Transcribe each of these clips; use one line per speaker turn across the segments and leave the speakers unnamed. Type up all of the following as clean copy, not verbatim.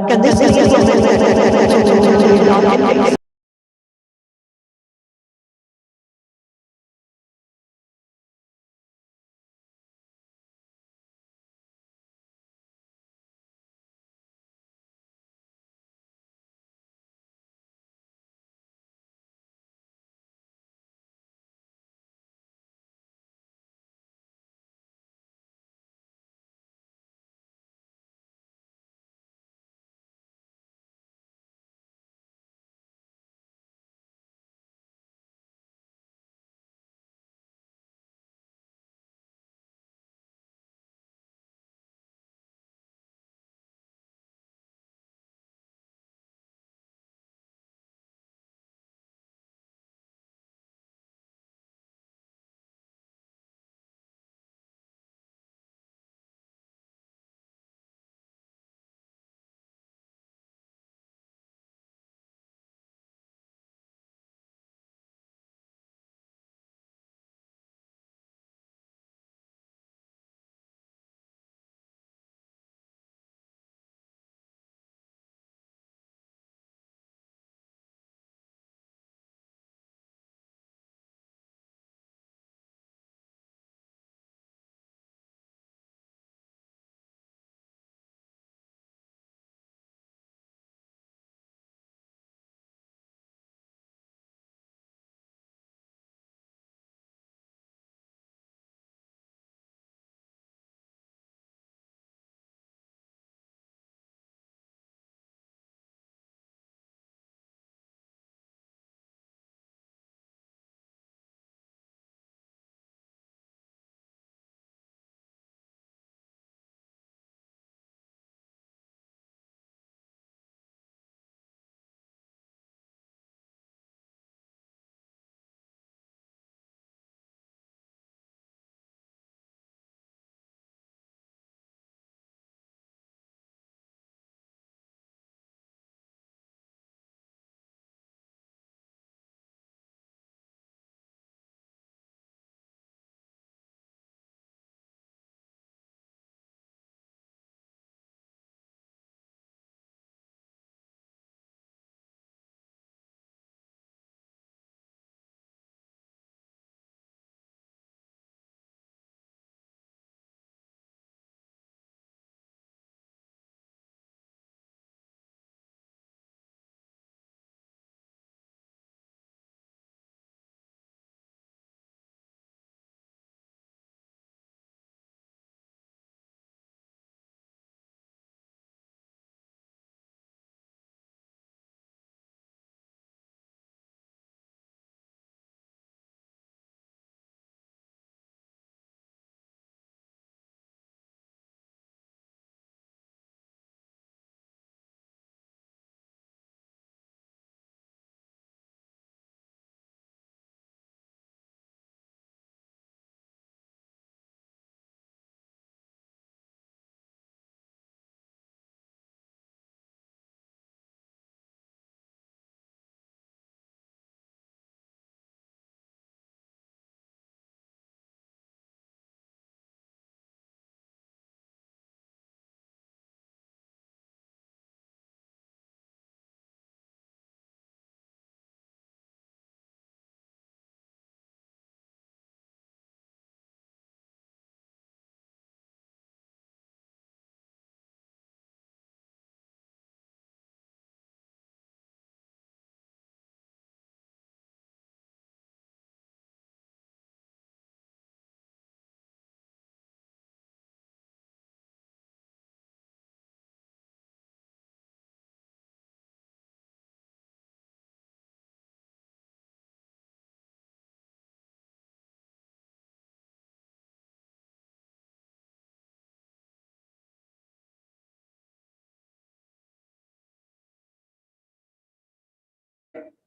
Can this be a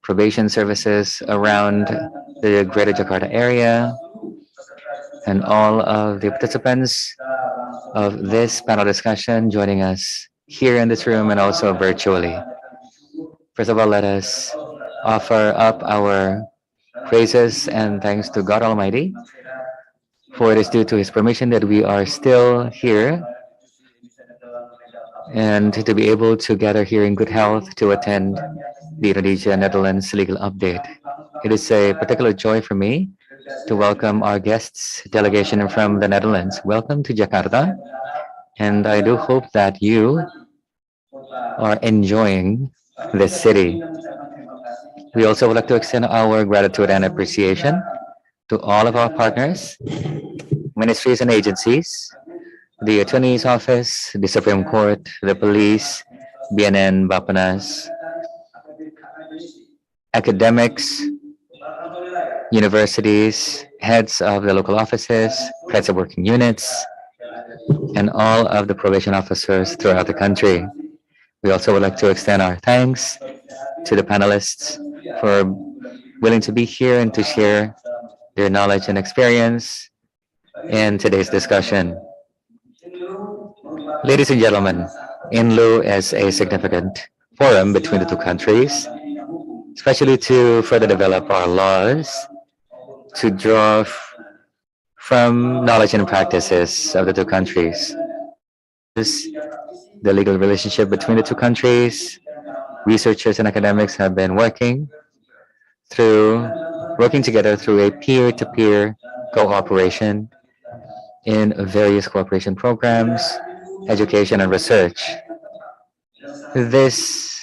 probation services around the Greater Jakarta area, and all of the participants of this panel discussion joining us here in this room and also virtually. First of all, let us offer up our praises and thanks to God Almighty, for it is due to His permission that we are still here and to be able to gather here in good health to attend the Indonesia-Netherlands legal update. It is a particular joy for me to welcome our guests delegation from the Netherlands. Welcome to Jakarta, and I do hope that you are enjoying this city. We also would like to extend our gratitude and appreciation to all of our partners, ministries and agencies, the Attorney's Office, the Supreme Court, the police, BNN, Bapanas, academics, universities, heads of the local offices, heads of working units, and all of the probation officers throughout the country. We also would like to extend our thanks to the panelists for willing to be here and to share their knowledge and experience in today's discussion. Ladies and gentlemen, INLU is a significant forum between the two countries, especially to further develop our laws, to draw from knowledge and practices of the two countries. The legal relationship between the two countries, researchers and academics have been working together through a peer-to-peer cooperation in various cooperation programs, education and research. This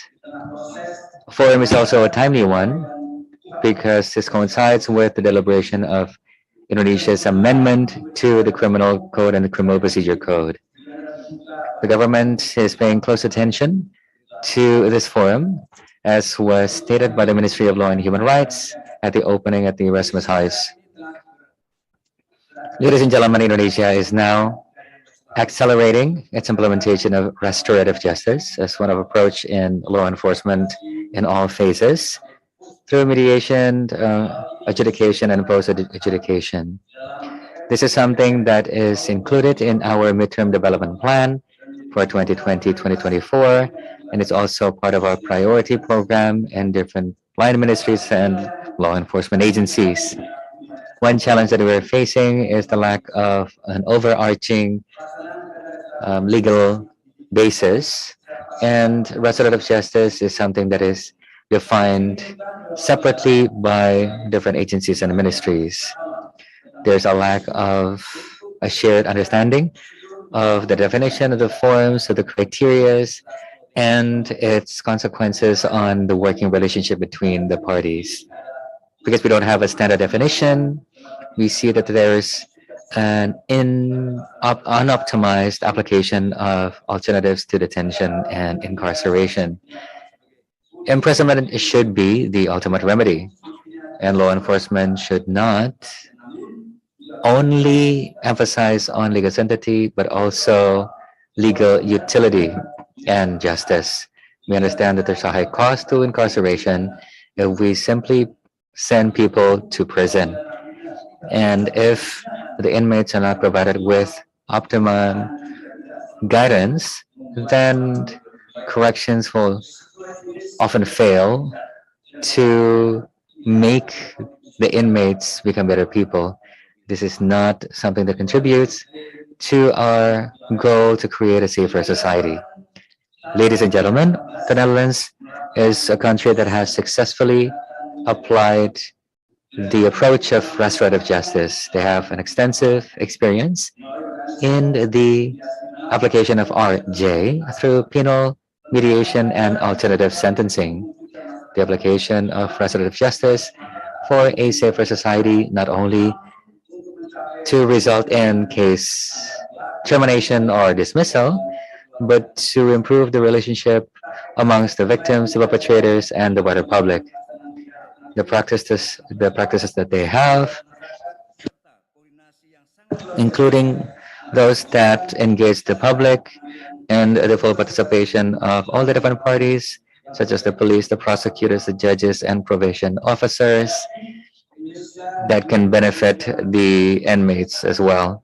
forum is also a timely one because this coincides with the deliberation of Indonesia's amendment to the Criminal Code and the Criminal Procedure Code. The government is paying close attention to this forum, as was stated by the Ministry of Law and Human Rights at the opening at the Erasmus House. Ladies and gentlemen, Indonesia is now accelerating its implementation of restorative justice as one of approach in law enforcement in all phases through mediation, adjudication, and post-adjudication. This is something that is included in our midterm development plan for 2020-2024, and it's also part of our priority program in different line ministries and law enforcement agencies. One challenge that we're facing is the lack of an overarching legal basis, and restorative justice is something that is defined separately by different agencies and ministries. There's a lack of a shared understanding of the definition of the forms, of the criterias, and its consequences on the working relationship between the parties. Because we don't have a standard definition, we see that there's an unoptimized application of alternatives to detention and incarceration. Imprisonment should be the ultimate remedy, and law enforcement should not only emphasize on legal sanctity, but also legal utility and justice. We understand that there's a high cost to incarceration if we simply send people to prison. And if the inmates are not provided with optimum guidance, then corrections will often fail to make the inmates become better people. This is not something that contributes to our goal to create a safer society. Ladies and gentlemen, the Netherlands is a country that has successfully applied the approach of restorative justice. They have an extensive experience in the application of RJ through penal mediation and alternative sentencing. The application of restorative justice for a safer society, not only to result in case termination or dismissal, but to improve the relationship amongst the victims, the perpetrators, and the wider public. The practices that they have, including those that engage the public and the full participation of all the different parties, such as the police, the prosecutors, the judges, and probation officers that can benefit the inmates as well.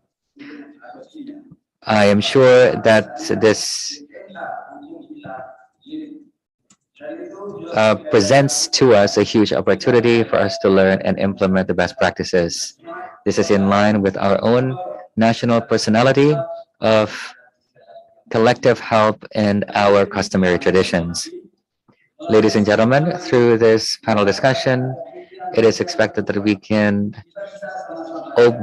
I am sure that this presents to us a huge opportunity for us to learn and implement the best practices. This is in line with our own national personality of collective help and our customary traditions. Ladies and gentlemen, through this panel discussion, it is expected that we can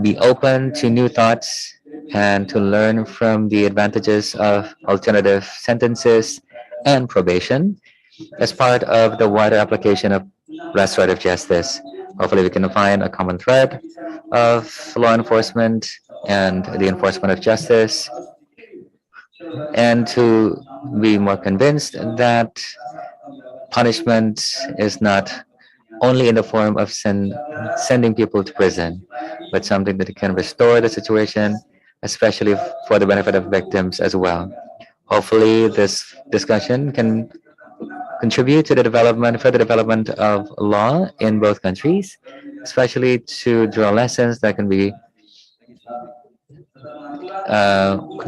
be open to new thoughts and to learn from the advantages of alternative sentences and probation as part of the wider application of restorative justice. Hopefully, we can find a common thread of law enforcement and the enforcement of justice, and to be more convinced that punishment is not only in the form of sending people to prison, but something that can restore the situation, especially for the benefit of victims as well. Hopefully, this discussion can contribute to the development, further development of law in both countries, especially to draw lessons that can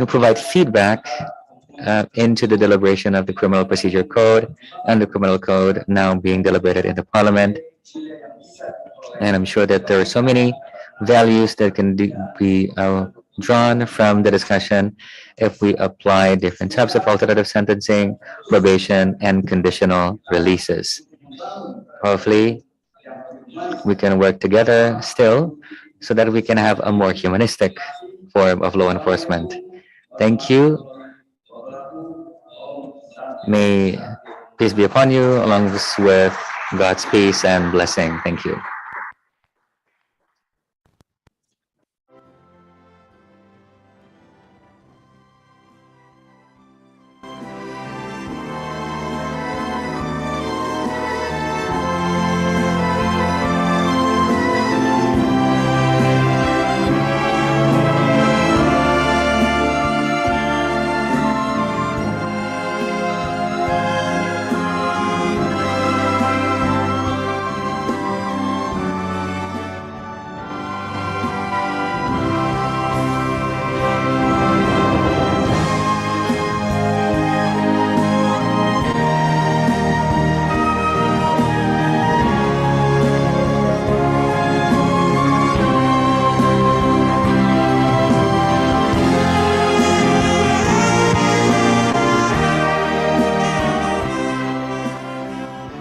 provide feedback into the deliberation of the Criminal Procedure Code and the Criminal Code now being deliberated in the Parliament. And I'm sure that there are so many values that can be drawn from the discussion if we apply different types of alternative sentencing, probation, and conditional releases. Hopefully, we can work together still so that we can have a more humanistic form of law enforcement. Thank you. May peace be upon you, along with God's peace and blessing. Thank you.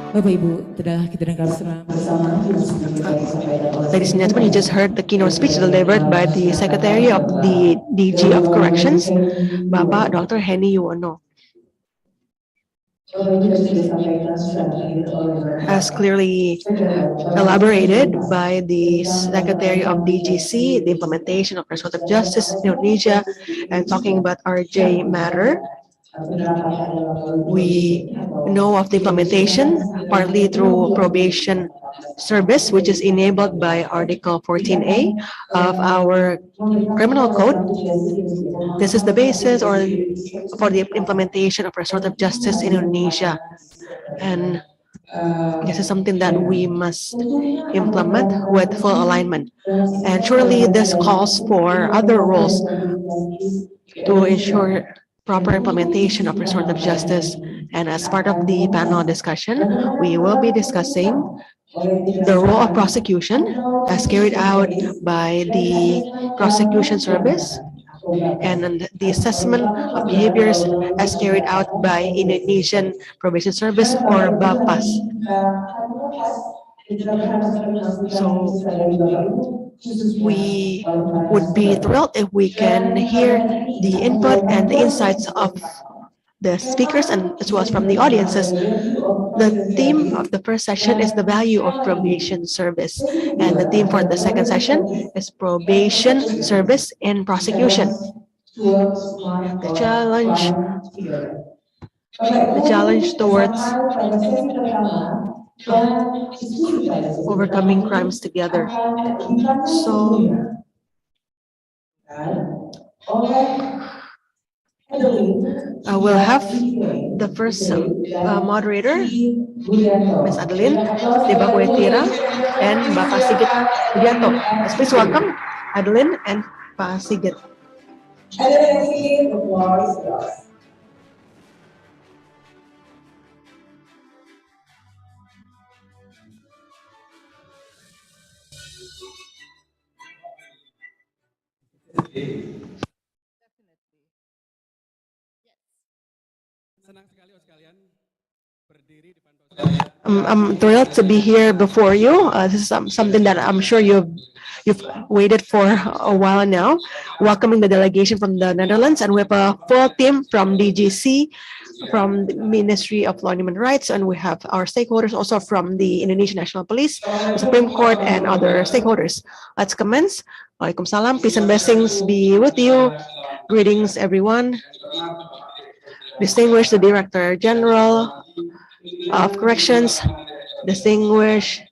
Bapak Ibu, telah kita dengar bersama.
Ladies and gentlemen, you just heard the keynote speech delivered by the Secretary of the DG of Corrections, Bapak Dr. Henny Yuwono. As clearly elaborated by the Secretary of DGC, the implementation of restorative justice in Indonesia, and talking about RJ matter, we know of the implementation partly through probation service, which is enabled by Article 14A of our criminal code. This is the basis for the implementation of restorative justice in Indonesia. And this is something that we must implement with full alignment. And surely this calls for other rules to ensure proper implementation of restorative justice. And as part of the panel discussion, we will be discussing the role of prosecution as carried out by the prosecution service and the assessment of behaviors as carried out by Indonesian Probation Service or BAPAS. So we would be thrilled if we can hear the input and the insights of the speakers and as well as from the audiences. The theme of the first session is the value of probation service, and the theme for the second session is probation service in prosecution. The challenge towards overcoming crimes together. So We'll have the first moderator, Ms. Adeline Tibakwetira and Bapak Sigit Budianto. Let's please welcome Adeline and Pak Sigit.
Adeline, the floor is yours.
Senang sekali oh sekalian berdiri di pantau.
I'm thrilled to be here before you. This is something that I'm sure you've waited for a while now. Welcoming the delegation from the Netherlands, and we have a full team from DGC, from the Ministry of Law and Human Rights, and we have our stakeholders also from the Indonesian National Police, Supreme Court, and other stakeholders. Let's commence. Waalaikumsalam. Peace and blessings be with you. Greetings, everyone. Distinguished the Director General of Corrections, distinguished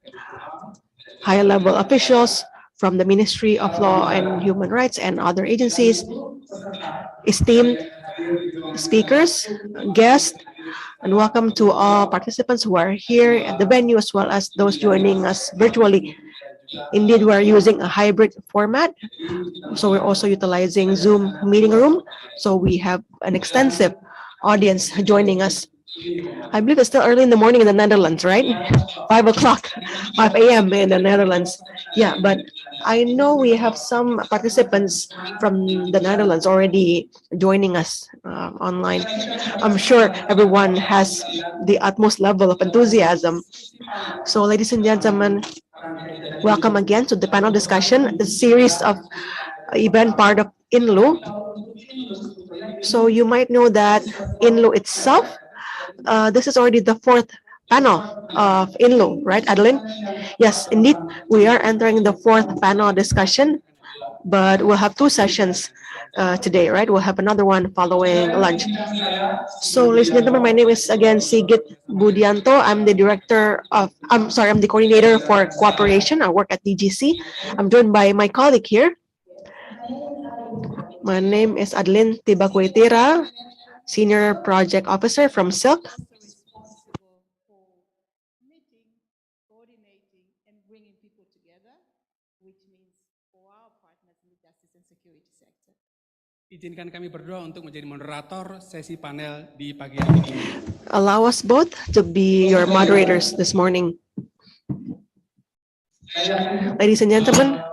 high-level officials from the Ministry of Law and Human Rights and other agencies, esteemed speakers, guests, and welcome to all participants who are here at the venue as well as those joining us virtually. Indeed, we're using a hybrid format, so we're also utilizing Zoom meeting room, so we have an extensive audience joining us. I believe it's still early in the morning in the Netherlands, right? 5 o'clock, 5 a.m. in the Netherlands. Yeah, but I know we have some participants from the Netherlands already joining us online. I'm sure everyone has the utmost level of enthusiasm. So, ladies and gentlemen, welcome again to the panel discussion, the series of event part of INLU. So you might know that INLU itself, this is already the fourth panel of INLU, right, Adeline? Yes, indeed, we are entering the fourth panel discussion, but we'll have two sessions today, right? We'll have another one following lunch. So, ladies and gentlemen, my name is again Sigit Budianto. I'm the I'm the coordinator for cooperation. I work at DGC. I'm joined by my colleague here. My name is Adeline Tibakwetira, Senior Project Officer from Silk.
Responsible for meeting, coordinating, and bringing people together, which means for our partners in the justice and security sector.
Izinkan kami berdoa untuk menjadi moderator sesi panel di pagi hari ini.
Allow us both to be your moderators this morning. Ladies and gentlemen,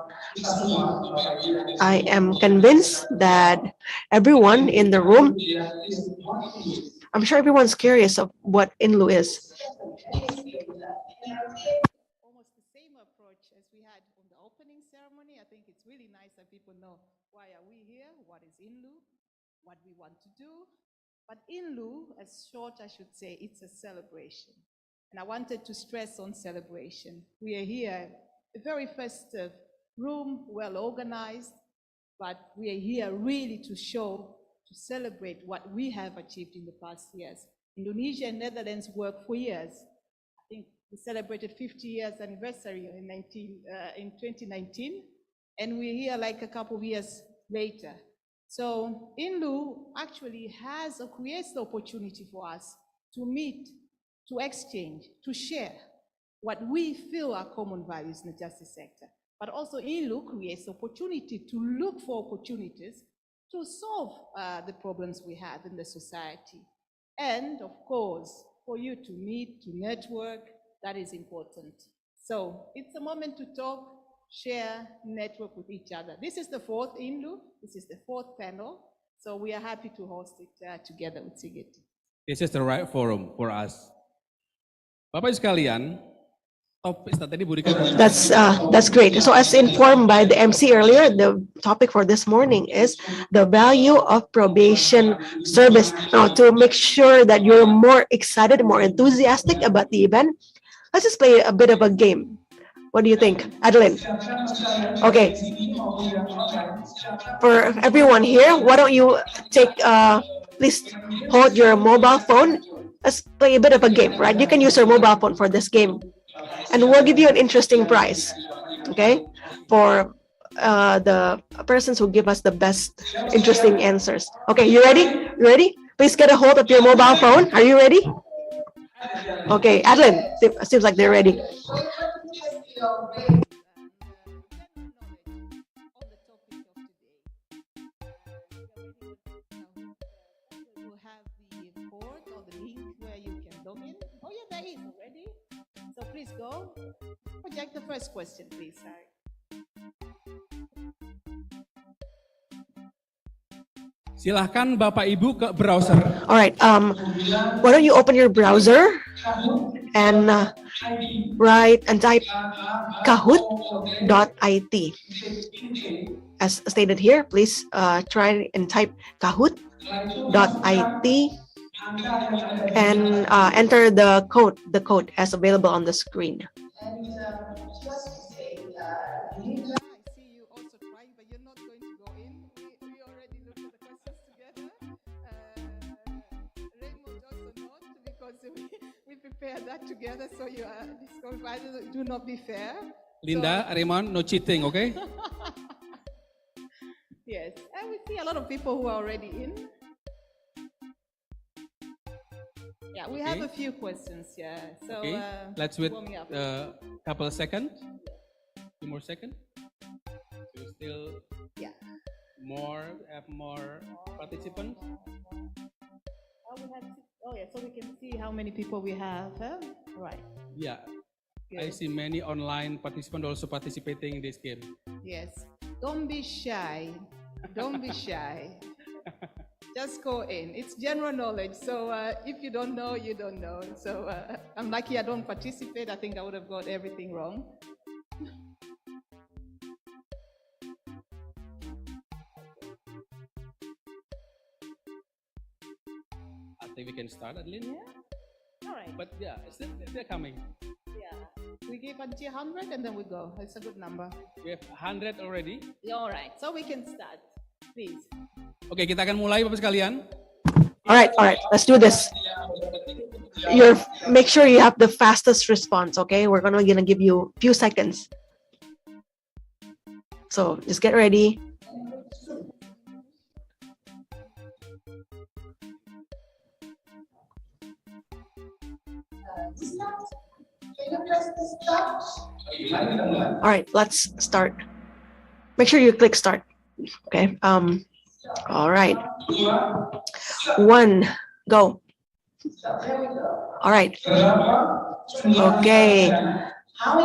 I am convinced that everyone in the room, I'm sure everyone's curious of what INLU is.
Almost the same approach as we had on the opening ceremony. I think it's really nice that people know why are we here, what is INLU, what we want to do. But INLU, as short I should say, it's a celebration. And I wanted to stress on celebration. We are here, a very festive room, well organized, but we are here really to celebrate what we have achieved in the past years. Indonesia and Netherlands worked for years. I think we celebrated 50 years anniversary in 2019, and we're here like a couple of years later. So INLU actually creates the opportunity for us to meet, to exchange, to share what we feel are common values in the justice sector. But also INLU creates opportunity to look for opportunities to solve the problems we have in the society. And of course, for you to meet, to network, that is important. So it's a moment to talk, share, network with each other. This is the fourth INLU, this is the fourth panel. So we are happy to host it together with Sigit.
This is the right forum for us. Bapak sekalian, topik tadi berikan.
That's great. So as informed by the MC earlier, the topic for this morning is the value of probation service. Now, to make sure that you're more excited, more enthusiastic about the event, let's just play a bit of a game. What do you think, Adeline? Okay. For everyone here, why don't you please hold your mobile phone. Let's play a bit of a game, right? You can use your mobile phone for this game. And we'll give you an interesting prize, okay? For the persons who give us the best interesting answers. Okay, you ready? Ready? Please get a hold of your mobile phone. Are you ready? Okay, Adeline, seems like they're ready.
We'll have the port or the link where you can log in. Oh yeah, there is already. So please go. Project the first question, please. Sorry.
Silahkan Bapak Ibu ke browser.
All right. Why don't you open your browser and write and type kahoot.it. As stated here, please try and type kahoot.it and enter the code as available on the screen.
I see you also trying, but you're not going to go in. We already looked at the questions together. Raymond also not, because we prepared that together, so you are disqualified. Do not be fair.
Linda, Raymond, no cheating, okay?
Yes, and we see a lot of people who are already in. Yeah, we have a few questions, yeah. So
Okay, let's wait
warming up.
a couple of seconds. 2 more seconds. So still
Yeah.
have more participants.
Oh, yeah, so we can see how many people we have. Huh? Right.
Yeah, I
Good.
see many online participants also participating in this game.
Yes. Don't be shy. Don't be shy. Just go in. It's general knowledge. So if you don't know, you don't know. So I'm lucky I don't participate. I think I would have got everything wrong.
I think we can start, Adeline.
Yeah. All right.
But yeah, still they're coming.
Yeah. We give until 100 and then we go. It's a good number.
We have 100 already.
Yeah, all right. So we can start. Please.
Oke, kita akan mulai Bapak sekalian.
All right, let's do this. Make sure you have the fastest response, okay? We're gonna give you a few seconds. So just get ready. All right, let's start. Make sure you click start. Okay. All right. 1, go. All right. Okay. How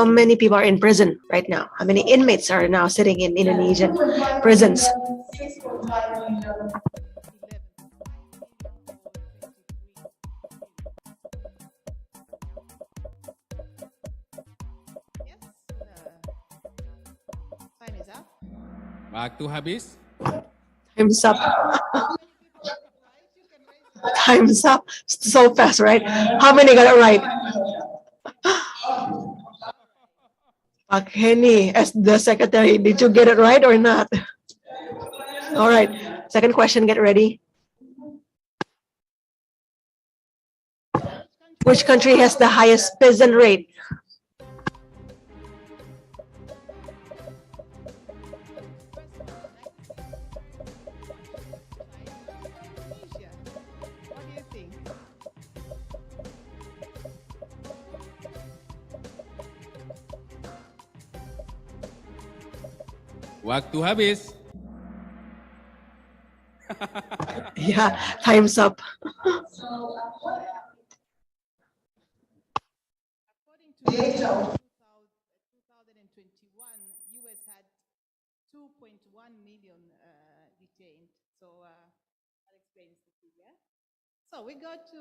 many people are in prison right now? How many inmates are now sitting in Indonesian prisons?
11. Yes. Time is up.
Waktu habis.
Time's up. Time's up. So fast, right? How many got it right? Pak Henny, as the secretary, did you get it right or not? All right. Second question, get ready. Which country has the highest prison rate?
Indonesia. What do you think?
Waktu habis.
Yeah, time's up.
According to 2021, US had 2.1 million detained. So that explains the figure. So we go to,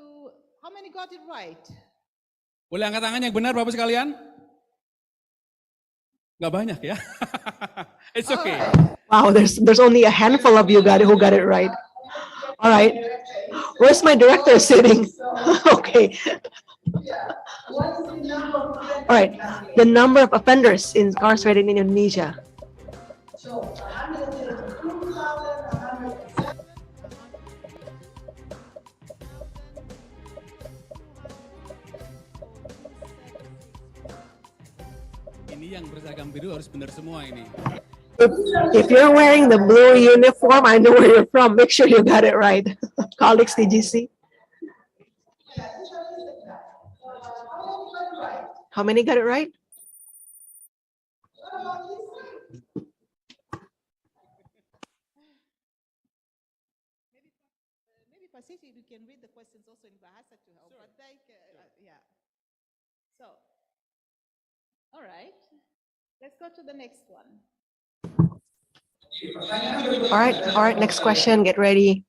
how many got it right?
Boleh angkat tangan yang benar Bapak sekalian? Nggak banyak ya. It's okay.
Wow, there's only a handful of you who got it right. All right. Where's my director sitting? Okay. All right. The number of offenders incarcerated in Indonesia.
Ini yang berseragam biru harus benar semua ini.
If you're wearing the blue uniform, I know where you're from. Make sure you got it right. Colleagues, did you see? How many got it right?
Maybe Pasiti, you can read the questions also in Bahasa to help. But like, yeah. So, all right. Let's go to the next one.
All right, next question, get ready.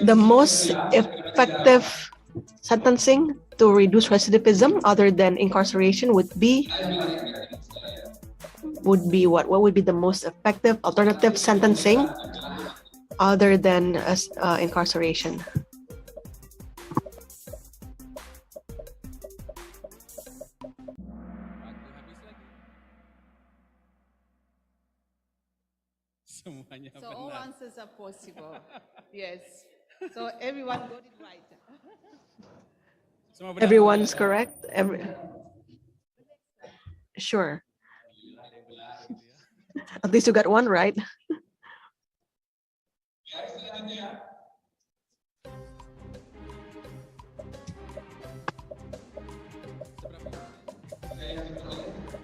The most effective sentencing to reduce recidivism other than incarceration would be what? What would be the most effective alternative sentencing other than incarceration?
Waktu habis lagi. Semuanya
So all
benar.
answers are possible. Yes. So everyone got it right.
Semua benar.
Everyone's correct. Sure. At least you got one right.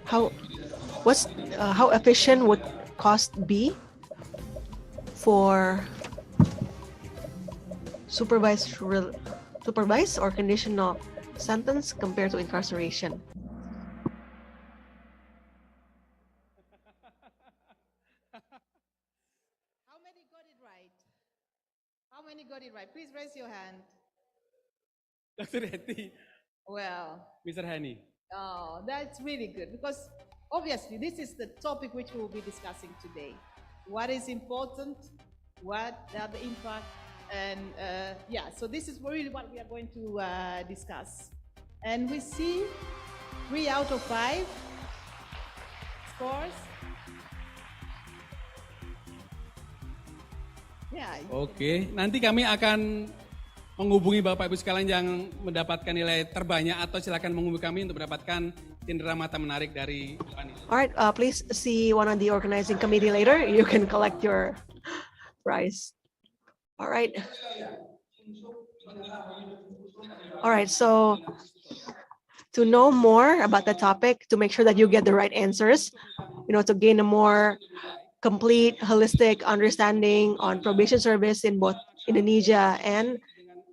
How efficient would cost be for supervised or conditional sentence compared to incarceration?
How many got it right? How many got it right? Please raise your hand.
Dr. Hetty,
Well,
Mr. Hani.
oh, that's really good because obviously this is the topic which we will be discussing today. What is important? What are the impact? And yeah, so this is really what we are going to discuss. And we see 3 out of 5 scores. Yeah.
Oke, nanti kami akan menghubungi Bapak Ibu sekalian yang mendapatkan nilai terbanyak atau silakan menghubungi kami untuk mendapatkan cindera mata menarik dari panitia.
All right, please see one of the organizing committee later. You can collect your prize. All right. All right, so to know more about the topic, to make sure that you get the right answers, to gain a more complete, holistic understanding on probation service in both Indonesia and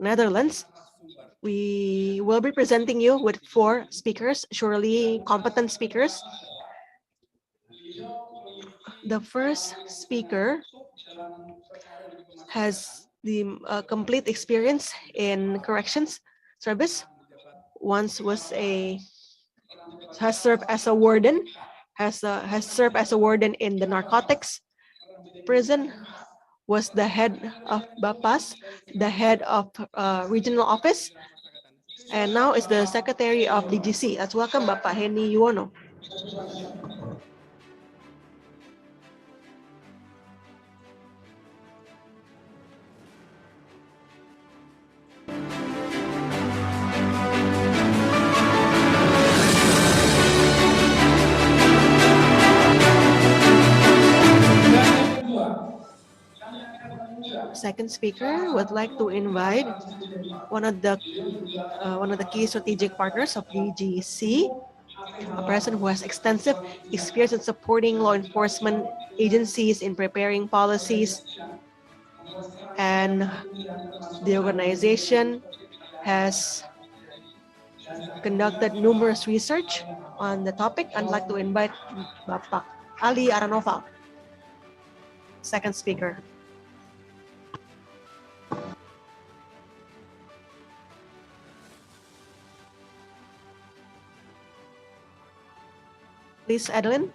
Netherlands, we will be presenting you with 4 speakers, surely competent speakers. The first speaker has the complete experience in corrections service. Once has served as a warden, has served as a warden in the narcotics prison, was the head of BAPAS, the head of regional office, and now is the secretary of DGC. Let's welcome Bapak Henny Yuwono. Second speaker would like to invite one of the key strategic partners of DGC, a person who has extensive experience in supporting law enforcement agencies in preparing policies, and the organization has conducted numerous research on the topic. I'd like to invite Bapak Ali Aranoval, second speaker. Please, Adeline.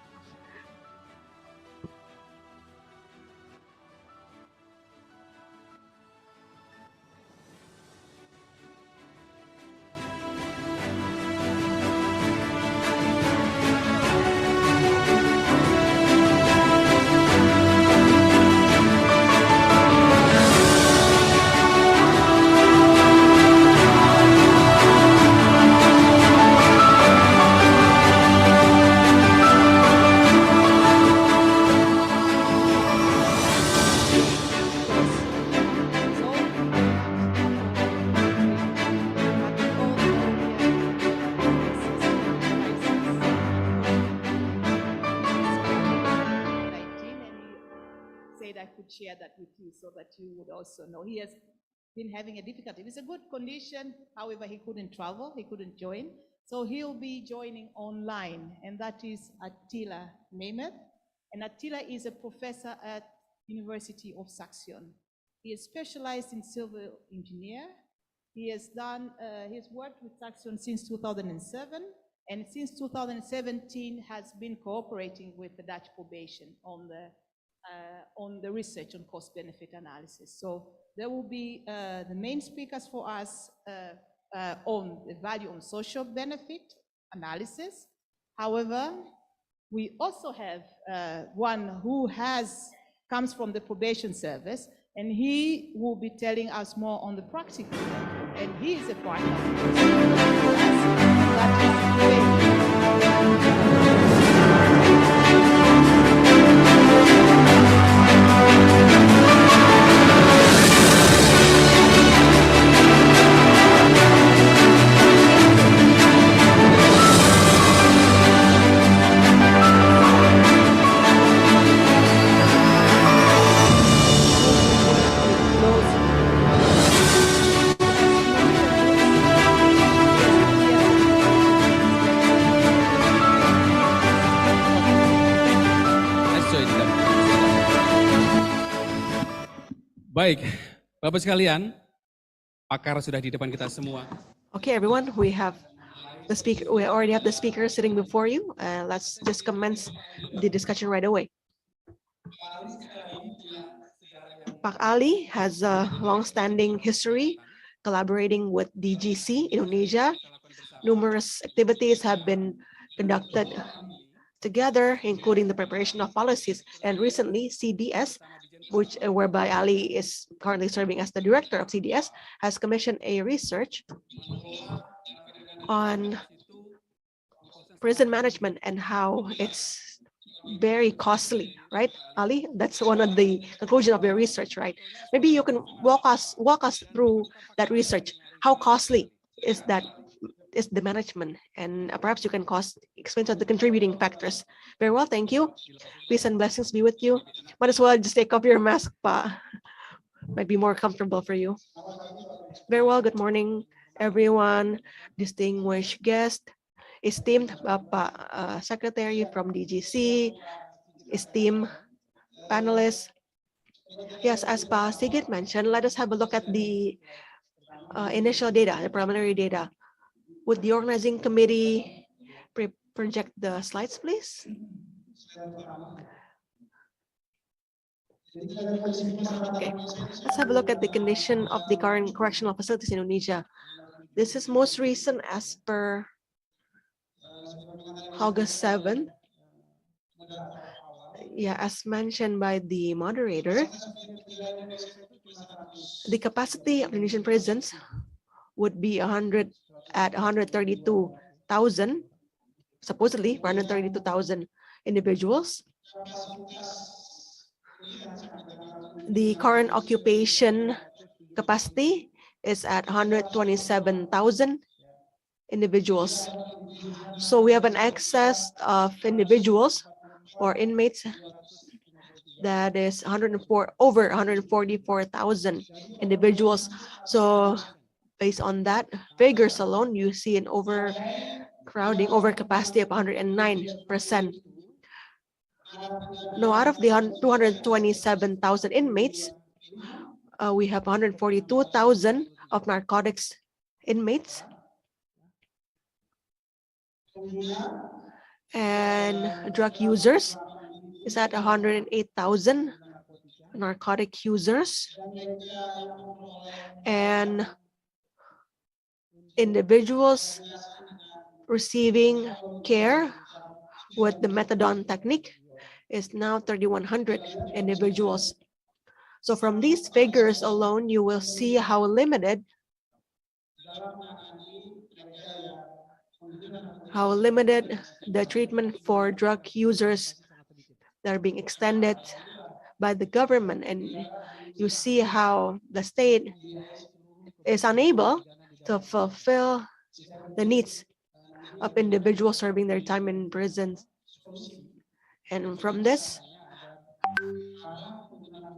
said I could share that with you so that you would also know. He has been having a difficulty. It's a good condition, however, he couldn't travel, he couldn't join. So he'll be joining online, and that is Attila Nemeth. And Attila is a professor at University of Saxion. He is specialized in civil engineer. He has worked with Saxion since 2007, and since 2017 has been cooperating with the Dutch probation on the research on cost-benefit analysis. So there will be the main speakers for us on the value on social benefit analysis. However, we also have one who comes from the probation service, and he will be telling us more on the practical, and he is a partner.
Baik, Bapak sekalian, pakar sudah di depan kita semua.
Okay, everyone, we already have the speaker sitting before you. Let's just commence the discussion right away. Pak Ali has a long-standing history collaborating with DGC Indonesia. Numerous activities have been conducted together, including the preparation of policies, and recently CDS, whereby Ali is currently serving as the director of CDS, has commissioned a research on prison management and how it's very costly, right, Ali? That's one of the conclusion of your research, right? Maybe you can walk us through that research. How costly is the management, and perhaps you can explain some of the contributing factors. Very well, thank you. Peace and blessings be with you. Might as well just take off your mask, pa. Might be more comfortable for you. Very well, good morning, everyone, distinguished guest, esteemed Bapak Secretary from DGC, esteemed panelists. Yes, as Pa Sigit mentioned, let us have a look at the initial data, the preliminary data. Would the organizing committee project the slides, please? Okay, let's have a look at the condition of the current correctional facilities in Indonesia. This is most recent as per August 7th. Yeah, as mentioned by the moderator, the capacity of Indonesian prisons would be 132,000, supposedly 132,000 individuals. The current occupation capacity is at 127,000 individuals. So we have an excess of individuals or inmates that is over 144,000 individuals. So based on that figures alone, you see an overcrowding, overcapacity of 109%. Now, out of the 227,000 inmates, we have 142,000 of narcotics inmates, and drug users is at 108,000 narcotic users, and individuals receiving care with the methadone technique is now 3,100 individuals. So from these figures alone, you will see how limited the treatment for drug users that are being extended by the government, and you see how the state is unable to fulfill the needs of individuals serving their time in prisons. And from this,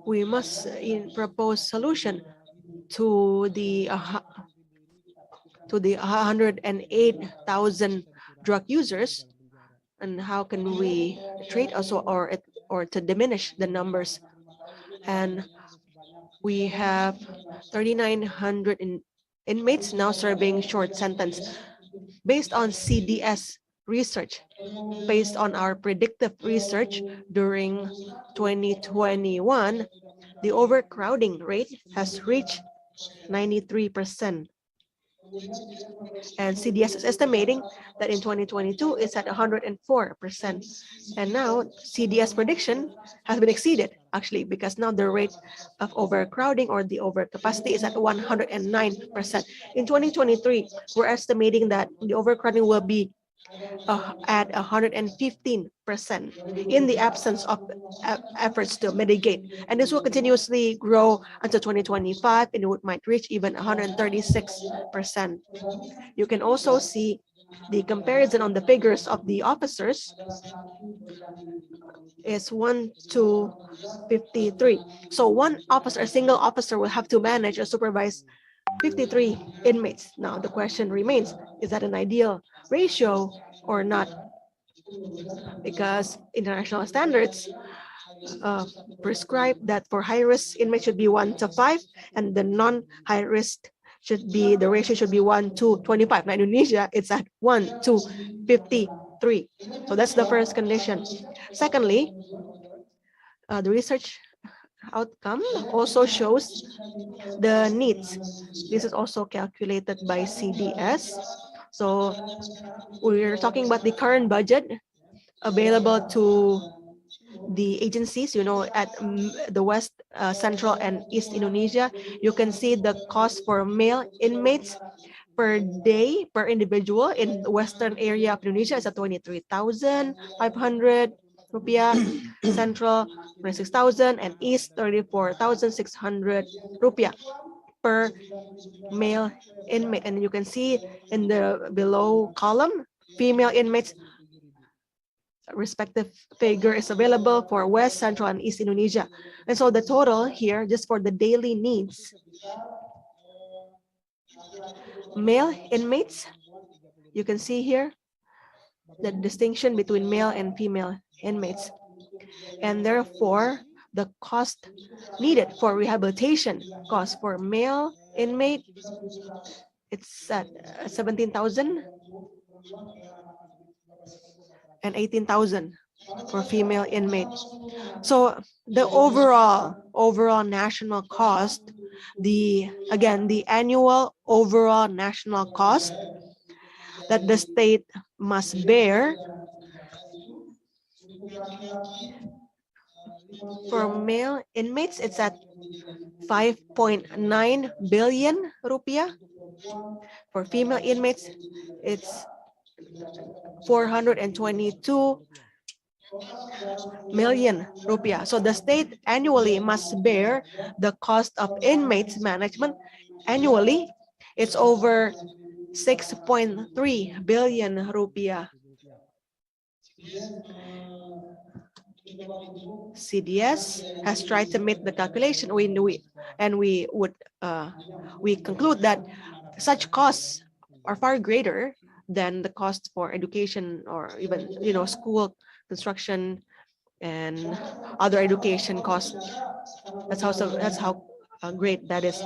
we must propose solution to the 108,000 drug users, and how can we treat also or to diminish the numbers. And we have 3,900 inmates now serving short sentence. Based on CDS research, based on our predictive research during 2021, the overcrowding rate has reached 93%. And CDS is estimating that in 2022 it's at 104%. And now CDS prediction has been exceeded, actually, because now the rate of overcrowding or the overcapacity is at 109%. In 2023, we're estimating that the overcrowding will be at 115% in the absence of efforts to mitigate. And this will continuously grow until 2025, and it might reach even 136%. You can also see the comparison on the figures of the officers is 1 to 53. So one officer, a single officer, will have to manage or supervise 53 inmates. Now the question remains, is that an ideal ratio or not? Because international standards prescribe that for high-risk inmates should be 1 to 5, and the non-high risk the ratio should be 1 to 25. Now in Indonesia, it's at 1 to 53. So that's the first condition. Secondly, the research outcome also shows the needs. This is also calculated by CDS. So we're talking about the current budget available to the agencies, at the West, Central, and East Indonesia. You can see the cost for male inmates per day, per individual in the western area of Indonesia is at 23,500 rupiah, Central 26,000, and East 34,600 rupiah per male inmate. And you can see in the below column, female inmates respective figure is available for West, Central, and East Indonesia. And so the total here, just for the daily needs, male inmates, you can see here the distinction between male and female inmates. And therefore, the cost needed for rehabilitation cost for male inmate, it's at 17,000 and 18,000 for female inmate. So the overall national cost, the annual overall national cost that the state must bear for male inmates, it's at 5.9 billion rupiah. For female inmates, it's 422 million rupiah. So the state annually must bear the cost of inmates management. Annually, it's over 6.3 billion rupiah. CDS has tried to make the calculation. We conclude that such costs are far greater than the cost for education or even school construction and other education costs. That's how great that is.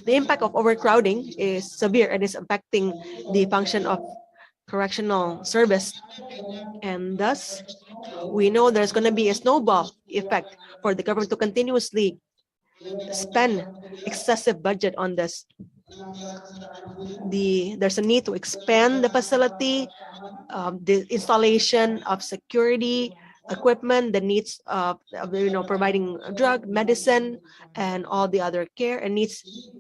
The impact of overcrowding is severe and is affecting the function of correctional service, and thus we know there's going to be a snowball effect for the government to continuously spend excessive budget on this. There's a need to expand the facility, the installation of security equipment, the needs of providing drug, medicine, and all the other care and needs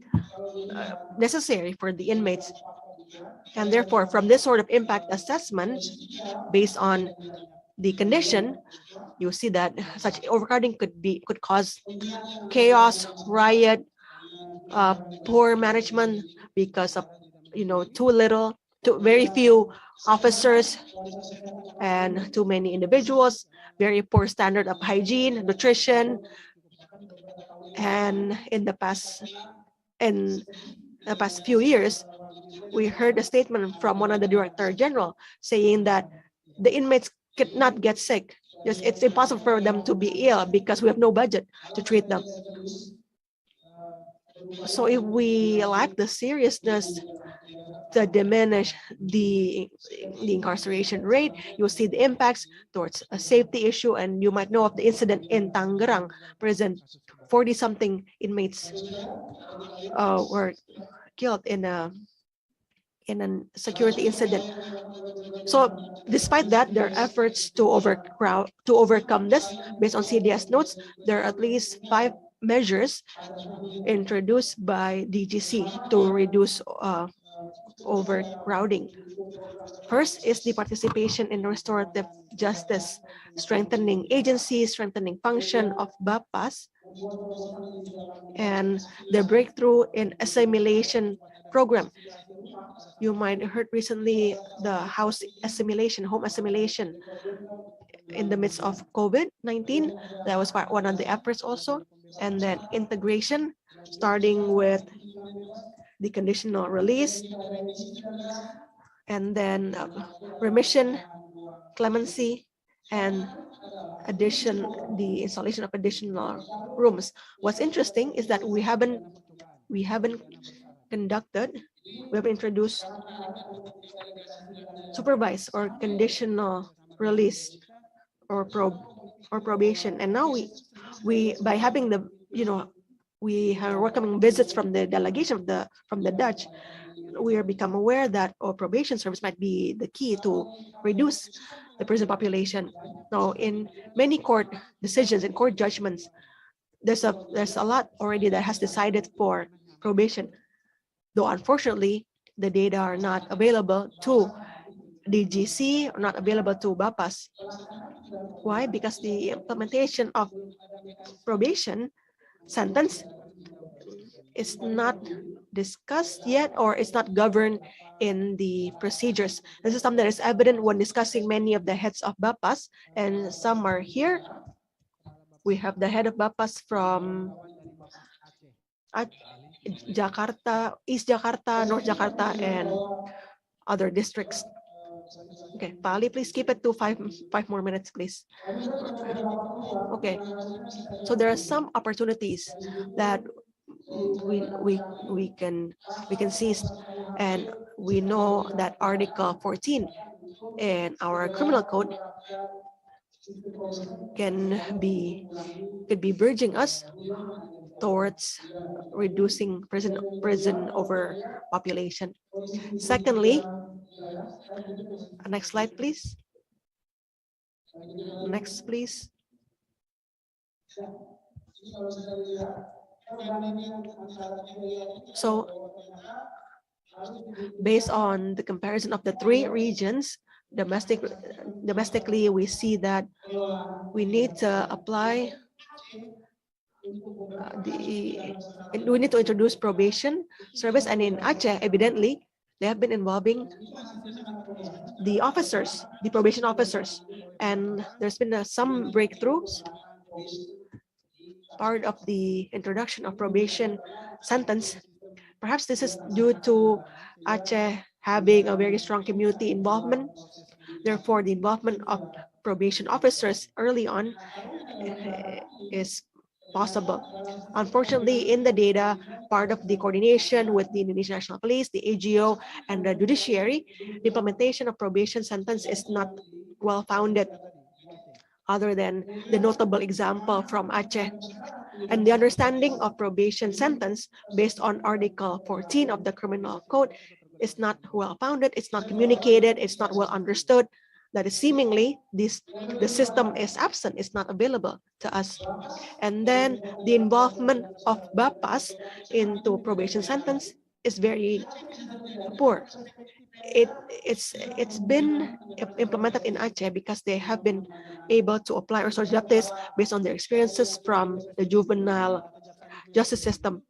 necessary for the inmates. And therefore, from this sort of impact assessment, based on the condition, you see that such overcrowding could cause chaos, riot, poor management because of too very few officers and too many individuals, very poor standard of hygiene, nutrition, And in the past few years, we heard a statement from one of the Director General saying that the inmates cannot get sick. Just it's impossible for them to be ill because we have no budget to treat them. So if we lack the seriousness to diminish the incarceration rate, you'll see the impacts towards a safety issue, and you might know of the incident in Tangerang prison. 40-something inmates were killed in a security incident. So despite that, there are efforts to overcome this. Based on CDS notes, there are at least 5 measures introduced by DGC to reduce overcrowding. First is the participation in restorative justice, strengthening agencies, strengthening function of BAPAS, and the breakthrough in assimilation program. You might have heard recently the home assimilation in the midst of COVID-19. That was one of the efforts also. And then integration, starting with the conditional release, and then remission, clemency, and the installation of additional rooms. What's interesting is that we haven't introduced supervised or conditional release or probation. And now we by having the we are welcoming visits from the delegation from the Dutch, we are become aware that probation service might be the key to reduce the prison population. Now, in many court decisions and court judgments, there's a lot already that has decided for probation, though unfortunately the data are not available to DGC or not available to BAPAS. Why? Because the implementation of probation sentence is not discussed yet, or it's not governed in the procedures. This is something that is evident when discussing many of the heads of BAPAS, and some are here. We have the head of BAPAS from Jakarta, East Jakarta, North Jakarta, and other districts. Okay, Pali, please keep it to five more minutes, please. Okay, so there are some opportunities that we can seize, and we know that Article 14 in our criminal code could be bridging us towards reducing prison overpopulation. Secondly, next slide, please. Next, please. So, based on the comparison of the 3 regions, domestically, we see that we need to apply we need to introduce probation service, and in Aceh, evidently, they have been involving the officers, the probation officers, and there's been some breakthroughs. Part of the introduction of probation sentence, perhaps this is due to Aceh having a very strong community involvement. Therefore, the involvement of probation officers early on is possible. Unfortunately, in the data, part of the coordination with the Indonesian National Police, the AGO, and the judiciary, the implementation of probation sentence is not well-founded, other than the notable example from Aceh. And the understanding of probation sentence based on Article 14 of the Criminal Code is not well-founded, it's not communicated, it's not well understood. That is seemingly the system is absent, it's not available to us. And then the involvement of BAPAS into probation sentence is very poor. It's been implemented in Aceh because they have been able to apply restorative justice based on their experiences from the juvenile justice system.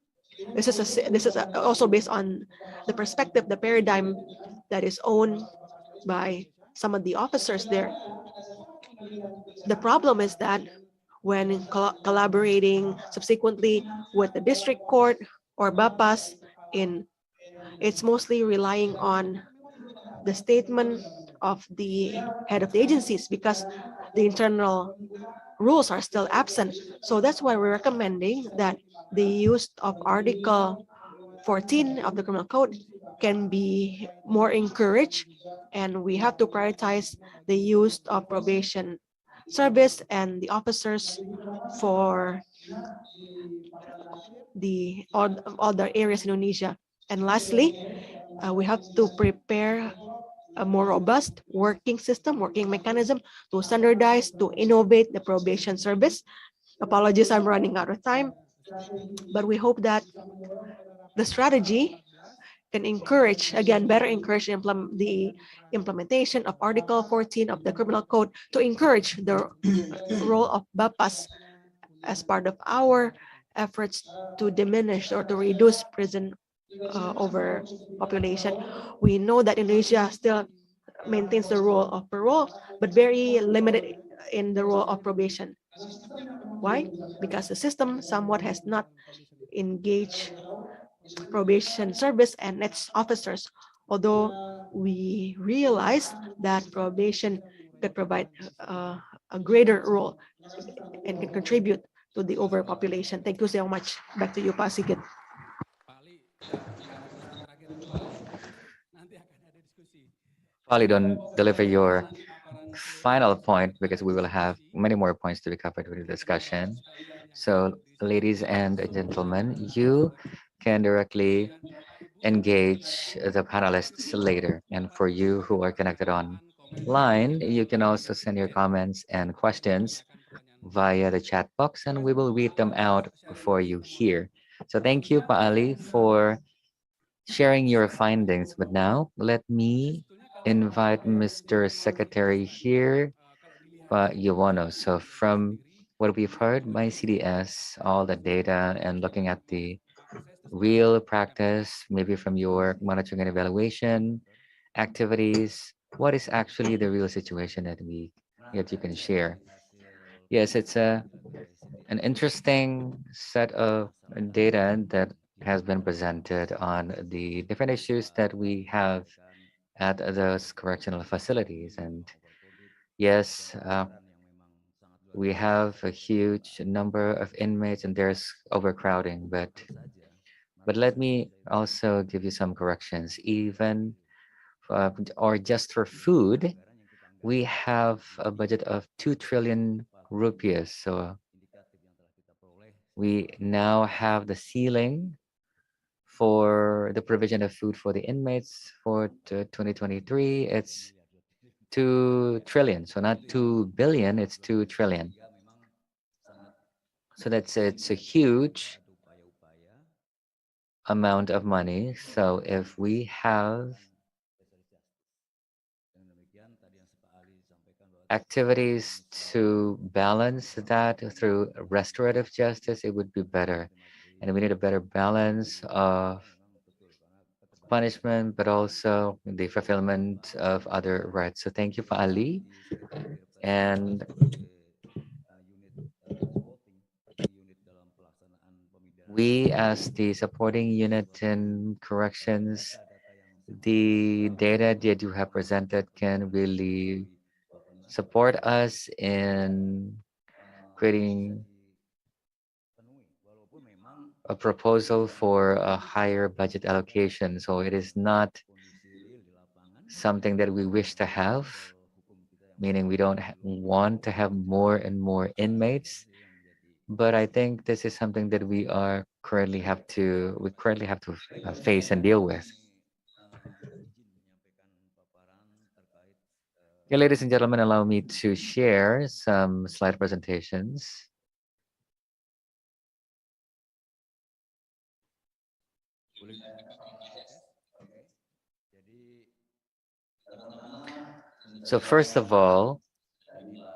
This is also based on the perspective, the paradigm that is owned by some of the officers there. The problem is that when collaborating subsequently with the district court or BAPAS in it's mostly relying on the statement of the head of the agencies because the internal rules are still absent. So that's why we're recommending that the use of Article 14 of the Criminal Code can be more encouraged, and we have to prioritize the use of probation service and the officers for the other areas in Indonesia. And lastly, we have to prepare a more robust working system, working mechanism to standardize, to innovate the probation service. Apologies, I'm running out of time, but we hope that the strategy can encourage, again, better encourage the implementation of Article 14 of the Criminal Code to encourage the role of BAPAS as part of our efforts to diminish or to reduce prison overpopulation. We know that Indonesia still maintains the role of parole, but very limited in the role of probation. Why? Because the system somewhat has not engaged probation service and its officers, although we realize that probation could provide a greater role and can contribute to the overpopulation. Thank you so much. Back to you, Pak Sigit.
Pak Ali, kita berikan pertanyaan terakhir untuk Pak Ali. Nanti akan ada diskusi.
Probably don't deliver your
Atas paparan seluruh
final
narasumber
point
pada
because we will have
diskusi.
many more points to be covered with the
Bapak-Ibu
discussion.
sekalian yang
So,
diberi
ladies
kesempatan
and
langsung
gentlemen,
bertanya
you
kepada
can directly
kemudian Bapak-Ibu
engage the panelists later. And for you who are connected online, you can also send your comments and questions via the chat box, and we will read them out for you here. So thank you, Pa Ali, for sharing your findings. But now, let me invite Mr. Secretary here, Pa Yuwono. So from what we've heard by CDS, all the data and looking at the real practice, maybe from your monitoring and evaluation activities, what is actually the real situation that you can share? Yes, it's an interesting set of data that has been presented on the different issues that we have at those correctional facilities. And yes, we have a huge number of inmates and there's overcrowding, but let me also give you some corrections. Even or just for food, we have a budget of 2 trillion rupees. So we now have the ceiling for the provision of food for the inmates for 2023. It's 2 trillion. So not 2 billion, it's 2 trillion. So it's a huge amount of money. So if we have activities to balance that through restorative justice, it would be better. And we need a better balance of punishment, but also the fulfillment of other rights. So thank you for Ali. And we as the supporting unit in corrections, the data that you have presented can really support us in creating a proposal for a higher budget allocation. So it is not something that we wish to have, meaning we don't want to have more and more inmates. But I think this is something that we currently have to face and deal with. Okay, ladies and gentlemen, allow me to share some slide presentations. So first of all,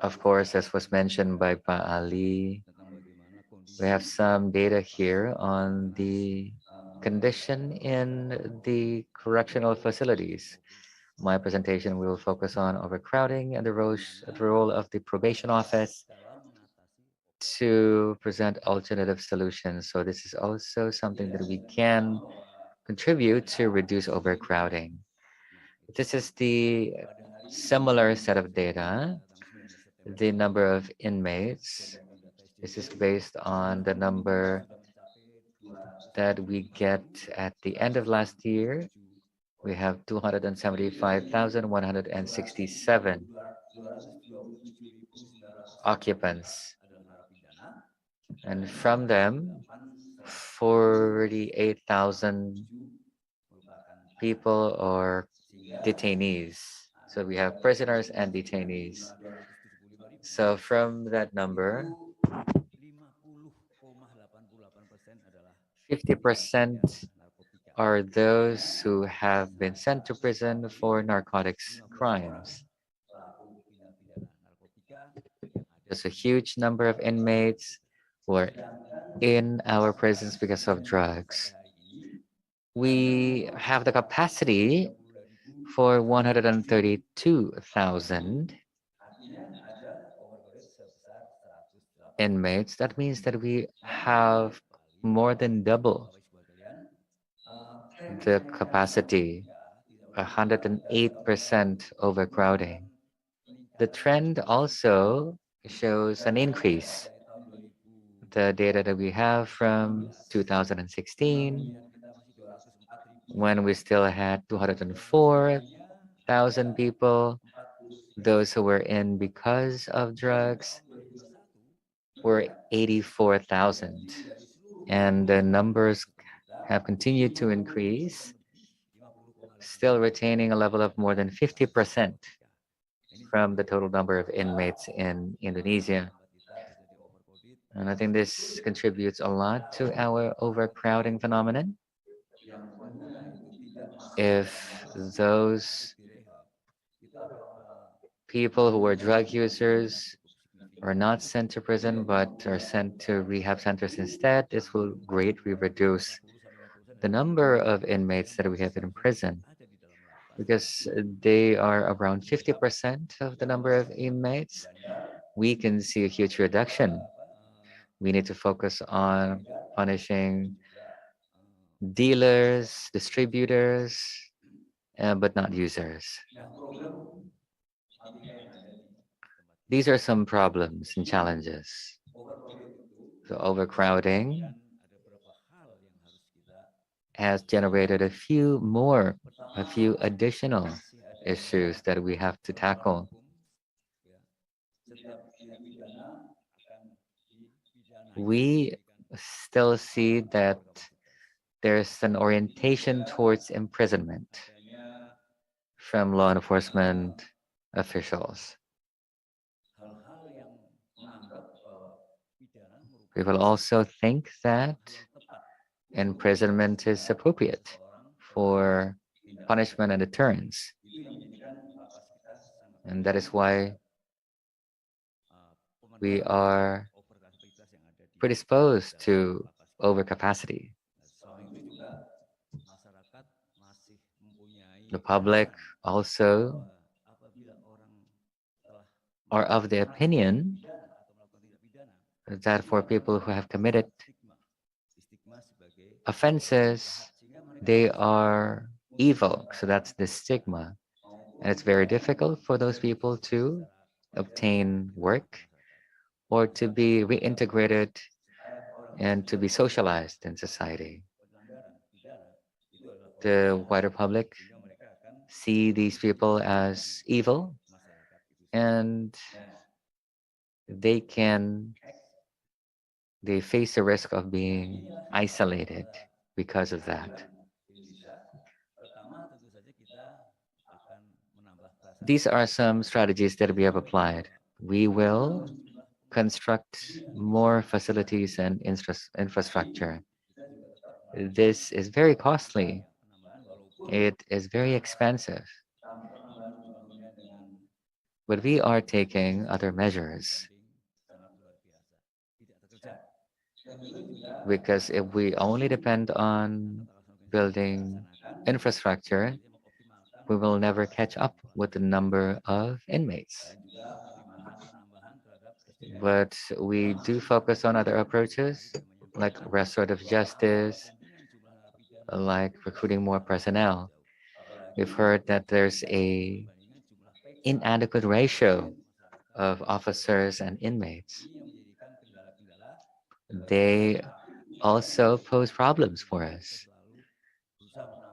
of course, as was mentioned by Pa Ali, we have some data here on the condition in the correctional facilities. My presentation will focus on overcrowding and the role of the probation office to present alternative solutions. So this is also something that we can contribute to reduce overcrowding. This is the similar set of data, the number of inmates. This is based on the number that we get at the end of last year. We have 275,167 occupants. And from them, 48,000 people are detainees. So we have prisoners and detainees. So from that number, 50% are those who have been sent to prison for narcotics crimes. There's a huge number of inmates who are in our prisons because of drugs. We have the capacity for 132,000 inmates. That means that we have more than double the capacity, 108% overcrowding. The trend also shows an increase. The data that we have from 2016, when we still had 204,000 people, those who were in because of drugs were 84,000. And the numbers have continued to increase, still retaining a level of more than 50% from the total number of inmates in Indonesia. And I think this contributes a lot to our overcrowding phenomenon. If those people who were drug users are not sent to prison but are sent to rehab centers instead, this will greatly reduce the number of inmates that we have in prison, because they are around 50% of the number of inmates. We can see a huge reduction. We need to focus on punishing dealers, distributors, but not users. These are some problems and challenges. So overcrowding has generated a few additional issues that we have to tackle. We still see that there's an orientation towards imprisonment from law enforcement officials. People also think that imprisonment is appropriate for punishment and deterrence. And that is why we are predisposed to overcapacity. The public also are of the opinion that for people who have committed offenses, they are evil. So that's the stigma. And it's very difficult for those people to obtain work or to be reintegrated and to be socialized in society. The wider public see these people as evil, and they face the risk of being isolated because of that. These are some strategies that we have applied. We will construct more facilities and infrastructure. This is very costly. It is very expensive. But we are taking other measures, because if we only depend on building infrastructure, we will never catch up with the number of inmates. But we do focus on other approaches like restorative justice, like recruiting more personnel. We've heard that there's a inadequate ratio of officers and inmates. They also pose problems for us.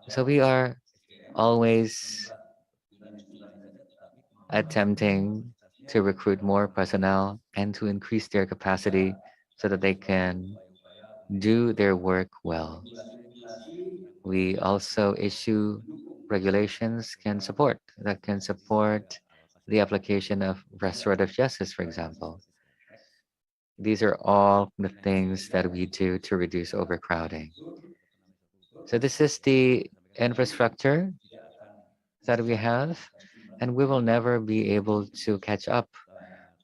So we are always attempting to recruit more personnel and to increase their capacity so that they can do their work well. We also issue regulations that can support the application of restorative justice, for example. These are all the things that we do to reduce overcrowding. So this is the infrastructure that we have, and we will never be able to catch up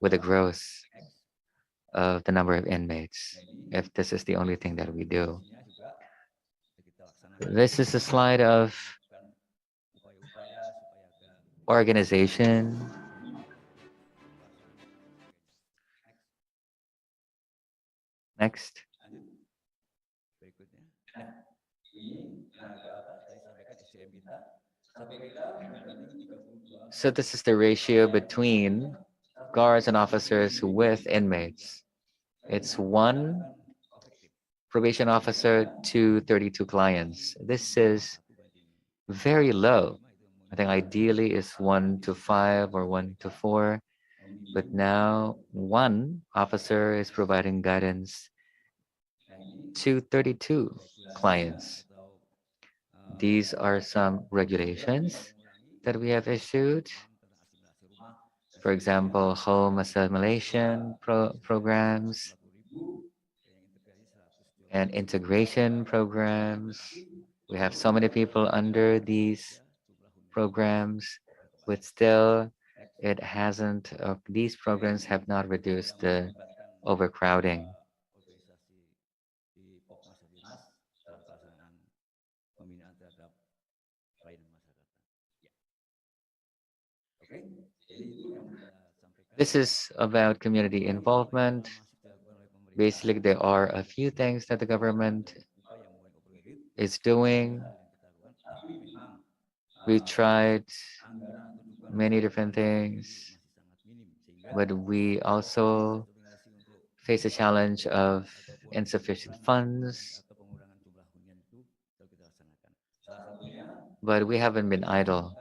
with the growth of the number of inmates if this is the only thing that we do. This is a slide of organization. Next. So this is the ratio between guards and officers with inmates. It's one probation officer to 32 clients. This is very low. I think ideally is 1 to 5 or 1 to 4, but now one officer is providing guidance to 32 clients. These are some regulations that we have issued. For example, home assimilation programs and integration programs. We have so many people under these programs, but still these programs have not reduced the overcrowding. This is about community involvement. Basically, there are a few things that the government is doing. We tried many different things, but we also face a challenge of insufficient funds. But we haven't been idle.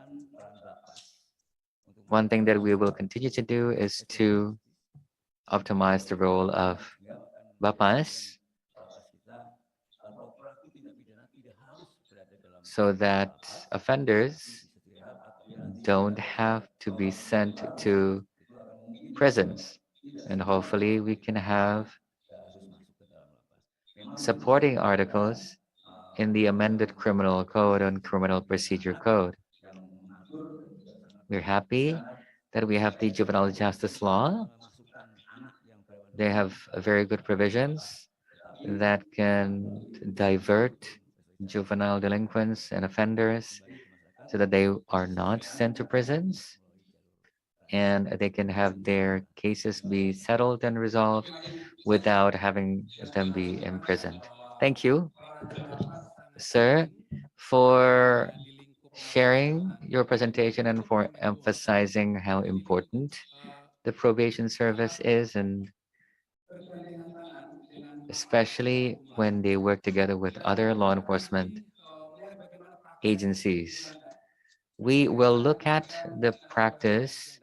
One thing that we will continue to do is to optimize the role of Bapas so that offenders don't have to be sent to prisons. And hopefully we can have supporting articles in the amended criminal code and criminal procedure code. We're happy that we have the juvenile justice law. They have very good provisions that can divert juvenile delinquents and offenders so that they are not sent to prisons and they can have their cases be settled and resolved without having them be imprisoned. Thank you, sir, for sharing your presentation and for emphasizing how important the probation service is, and especially when they work together with other law enforcement agencies. We will look at the practice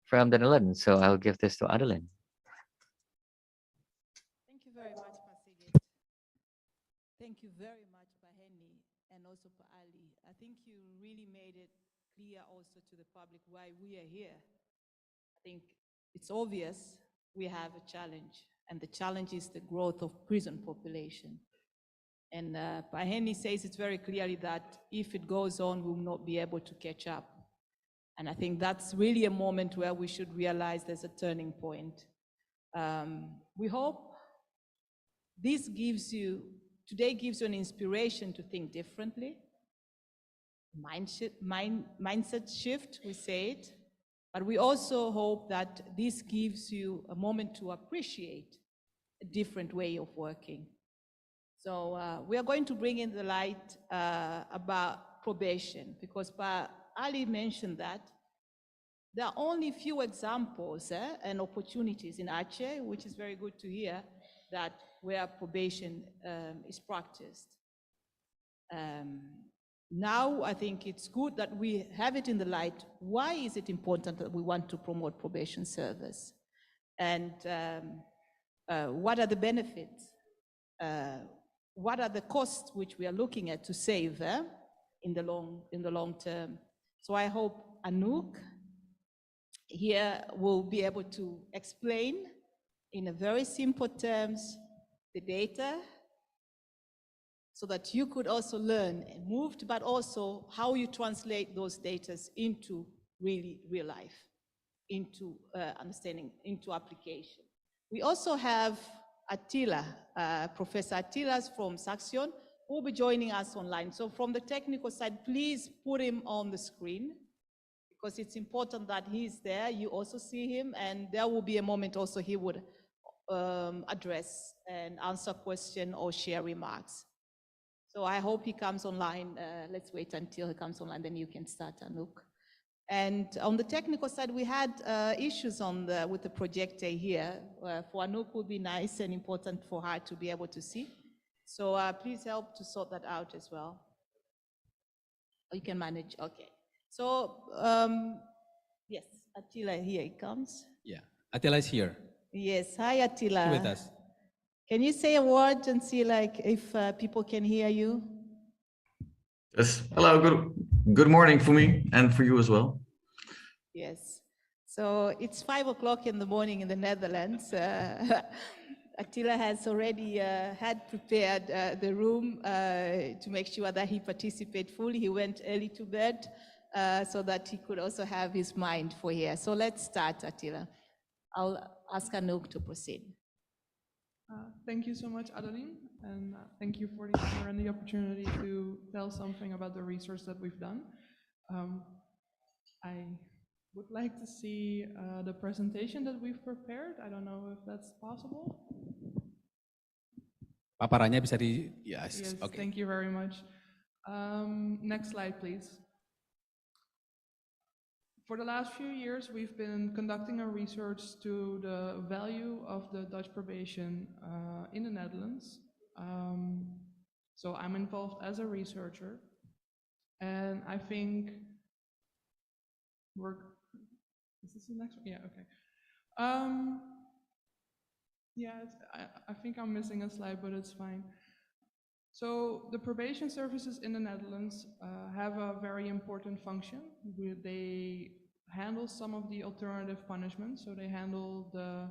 from the Netherlands, so I'll give this to Adeline.
Thank you very much, Pasigit. Thank you very much, Baheni, and also for Ali. I think you really made it clear also to the public why we are here. I think it's obvious we have a challenge, and the challenge is the growth of prison population. And Baheni says it very clearly that if it goes on, we will not be able to catch up. And I think that's really a moment where we should realize there's a turning point. We hope today gives you an inspiration to think differently. Mindset shift, we say it. But we also hope that this gives you a moment to appreciate a different way of working. So we are going to bring in the light about probation, because Ali mentioned that there are only few examples and opportunities in Aceh, which is very good to hear, that where probation is practiced. Now, I think it's good that we have it in the light. Why is it important that we want to promote probation service? And what are the benefits? What are the costs which we are looking at to save in the long term? So I hope Anouk here will be able to explain in a very simple terms the data, so that you could also learn and moved, but also how you translate those data into really real life, into understanding, into application. We also have Attila, Professor Attila from Saxion, who will be joining us online. So from the technical side, please put him on the screen, because it's important that he's there. You also see him, and there will be a moment also he would address and answer questions or share remarks. So I hope he comes online. Let's wait until he comes online, then you can start, Anouk. And on the technical side, we had issues with the projector here. For Anouk, would be nice and important for her to be able to see. So please help to sort that out as well. You can manage, okay. So yes, Attila, here he comes.
Yeah, Attila is here.
Yes, hi Attila.
With us.
Can you say a word and see like if people can hear you?
Yes. Hello. Good morning for me and for you as well.
Yes. So it's 5 o'clock in the morning in the Netherlands. Attila has already had prepared the room to make sure that he participates fully. He went early to bed so that he could also have his mind for here. So let's start, Attila. I'll ask Anouk to proceed.
Thank you so much, Adeline, and thank you for the honor and the opportunity to tell something about the research that we've done. I would like to see the presentation that we've prepared. I don't know if that's possible.
Paparannya bisa di, yes,
Yes,
okay.
thank you very much. Next slide, please. For the last few years, we've been conducting our research to the value of the Dutch probation in the Netherlands. So I'm involved as a researcher, and I think is this the next one? Yeah, okay. Yeah, I think I'm missing a slide, but it's fine. So the probation services in the Netherlands have a very important function. They handle some of the alternative punishments. So they handle the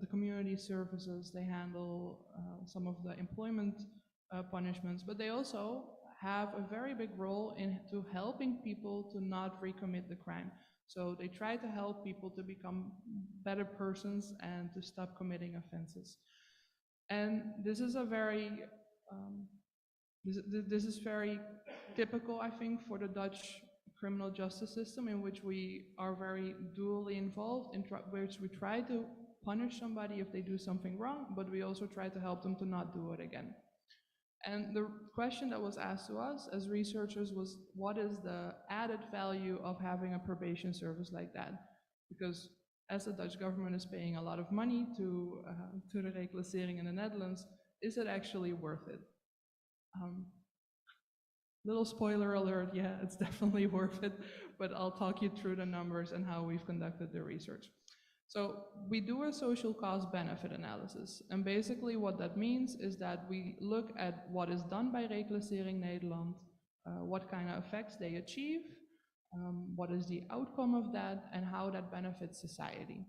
community services. They handle some of the employment punishments, but they also have a very big role into helping people to not recommit the crime. So they try to help people to become better persons and to stop committing offenses. And this is a very this is very typical, I think, for the Dutch criminal justice system, in which we are very dually involved, in which we try to punish somebody if they do something wrong, but we also try to help them to not do it again. And the question that was asked to us as researchers was, what is the added value of having a probation service like that? Because as the Dutch government is paying a lot of money to the reclassering in the Netherlands, is it actually worth it? Little spoiler alert, yeah, it's definitely worth it, but I'll talk you through the numbers and how we've conducted the research. So we do a social cost benefit analysis, and basically what that means is that we look at what is done by Reclassering Nederland, what kind of effects they achieve, what is the outcome of that, and how that benefits society.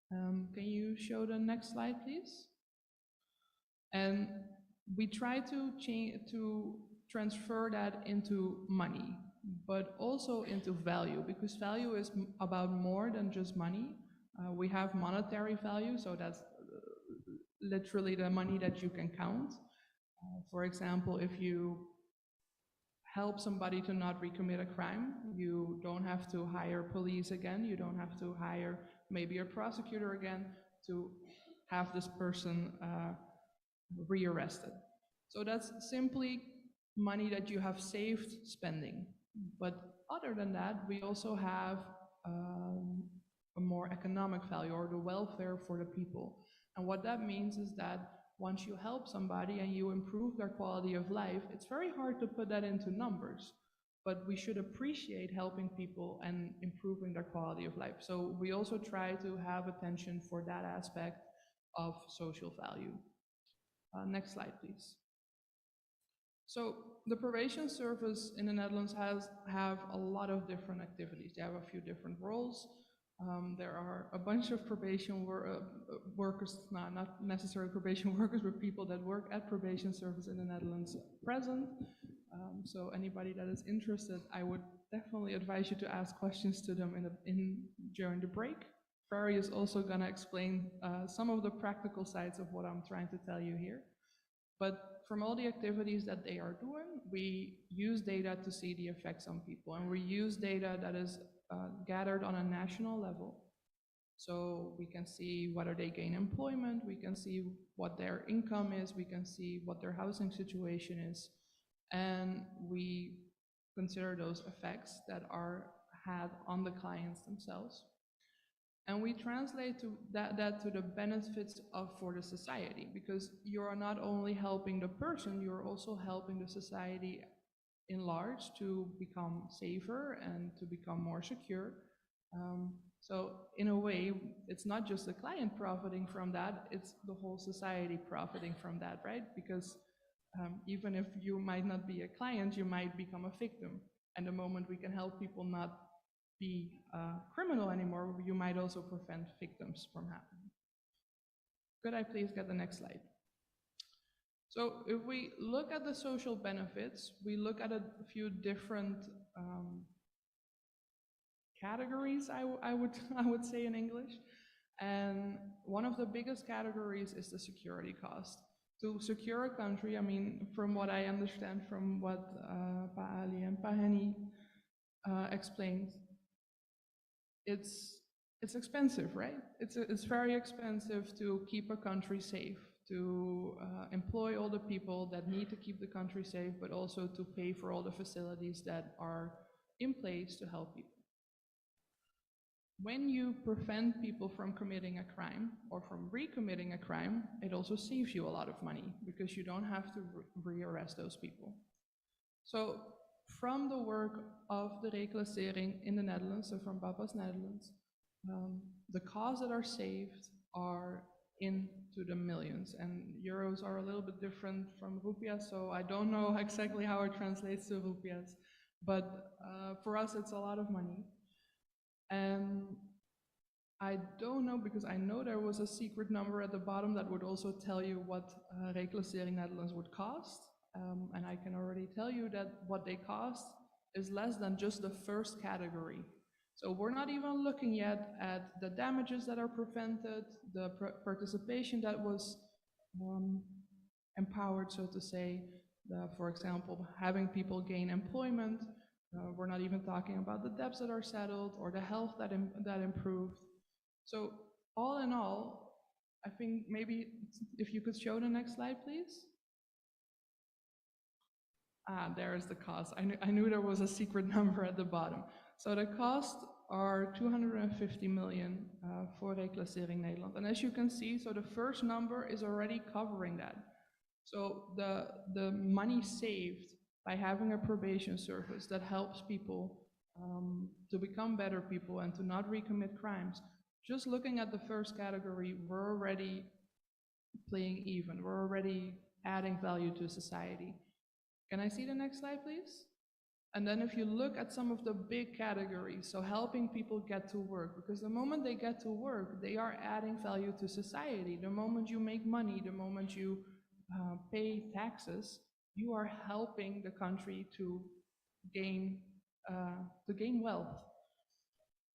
Can you show the next slide, please? And we try to transfer that into money, but also into value, because value is about more than just money. We have monetary value, so that's literally the money that you can count. For example, if you help somebody to not recommit a crime. You don't have to hire police again. You don't have to hire maybe a prosecutor again to have this person rearrested. So that's simply money that you have saved spending. But other than that, we also have a more economic value, or the welfare for the people. And what that means is that once you help somebody and you improve their quality of life, it's very hard to put that into numbers. But we should appreciate helping people and improving their quality of life. So we also try to have attention for that aspect of social value. Next slide, please. So the probation service in the Netherlands have a lot of different activities. They have a few different roles. There are a bunch of probation workers, not necessarily probation workers, but people that work at probation service in the Netherlands present. So anybody that is interested, I would definitely advise you to ask questions to them during the break. Barry is also going to explain some of the practical sides of what I'm trying to tell you here. But from all the activities that they are doing, we use data to see the effects on people, and we use data that is gathered on a national level. So we can see whether they gain employment, we can see what their income is, we can see what their housing situation is, and we consider those effects that are had on the clients themselves. And we translate that to the benefits for the society, because you are not only helping the person, you're also helping the society in large to become safer and to become more secure. So in a way, it's not just the client profiting from that, it's the whole society profiting from that, right? Because even if you might not be a client, you might become a victim. And the moment we can help people not be a criminal anymore, you might also prevent victims from happening. Could I please get the next slide? So if we look at the social benefits, we look at a few different categories, I would say in English. And one of the biggest categories is the security cost. To secure a country, I mean, from what I understand from what Pa Ali and Pa Henny explained, it's expensive, right? It's very expensive to keep a country safe, to employ all the people that need to keep the country safe, but also to pay for all the facilities that are in place to help people. When you prevent people from committing a crime or from recommitting a crime, it also saves you a lot of money because you don't have to rearrest those people. So from the work of the reclassering in the Netherlands, so from Papa's Netherlands, the costs that are saved are into the millions, and euros are a little bit different from rupias, so I don't know exactly how it translates to rupias, but for us it's a lot of money. And I don't know, because I know there was a secret number at the bottom that would also tell you what reclassering Netherlands would cost. And I can already tell you that what they cost is less than just the first category. So we're not even looking yet at the damages that are prevented, the participation that was empowered, so to say, for example, having people gain employment. We're not even talking about the debts that are settled or the health that improved. So all in all, I think maybe if you could show the next slide, please. There is the cost. I knew there was a secret number at the bottom. So the costs are 250 million for reclassering Nederland. And as you can see, so the first number is already covering that. So the money saved by having a probation service that helps people to become better people and to not recommit crimes, just looking at the first category, we're already playing even. We're already adding value to society. Can I see the next slide, please? And then if you look at some of the big categories, so helping people get to work, because the moment they get to work, they are adding value to society. The moment you make money, the moment you pay taxes, you are helping the country to gain wealth.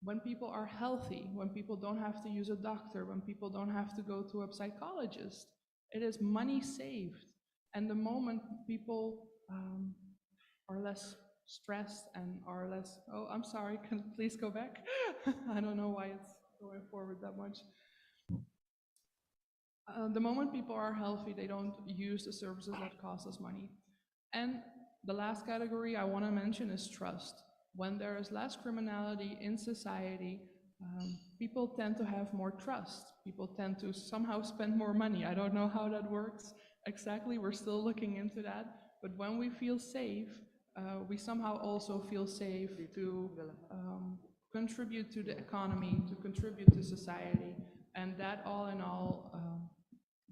When people are healthy, when people don't have to use a doctor, when people don't have to go to a psychologist, it is money saved. And the moment people are less stressed and are less, oh, I'm sorry, can you please go back? I don't know why it's going forward that much. The moment people are healthy, they don't use the services that cost us money. And the last category I want to mention is trust. When there is less criminality in society, people tend to have more trust. People tend to somehow spend more money. I don't know how that works exactly. We're still looking into that. But when we feel safe, we somehow also feel safe to contribute to the economy, to contribute to society. And that all in all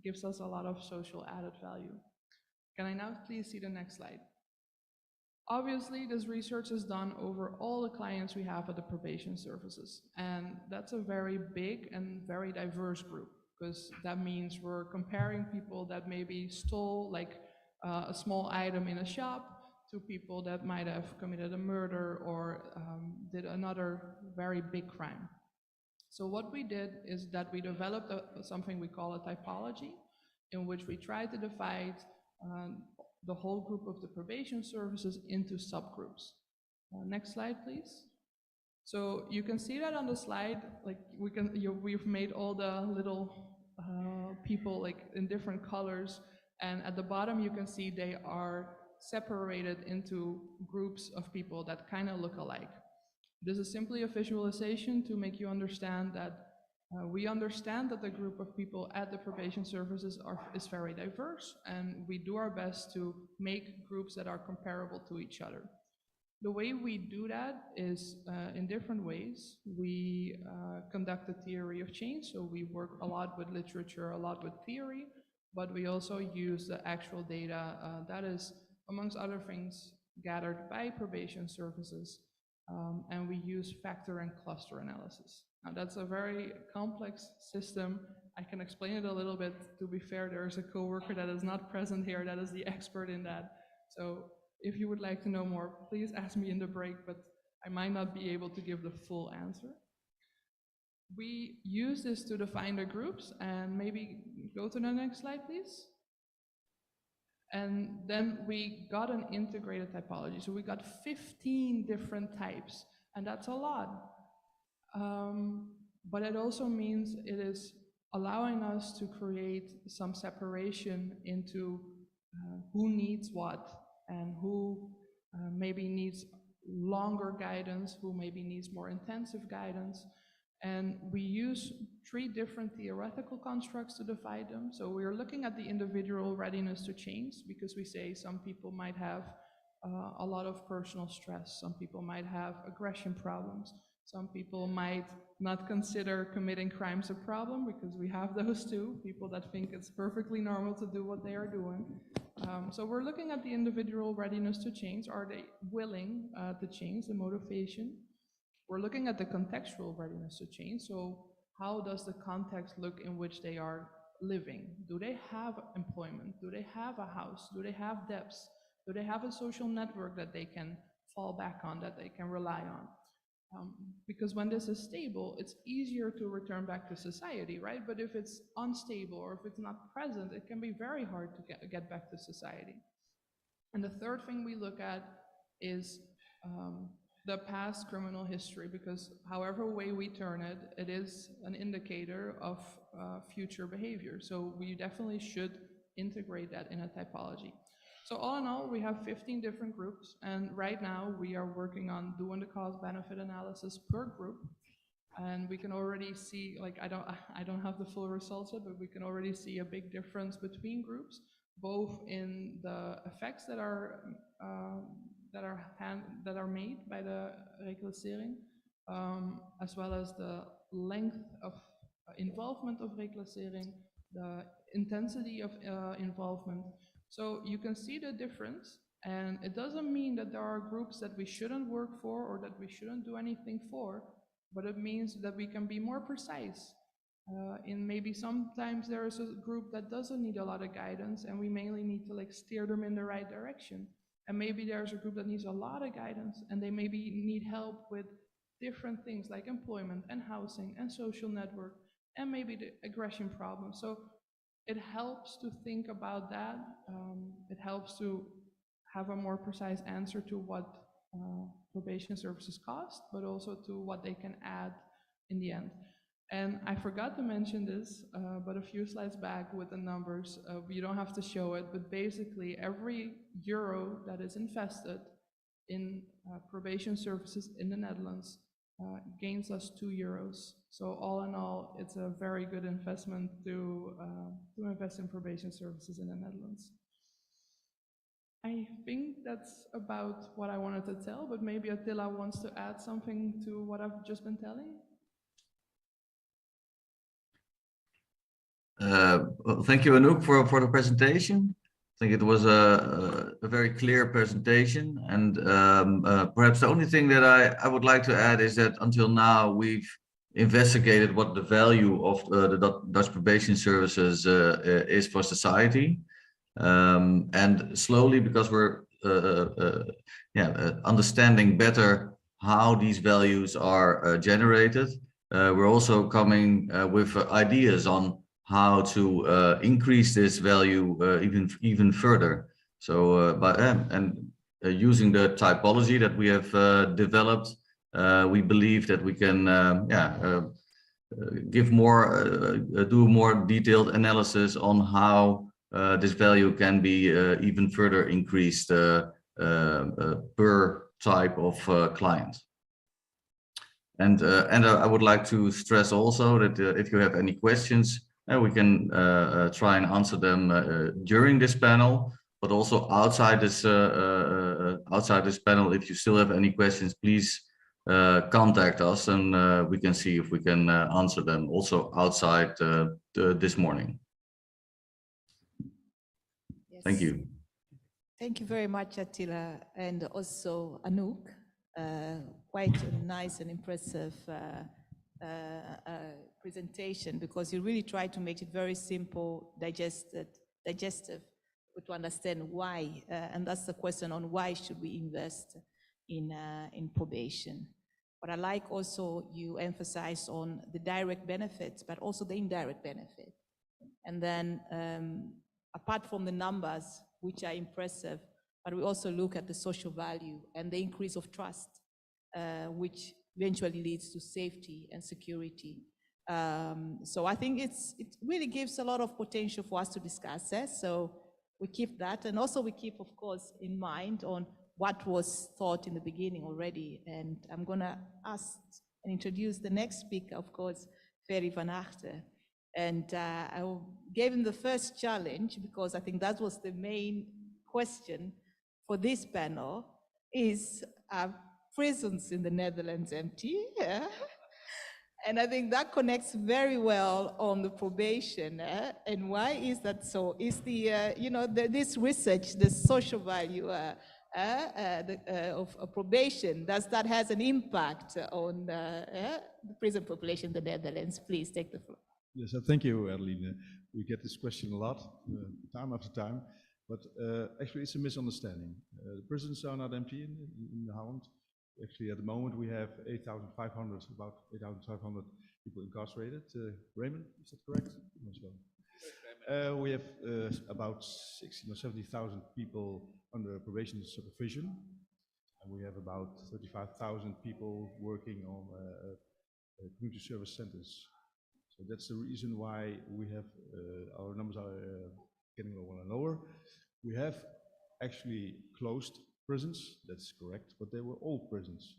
gives us a lot of social added value. Can I now please see the next slide? Obviously, this research is done over all the clients we have at the probation services. And that's a very big and very diverse group, because that means we're comparing people that maybe stole like a small item in a shop to people that might have committed a murder or did another very big crime. So what we did is that we developed something we call a typology, in which we try to divide the whole group of the probation services into subgroups. Next slide, please. So you can see that on the slide, like we've made all the little people like in different colors, and at the bottom you can see they are separated into groups of people that kind of look alike. This is simply a visualization to make you understand that we understand that the group of people at the probation services is very diverse, and we do our best to make groups that are comparable to each other. The way we do that is in different ways. We conduct a theory of change, so we work a lot with literature, a lot with theory, but we also use the actual data that is, amongst other things, gathered by probation services. And we use factor and cluster analysis. Now that's a very complex system. I can explain it a little bit. To be fair, there is a coworker that is not present here that is the expert in that. So if you would like to know more, please ask me in the break, but I might not be able to give the full answer. We use this to define the groups, and maybe go to the next slide, please. And then we got an integrated typology. So we got 15 different types, and that's a lot. But it also means it is allowing us to create some separation into who needs what, and who maybe needs longer guidance, who maybe needs more intensive guidance. And we use 3 different theoretical constructs to divide them. So we're looking at the individual readiness to change, because we say some people might have a lot of personal stress, some people might have aggression problems, some people might not consider committing crimes a problem, because we have those too, people that think it's perfectly normal to do what they are doing. So we're looking at the individual readiness to change. Are they willing to change, the motivation? We're looking at the contextual readiness to change. So how does the context look in which they are living? Do they have employment? Do they have a house? Do they have debts? Do they have a social network that they can fall back on, that they can rely on? Because when this is stable, it's easier to return back to society, right? But if it's unstable or if it's not present, it can be very hard to get back to society. And the third thing we look at is the past criminal history, because however way we turn it, it is an indicator of future behavior. So we definitely should integrate that in a typology. So all in all, we have 15 different groups, and right now we are working on doing the cost-benefit analysis per group. And we can already see, like, I don't have the full results yet, but we can already see a big difference between groups, both in the effects that are made by the reclassering, as well as the length of involvement of reclassering, the intensity of involvement. So you can see the difference, and it doesn't mean that there are groups that we shouldn't work for or that we shouldn't do anything for, but it means that we can be more precise. In maybe sometimes there is a group that doesn't need a lot of guidance, and we mainly need to like steer them in the right direction. And maybe there's a group that needs a lot of guidance, and they maybe need help with different things like employment and housing and social network and maybe the aggression problem. So it helps to think about that. It helps to have a more precise answer to what probation services cost, but also to what they can add in the end. And I forgot to mention this, but a few slides back with the numbers, you don't have to show it, but basically every euro that is invested in probation services in the Netherlands gains us 2 euros. So all in all, it's a very good investment to invest in probation services in the Netherlands. I think that's about what I wanted to tell, but maybe Attila wants to add something to what I've just been telling.
Well, thank you, Anouk, for the presentation. I think it was a very clear presentation, and perhaps the only thing that I would like to add is that until now we've investigated what the value of the Dutch probation services is for society, and slowly, because we're understanding better how these values are generated, we're also coming with ideas on how to increase this value even further. So using the typology that we have developed, we believe that we can give more do more detailed analysis on how this value can be even further increased per type of client. And I would like to stress also that if you have any questions, we can try and answer them during this panel, but also outside this panel. If you still have any questions, please contact us, and we can see if we can answer them also outside this morning.
Yes.
Thank you.
Thank you very much, Attila, and also Anouk. Quite a nice and impressive presentation, because you really try to make it very simple, digestive, but to understand why, and that's the question on why should we invest in probation. But I like also you emphasize on the direct benefits, but also the indirect benefit. And then apart from the numbers, which are impressive, but we also look at the social value and the increase of trust, which eventually leads to safety and security. So I think it really gives a lot of potential for us to discuss it. So we keep that, and also we keep, of course, in mind on what was thought in the beginning already. And I'm going to ask and introduce the next speaker, of course, Ferry van Achten. And I gave him the first challenge, because I think that was the main question for this panel, is prisons in the Netherlands empty? Yeah. And I think that connects very well on the probation. And why is that so? Is the, this research, the social value of probation, does that has an impact on the prison population in the Netherlands? Please take the floor.
Yes, thank you, Adeline. We get this question a lot, time after time, but actually it's a misunderstanding. The prisons are not empty in Holland. Actually, at the moment we have 8,500, about 8,500 people incarcerated. Raymond, is that correct? We have about 60,000 or 70,000 people under probation supervision, and we have about 35,000 people working on community service centers. So that's the reason why we have our numbers are getting lower and lower. We have actually closed prisons, that's correct, but they were old prisons.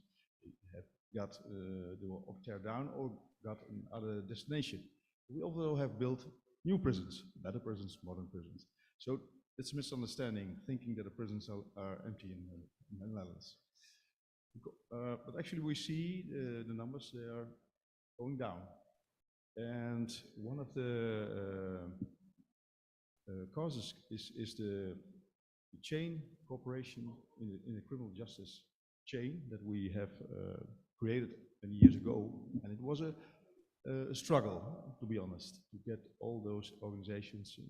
They were tear down or got another destination. We also have built new prisons, better prisons, modern prisons. So it's a misunderstanding thinking that the prisons are empty in the Netherlands. But actually we see the numbers, they are going down. And one of the causes is the chain cooperation in the criminal justice chain that we have created many years ago. And it was a struggle, to be honest, to get all those organizations in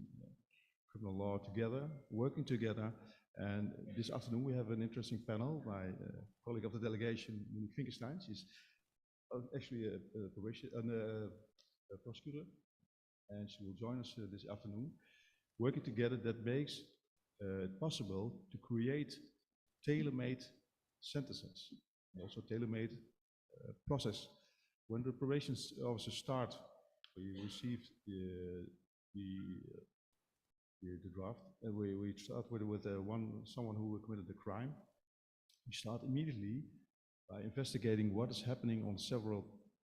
criminal law together, working together. And this afternoon we have an interesting panel by a colleague of the delegation, Monique Finkelstein. She's actually a prosecutor, and she will join us this afternoon, working together. That makes possible to create tailor-made sentences, and also tailor-made process. When the probation officers start, we receive the draft, and we start with someone who committed the crime. We start immediately by investigating what is happening on several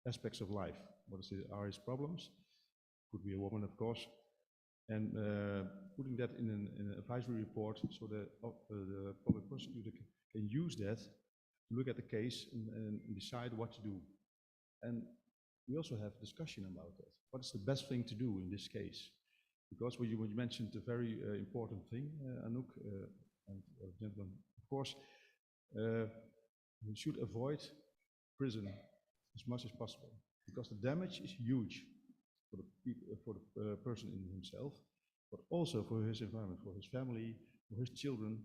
aspects of life. Are his problems? Could be a woman, of course, and putting that in an advisory report so that the public prosecutor can use that to look at the case and decide what to do. And we also have discussion about that. What is the best thing to do in this case? Because when you mentioned a very important thing, Anouk and gentlemen, of course, we should avoid prison as much as possible, because the damage is huge for the person in himself, but also for his environment, for his family, for his children.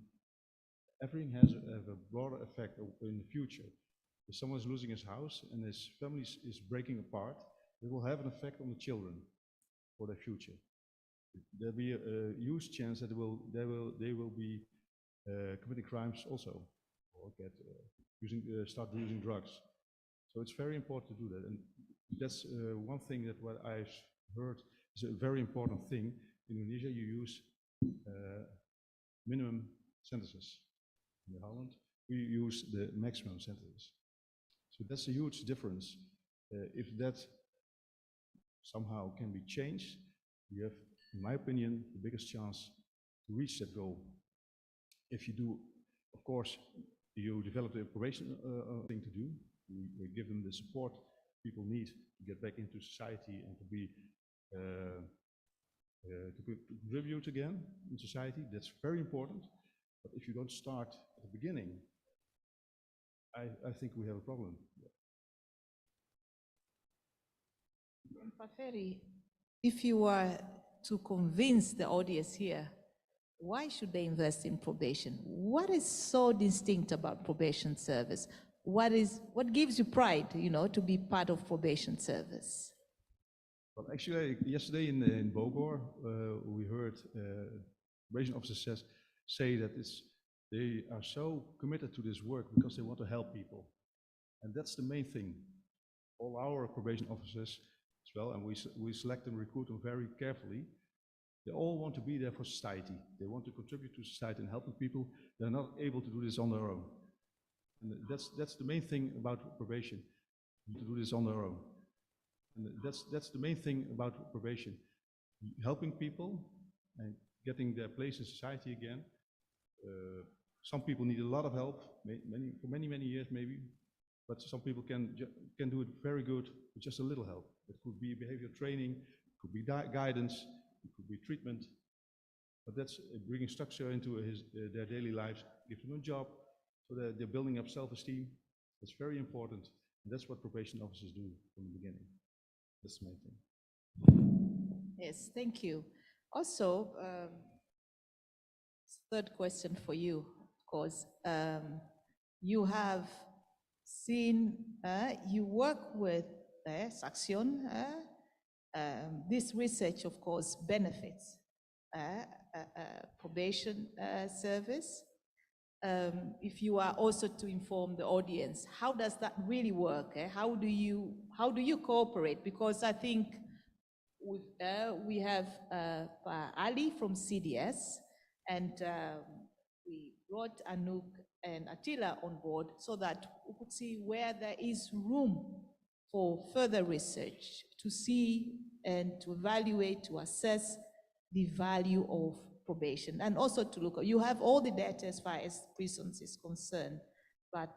Everything has a broader effect in the future. If someone is losing his house and his family is breaking apart, it will have an effect on the children for their future. There'll be a huge chance that they will be committing crimes also, or start using drugs. So it's very important to do that, and that's one thing that what I've heard is a very important thing. In Indonesia, you use minimum sentences. In Holland, we use the maximum sentences. So that's a huge difference. If that somehow can be changed, we have, in my opinion, the biggest chance to reach that goal. If you do, of course, you develop the probation thing to do. We give them the support people need to get back into society and to be to contribute again in society. That's very important. But if you don't start at the beginning, I think we have a problem.
Paferi, if you were to convince the audience here, why should they invest in probation? What is so distinct about probation service? What gives you pride, to be part of probation service?
Well, actually, yesterday in Bogor, we heard probation officers say that they are so committed to this work because they want to help people. And that's the main thing. All our probation officers as well, and we select and recruit them very carefully. They all want to be there for society. They want to contribute to society and helping people. They're not able to do this on their own. And that's the main thing about probation, to do this on their own. And that's the main thing about probation, helping people and getting their place in society again. Some people need a lot of help, for many years maybe, but some people can do it very good with just a little help. It could be behavior training, it could be guidance, it could be treatment, but that's bringing structure into their daily lives, give them a job, so that they're building up self-esteem. That's very important, and that's what probation officers do from the beginning. That's the main thing.
Yes, thank you. Also, third question for you, of course. You have seen, you work with Saxion. This research, of course, benefits probation service. If you are also to inform the audience, how does that really work? How do you cooperate? Because I think we have Ali from CDS, and we brought Anouk and Attila on board so that we could see where there is room for further research to see and to evaluate, to assess the value of probation, and also to look, you have all the data as far as prisons is concerned, but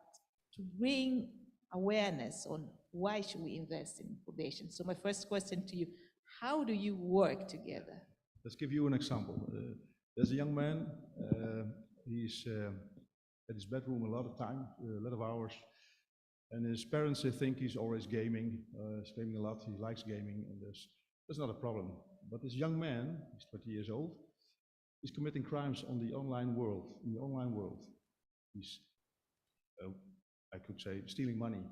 to bring awareness on why should we invest in probation. So my first question to you, how do you work together?
Let's give you an example. There's a young man, he's at his bedroom a lot of time, a lot of hours, and his parents, they think he's always gaming, he's gaming a lot, he likes gaming, and that's not a problem. But this young man, he's 20 years old, he's committing crimes on the online world, He's, I could say, stealing money,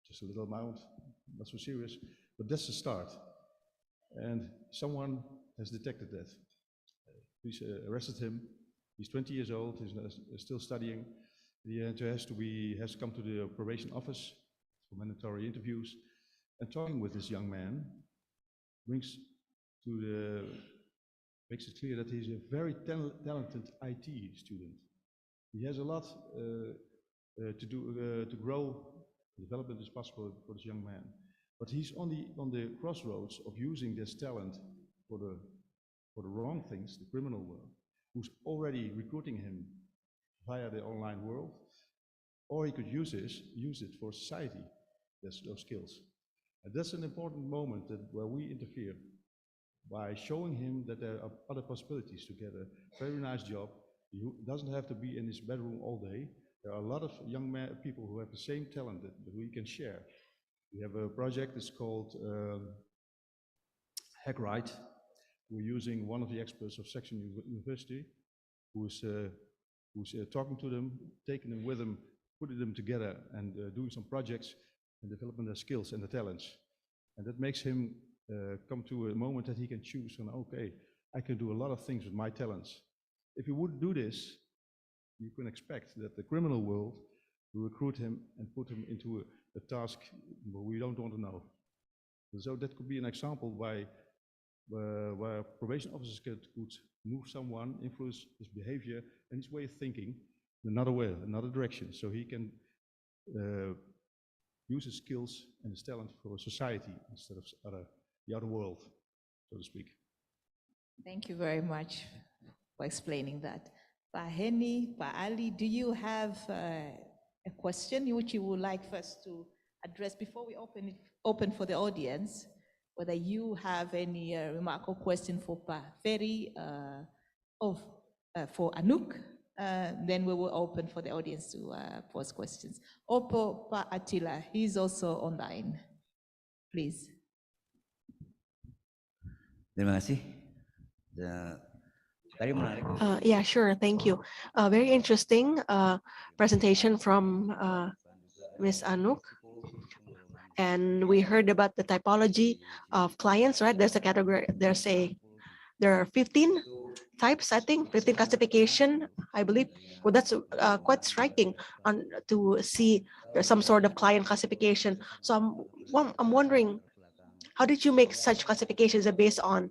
just a little amount, not so serious, but that's the start. And someone has detected that. Police arrested him. He's 20 years old. He's still studying. He has to come to the probation office for mandatory interviews. And talking with this young man makes it clear that he's a very talented IT student. He has a lot to do to grow. Development is possible for this young man, but he's on the crossroads of using this talent for the wrong things, the criminal world, who's already recruiting him via the online world, or he could use it for society. Those skills, and that's an important moment where we interfere by showing him that there are other possibilities to get a very nice job. He doesn't have to be in his bedroom all day. There are a lot of young people who have the same talent that we can share. We have a project that's called Hack Right. We're using one of the experts of Section University who's talking to them, taking them with them, putting them together and doing some projects and developing their skills and their talents. And that makes him come to a moment that he can choose, okay, I can do a lot of things with my talents. If you wouldn't do this, you can expect that the criminal world will recruit him and put him into a task where we don't want to know. So that could be an example where probation officers could move someone, influence his behavior and his way of thinking in another way, another direction, so he can use his skills and his talent for society instead of the other world, so to speak.
Thank you very much for explaining that. Pak Henny, Pak Ali, do you have a question which you would like first to address before we open for the audience? Whether you have any remark or question for Pak Ferry for Anouk, then we will open for the audience to pose questions. Or for Pak Attila, he's also online. Please.
Terima kasih. Tadi menarik.
Yeah, sure. Thank you. Very interesting presentation from Ms. Anouk. And we heard about the typology of clients, right? There's a category, there are 15 types, I think, 15 classification, I believe. Well, that's quite striking to see there's some sort of client classification. So I'm wondering, how did you make such classifications? Is it based on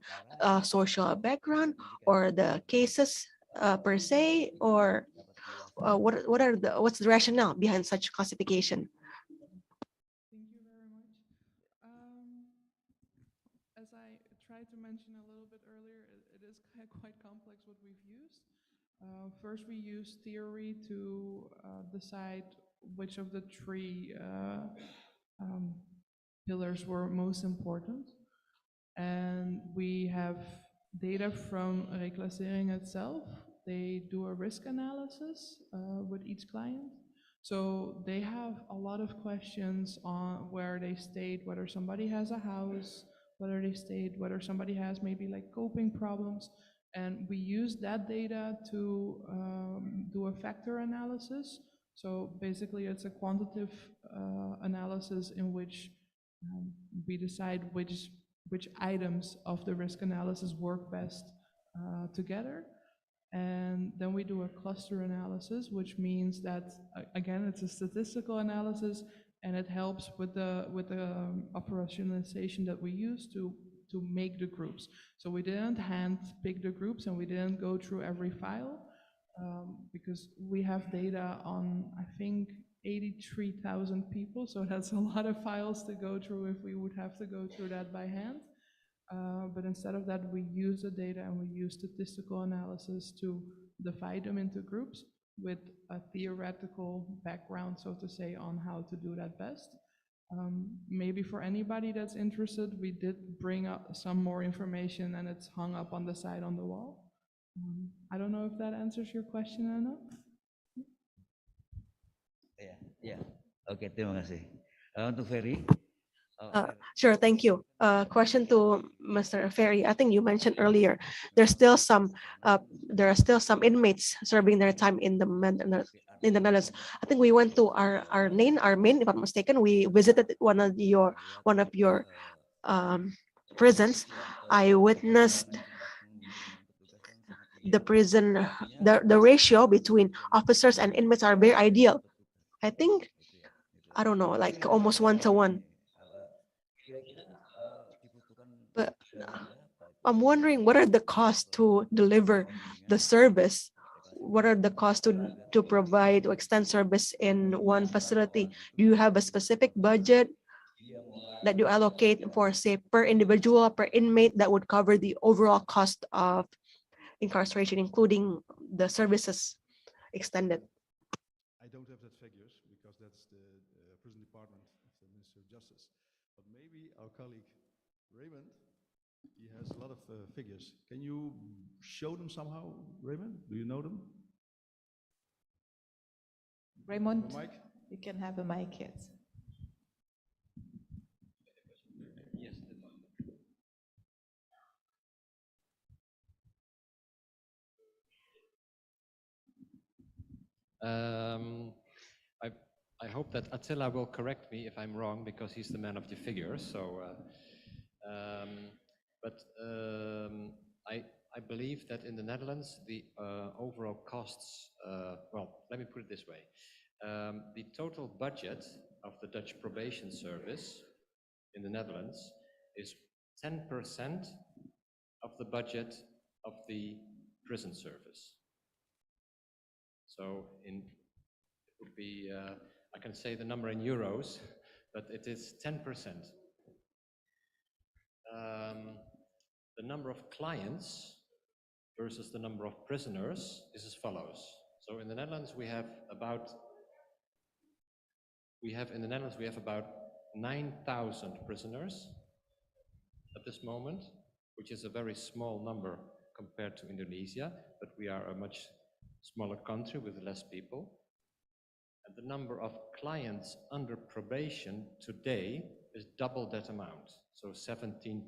social background or the cases per se, or what's the rationale behind such classification?
Thank you very much. As I tried to mention a little bit earlier, it is quite complex what we've used. First, we use theory to decide which of the three pillars were most important. And we have data from Reclassering itself. They do a risk analysis with each client. So they have a lot of questions on where they state whether somebody has a house, whether they state whether somebody has maybe like coping problems. And we use that data to do a factor analysis. So basically it's a quantitative analysis in which we decide which items of the risk analysis work best together. And then we do a cluster analysis, which means that, again, it's a statistical analysis, and it helps with the operationalization that we use to make the groups. So we didn't hand pick the groups, and we didn't go through every file, because we have data on, I think, 83,000 people, so that's a lot of files to go through if we would have to go through that by hand. But instead of that, we use the data and we use statistical analysis to divide them into groups with a theoretical background, so to say, on how to do that best. Maybe for anybody that's interested, we did bring up some more information and it's hung up on the side on the wall. I don't know if that answers your question, Anna.
Ya, oke, terima kasih. Untuk Ferry.
Sure, thank you. Question to Mr. Ferry. I think you mentioned earlier there are still some inmates serving their time in the Netherlands. I think we went to our main, if I'm mistaken. We visited one of your prisons. I witnessed the prison, the ratio between officers and inmates are very ideal. I think, I don't know, like almost 1-to-1. But I'm wondering, what are the costs to deliver the service? What are the costs to provide or extend service in one facility? Do you have a specific budget that you allocate for, say, per individual, per inmate, that would cover the overall cost of incarceration, including the services extended?
I don't have that figures because that's the prison department of the Ministry of Justice. But maybe our colleague Raymond, he has a lot of figures. Can you show them somehow, Raymond? Do you know them?
Raymond,
The mic?
you can have a mic, yes.
Um, I, I hope that Attila will correct me if I'm wrong, because he's the man of the figures. So, I believe that in the Netherlands, the overall costs, well, let me put it this way. The total budget of the Dutch probation service in the Netherlands is 10% of the budget of the prison service. So it would be, I can say the number in euros, but it is 10%. The number of clients versus the number of prisoners is as follows. So in the Netherlands, we have about 9,000 prisoners at this moment, which is a very small number compared to Indonesia, but we are a much smaller country with less people. And the number of clients under probation today is double that amount, so 17,000.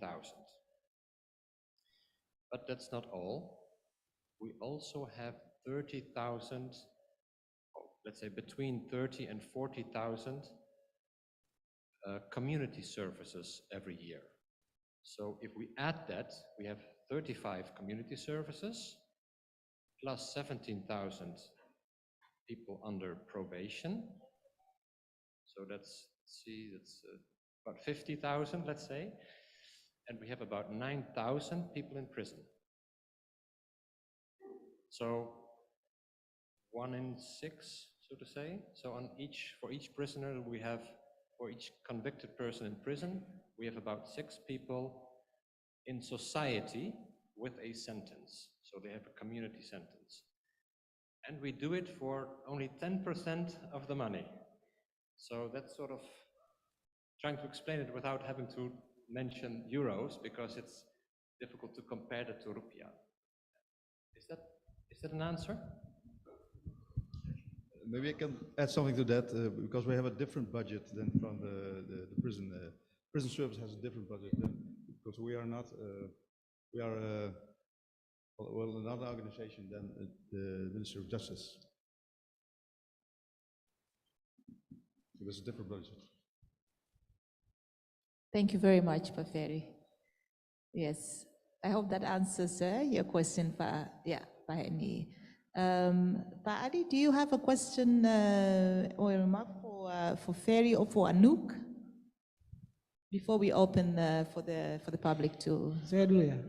But that's not all. We also have 30,000, let's say between 30 and 40,000 community services every year. So if we add that, we have 35 community services plus 17,000 people under probation. So that's, let's see, that's about 50,000, let's say. And we have about 9,000 people in prison. So 1 in 6, so to say. So for each prisoner we have, for each convicted person in prison, we have about 6 people in society with a sentence. So they have a community sentence. And we do it for only 10% of the money. So that's sort of trying to explain it without having to mention euros, because it's difficult to compare that to rupiah. Is that an answer?
Maybe I can add something to that, because we have a different budget than from the prison. Prison service has a different budget because we are not, we are well, another organization than the Ministry of Justice. So there's a different budget.
Thank you very much, Pak Yes, I hope that answers your question, Pak Henny. Pak Ali, do you have a question or a remark for Ferry or for Anouk before we open for the public to?
Saya dulu ya.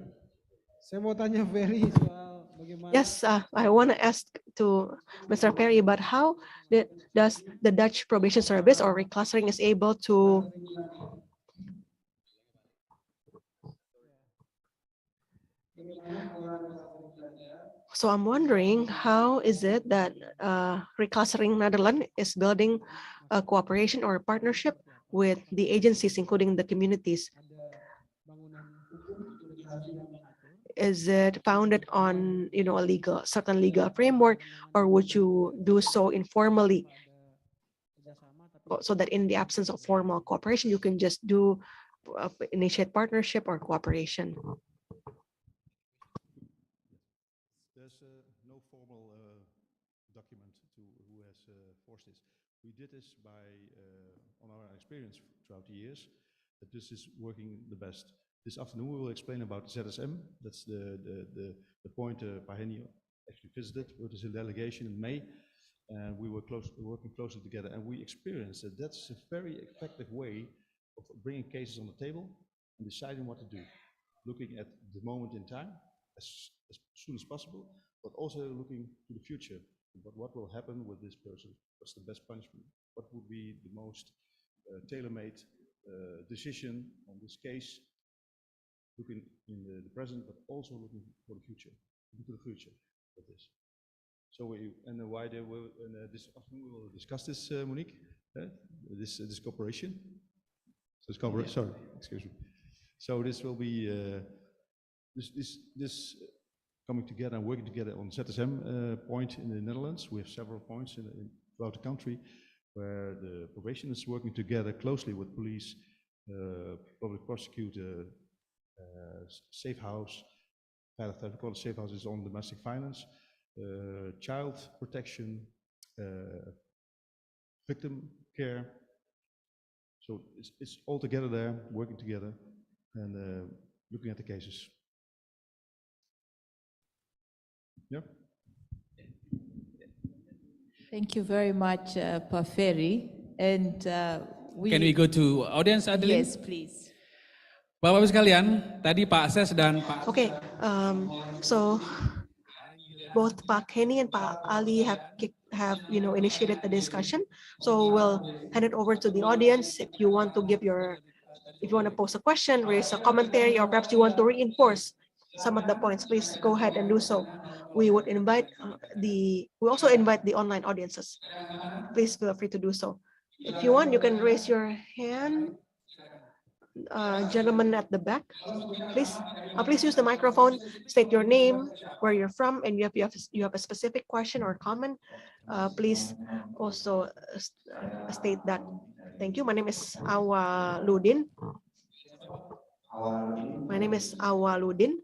Saya mau tanya Ferry soal bagaimana.
Yes, I want to ask to Mr. Perry about how does the Dutch probation service or reclassering is able to So I'm wondering, how is it that Reclassering Netherlands is building a cooperation or a partnership with the agencies, including the communities? Is it founded on, a certain legal framework, or would you do so informally, so that in the absence of formal cooperation, you can just initiate partnership or cooperation?
There's no formal document who has forced this. We did this by, on our experience throughout the years, that this is working the best. This afternoon we will explain about ZSM. That's the point Paheni actually visited with his delegation in May. And we were working closely together, and we experienced that that's a very effective way of bringing cases on the table and deciding what to do. Looking at the moment in time as soon as possible, but also looking to the future. What will happen with this person? What's the best punishment? What would be the most tailor-made decision on this case? Looking in the present, but also looking for the future, into the future of this. So why they will, this afternoon we will discuss this, Monique, this cooperation. So this cooperation, sorry, excuse me. So this will be this coming together and working together on ZSM point in the Netherlands. We have several points throughout the country where the probation is working together closely with police, public prosecutor, safe house. We call it safe house is on domestic violence, child protection, victim care. So it's all together there, working together and looking at the cases. Yeah.
Thank you very much, Paferi. And
Can we go to audience, Adeline?
Yes, please.
Bapak-Ibu sekalian, tadi Pak Ses dan Pak...
Okay, so both Pak Henny and Pak Ali have initiated the discussion. So we'll hand it over to the audience. If you want to pose a question, raise a commentary, or perhaps you want to reinforce some of the points, please go ahead and do so. We would invite we also invite the online audiences. Please feel free to do so. If you want, you can raise your hand. Gentleman at the back, please. Please use the microphone. State your name, where you're from, and you have a specific question or comment. Please also state that. Thank you. My name is Awaludin. My name is Awaludin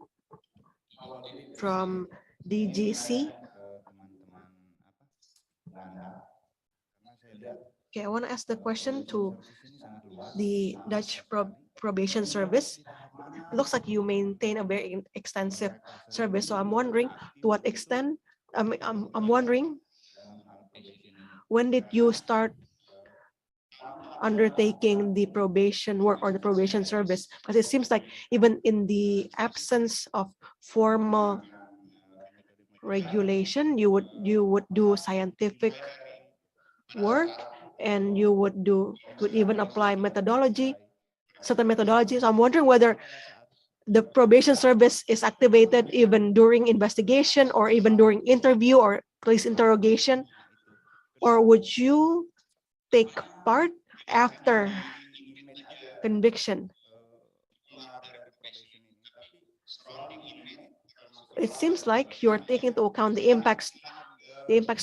from DGC. Okay, I want to ask the question to the Dutch probation service. It looks like you maintain a very extensive service. So I'm wondering to what extent, I'm wondering, when did you start undertaking the probation work or the probation service? Because it seems like even in the absence of formal regulation, you would do scientific work, and you would even apply certain methodologies. I'm wondering whether the probation service is activated even during investigation or even during interview or police interrogation, or would you take part after conviction? It seems like you're taking into account the impacts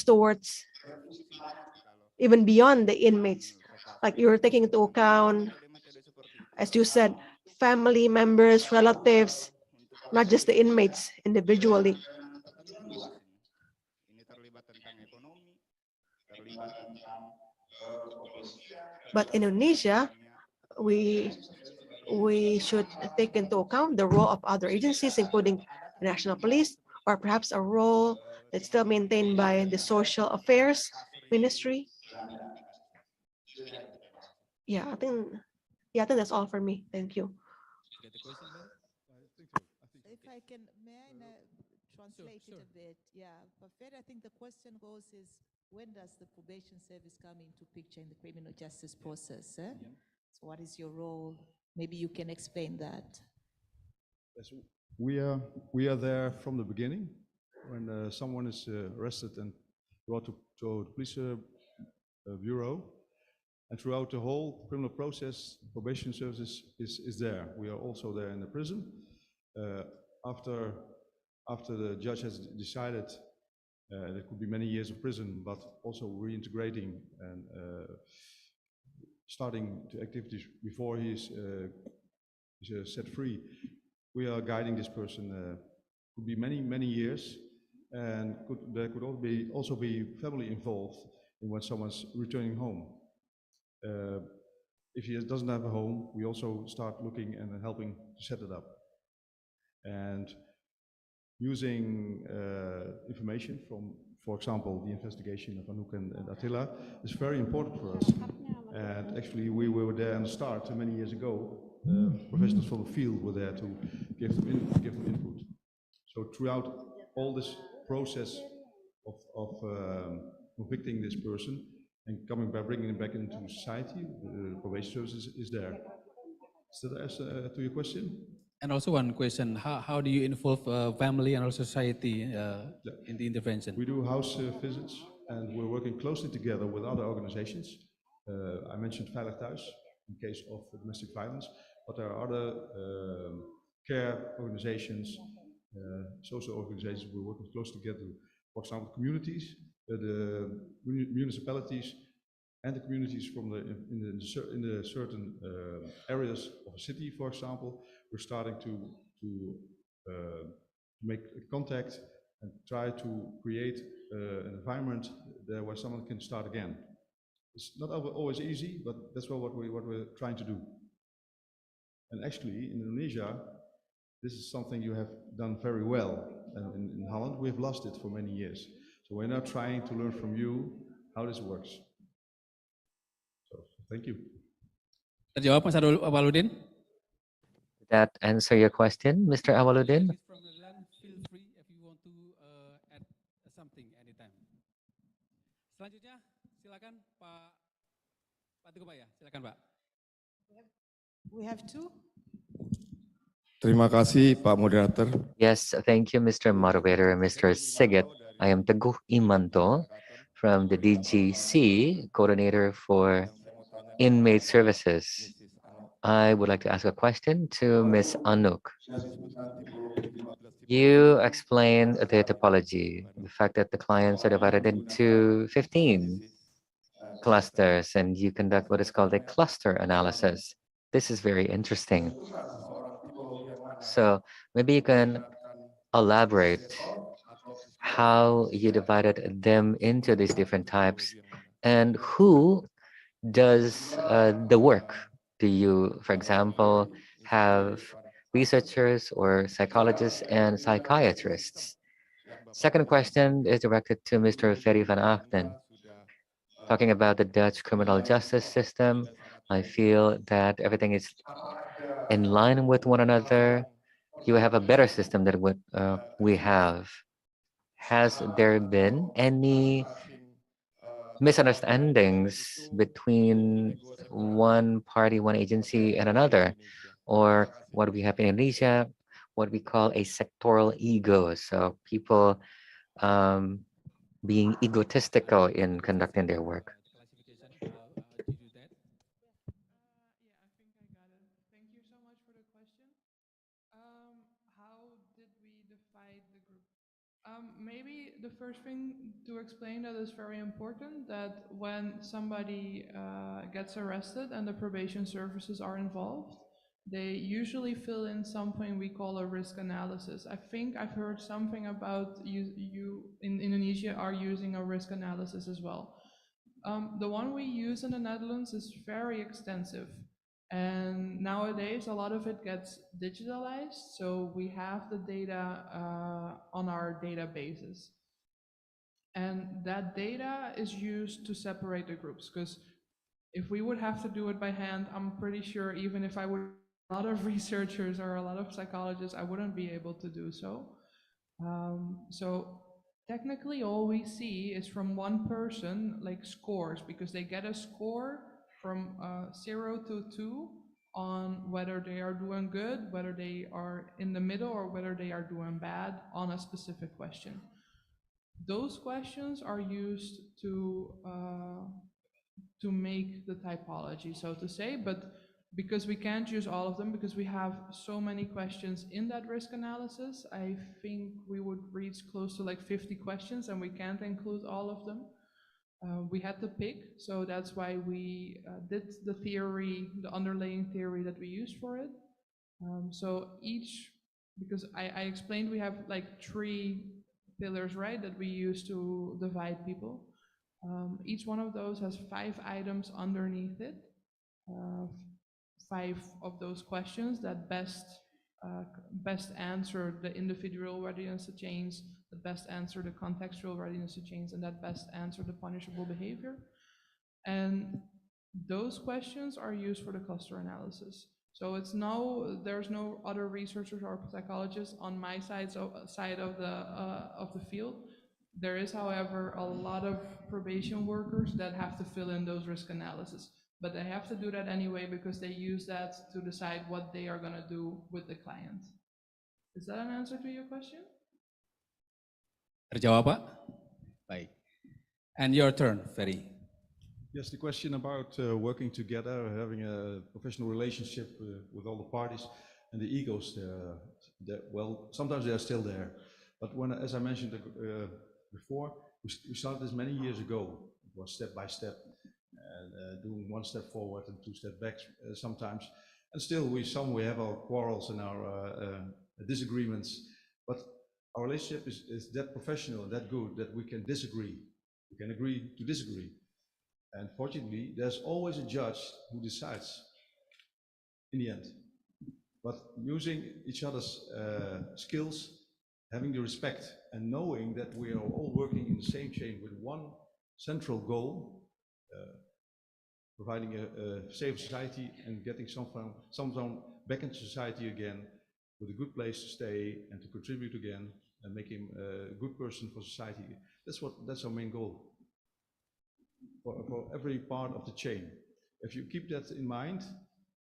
towards even beyond the inmates. Like you're taking into account, as you said, family members, relatives, not just the inmates individually. But in Indonesia, we should take into account the role of other agencies, including the National Police, or perhaps a role that's still maintained by the Social Affairs Ministry. Yeah, I think that's all for me. Thank you.
If I can, may I translate it a bit? Yeah, but I think the question goes is, when does the probation service come into picture in the criminal justice process? So what is your role? Maybe you can explain that.
Yes, we are there from the beginning when someone is arrested and brought to the police bureau, and throughout the whole criminal process, probation service is there. We are also there in the prison. After the judge has decided, there could be many years of prison, but also reintegrating and starting to activities before he is set free. We are guiding this person. Could be many years, and there could also be family involved in when someone's returning home. if he doesn't have a home, we also start looking and helping to set it up. And using information from, for example, the investigation of Anouk and Attila is very important for us. And actually, we were there in the start many years ago. Professionals from the field were there to give them input. So throughout all this process of convicting this person and coming by bringing him back into society, the probation services is there. Does that answer to your question?
And also one question, how do you involve family and also society in the intervention?
We do house visits, and we're working closely together with other organizations. I mentioned Veilig Thuis in case of domestic violence, but there are other care organizations, social organizations. We're working close together, for example, communities, the municipalities, and the communities from in the certain areas of a city, for example. We're starting to make contact and try to create an environment there where someone can start again. It's not always easy, but that's what we're trying to do. And actually, in Indonesia, this is something you have done very well. And in Holland, we've lost it for many years. So we're now trying to learn from you how this works. So, thank you.
Terjawab, Mas Awaludin?
Did that answer your question, Mr. Awaludin?
From Netherlands, feel free if you want to add something anytime. Selanjutnya, silakan Pak Teguh Pak ya, silakan Pak.
We have two.
Terima kasih Pak Moderator.
Yes, thank you, Mr. Moderator and Mr. Sigit. I am Teguh Imanto from the DGC, Coordinator for Inmate Services. I would like to ask a question to Ms. Anouk. You explained the topology, the fact that the clients are divided into 15 clusters, and you conduct what is called a cluster analysis. This is very interesting. So maybe you can elaborate how you divided them into these different types and who does the work. Do you, for example, have researchers or psychologists and psychiatrists? Second question is directed to Mr. Ferry van Achten. Talking about the Dutch criminal justice system, I feel that everything is in line with one another. You have a better system than what we have. Has there been any misunderstandings between one party, one agency, and another, or what we have in Indonesia, what we call a sectoral ego? So people being egotistical in conducting their work.
Classification, how do you do that?
Yeah, I think I got it. Thank you so much for the question. How did we divide the group? Maybe the first thing to explain that is very important, that when somebody gets arrested and the probation services are involved, they usually fill in something we call a risk analysis. I think I've heard something about you in Indonesia are using a risk analysis as well. The one we use in the Netherlands is very extensive. And nowadays, a lot of it gets digitalized, so we have the data on our databases. And that data is used to separate the groups, because if we would have to do it by hand, I'm pretty sure even if I would a lot of researchers or a lot of psychologists, I wouldn't be able to do so. So technically all we see is from one person, like scores, because they get a score from 0 to 2 on whether they are doing good, whether they are in the middle, or whether they are doing bad on a specific question. Those questions are used to make the typology, so to say, but because we can't use all of them, because we have so many questions in that risk analysis, I think we would reach close to like 50 questions, and we can't include all of them. We had to pick, so that's why we did the theory, the underlying theory that we used for it. So each, because I explained we have like 3 pillars, right, that we use to divide people. Each one of those has 5 items underneath it. uh, 5 of those questions that best answer the individual readiness to change, that best answer the contextual readiness to change, and that best answer the punishable behavior. And those questions are used for the cluster analysis. So there's no other researchers or psychologists on my side of the field. There is, however, a lot of probation workers that have to fill in those risk analysis, but they have to do that anyway because they use that to decide what they are going to do with the client. Is that an answer to your question?
Terjawab, Pak? Baik. And your turn, Ferry.
Yes, the question about working together, having a professional relationship with all the parties and the egos, well, sometimes they are still there. But as I mentioned before, we started this many years ago. It was step by step, and doing 1 step forward and 2 steps back sometimes. And still, we have our quarrels and our disagreements, but our relationship is that professional and that good that we can disagree. We can agree to disagree. And fortunately, there's always a judge who decides in the end. But using each other's skills, having the respect, and knowing that we are all working in the same chain with one central goal, providing a safe society and getting someone back into society again with a good place to stay and to contribute again and make him a good person for society. That's our main goal. For every part of the chain. If you keep that in mind,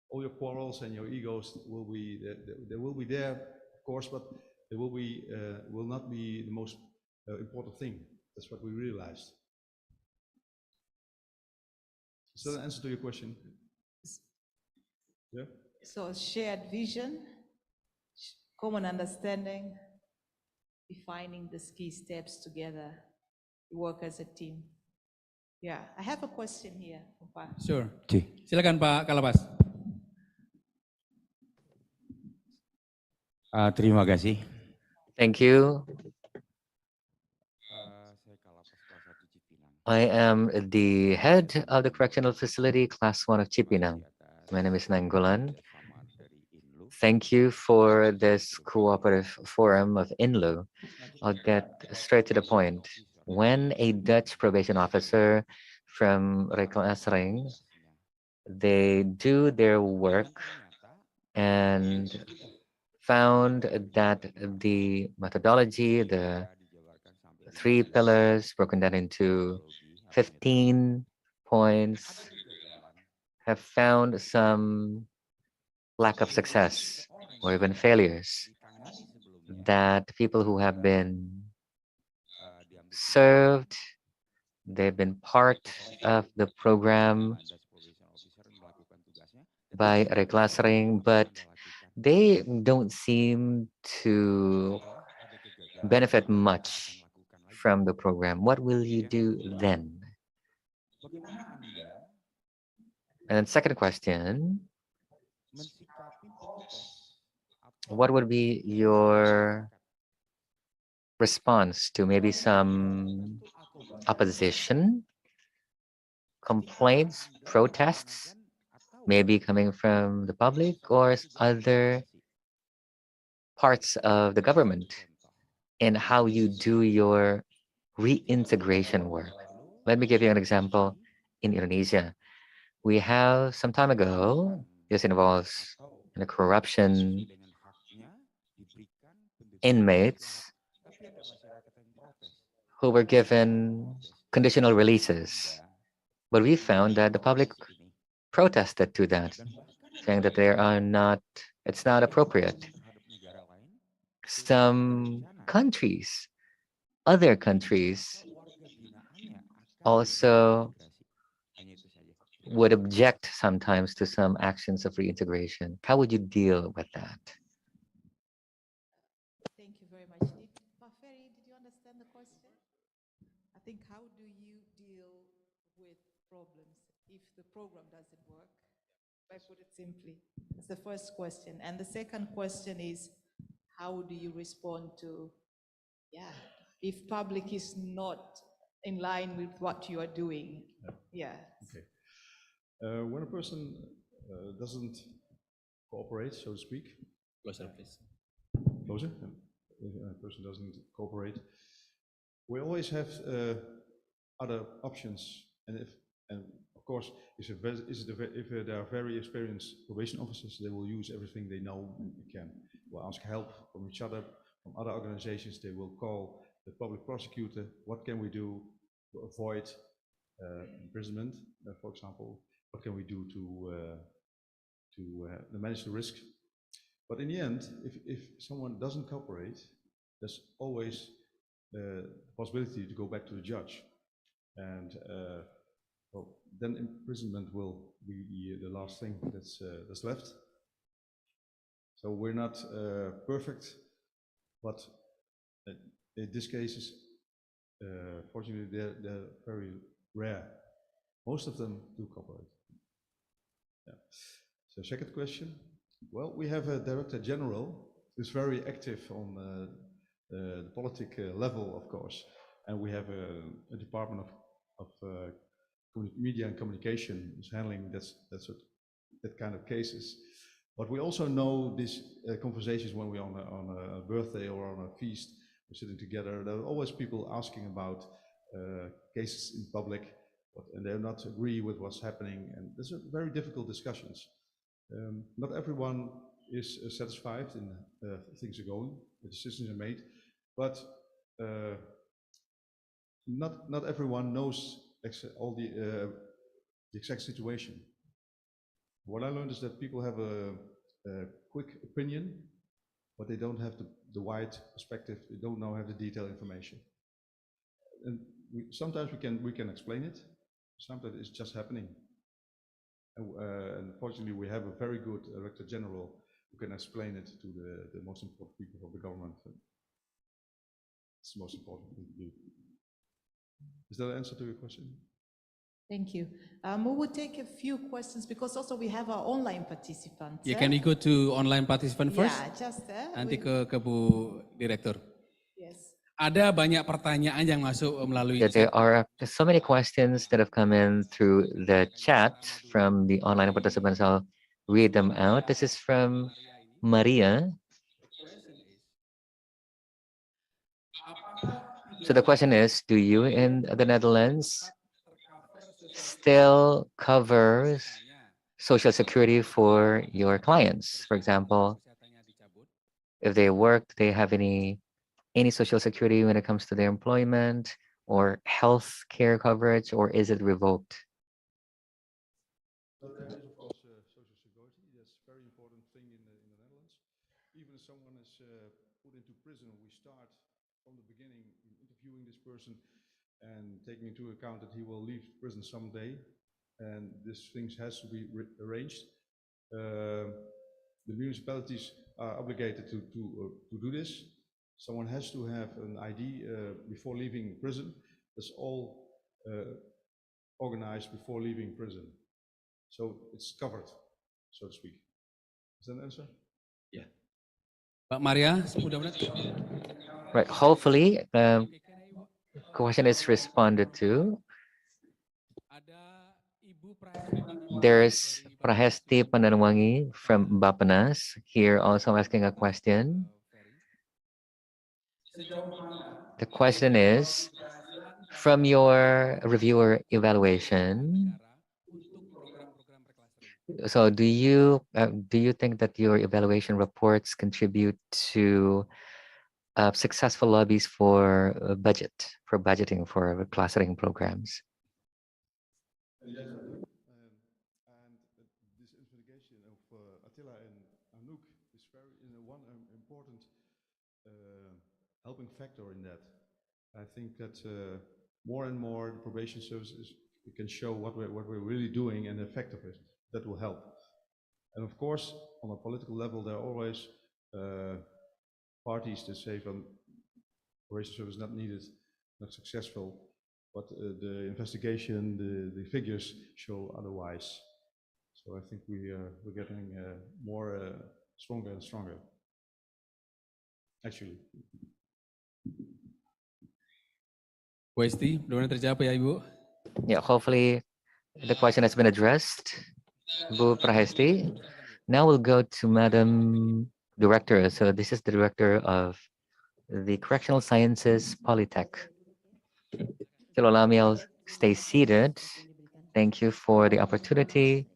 all your quarrels and your egos will be there, of course, but they will not be the most important thing. That's what we realized. Is that an answer to your question? Yeah.
So shared vision, common understanding, defining the key steps together, work as a team. Yeah, I have a question here, Pak.
Sure. Silakan Pak Kalapas.
Terima kasih.
Thank you. I am the head of the correctional facility, Class 1 of Cipinang. My name is Nanggolan. Thank you for this cooperative forum of INLU. I'll get straight to the point. When a Dutch probation officer from Reclassering, they do their work and found that the methodology, the 3 pillars broken down into 15 points, have found some lack of success or even failures, that people who have been served, they've been part of the program by reclassering, but they don't seem to benefit much from the program. What will you do then? And then second question, what would be your response to maybe some opposition, complaints, protests, maybe coming from the public or other parts of the government, and how you do your reintegration work? Let me give you an example. In Indonesia, we have some time ago, this involves the corruption inmates who were given conditional releases. But we found that the public protested to that, saying that it's not appropriate. Some countries, other countries also would object sometimes to some actions of reintegration. How would you deal with that?
Thank you very much. Pak Ferry, did you understand the question? I think, how do you deal with problems if the program doesn't work? If I put it simply, it's the first question. And the second question is, how do you respond to, if public is not in line with what you are doing? Yeah.
Okay. When a person doesn't cooperate, so to speak.
Closer, please.
Closer? If a person doesn't cooperate, we always have other options. And of course, if there are very experienced probation officers, they will use everything they know and can. Will ask help from each other, from other organizations. They will call the public prosecutor. What can we do to avoid imprisonment, for example? What can we do to manage the risk? But in the end, if someone doesn't cooperate, there's always the possibility to go back to the judge. And well, then imprisonment will be the last thing that's left. So we're not perfect, but in these cases, fortunately, they're very rare. Most of them do cooperate. Yeah. So second question. Well, we have a Director General who's very active on the politic level, of course, and we have a Department of Media and Communication who's handling that kind of cases. But we also know these conversations when we're on a birthday or on a feast, we're sitting together. There are always people asking about cases in public, and they do not agree with what's happening, and there's very difficult discussions. Not everyone is satisfied in things are going, the decisions are made, but not everyone knows all the exact situation. What I learned is that people have a quick opinion, but they don't have the wide perspective. They don't have the detailed information. And sometimes we can explain it. Sometimes it's just happening. And fortunately, we have a very good Director General who can explain it to the most important people of the government. It's the most important thing to do. Is that an answer to your question?
Thank you. We will take a few questions because also we have our online participants.
Yeah, can we go to online participant first?
Yeah, just
Nanti ke Bu Direktur.
Yes.
Ada banyak pertanyaan yang masuk melalui
That there are so many questions that have come in through the chat from the online participants. I'll read them out. This is from Maria. So the question is, do you in the Netherlands still cover Social Security for your clients? For example, if they work, do they have any Social Security when it comes to their employment or health care coverage, or is it revoked?
So there is, of course, Social Security. That's a very important thing in the Netherlands. Even if someone is put into prison, we start from the beginning in interviewing this person and taking into account that he will leave prison someday, and this thing has to be arranged. The municipalities are obligated to do this. Someone has to have an ID before leaving prison. That's all organized before leaving prison. So it's covered, so to speak. Is that an answer?
Yeah. Pak Maria, mudah-mudahan.
Right. Hopefully, question is responded to. There's Prahesti Pandanwangi from Bapanas here also asking a question. The question is, from your reviewer evaluation, so do you think that your evaluation reports contribute to successful lobbies for budgeting for clustering programs?
Yes, I do. And this investigation of Attila and Anouk is one important helping factor in that. I think that more and more the probation services can show what we're really doing and the effect of it. That will help. And of course, on a political level, there are always parties that say from probation service not needed, not successful, but the investigation, the figures show otherwise. So I think we're getting more stronger and stronger. Actually.
Westi, mudah-mudahan terjawab ya Ibu.
Yeah, hopefully The question has been addressed, Bu Prahesti. Now we'll go to Madam Director. So this is the Director of the Correctional Sciences Polytech. So allow me, I'll stay seated. Thank you for the opportunity.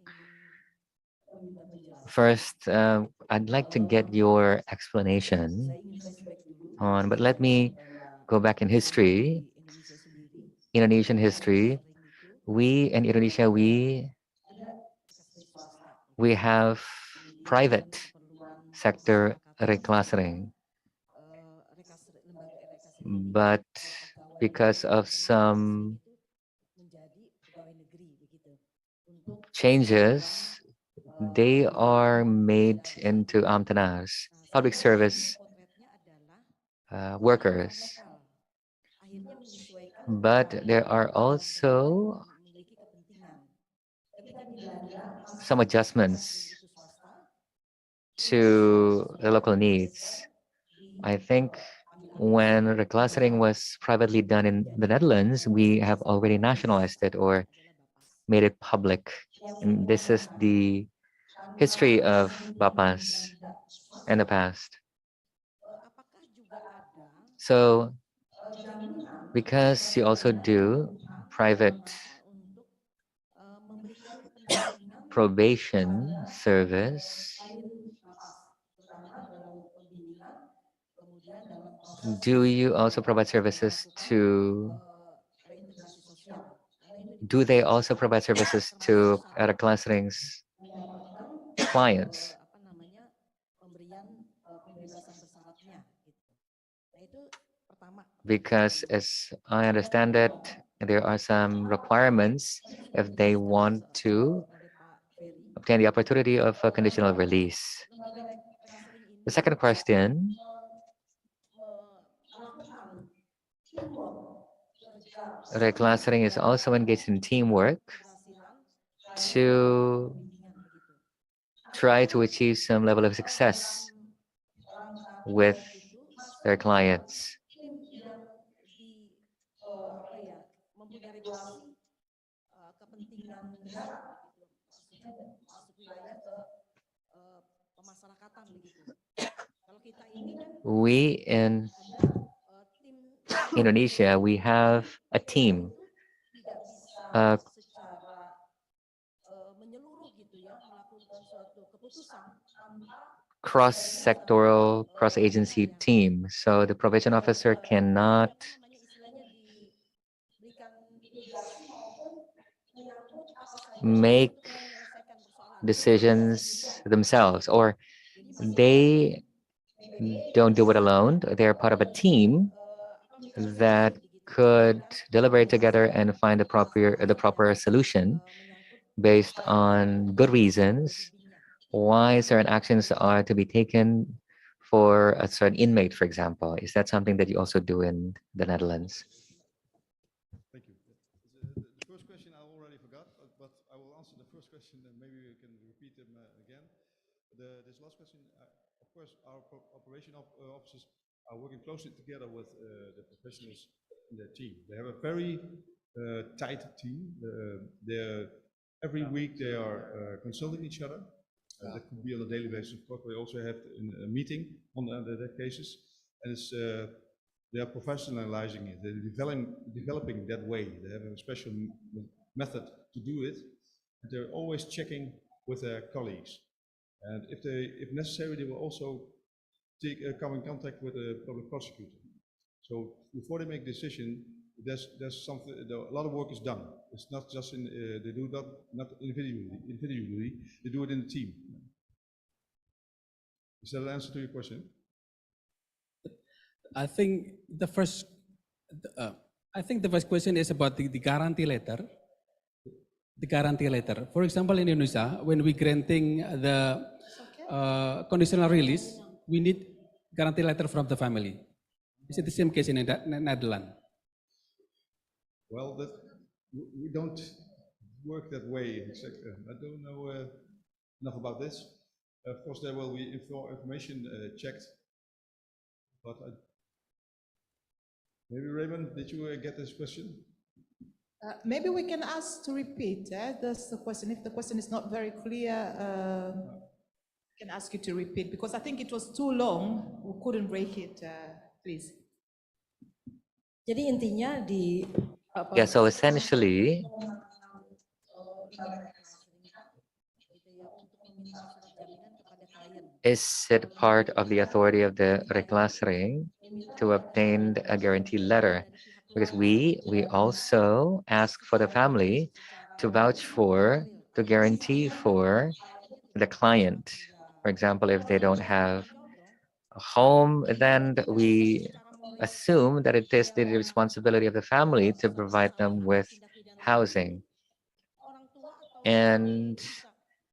First, I'd like to get your explanation on, but let me go back in history, Indonesian history. We in Indonesia, we have private sector reclassering, but because of some changes, they are made into amtenas, public service workers. But there are also some adjustments to the local needs. I think when reclassering was privately done in the Netherlands, we have already nationalized it or made it public. And this is the history of Bapas in the past. So because you also do private probation service, do you also provide services to, do they also provide services to reclassering's clients? Because as I understand it, there are some requirements if they want to obtain the opportunity of a conditional release. The second question, reclassering is also engaged in teamwork to try to achieve some level of success with their clients. We in Indonesia, we have a team, a cross-sectoral, cross-agency team. So the probation officer cannot make decisions themselves, or they don't do it alone. They're part of a team that could deliberate together and find the proper solution based on good reasons why certain actions are to be taken for a certain inmate, for example. Is that something that you also do in the Netherlands?
Thank you. The first question I already forgot, but I will answer the first question and maybe we can repeat them again. This last question, of course, our operation officers are working closely together with the professionals in their team. They have a very tight team. Every week they are consulting each other. That could be on a daily basis. Of course, we also have a meeting on the cases, and it's they are professionalizing it. They're developing that way. They have a special method to do it. And they're always checking with their colleagues. And if necessary, they will also come in contact with a public prosecutor. So before they make a decision, there's something. A lot of work is done. It's not just they do that not individually. They do it in the team. Is that an answer to your question?
I think the first question is about the guarantee letter. The guarantee letter. For example, in Indonesia, when we granting the conditional release, we need guarantee letter from the family. Is it the same case in Netherlands?
Well, we don't work that way. Exactly. I don't know enough about this. Of course, there will be information checked, but maybe Raymond, did you get this question?
Maybe we can ask to repeat. That's the question. If the question is not very clear, I can ask you to repeat because I think it was too long. We couldn't break it. Please.
Jadi intinya di
Yeah, so essentially, is it part of the authority of the reclassering to obtain a guarantee letter? Because we also ask for the family to vouch for, to guarantee for the client. For example, if they don't have a home, then we assume that it is the responsibility of the family to provide them with housing. And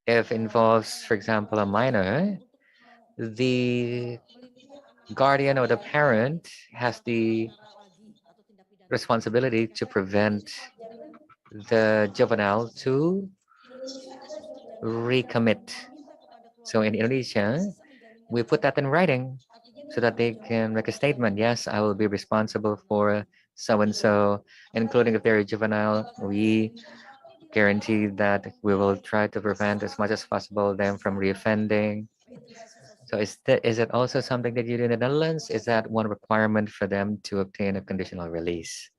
if involves, for example, a minor, the guardian or the parent has the responsibility to prevent the juvenile to recommit. So in Indonesia, we put that in writing so that they can make a statement. Yes, I will be responsible for so-and-so, including if they're juvenile. We guarantee that we will try to prevent as much as possible them from reoffending. So is it also something that you do in the Netherlands? Is that one requirement for them to obtain a conditional release?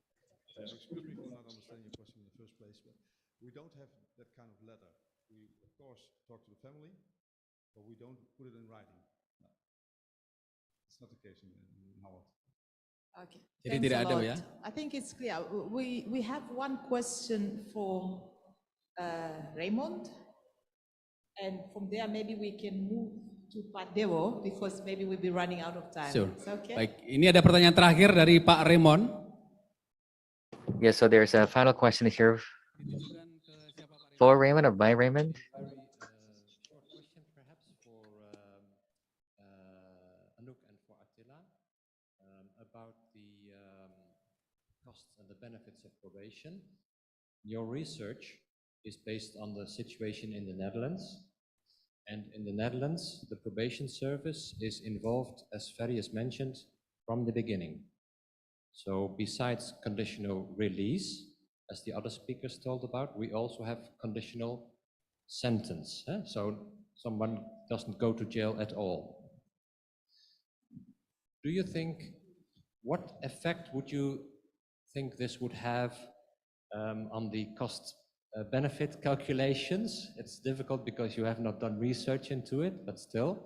Excuse me for not understanding your question in the first place, but we don't have that kind of letter. We, of course, talk to the family, but we don't put it in writing. No. It's not the case in Holland.
Okay.
Jadi
Thanks
tidak
a
ada,
lot.
ya?
I think it's clear. We have one question for Raymond, and from there maybe we can move to Pak Dewo because maybe we'll be running out of time.
Sure.
It's okay.
Baik, ini ada pertanyaan terakhir dari Pak Raymond.
Yeah, so there's a final question here for Raymond or by Raymond.
Very short question perhaps for Anouk and for Attila about the costs and the benefits of probation. Your research is based on the situation in the Netherlands. And in the Netherlands, the probation service is involved, as Ferry has mentioned, from the beginning. So besides conditional release, as the other speakers told about, we also have conditional sentence. So someone doesn't go to jail at all. Do you think, what effect would you think this would have on the cost benefit calculations? It's difficult because you have not done research into it, but still,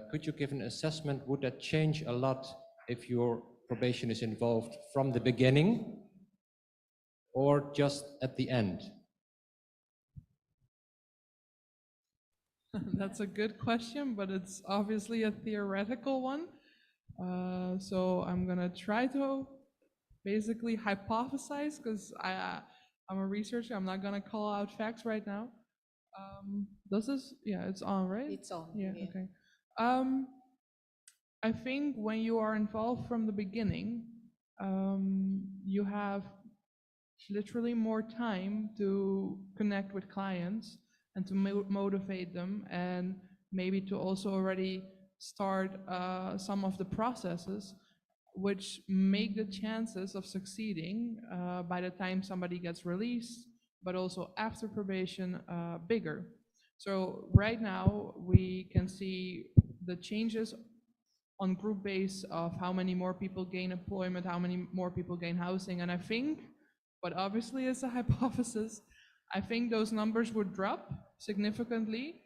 could you give an assessment? Would that change a lot if your probation is involved from the beginning or just at the end?
That's a good question, but it's obviously a theoretical one. So I'm gonna try to basically hypothesize because I'm a researcher. I'm not gonna call out facts right now. Yeah, it's on, right?
It's on.
Yeah, okay. I think when you are involved from the beginning, you have literally more time to connect with clients and to motivate them, and maybe to also already start some of the processes which make the chances of succeeding by the time somebody gets released, but also after probation, bigger. So right now we can see the changes on group base of how many more people gain employment, how many more people gain housing, and I think, but obviously it's a hypothesis, I think those numbers would drop significantly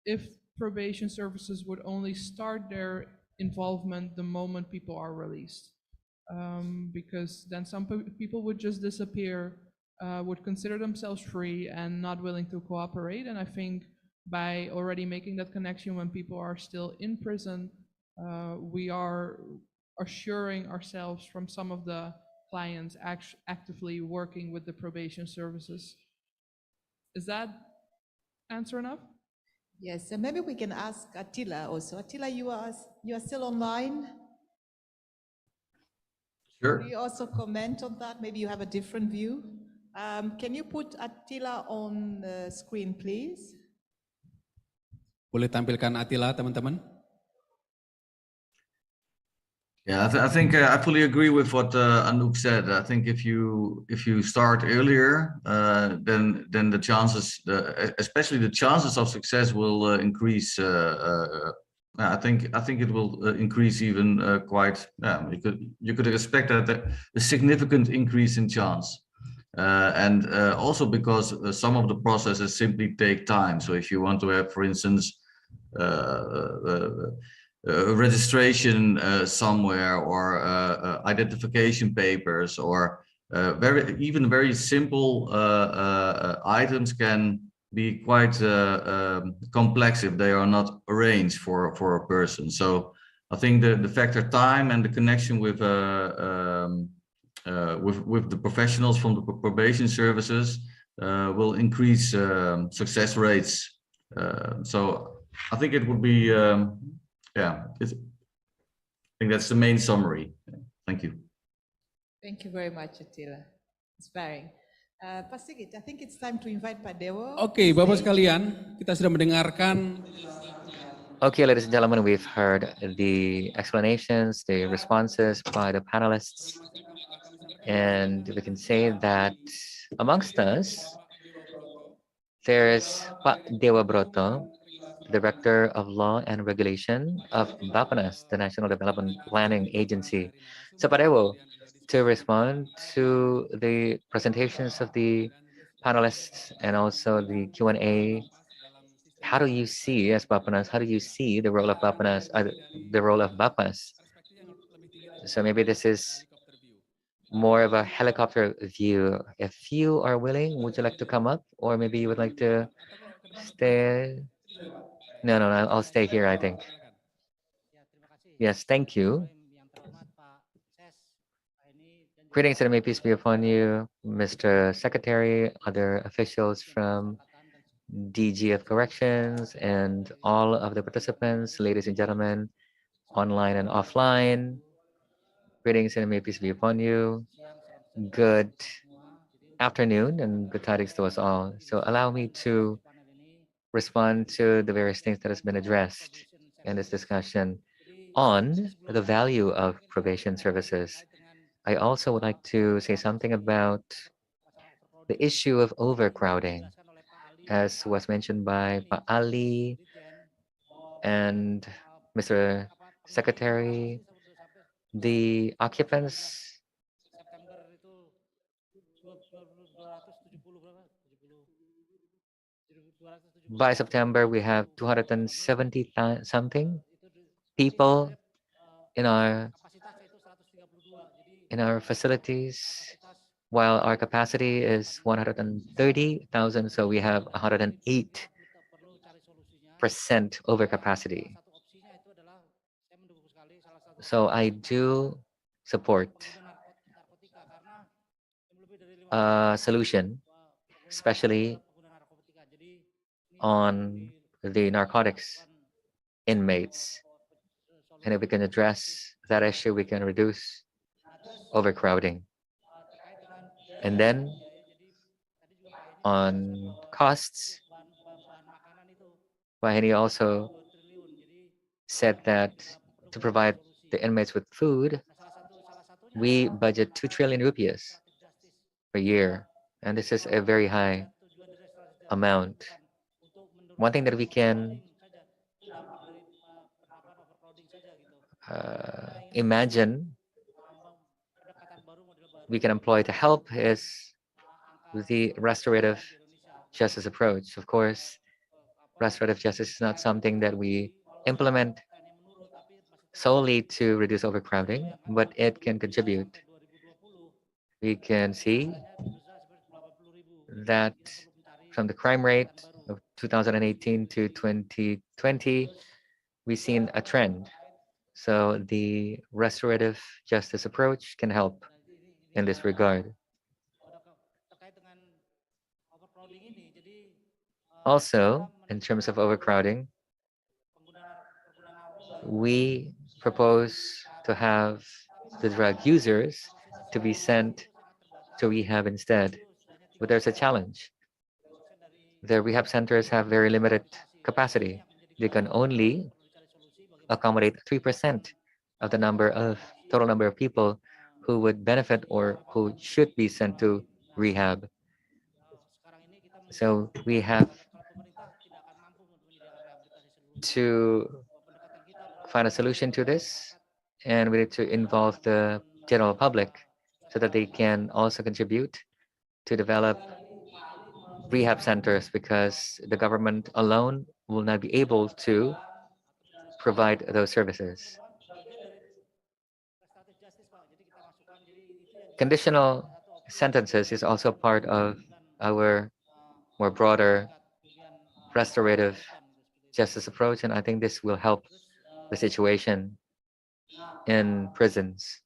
if probation services would only start their involvement the moment people are released. Because then some people would just disappear, would consider themselves free and not willing to cooperate. And I think by already making that connection when people are still in prison, we are assuring ourselves from some of the clients actively working with the probation services. Is that answer enough?
Yes, and maybe we can ask Attila also. Attila, you are still online?
Sure.
Do you also comment on that? Maybe you have a different view. Can you put Attila on the screen, please?
Boleh tampilkan Attila, teman-teman?
Yeah, I think I fully agree with what Anouk said. I think if you start earlier, then the chances, especially the chances of success, will increase. I think it will increase even quite. You could expect that a significant increase in chance, and also because some of the processes simply take time. So if you want to have, for instance, registration somewhere, or identification papers, or very simple items can be quite complex if they are not arranged for a person. So I think the factor time and the connection with with the professionals from the probation services will increase success rates. So I think it would be, yeah, I think that's the main summary. Thank you.
Thank you very much, Attila. Inspiring. Pak Sigit, I think it's time to invite Pak Dewo.
Oke, Bapak sekalian, kita sudah mendengarkan.
Okay, ladies and gentlemen, we've heard the explanations, the responses by the panelists, and we can say that amongst us, there's Pak Dewa Broto, Director of Law and Regulation of Bappenas, the National Development Planning Agency. So Pak Dewo, to respond to the presentations of the panelists and also the Q&A, how do you see, as Bappenas, how do you see the role of Bappenas, the role of Bappenas? So maybe this is more of a helicopter view. If you are willing, would you like to come up, or maybe you would like to stay? No, I'll stay here, I think. Yes, thank you. Greetings and may peace be upon you, Mr. Secretary, other officials from DG of Corrections, and all of the participants, ladies and gentlemen, online and offline. Greetings and may peace be upon you. Good afternoon and good tidings to us all. So allow me to respond to the various things that has been addressed in this discussion on the value of probation services. I also would like to say something about the issue of overcrowding, as was mentioned by Pa Ali and Mr. Secretary. The occupants by September, we have 270 something people in our facilities, while our capacity is 130,000. So we have 108% overcapacity. So I do support a solution, especially on the narcotics inmates. And if we can address that issue, we can reduce overcrowding. And then on costs, Wahini also said that to provide the inmates with food, we budget 2 trillion rupees per year. And this is a very high amount. One thing that we can imagine we can employ to help is the restorative justice approach. Of course, restorative justice is not something that we implement solely to reduce overcrowding, but it can contribute. We can see that from the crime rate of 2018 to 2020, we've seen a trend. So the restorative justice approach can help in this regard. Also, in terms of overcrowding, we propose to have the drug users to be sent to rehab instead. But there's a challenge. The rehab centers have very limited capacity. They can only accommodate 3% of the total number of people who would benefit or who should be sent to rehab. So we have to find a solution to this, and we need to involve the general public so that they can also contribute to develop rehab centers, because the government alone will not be able to provide those services. Conditional sentences is also part of our more broader restorative justice approach, and I think this will help the situation in prisons.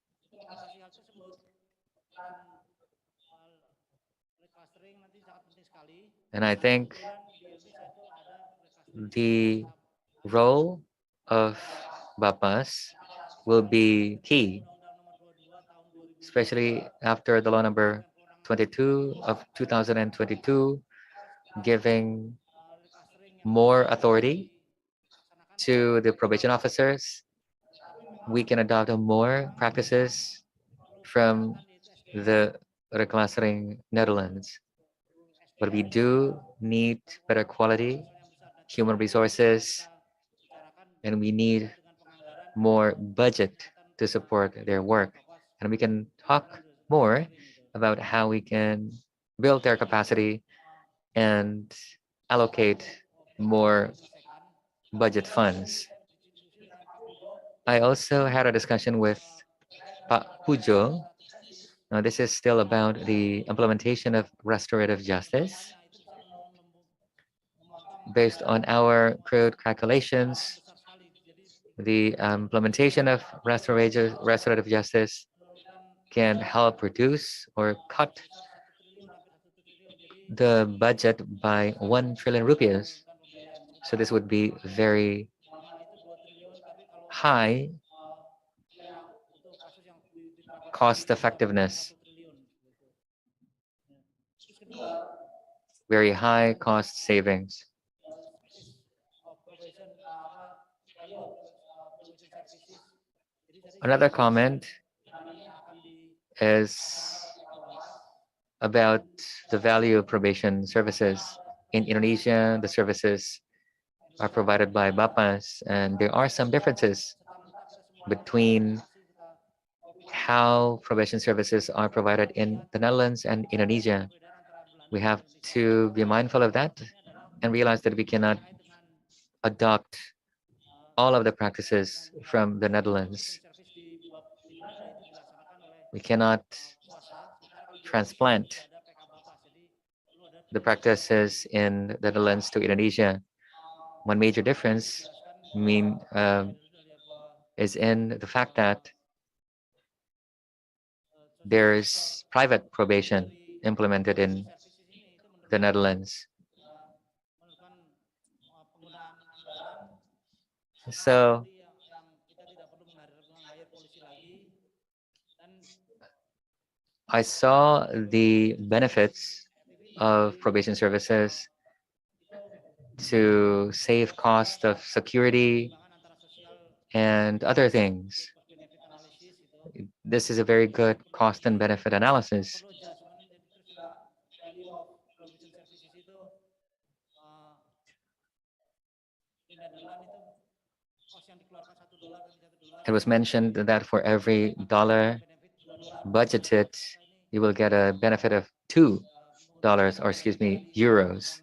And I think the role of Bapas will be key, especially after the law number 22 of 2022, giving more authority to the probation officers. We can adopt more practices from the reclassering Netherlands. But we do need better quality human resources, and we need more budget to support their work. And we can talk more about how we can build their capacity and allocate more budget funds. I also had a discussion with Pak Pujo. Now, this is still about the implementation of restorative justice. Based on our crude calculations, the implementation of restorative justice can help reduce or cut the budget by 1 trillion rupees. So this would be very high cost effectiveness, very high cost savings. Another comment is about the value of probation services. In Indonesia, the services are provided by Bapas, and there are some differences between how probation services are provided in the Netherlands and Indonesia. We have to be mindful of that and realize that we cannot adopt all of the practices from the Netherlands. We cannot transplant the practices in the Netherlands to Indonesia. One major difference is in the fact that there is private probation implemented in the Netherlands. So I saw the benefits of probation services to save cost of security and other things. This is a very good cost and benefit analysis. It was mentioned that for every dollar budgeted, you will get a benefit of $2, or excuse me, euros.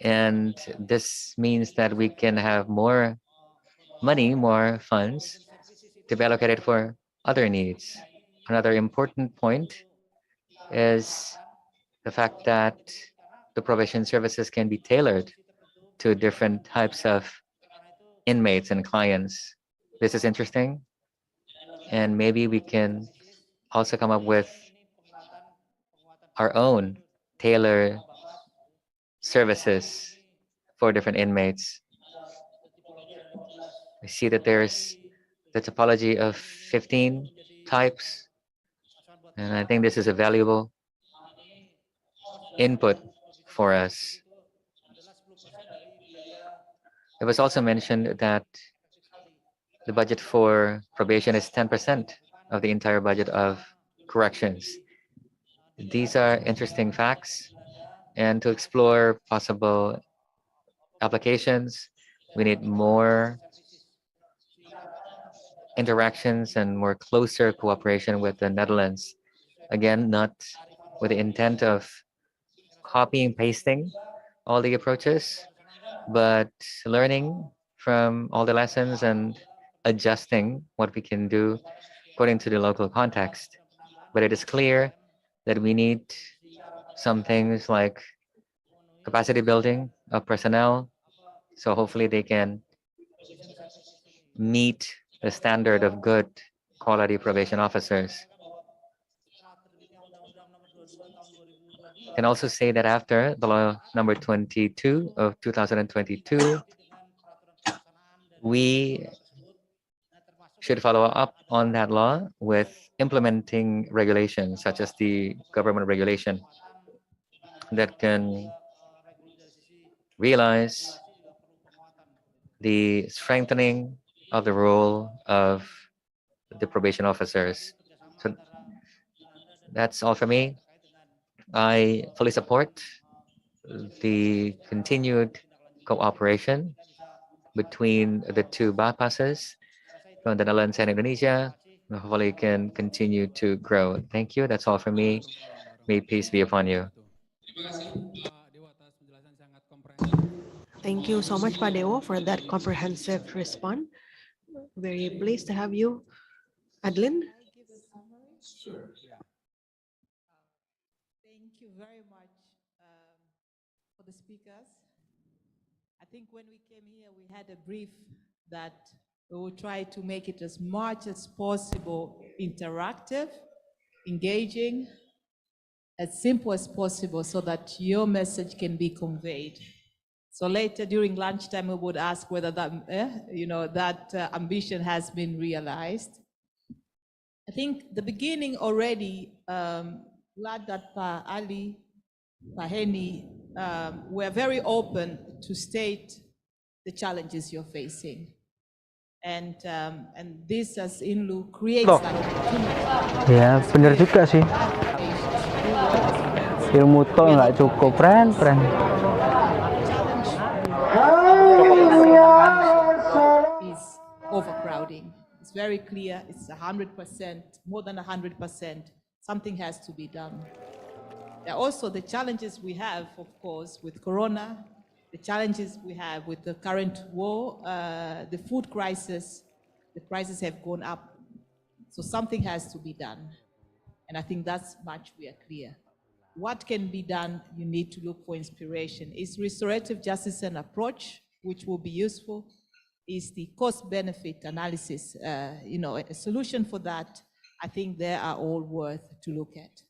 And this means that we can have more money, more funds to be allocated for other needs. Another important point is the fact that the probation services can be tailored to different types of inmates and clients. This is interesting, and maybe we can also come up with our own tailored services for different inmates. I see that there's the topology of 15 types, and I think this is a valuable input for us. It was also mentioned that the budget for probation is 10% of the entire budget of corrections. These are interesting facts, and to explore possible applications, we need more interactions and more closer cooperation with the Netherlands. Again, not with the intent of copying, pasting all the approaches, but learning from all the lessons and adjusting what we can do according to the local context. But it is clear that we need some things like capacity building of personnel, so hopefully they can meet the standard of good quality probation officers. Can also say that after the law number 22 of 2022, we should follow up on that law with implementing regulations such as the government regulation that can realize the strengthening of the role of the probation officers. So that's all for me. I fully support the continued cooperation between the two bypasses from the Netherlands and Indonesia. Hopefully can continue to grow. Thank you. That's all for me. May peace be upon you.
Thank you so much, Pak Dewo, for that comprehensive response. Very pleased to have you, Adeline.
Sure. Thank you very much for the speakers. I think when we came here, we had a brief that we will try to make it as much as possible interactive, engaging, as simple as possible so that your message can be conveyed. So later during lunchtime, we would ask whether that, that ambition has been realized. I think the beginning already, glad that Pa Ali, Pa Henny, were very open to state the challenges you're facing. And this as INLU creates that opportunity.
Ya, benar juga sih. Ilmu tol nggak cukup, friend.
Is overcrowding. It's very clear. It's 100%, more than 100%. Something has to be done. There are also the challenges we have, of course, with Corona, the challenges we have with the current war, the food crisis. The prices have gone up. So something has to be done. And I think that's much we are clear. What can be done? You need to look for inspiration. Is restorative justice an approach which will be useful? Is the cost-benefit analysis, a solution for that? I think they are all worth to look at.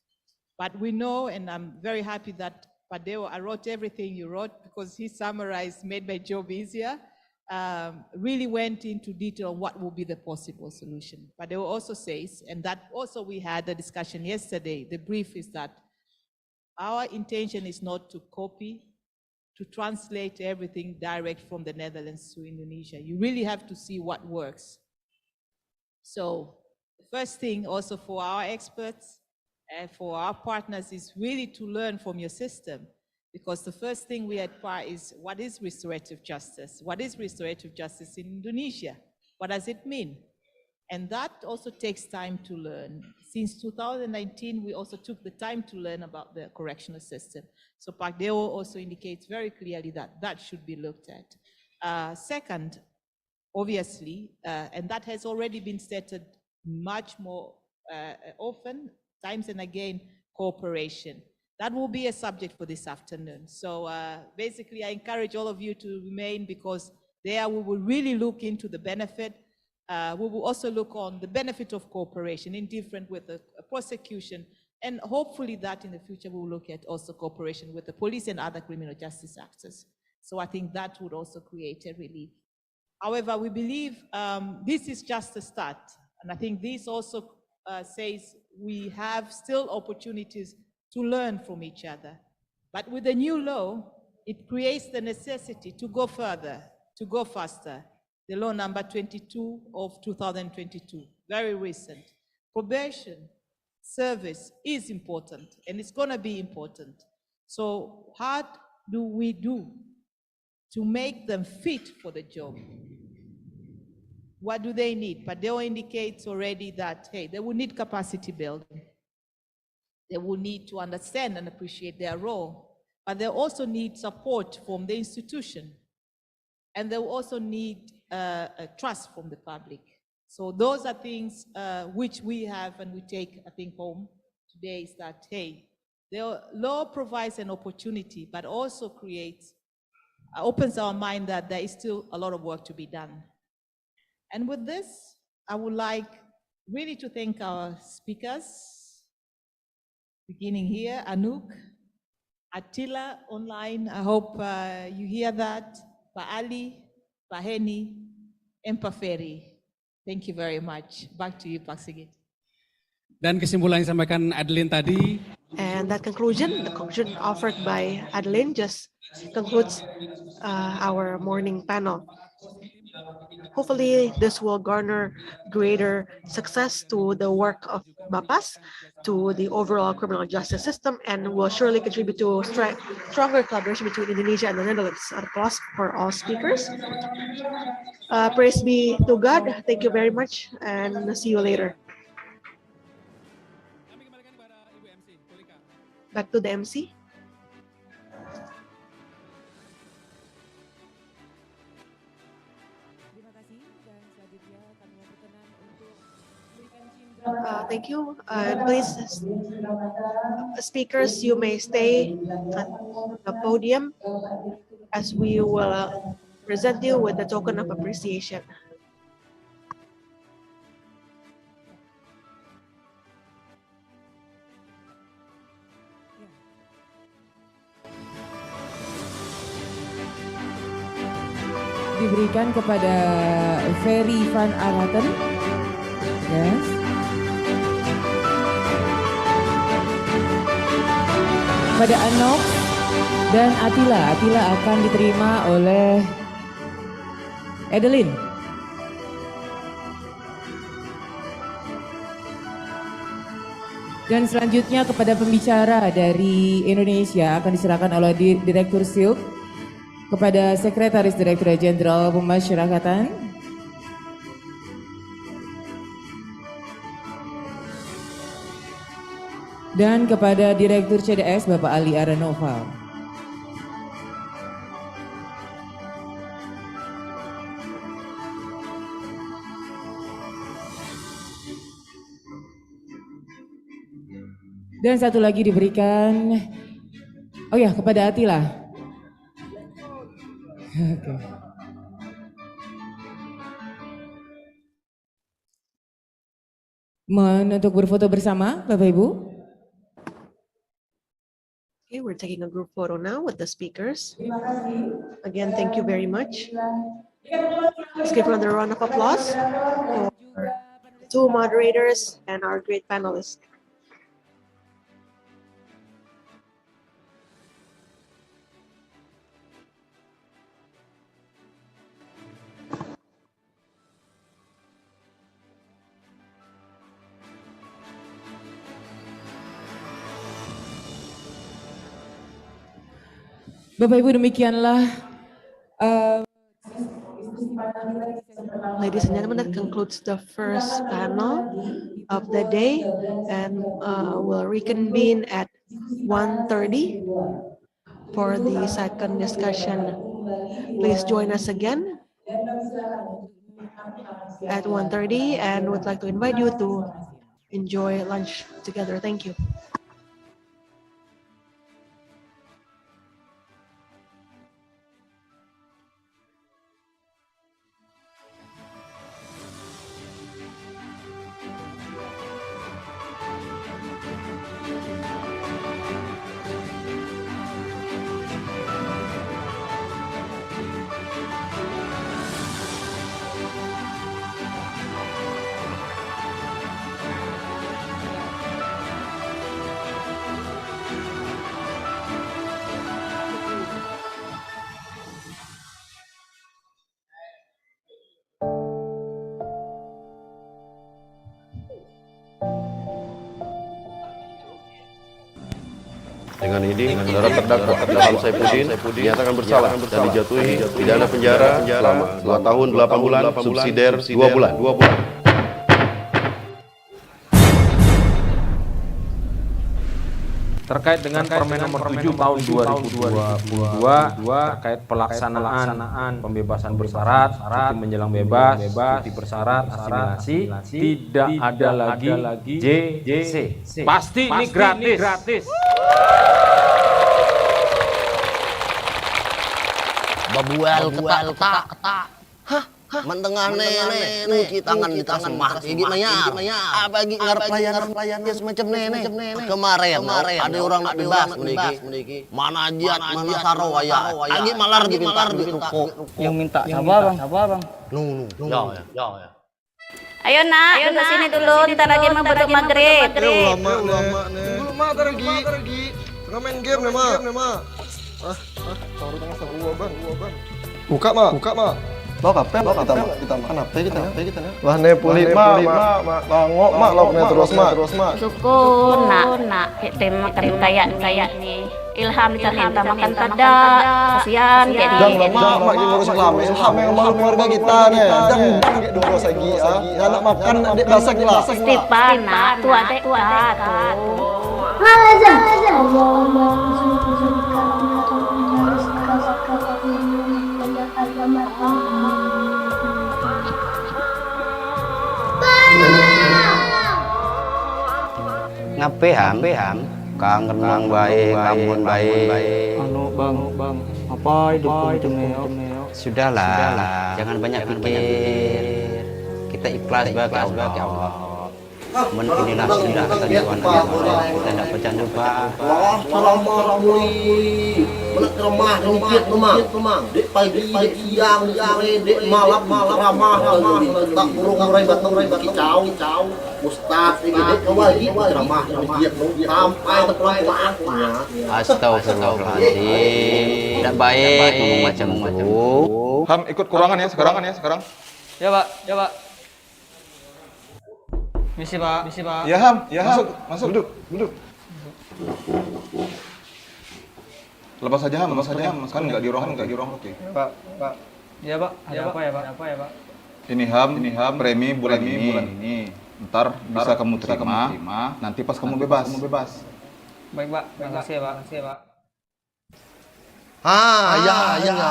But we know, and I'm very happy that Pa Dewo, I wrote everything you wrote because he summarized, made my job easier, really went into detail on what will be the possible solution. Pa Dewo also says, and that also we had a discussion yesterday, the brief is that our intention is not to copy, to translate everything direct from the Netherlands to Indonesia. You really have to see what works. So the first thing also for our experts and for our partners is really to learn from your system, because the first thing we admire is what is restorative justice? What is restorative justice in Indonesia? What does it mean? And that also takes time to learn. Since 2019, we also took the time to learn about the correctional system. So Pa Dewo also indicates very clearly that that should be looked at. Second, obviously, and that has already been stated much more often, times and again, cooperation. That will be a subject for this afternoon. So basically, I encourage all of you to remain, because there we will really look into the benefit. We will also look on the benefit of cooperation in different with the prosecution, and hopefully that in the future we will look at also cooperation with the police and other criminal justice actors. So I think that would also create a relief. However, we believe this is just a start. And I think this also says we have still opportunities to learn from each other. But with the new law, it creates the necessity to go further. to go faster. The law number 22 of 2022, very recent. Probation service is important and it's going to be important. So how do we do to make them fit for the job? What do they need? Padeo indicates already that, hey, they will need capacity building. They will need to understand and appreciate their role, but they also need support from the institution. And they will also need a trust from the public. So those are things which we have and we take, I think, home today is that, hey, the law provides an opportunity, but also creates, opens our mind that there is still a lot of work to be done. And with this, I would like really to thank our speakers, beginning here, Anouk, Attila online, I hope you hear that, Pa Ali, Pa Henny, and Pa Ferry. Thank you very much. Back to you, Pak Sigit.
Dan kesimpulan yang disampaikan Adeline tadi.
And that conclusion, the conclusion offered by Adeline, just concludes our morning panel. Hopefully, this will garner greater success to the work of BAPAS, to the overall criminal justice system, and will surely contribute to stronger collaboration between Indonesia and the Netherlands. Applause for all speakers. Praise be to God. Thank you very much, and see you later. Back to the MC. Thank you. Please, speakers, you may stay at the podium as we will present you with the token of appreciation.
Diberikan kepada Ferry Van Araten. Yes. Pada Anok dan Attila. Attila akan diterima oleh Adeline. Dan selanjutnya kepada pembicara dari Indonesia akan diserahkan oleh Direktur SILK kepada Sekretaris Direktur Jenderal Pemasyarakatan. Dan kepada Direktur CDS Bapak Ali Aranova. Dan satu lagi diberikan, oh ya, kepada Attila. Okay. Untuk berfoto bersama, Bapak Ibu.
Okay, we're taking a group photo now with the speakers. Again, thank you very much. Let's give another round of applause for the two moderators and our great panelists.
Bapak Ibu, demikianlah
ladies and gentlemen, that concludes the first panel of the day, and we'll reconvene at 1:30 for the second discussion. Please join us again at 1:30, and would like to invite you to enjoy lunch together. Thank you.
Dengan ini, saudara terdakwa Ilham Saifuddin dinyatakan bersalah dan dijatuhi pidana penjara selama 2 tahun 8 bulan, subsidiar 2 bulan.
Terkait dengan Permen nomor 7 tahun 2022 terkait pelaksanaan pembebasan bersyarat, cuti menjelang bebas, cuti bersyarat, asimilasi, tidak ada lagi JC. Pasti ini gratis.
Babuel ketak. Hah? Mentengah nenek nyuci tangan di tas mah gimana ya? Apa lagi ngarep pelayan ya semacam nenek. Kemarin ada orang nak bebas mendiki. Mana ajiat, mana saro aya. Lagi malar di ruko.
Yang minta siapa bang?
Nu. Ya.
Ayo nak, duduk sini dulu, ntar lagi mau beduk maghrib.
Ulama nih. Dulu mah tergi. Tengah main game nih mah. Taruh tengah gua bang. Buka mah. Lo kape kita mah. Kenapa kita nih? Wah ne pulih mah. Bangok mah lauknya terus mah.
Syukur nak, kita makan kayak nih. Ilham minta makan tada, kasihan jadi.
Jangan mak ngurus Ilham yang malu keluarga kita nih. Jangan kayak dulu lagi anak makan adik basak lah.
Stipan nak, tua dek tuh.
Ngapehan, kangen nang baik, kampun baik.
Bang, apa hidup macam neo?
Sudahlah, jangan banyak pikir. Kita ikhlas bagi Allah. Inilah sudah ketentuan Allah. Kita tidak percaya lupa. Salam muli. Benak remah, dikit memang. Dek pagi, dek siang, dek sore, dek malam, ramah. Tak burung bat kicau. Ustaz ini dek kawali ramah, dikit sampai terpelan. Astagfirullahaladzim. Tidak baik ngomong macam itu.
Ham ikut kurangan ya sekarang.
Ya pak. Misi pak.
Ya Ham. Masuk. Duduk. Lepas saja Ham. Kan nggak di ruang oke. Pak.
Ya pak. Ada apa ya pak?
Ini Ham, premi bulan ini. Ntar bisa kamu terima. Nanti pas kamu bebas.
Baik pak. Makasih ya pak.
Ya.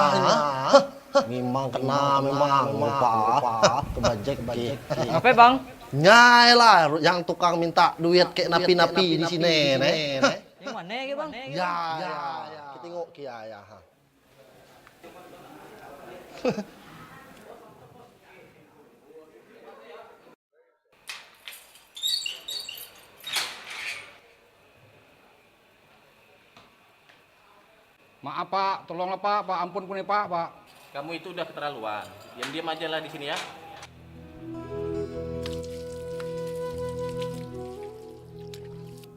Memang kena, memang lupa. Kebajek.
Apa bang?
Nyai lah, yang tukang minta duit kayak napi-napi di sini, nih.
Yang mana ya bang?
Ya. Kita tengok kia ya.
Maaf pak, tolonglah pak, ampun pun pak.
Kamu itu udah keterlaluan. Diam aja lah di sini ya.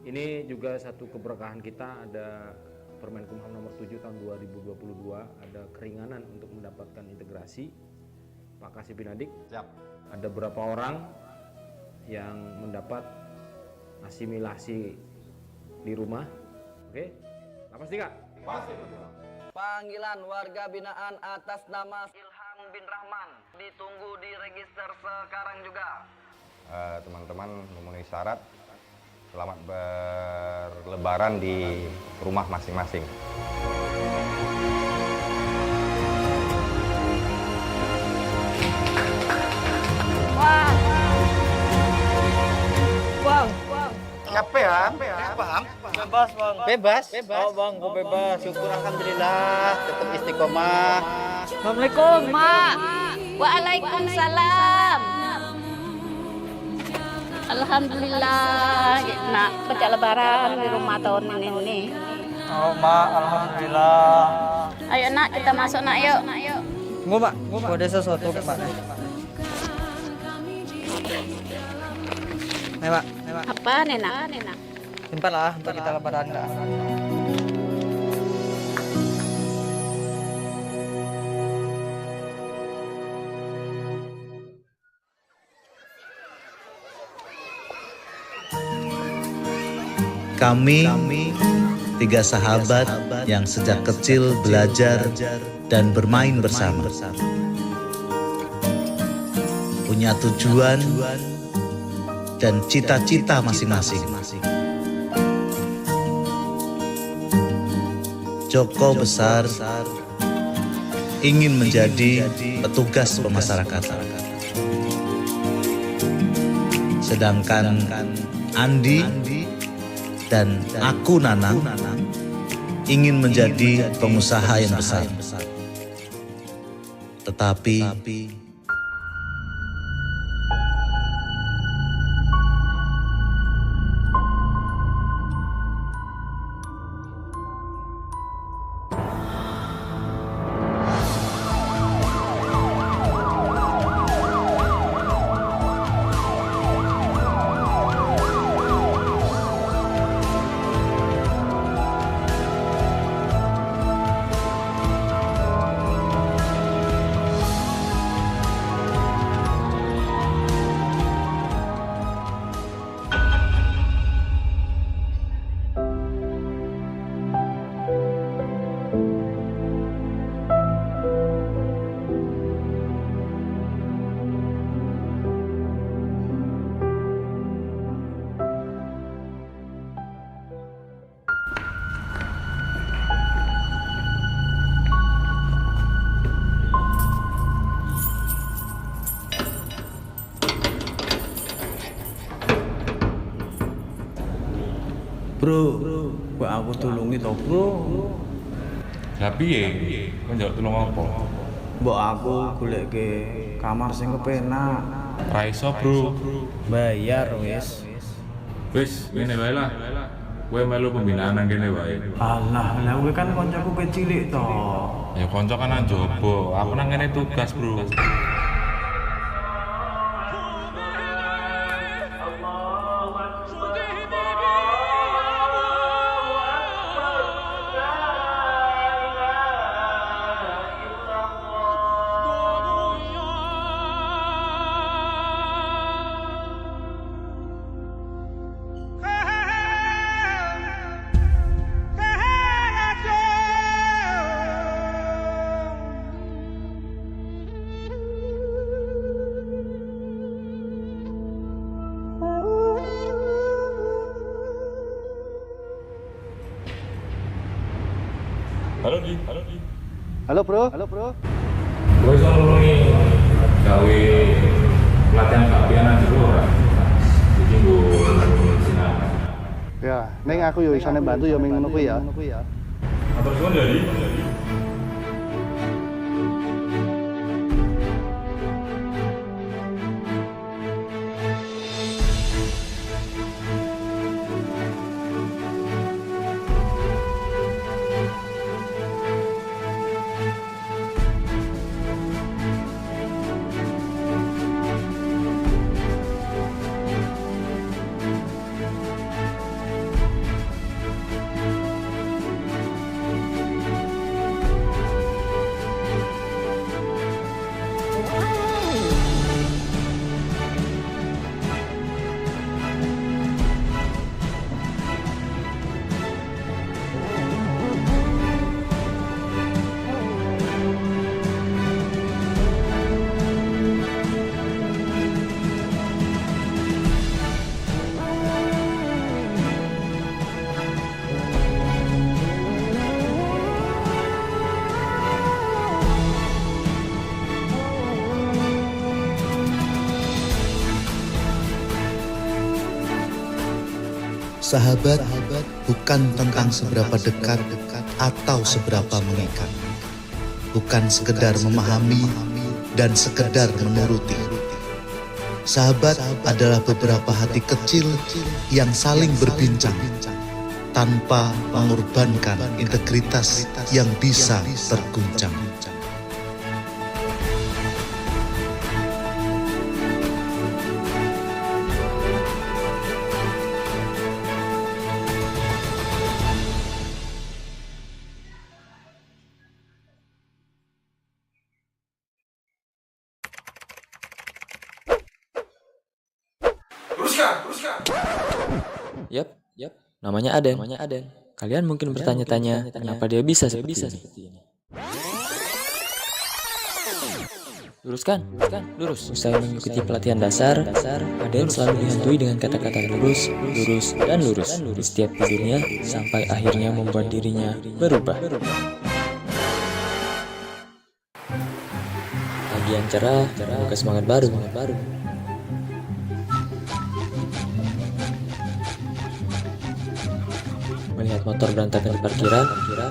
Ini juga satu keberkahan kita, ada Permenkumham nomor 7 tahun 2022, ada keringanan untuk mendapatkan integrasi. Pak Kasih Binadik, ada berapa orang yang mendapat asimilasi di rumah? Oke, apa sih kak?
Panggilan warga binaan atas nama Ilham bin Rahman ditunggu di register sekarang juga.
Teman-teman memenuhi syarat. Selamat berlebaran di rumah masing-masing.
Bang.
Capek ya?
Bebas bang.
Bebas?
Oh bang, gue bebas.
Syukur alhamdulillah, tetap istiqomah.
Assalamualaikum mak. Waalaikumsalam. Alhamdulillah, nak baca lebaran di rumah tahun ini.
Oh mak, alhamdulillah.
Ayo nak, kita masuk nak yuk.
Tunggu mak, ada sesuatu ke mak. Nih mak.
Apa nenak?
Simpan lah untuk kita lebaran dah.
Kami
tiga sahabat yang sejak kecil belajar dan bermain bersama. Punya tujuan dan cita-cita masing-masing. Joko besar ingin menjadi petugas pemasarakatan. Sedangkan Andi dan aku Nanang ingin menjadi pengusaha yang besar. Tetapi
Bro, kok aku tulungi to, Bro?
Lah piye? Kok njaluk tulung apa?
Mbok aku goleke kamar sing kepenak.
Ra iso, Bro.
Bayar wis.
Wis, ngene wae lah. Kowe melu pembinaan nang kene wae.
Alah, lah kowe kan kancaku kecilik to.
Ya kanca kan nang jaba. Aku nang kene tugas, Bro. Halo Di.
Halo bro.
Gue iso nulungi gawe pelatihan keapianan dulu ora. Iki nggo sinar.
Ya, neng aku yo isane bantu yo ming ngono kuwi ya.
Matur suwun ya Di.
sahabat bukan tentang seberapa dekat atau seberapa mengikat. Bukan sekedar memahami dan sekedar menuruti. Sahabat adalah beberapa hati kecil yang saling berbincang tanpa mengorbankan integritas yang bisa terguncang.
Yap, namanya Aden.
Kalian mungkin bertanya-tanya, kenapa dia bisa seperti ini? Luruskan, lurus. Usai mengikuti pelatihan dasar, Aden selalu dihantui dengan kata-kata lurus, lurus, dan lurus di setiap tidurnya sampai akhirnya membuat dirinya berubah. Pagi yang cerah, membuka semangat baru. Melihat motor berantakan di parkiran,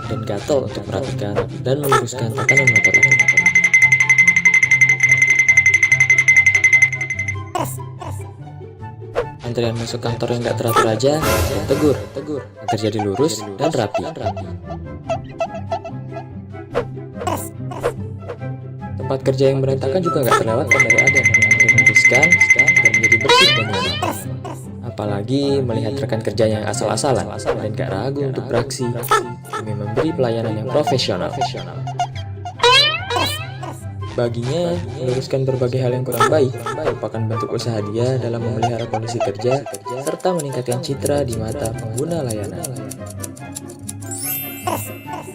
dan gatel untuk merapikan dan meluruskan tatanan motor itu. Antrian masuk kantor yang gak teratur aja, dan tegur agar jadi lurus dan rapi. Tempat kerja yang berantakan juga gak terlewatkan dari Aden untuk meneruskan dan menjadi bersih dan nyaman. Apalagi melihat rekan kerjanya yang asal-asalan dan gak ragu untuk beraksi demi memberi pelayanan yang profesional. Baginya, meluruskan berbagai hal yang kurang baik merupakan bentuk usaha dia dalam memelihara kondisi kerja serta meningkatkan citra di mata pengguna layanan.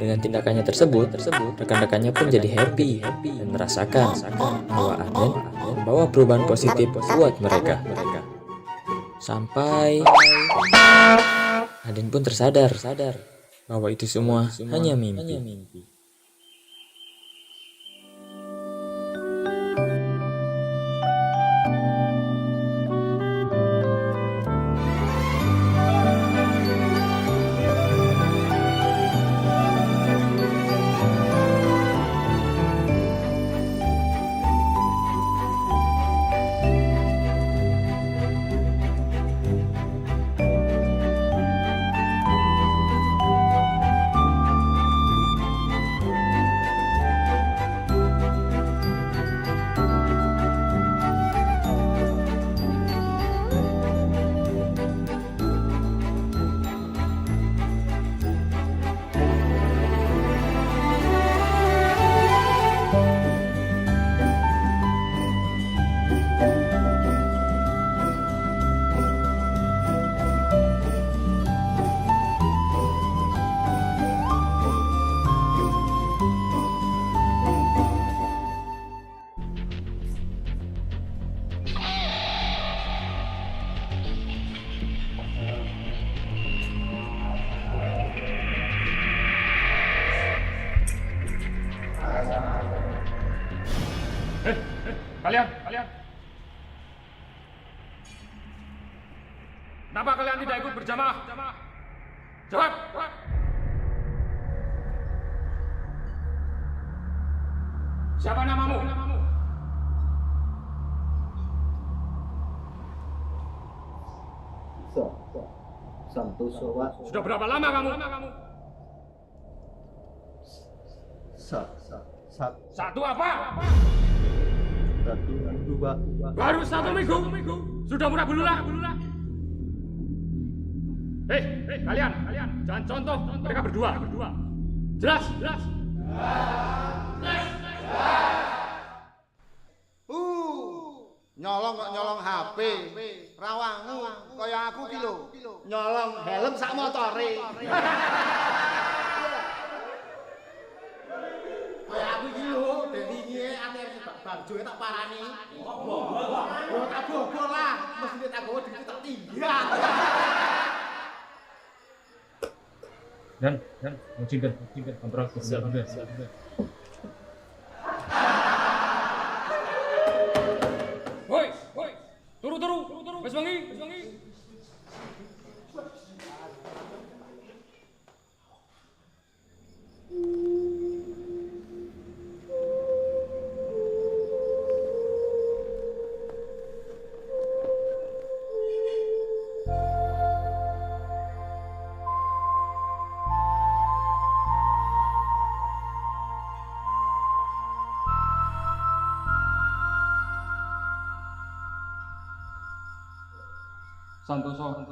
Dengan tindakannya tersebut, rekan-rekannya pun jadi happy dan merasakan bahwa Aden membawa perubahan positif buat mereka. Sampai Aden pun tersadar bahwa itu semua hanya mimpi.
Kalian. Kenapa kalian tidak ikut berjamaah? Jawab. Siapa namamu?
Santoso, Pak.
Sudah berapa lama kamu? Satu apa?
Satu minggu, Pak.
Baru 1 minggu? Sudah murah belulah? Hei, kalian, jangan contoh mereka berdua. Jelas?
Nyolong kok nyolong HP. Rawangu kaya aku ki lho. Nyolong helm sak motore. Kaya aku iki lho, dadi iki ate Bangjo tak parani. Yo tak bobol lah, mesti tak gowo duit tak tinggal.
Dan, cinta, kontrak siap. Woi, turu, wes wangi. Santoso.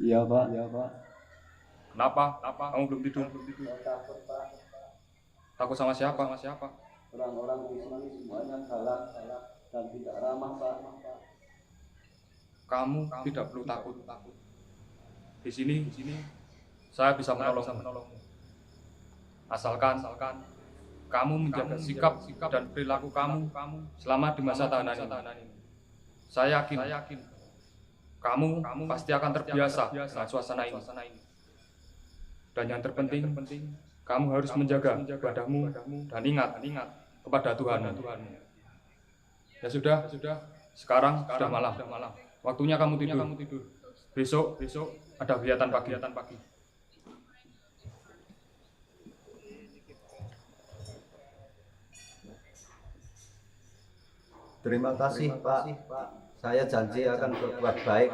Iya, Pak.
Kenapa? Kamu belum tidur? Takut sama siapa?
Orang-orang di sini semuanya galak. dan tidak ramah, Pak.
Kamu tidak perlu takut. Di sini saya bisa menolongmu. Asalkan kamu menjaga sikap dan perilaku kamu selama di masa tahanan ini. Saya yakin kamu pasti akan terbiasa dengan suasana ini. Dan yang terpenting, kamu harus menjaga ibadahmu dan ingat kepada Tuhan. Ya sudah, sekarang sudah malam. Waktunya kamu tidur. Besok ada kegiatan pagi.
Terima kasih, Pak. Saya janji akan berbuat baik.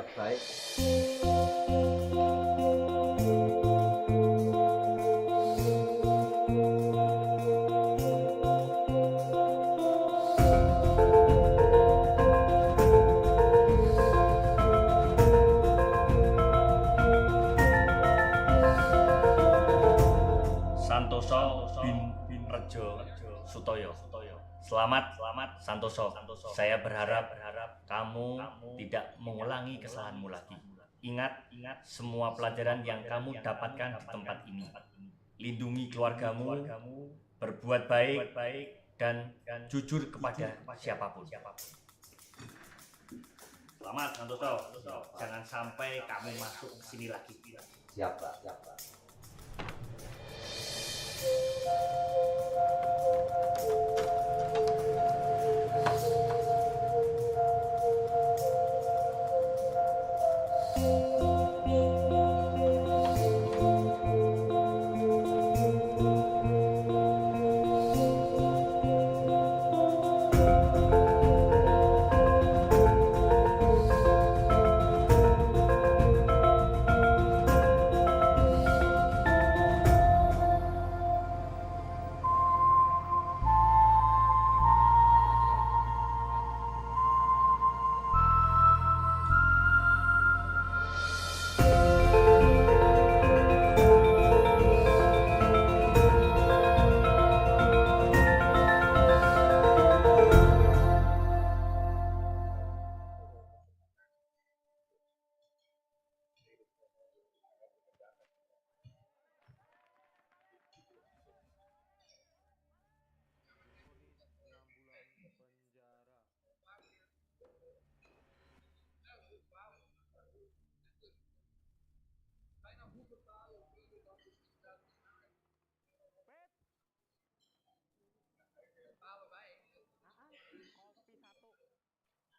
Santoso bin Rejo Sutoyo. Selamat Santoso. Saya berharap kamu tidak mengulangi kesalahanmu lagi. Ingat semua pelajaran yang kamu dapatkan di tempat ini. Lindungi keluargamu, berbuat baik dan jujur kepada siapapun. Selamat Santoso. Jangan sampai kamu masuk ke sini lagi.
Siap, Pak.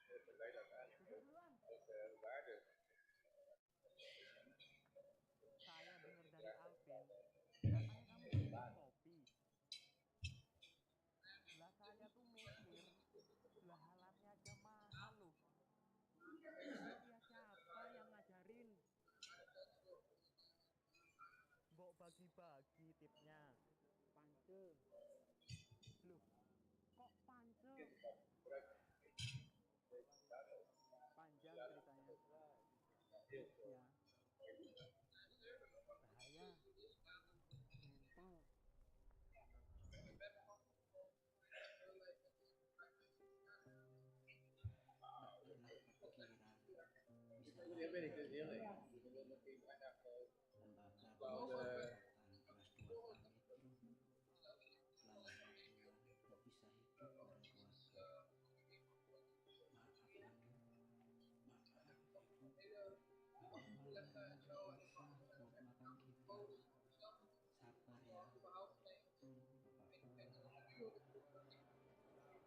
Saya dengar dari Alvin, katanya kamu bisnis kopi. Lah saya tuh mikir, lah alatnya aja mahal loh. Siapa yang ngajarin? Mbok bagi-bagi tipsnya. Pance. Loh, kok pance? Panjang ceritanya. Tipsnya. Bahaya. Mental.
Nggak pernah kepikiran bisa sampai kayak gini. Lembaga pendidikan kelas 2 A itu selama 6 bulan nggak bisa hidup bareng keluarga. Maaf Anu, maaf Ibu. Aku malam ini nggak bisa buat makan kita. Sabar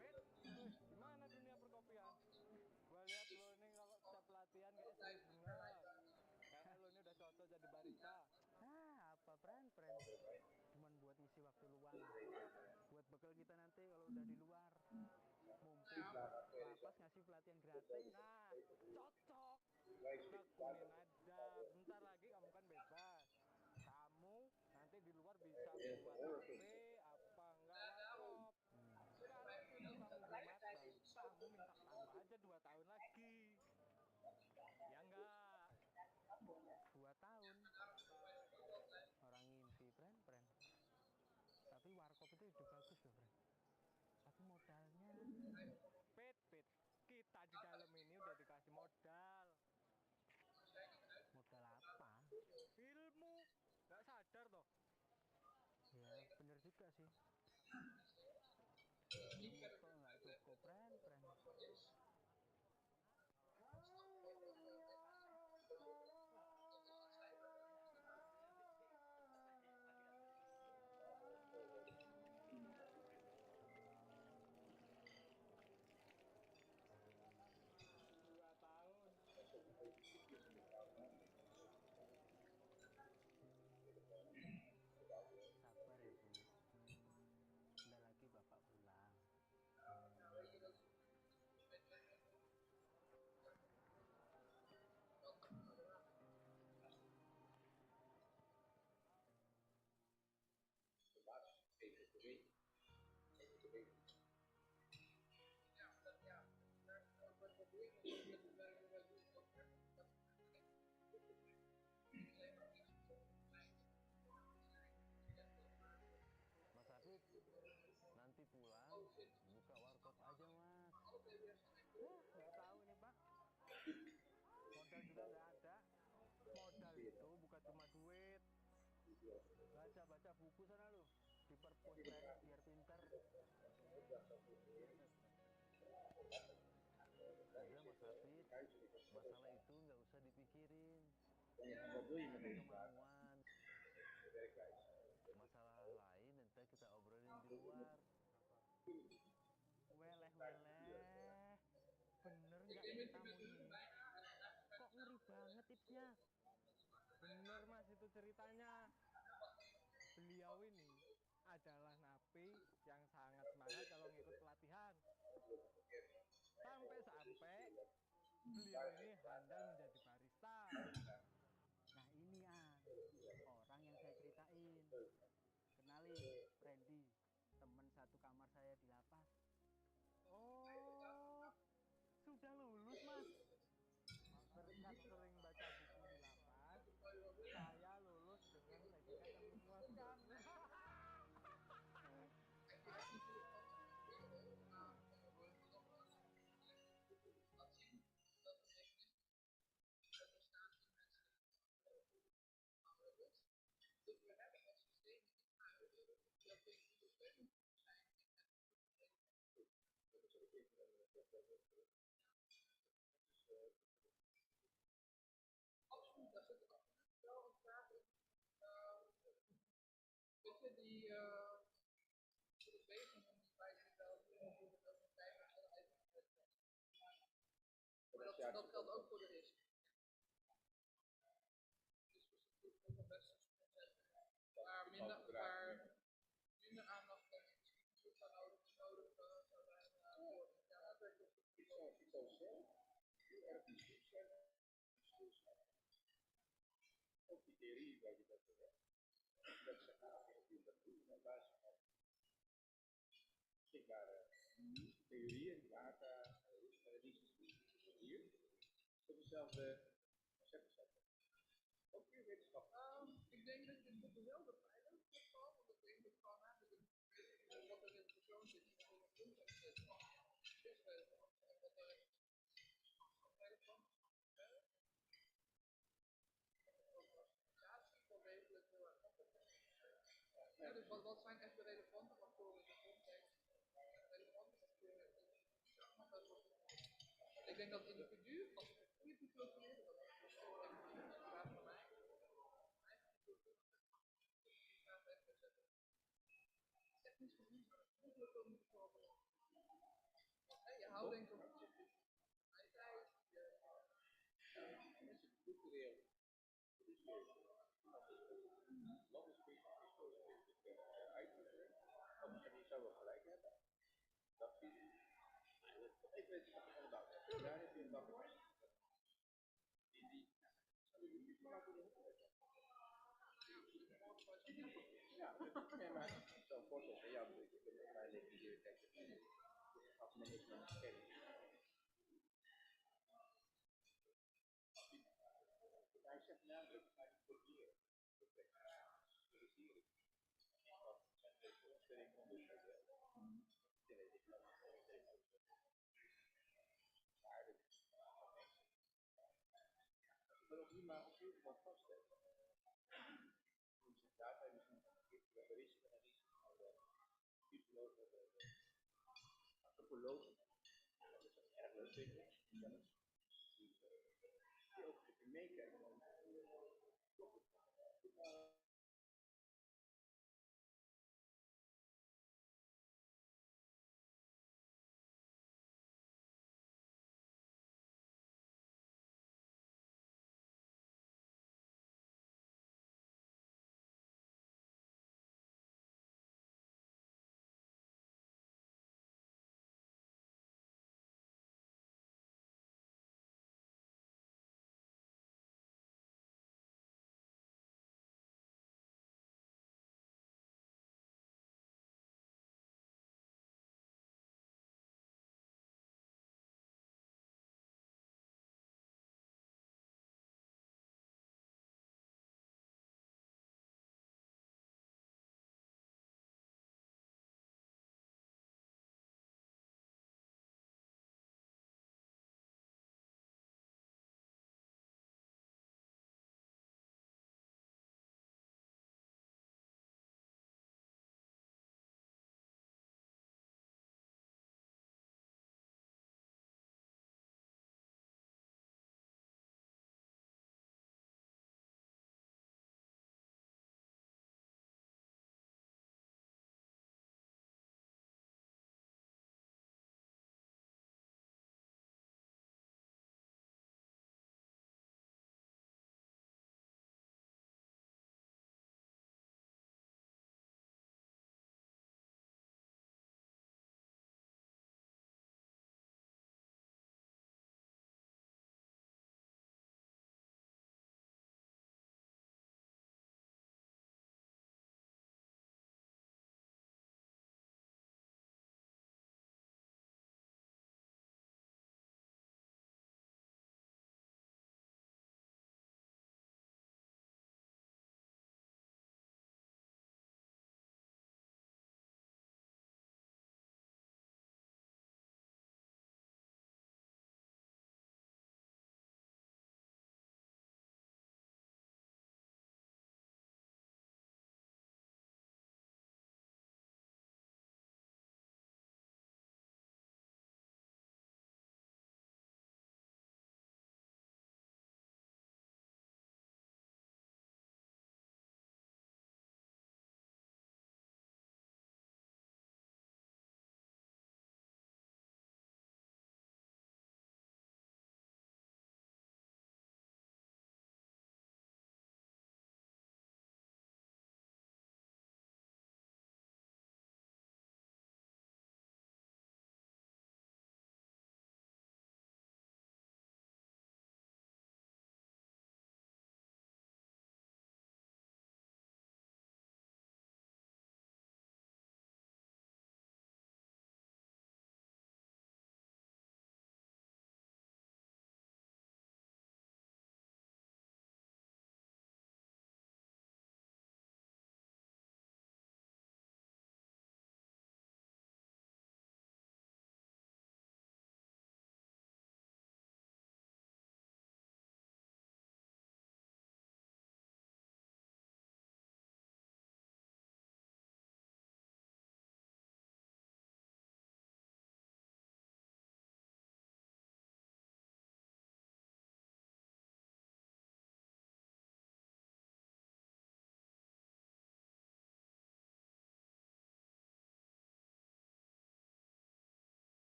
ya.
Gimana dunia perkopian? Gua lihat lo ini kalau setiap latihan kayak serius banget. Kayak lo ini udah cocok jadi barista. Apa friend? Cuman buat ngisi waktu luang. Buat bekal kita nanti kalau udah di luar. Mumpung lapas ngasih pelatihan gratis. Nah, cocok. Tekunin aja. Bentar lagi kamu kan bebas. Kamu nanti di luar bisa buat HP apa enggak warkop. Sekarang ilmu kamu belum matang. Kamu minta tambah aja 2 tahun lagi. Ya enggak? 2 tahun. Orang ngimpi, friend. Tapi warkop itu ide bagus loh, friend. Tapi modalnya
di dalam ini udah dikasih modal.
Modal apa?
Ilmu. Nggak sadar toh?
Ya bener juga sih. Ilmu toh nggak cukup, friend. Sabar ya Bu. Sebentar lagi Bapak pulang.
Mas Habib, nanti pulang buka warkop aja Mas.
Nggak tahu nih Pak. Modal juga nggak ada.
Modal itu bukan cuma duit.
Baca buku sana lu. Di perpus friend biar pinter.
Udah Mas Habib, masalah itu nggak usah dipikirin.
Ada kemauan.
Masalah lain nanti kita obrolin di luar.
Weleh. Bener nggak nih tamu ini? Kok ngeri banget tipsnya?
Bener Mas itu ceritanya. Beliau ini adalah napi yang sangat semangat kalau ngikut pelatihan. Sampai beliau ini handal menjadi barista.
Nah ini orang yang saya ceritain. Kenalin, Randy, teman satu kamar saya di lapas.
Oh, sudah lulus Mas. Berkat sering baca buku di lapas, saya lulus dengan predikat yang memuaskan.
Dat geldt ook voor de rest. Waar minder aandacht en misschien zou nodig zou zijn voor. Ja, dat werkt ook goed. Heel erg stilstaan. Ook die theorie waar je dat terecht. Dat ze dat doen op basis van zichtbare theorieën die data, hier. Tot dezelfde concepten zetten. Ook weer wetenschap. Ik denk dat je tot dezelfde pijlen valt, want ik denk dat gewoon eigenlijk wat er in de persoon zit, niet in de context zit. Dus wat er relevant is wel degelijk heel erg ja, dus wat zijn echt de relevante factoren in de context? Relevante factoren in de ik denk dat het individu, als je het goede profileren, dat is een vraag van mij. Technisch gezien zou het niet veel moeten voorbeelden. Je houding tot objectiviteit, je structureel. Wat is uitvoering? Of je zou wel gelijk hebben. Dat zie je. Ik weet het niet van de daar heb je een dag. Ja, nee, maar zo'n voorstel van jou, ik ben uiteindelijk hier als management kennis. Hij zegt namelijk uit het papier. Wat zijn de doelstellingen onderscheiden? Maar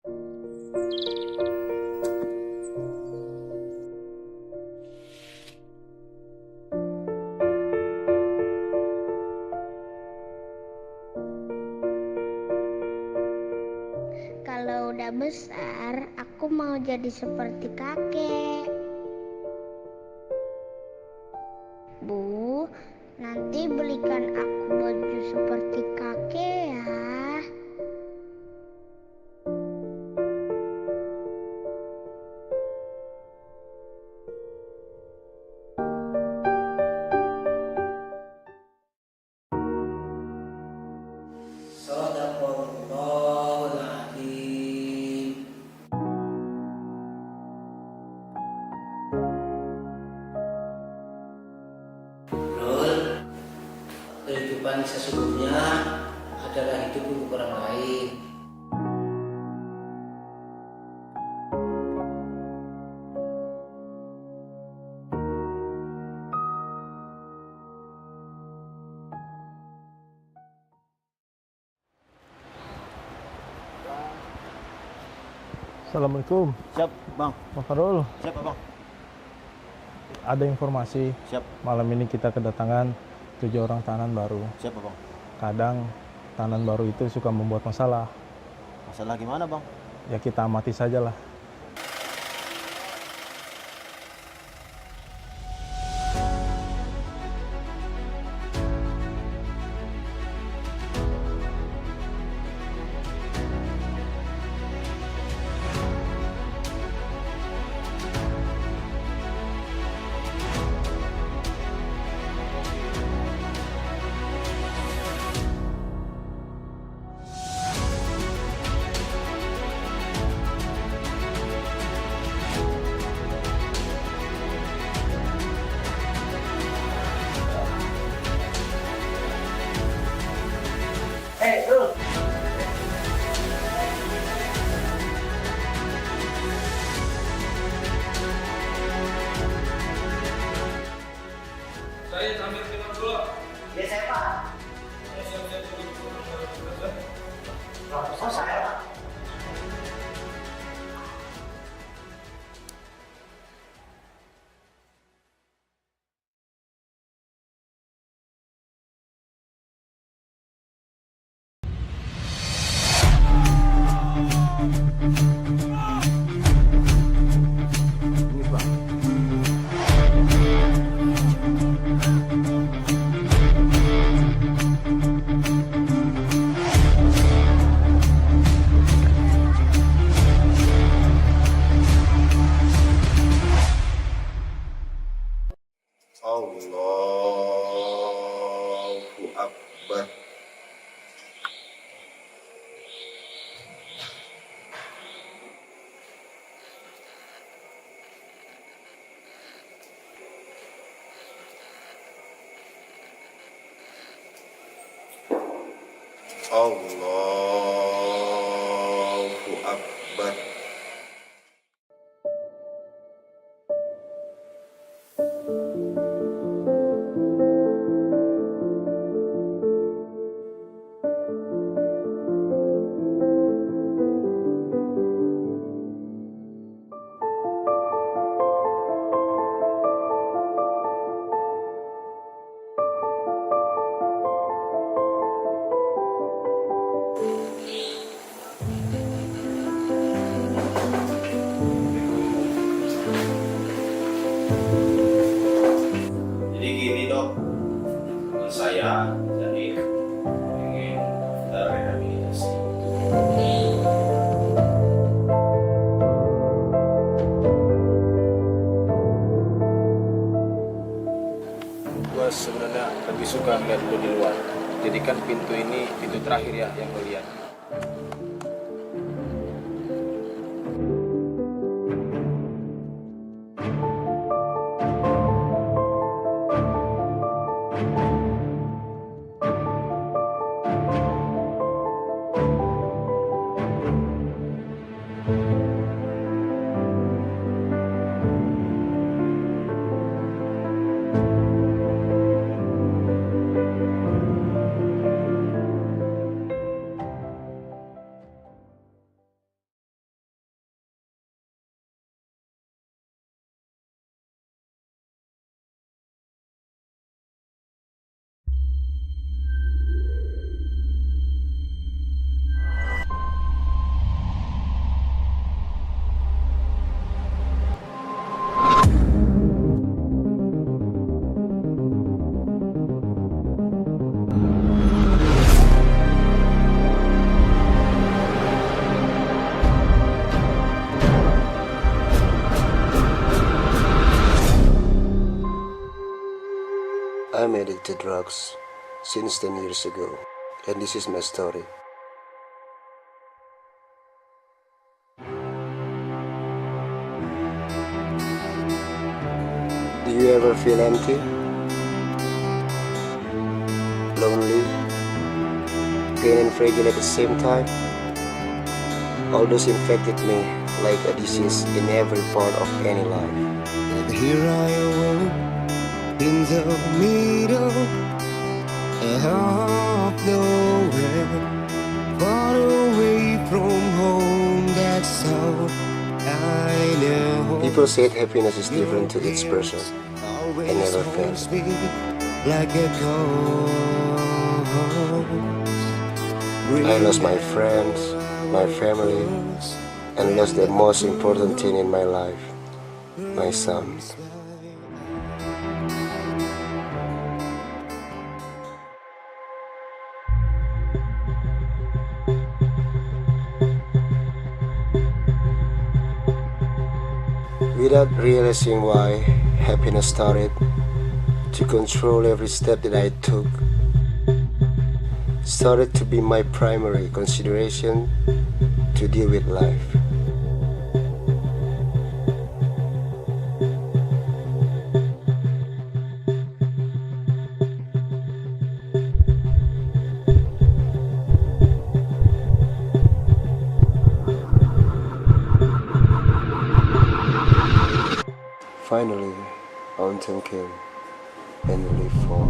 Kalau udah besar, aku mau jadi seperti kakek. Bu, nanti belikan aku baju seperti kakek ya.
Sadaqallahul-Azim. Rul, kehidupan sesungguhnya adalah hidup untuk orang lain.
Assalamualaikum.
Siap, Bang.
Bang Farul.
Siap, Bang.
Ada informasi.
Siap.
Malam ini kita kedatangan 7 orang tahanan baru.
Siap, Bang.
Kadang tahanan baru itu suka membuat masalah.
Masalah gimana, Bang?
Ya kita amati sajalah.
Saya sambil minum dulu.
Ya saya Pak. Saya Pak.
Allahu Akbar. Allahu Akbar. Jadi gini dok, saya jadi ingin terrehabilitasi.
Gue sebenarnya lebih suka ngeliat lu di luar. Jadikan pintu ini pintu terakhir ya yang lo lihat.
I'm addicted to drugs since 10 years ago, and this is my story. Do you ever feel empty? Lonely? Pain and fragile at the same time? All those infected me like a disease in every part of any life. And here I awoke in the middle of nowhere, far away from home, that's all I know. People said happiness is different to each person. I never felt like a I lost my friends, my family, and lost the most important thing in my life, my son. Without realizing why, happiness started to control every step that I took. Started to be my primary consideration to deal with life. Finally, autumn came and the leaf fall.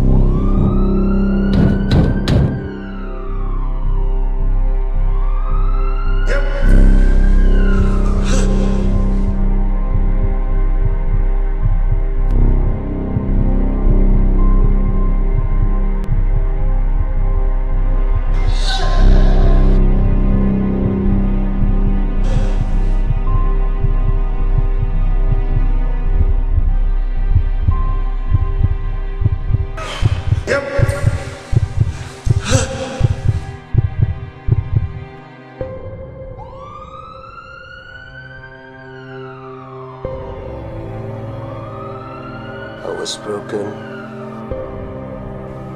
I was broken,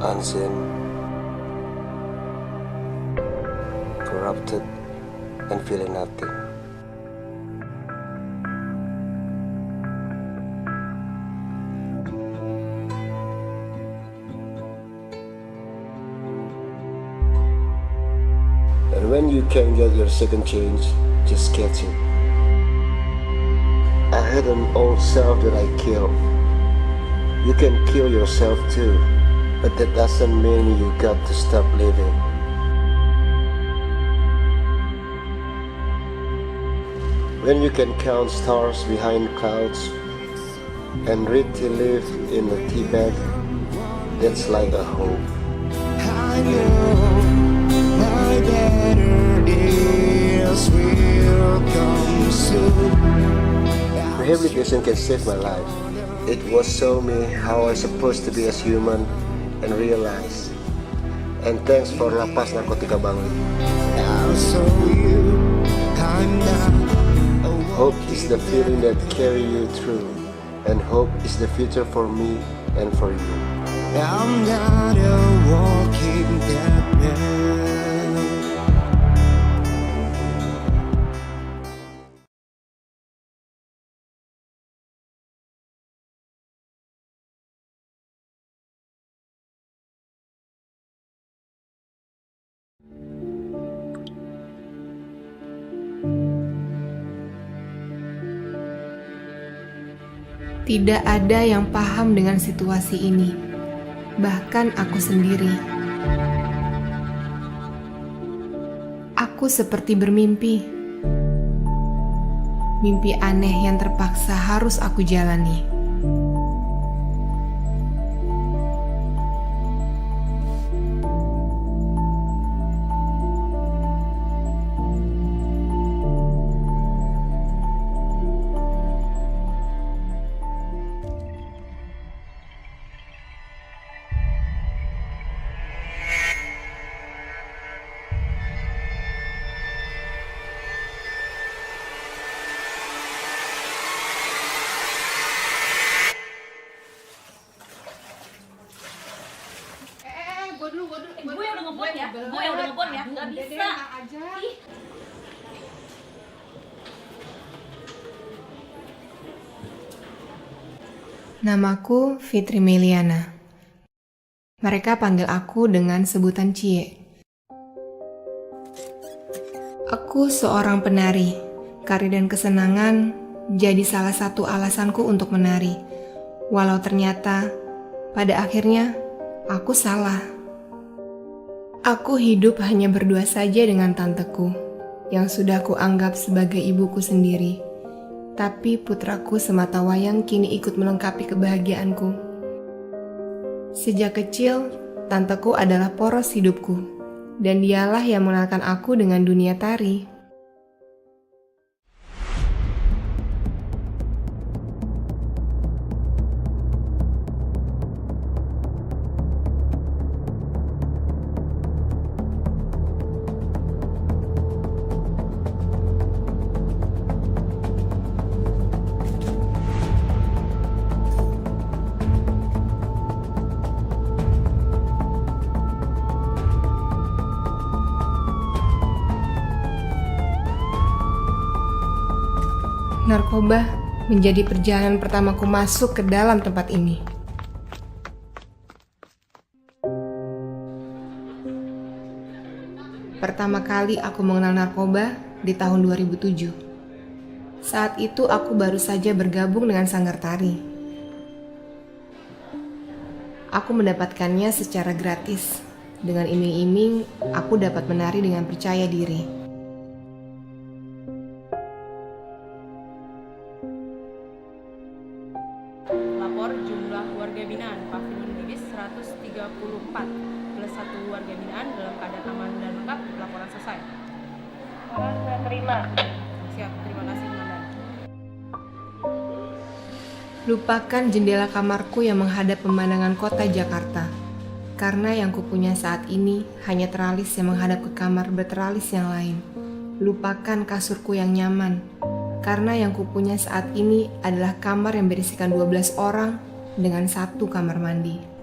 unseen, corrupted, and feeling nothing. And when you can get your second chance, just catch it. I had an old self that I killed. You can kill yourself too, but that doesn't mean you got to stop living. When you can count stars behind clouds and read tea leaf in a tea bag, that's like a hope. I know my better days will come soon. Rehabilitation can save my life. It will show me how I'm supposed to be as human and realize. And thanks for Lapas Narkotika Bangli. Hope is the feeling that carry you through, and hope is the future for me and for you. I'm not a walking dead man.
Tidak ada yang paham dengan situasi ini, bahkan aku sendiri. Aku seperti bermimpi. Mimpi aneh yang terpaksa harus aku jalani.
Gue yang udah ngebon ya, nggak bisa. Ih.
Namaku Fitri Meliana. Mereka panggil aku dengan sebutan Cie. Aku seorang penari. Karir dan kesenangan jadi salah satu alasanku untuk menari. Walau ternyata pada akhirnya aku salah. Aku hidup hanya berdua saja dengan tanteku, yang sudah kuanggap sebagai ibuku sendiri. Tapi putraku semata wayang kini ikut melengkapi kebahagiaanku. Sejak kecil, tanteku adalah poros hidupku, dan dialah yang mengenalkan aku dengan dunia tari. Narkoba menjadi perjalanan pertamaku masuk ke dalam tempat ini. Pertama kali aku mengenal narkoba di tahun 2007. Saat itu aku baru saja bergabung dengan sanggar tari. Aku mendapatkannya secara gratis. Dengan iming-iming, aku dapat menari dengan percaya diri.
Lapor jumlah warga binaan Pavilion Bibis 134 plus 1 warga binaan dalam keadaan aman dan lengkap. Laporan selesai. Saya terima. Siap, terima kasih Komandan.
Lupakan jendela kamarku yang menghadap pemandangan kota Jakarta. Karena yang kupunya saat ini hanya teralis yang menghadap ke kamar berteralis yang lain. Lupakan kasurku yang nyaman. Karena yang kupunya saat ini adalah kamar yang berisikan 12 orang dengan 1 kamar mandi.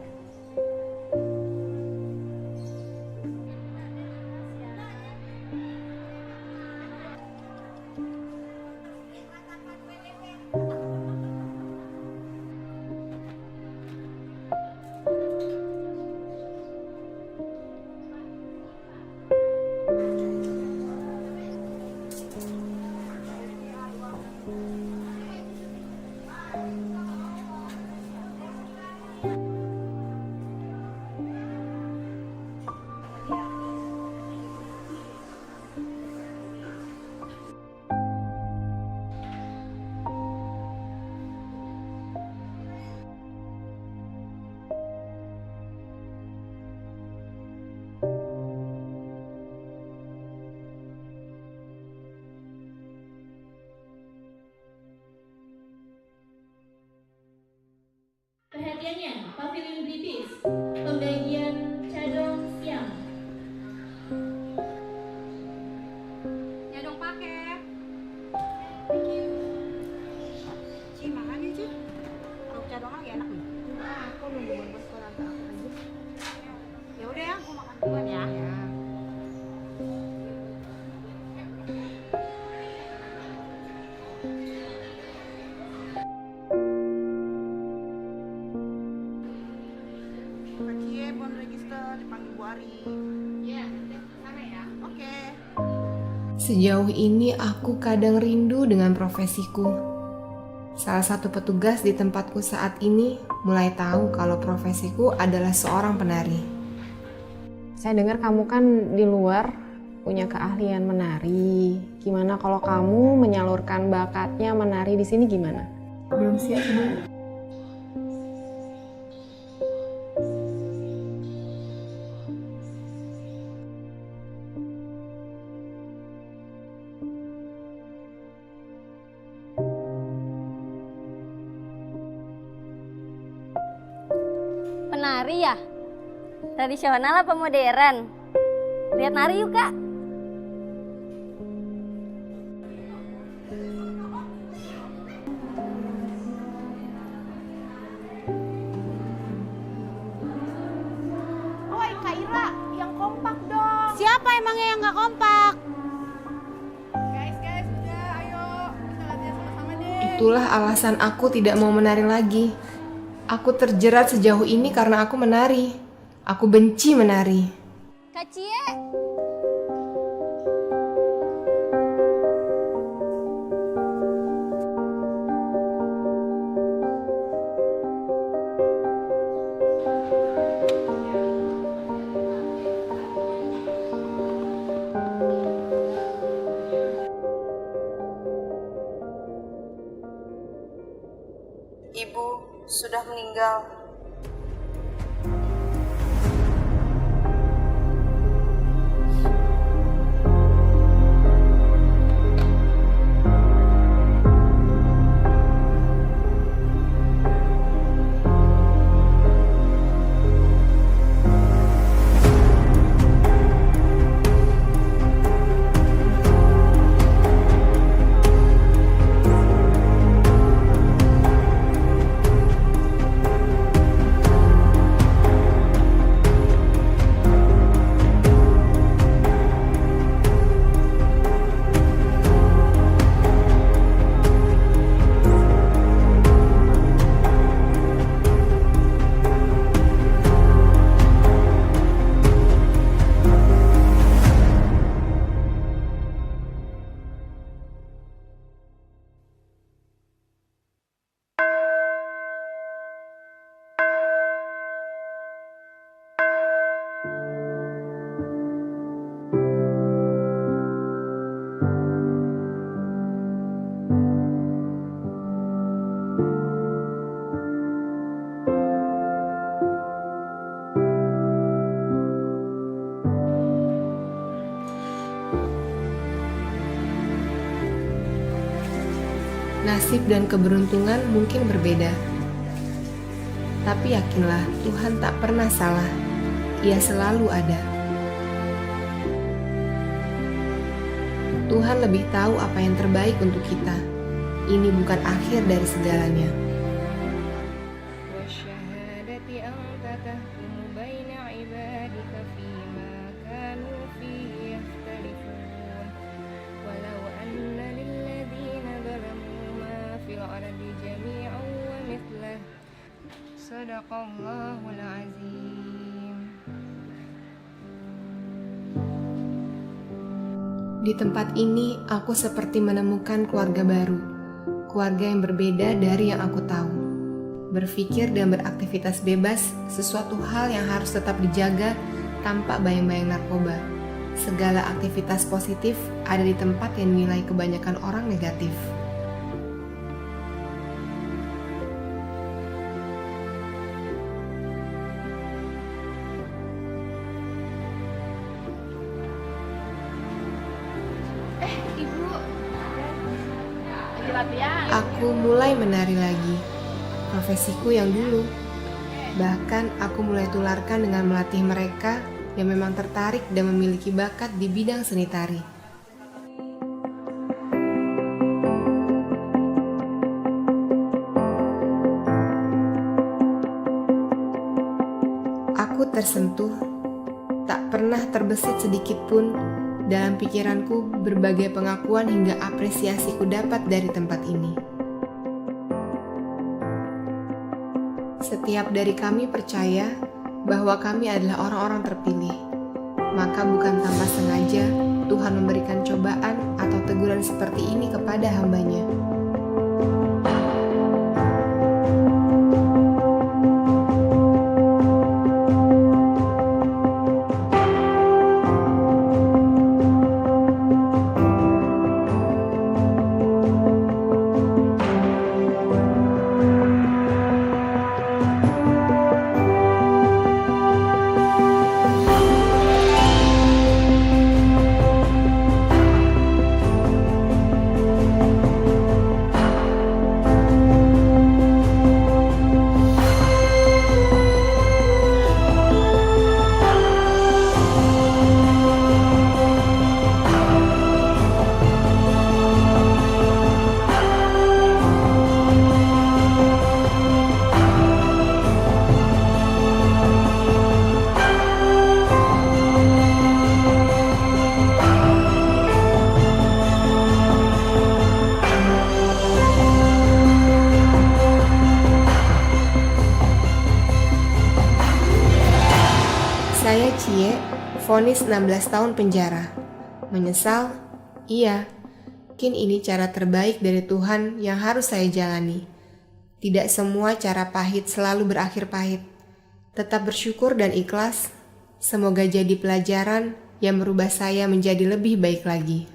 Perhatiannya, Pavilion Bibis, pembagian cadong siang. Cadong paket. Thank you. Ci, makan ya, Ci. Kalau cadong lagi enak nih. Nah, aku nunggu bos koran aku aja. Ya udah ya, aku makan duluan ya.
Sejauh ini aku kadang rindu dengan profesiku. Salah satu petugas di tempatku saat ini mulai tahu kalau profesiku adalah seorang penari.
Saya dengar kamu kan di luar punya keahlian menari. Gimana kalau kamu menyalurkan bakatnya menari di sini gimana?
Belum siap, Bu.
Penari ya? Tradisional apa modern? Lihat nari yuk, Kak.
Oi, Kak Ira,
emangnya yang nggak kompak?
Guys, udah, ayo kita latihan sama-sama deh.
Itulah alasan aku tidak mau menari lagi. Aku terjerat sejauh ini karena aku menari. Aku benci menari.
Kak Cie.
Ibu sudah meninggal. Nasib dan keberuntungan mungkin berbeda. Tapi yakinlah, Tuhan tak pernah salah. Ia selalu ada. Tuhan lebih tahu apa yang terbaik untuk kita. Ini bukan akhir dari segalanya.
Sadaqallahul azim.
Di tempat ini, aku seperti menemukan keluarga baru. Keluarga yang berbeda dari yang aku tahu. Berpikir dan beraktivitas bebas, sesuatu hal yang harus tetap dijaga tanpa bayang-bayang narkoba. Segala aktivitas positif ada di tempat yang dinilai kebanyakan orang negatif. Aku mulai menari lagi, profesiku yang dulu. Bahkan aku mulai tularkan dengan melatih mereka yang memang tertarik dan memiliki bakat di bidang seni tari. Aku tersentuh, tak pernah terbesit sedikit pun. Dalam pikiranku, berbagai pengakuan hingga apresiasi ku dapat dari tempat ini. Setiap dari kami percaya bahwa kami adalah orang-orang terpilih. Maka bukan tanpa sengaja Tuhan memberikan cobaan atau teguran seperti ini kepada hamba-Nya. Saya Cie, vonis 16 tahun penjara. Menyesal? Iya. Mungkin ini cara terbaik dari Tuhan yang harus saya jalani. Tidak semua cara pahit selalu berakhir pahit. Tetap bersyukur dan ikhlas. Semoga jadi pelajaran yang merubah saya menjadi lebih baik lagi.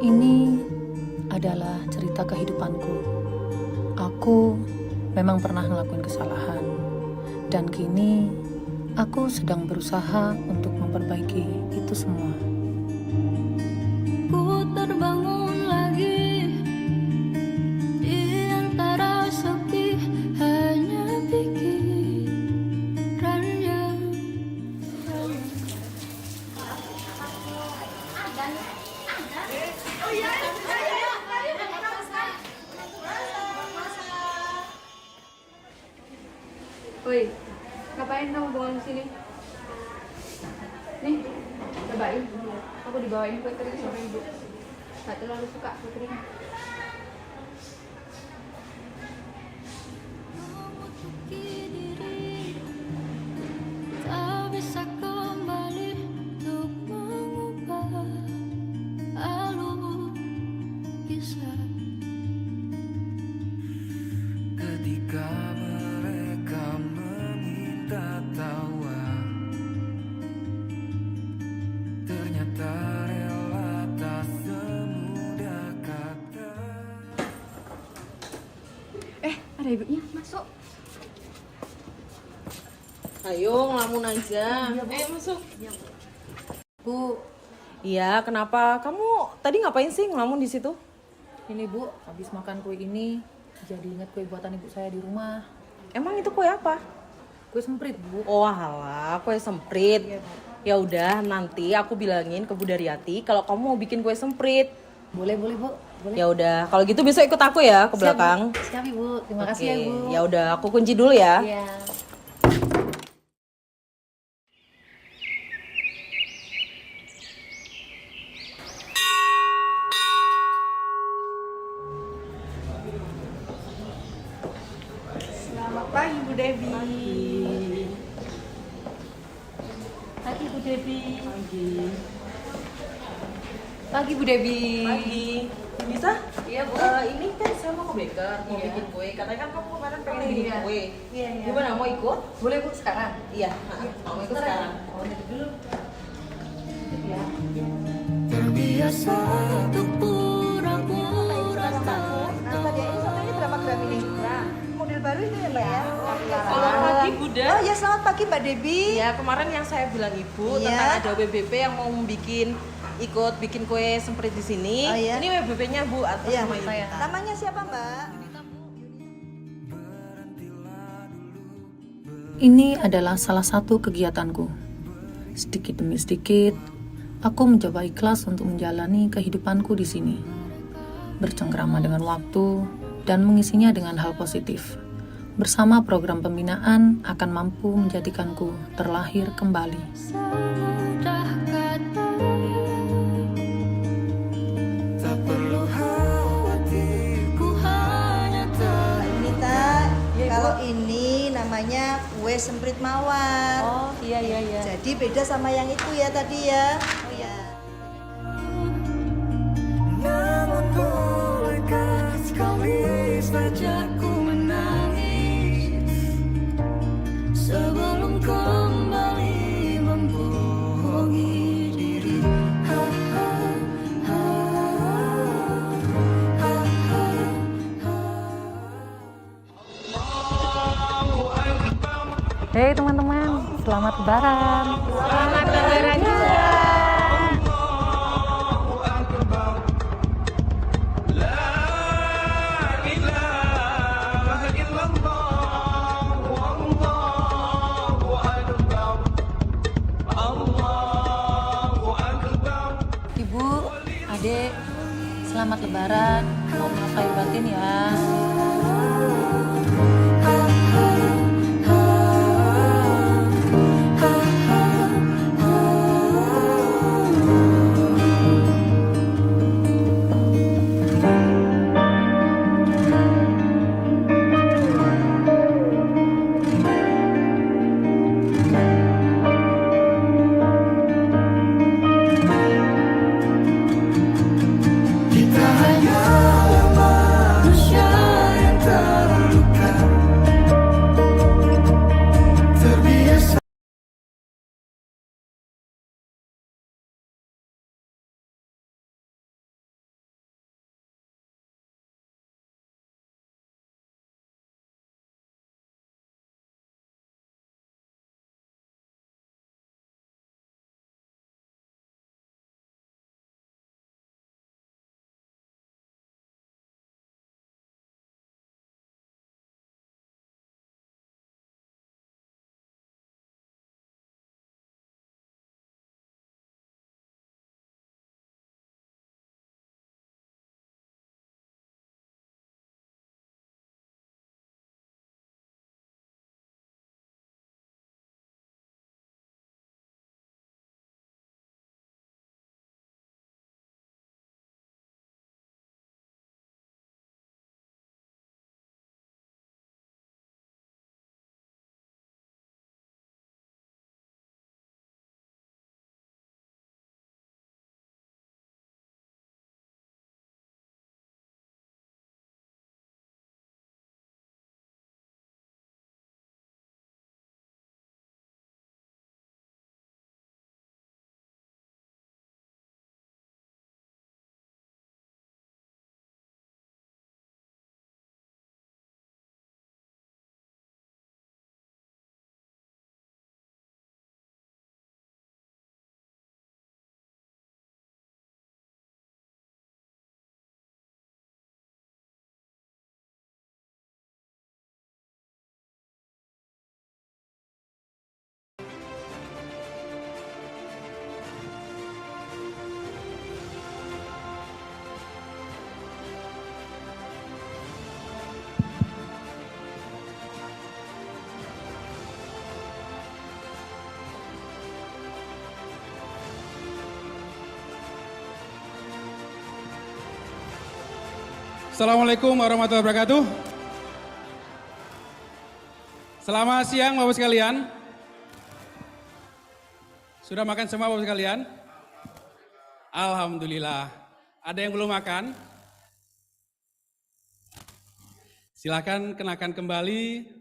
Ini adalah cerita kehidupanku. Aku memang pernah ngelakuin kesalahan, dan kini aku sedang berusaha untuk memperbaiki itu semua.
Ku terbangun lagi di antara sepi, hanya pikirannya.
Woi, ngapain kamu bengong di sini? Nih, cobain. Aku dibawain kue kering sama ibu. Gak terlalu suka kue kering.
Tak bisa kembali untuk mengubah alur kisah.
Ketika mereka meminta tawa, ternyata rela tak semudah kata.
Ada ibunya, masuk.
Ayo ngelamun aja. Masuk. Bu. Iya, kenapa? Kamu tadi ngapain sih ngelamun di situ?
Ini Bu, habis makan kue ini, jadi ingat kue buatan ibu saya di rumah.
Emang itu kue apa?
Kue semprit, Bu.
Oh alah, kue semprit.
Iya, Bu.
Ya udah, nanti aku bilangin ke Bu Daryati kalau kamu mau bikin kue semprit.
Boleh, Bu. Boleh.
Ya udah, kalau gitu besok ikut aku ya ke belakang.
Siap, Ibu. Terima kasih ya, Bu.
Ya udah, aku kunci dulu ya.
Iya.
Selamat pagi Bu Devi.
Pagi, Bu Devi.
Pagi Bu Devi. Pagi. Bisa?
Iya, Bu.
Ini kan saya mau ke baker, mau
Iya.
bikin kue. Katanya kan kamu kemarin pengen
Oh,
bikin
iya.
kue.
Iya.
Gimana, mau ikut?
Boleh, Bu, sekarang?
Iya, mau ikut sekarang.
Oh, jadi dulu.
Ya. Terbiasa untuk pura-pura tak
Tadi ini soalnya berapa gram ini? Model baru itu ya Mbak ya? Selamat pagi Bunda. Oh ya, selamat pagi Mbak Debi. Ya, kemarin yang saya bilang Ibu
Iya.
tentang ada WBP yang mau ikut bikin kue semprit di sini.
Oh, iya?
Ini WBP-nya Bu atas
Iya,
nama Ibu.
saya. Namanya siapa, Mbak?
Ini adalah salah satu kegiatanku. Sedikit demi sedikit, aku mencoba ikhlas untuk menjalani kehidupanku di sini. Bercengkrama dengan waktu dan mengisinya dengan hal positif. Bersama program pembinaan akan mampu menjadikanku terlahir kembali.
semudah kata.
Tak perlu khawatir,
Ku hanya
Nita, kalau ini namanya kue semprit mawar.
Oh, iya.
Jadi beda sama yang itu ya tadi ya. Oh ya.
namun bolehkah sekali saja ku menangis
sebelum kembali membohongi diri. Ha, ha, ha, ha, ha.
Hei teman-teman, selamat lebaran.
Selamat lebaran juga.
Ibu, Adek, selamat lebaran. Mau maaf lahir batin ya.
Assalamualaikum warahmatullahi wabarakatuh. Selamat siang Bapak sekalian. Sudah makan semua Bapak sekalian? Alhamdulillah. Ada yang belum makan? Silakan kenakan kembali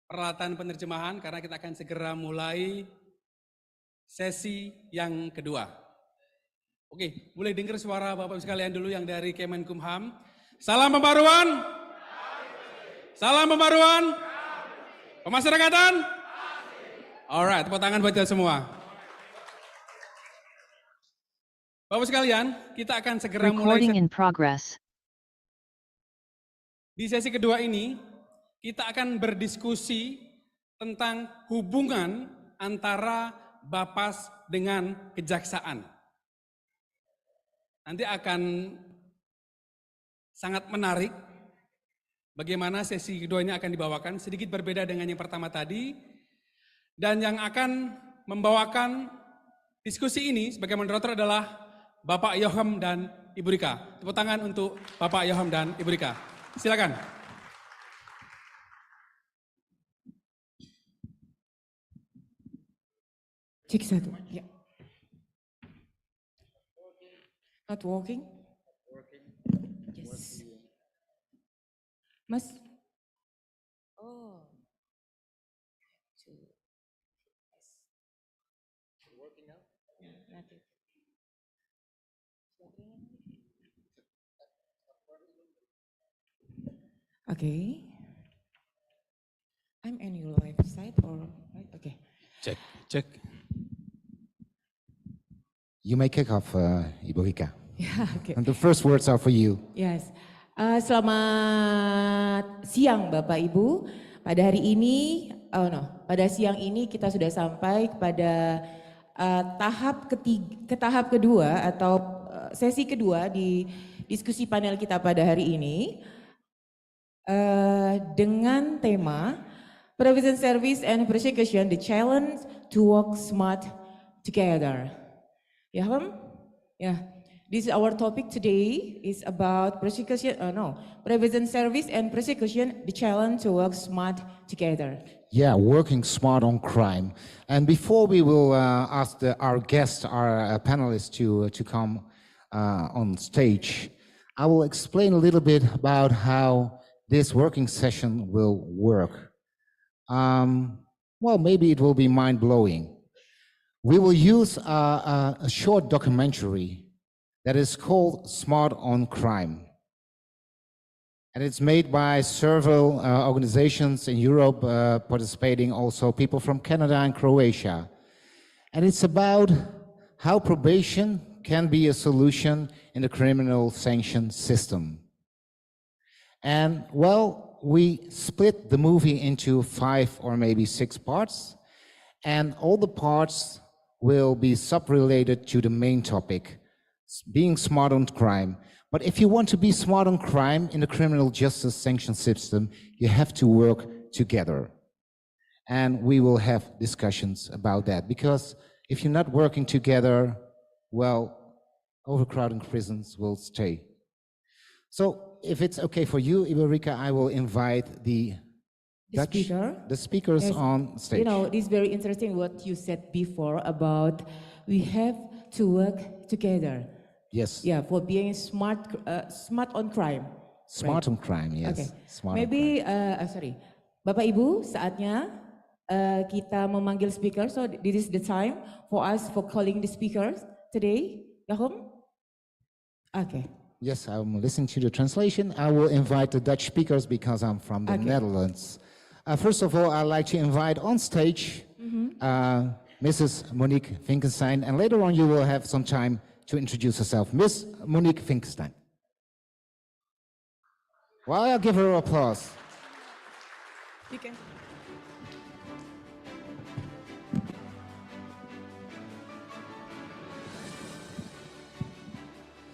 peralatan penerjemahan karena kita akan segera mulai sesi yang kedua. Oke, boleh dengar suara Bapak sekalian dulu yang dari Kemenkumham. Salam pembaruan. Salam pembaruan. Pemasyarakatan. Alright, tepuk tangan buat kita semua. Bapak sekalian, kita akan segera mulai.
Recording in progress.
Di sesi kedua ini, kita akan berdiskusi tentang hubungan antara Bapas dengan kejaksaan. Nanti akan sangat menarik bagaimana sesi kedua ini akan dibawakan, sedikit berbeda dengan yang pertama tadi. Dan yang akan membawakan diskusi ini sebagai moderator adalah Bapak Yohem dan Ibu Rika. Tepuk tangan untuk Bapak Yohem dan Ibu Rika. Silakan.
Cek satu. Ya. Not working? Yes. Mas? Oh.
Working now?
Yeah, not it. Okay. I'm on your left side or right? Okay.
Check.
You may kick off, Ibu Rika.
Yeah, okay.
And the first words are for you.
Yes. Selamat siang Bapak Ibu. Pada hari ini, pada siang ini kita sudah sampai kepada tahap kedua atau sesi kedua di diskusi panel kita pada hari ini dengan tema Prevention Service and Prosecution: The Challenge to Work Smart Together. Ya, yeah. This is our topic today is about Prevention Service and Prosecution: The Challenge to Work Smart Together.
Yeah, working smart on crime. And before we will ask our guests, our panelists to come on stage, I will explain a little bit about how this working session will work. Well, maybe it will be mind-blowing. We will use a short documentary that is called Smart on Crime. And it's made by several organizations in Europe, participating also people from Canada and Croatia. And it's about how probation can be a solution in the criminal sanction system. And well, we split the movie into 5 or maybe 6 parts, and all the parts will be sub-related to the main topic, being smart on crime. But if you want to be smart on crime in the criminal justice sanction system, you have to work together. And we will have discussions about that, because if you're not working together, well, overcrowding prisons will stay. So if it's okay for you, Ibu Rika, I will invite the speakers
yes.
on stage.
You know, it's very interesting what you said before about we have to work together.
Yes.
Yeah, for being smart on crime.
Smart on crime, yes.
Okay.
Smart
Maybe, Bapak Ibu, saatnya kita memanggil speaker. So this is the time for us for calling the speakers today. Yahom? Okay.
Yes, I'm listening to the translation. I will invite the Dutch speakers because I'm from the Netherlands. First of all, I'd like to invite on stage Mrs. Monique Finkenstein, and later on you will have some time to introduce herself. Miss Monique Finkenstein. Well, I'll give her applause.
You can.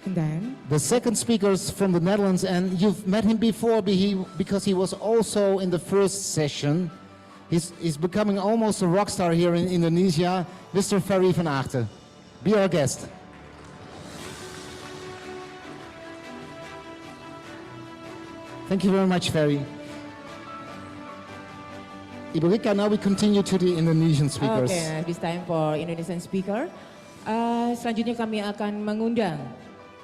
And then?
The second speaker is from the Netherlands, and you've met him before because he was also in the first session. He's becoming almost a rock star here in Indonesia, Mr. Ferry van Achten. Be our guest. Thank you very much, Ferry. Ibu Rika, now we continue to the Indonesian speakers.
Okay, this time for Indonesian speaker. Selanjutnya kami akan mengundang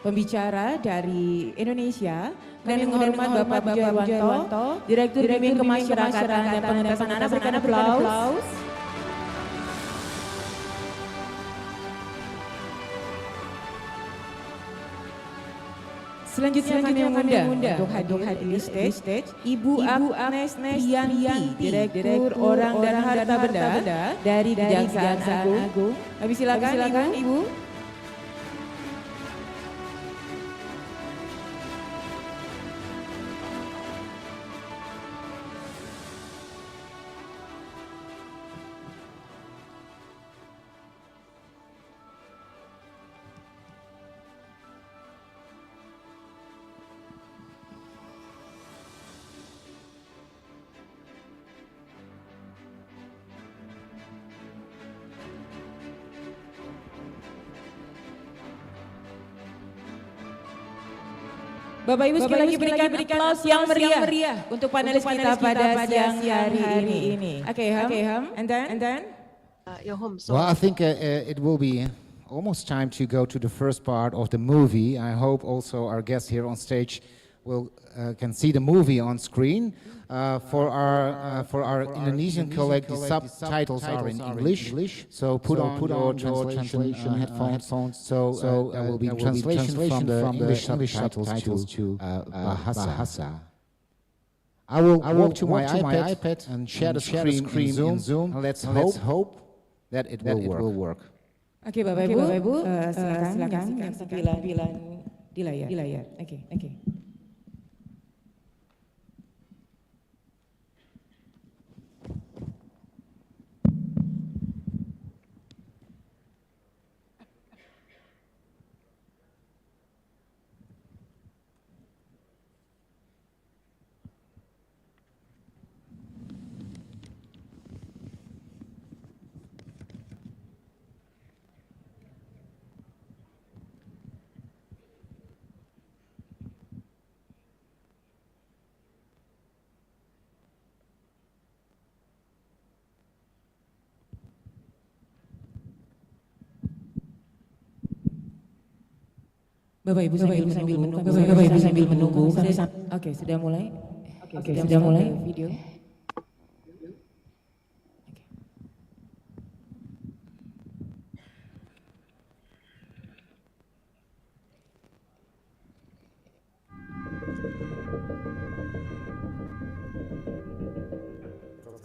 pembicara dari Indonesia dan menghormat Bapak Bujarwanto, Direktur Bimbing Kemasyarakatan dan Pengentasan Anak, berikan aplaus. Selanjutnya kami mengundang untuk hadir di stage Ibu Agnes Trianti, Direktur Orang dan Harta Benda dari Kejaksaan Agung. Kami silakan Ibu. Bapak Ibu sekali lagi berikan aplaus yang meriah untuk panelis kita pada siang hari ini. Okay, Ham. And then?
Well, I think it will be almost time to go to the first part of the movie. I hope also our guests here on stage will can see the movie on screen. For our Indonesian colleague, the subtitles are in English. So put on your translation headphones. So there will be translation from the English subtitles to Bahasa. I will walk to my iPad and share the screen in Zoom. Let's hope that it will work.
Oke, Bapak Ibu, silakan menyaksikan di layar. Oke. Bapak Ibu sambil menunggu. Oke, sudah mulai. Sudah mulai video.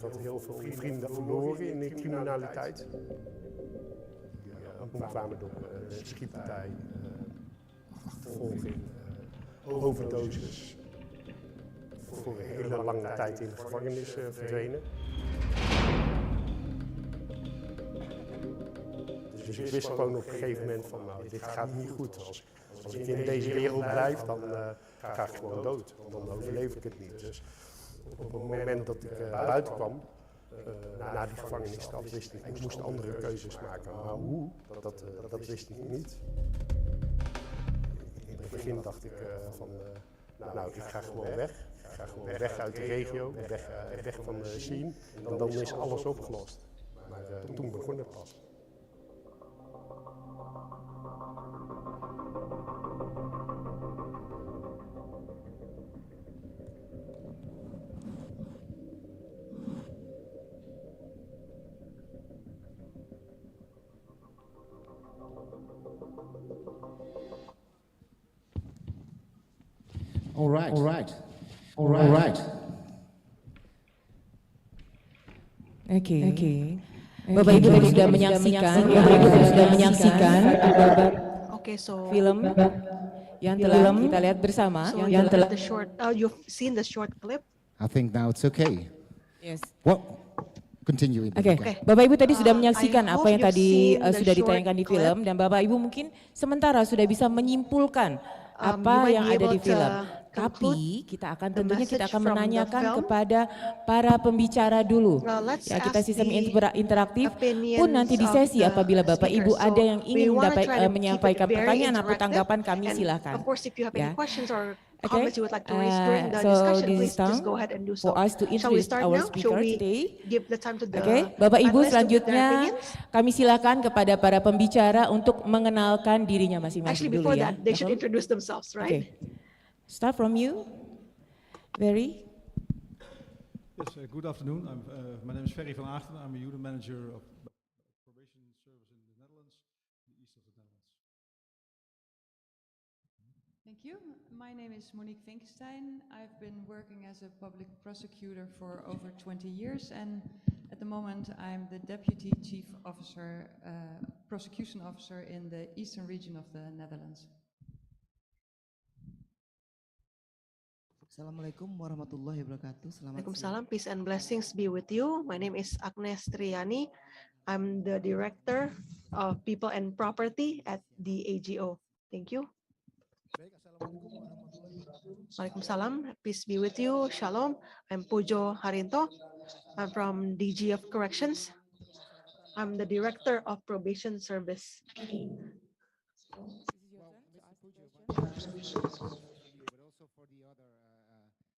Ik had heel veel vrienden verloren in de criminaliteit. Omkwamen door schietpartij, achtervolging, overdoses. Voor een hele lange tijd in de gevangenis verdwenen. Dus ik wist gewoon op een gegeven moment van, nou, dit gaat niet goed. Als ik in deze wereld blijf, dan ga ik gewoon dood. Dan overleef ik het niet. Dus op het moment dat ik buiten kwam, na die gevangenisstraf, wist ik moest andere keuzes maken. Maar hoe, dat wist ik niet. In het begin dacht ik van, nou, ik ga gewoon weg. Ik ga gewoon weg uit de regio, weg van de scene. En dan is alles opgelost. Maar toen begon het pas.
All right.
Oke. Bapak Ibu tadi sudah menyaksikan film yang telah kita lihat bersama.
You've seen the short clip.
I think now it's okay.
Yes.
What? Continue.
Oke. Bapak Ibu tadi sudah menyaksikan apa yang tadi sudah ditayangkan di film, dan Bapak Ibu mungkin sementara sudah bisa menyimpulkan apa yang ada di film. Tapi kita akan menanyakan kepada para pembicara dulu. Ya, kita sistem interaktif pun nanti di sesi apabila Bapak Ibu ada yang ingin menyampaikan pertanyaan atau tanggapan, kami silakan. Ya.
comments you would like to raise during the discussion, please just go ahead and do so.
For us to
Shall we
introduce
start
our
now? Shall
speaker
we
today.
give the time to the
Oke, Bapak Ibu
panelists to give their
selanjutnya
opinions?
kami silakan kepada para pembicara untuk mengenalkan dirinya masing-masing
Actually,
dulu
before
ya.
that, they should introduce themselves, right?
Okay. Start from you. Very.
Yes, good afternoon. My name is Ferry van Aarten. I'm a unit manager of probation service in the Netherlands, the east of the Netherlands.
Thank you. My name is Monique Finkenstein. I've been working as a public prosecutor for over 20 years, and at the moment I'm the Deputy Chief Officer, Prosecution Officer in the eastern region of the Netherlands.
Assalamualaikum warahmatullahi wabarakatuh. Selamat
Waalaikumsalam, peace and blessings be with you. My name is Agnes Triani. I'm the Director of People and Property at the AGO. Thank you. Waalaikumsalam, peace be with you. Shalom, I'm Pujo Harinto. I'm from DG of Corrections. I'm the Director of Probation Service.
But also for the other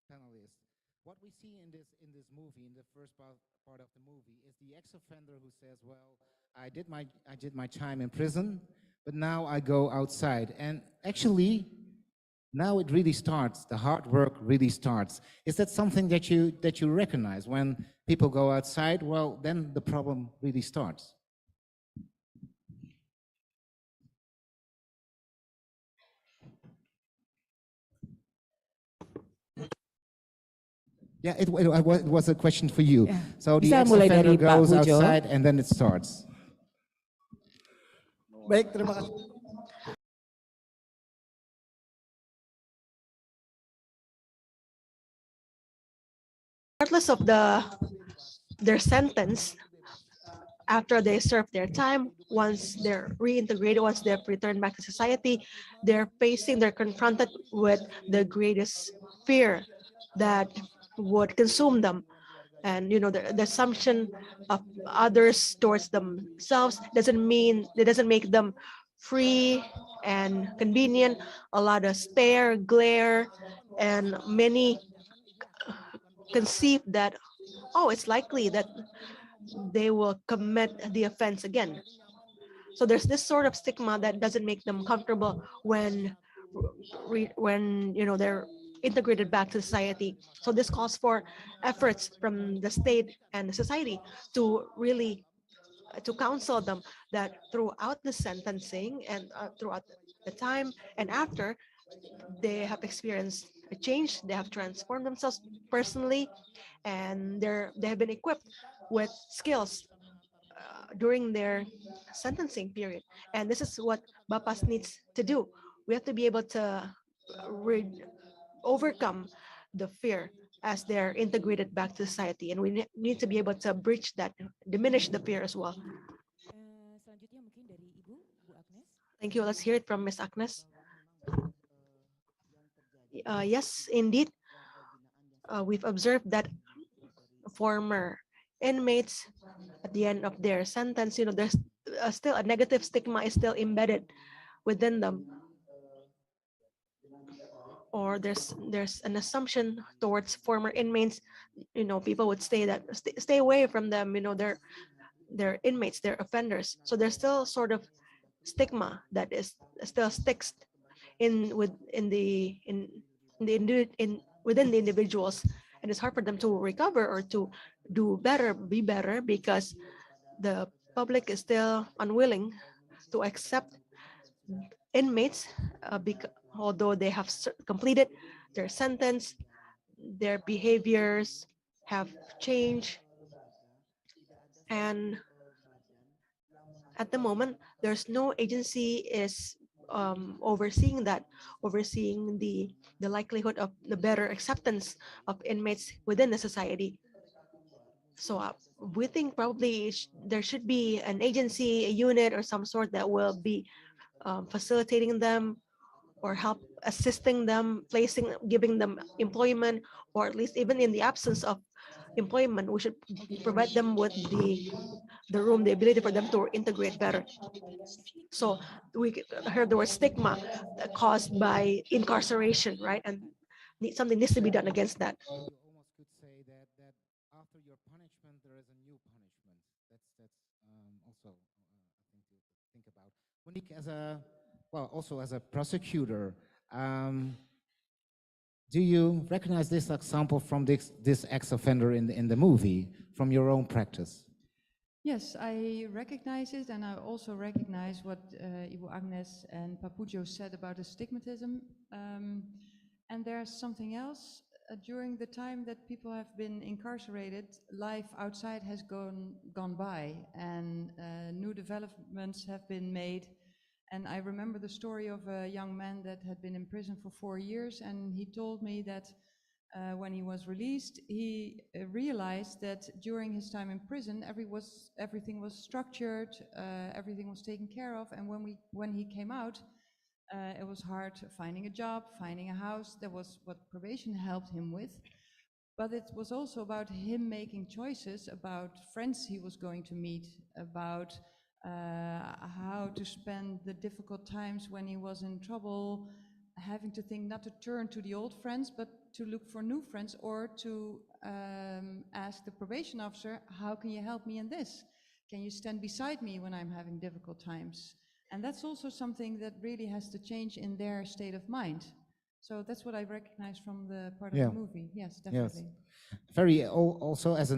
panelists. What we see in this movie, in the first part of the movie, is the ex-offender who says, "Well, I did my time in prison, but now I go outside." And actually, now it really starts. The hard work really starts. Is that something that you recognize when people go outside? Well, then the problem really starts. Yeah, it was a question for you.
Yeah.
So the
Bisa mulai
ex-offender
dari Pak
goes
Pujo.
outside and then it starts.
Baik, terima kasih.
Regardless of their sentence, after they serve their time, once they're reintegrated, once they're returned back to society, they're confronted with the greatest fear that would consume them. And the assumption of others towards themselves doesn't make them free and convenient. A lot of stare, glare, and many conceive that, oh, it's likely that they will commit the offense again. So there's this sort of stigma that doesn't make them comfortable when they're integrated back to society. So this calls for efforts from the state and the society to really to counsel them that throughout the sentencing and throughout the time and after, they have experienced a change, they have transformed themselves personally, and they have been equipped with skills during their sentencing period. And this is what BAPAS needs to do. We have to be able to overcome the fear as they're integrated back to society. And we need to be able to bridge that, diminish the fear as well. Thank you. Let's hear it from Ms. Agnes. Yes, indeed. We've observed that former inmates at the end of their sentence, there's still a negative stigma is still embedded within them, or there's an assumption towards former inmates. People would say that stay away from them. They're inmates, they're offenders. So there's still sort of stigma that is still sticks within the individuals, and it's hard for them to recover or to be better, because the public is still unwilling to accept inmates, although they have completed their sentence, their behaviors have changed, and at the moment there's no agency is overseeing the likelihood of the better acceptance of inmates within the society. So we think probably there should be an agency, a unit, or some sort that will be facilitating them or help assisting them, giving them employment, or at least even in the absence of employment, we should provide them with the room, the ability for them to integrate better. So we heard the word stigma caused by incarceration, right? And something needs to be done against that.
You almost could say that after your punishment there is a new punishment. That's also a thing to think about. Monique, also as a prosecutor, do you recognize this example from this ex-offender in the movie from your own practice?
Yes, I recognize it, and I also recognize what Ibu Agnes and Papujo said about the stigmatism. And there's something else. During the time that people have been incarcerated, life outside has gone by, and new developments have been made. And I remember the story of a young man that had been in prison for 4 years, and he told me that when he was released, he realized that during his time in prison, everything was structured, everything was taken care of, and when he came out, it was hard finding a job, finding a house. That was what probation helped him with. But it was also about him making choices about friends he was going to meet, about how to spend the difficult times when he was in trouble, having to think not to turn to the old friends, but to look for new friends, or to ask the probation officer, how can you help me in this? Can you stand beside me when I'm having difficult times? And that's also something that really has to change in their state of mind. So that's what I recognize from the part of the movie. Yes, definitely.
Yes. Also as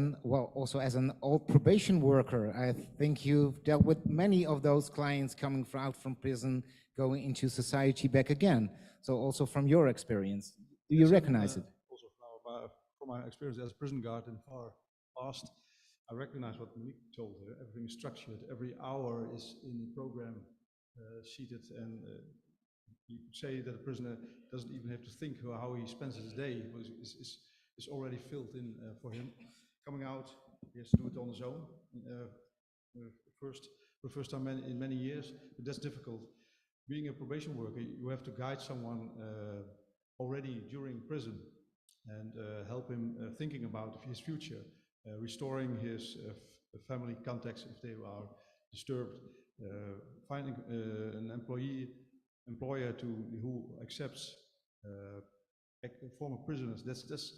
an old probation worker, I think you've dealt with many of those clients coming out from prison, going into society back again. So also from your experience, do you recognize it?
Also from my experience as prison guard in far past, I recognize what Monique told her. Everything is structured. Every hour is in the program seated, and you could say that a prisoner doesn't even have to think how he spends his day. Is already filled in for him. Coming out, he has to do it on his own. For the first time in many years, but that's difficult. Being a probation worker, you have to guide someone already during prison and help him thinking about his future, restoring his family context if they are disturbed, finding an employer who accepts former prisoners. That's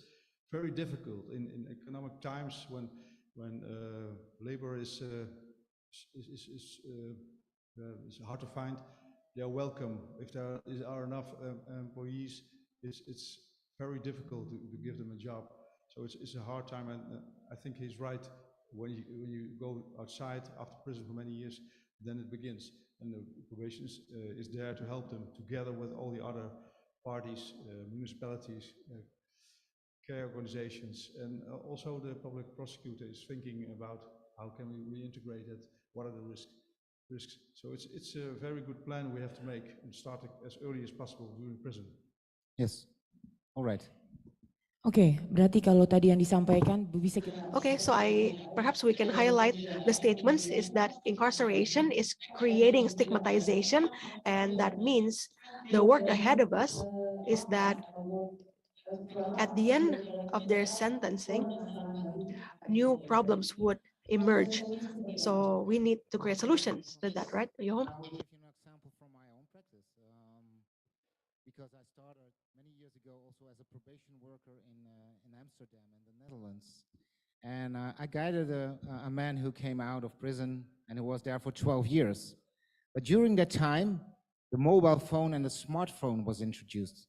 very difficult in economic times when labor is hard to find. They are welcome. If there are enough employees, it's very difficult to give them a job. So it's a hard time, and I think he's right. When you go outside after prison for many years, then it begins, and the probation is there to help them together with all the other parties, municipalities, care organizations, and also the public prosecutor is thinking about how can we reintegrate it, what are the risks. So it's a very good plan we have to make and start as early as possible during prison.
Yes, all right.
Oke, berarti kalau tadi yang disampaikan bisa kita.
Okay, so perhaps we can highlight the statements is that incarceration is creating stigmatization, and that means the work ahead of us is that at the end of their sentencing, new problems would emerge. So we need to create solutions to that, right, Johan?
I will give you an example from my own practice. Because I started many years ago also as a probation worker in Amsterdam in the Netherlands. And I guided a man who came out of prison and who was there for 12 years. But during that time, the mobile phone and the smartphone was introduced.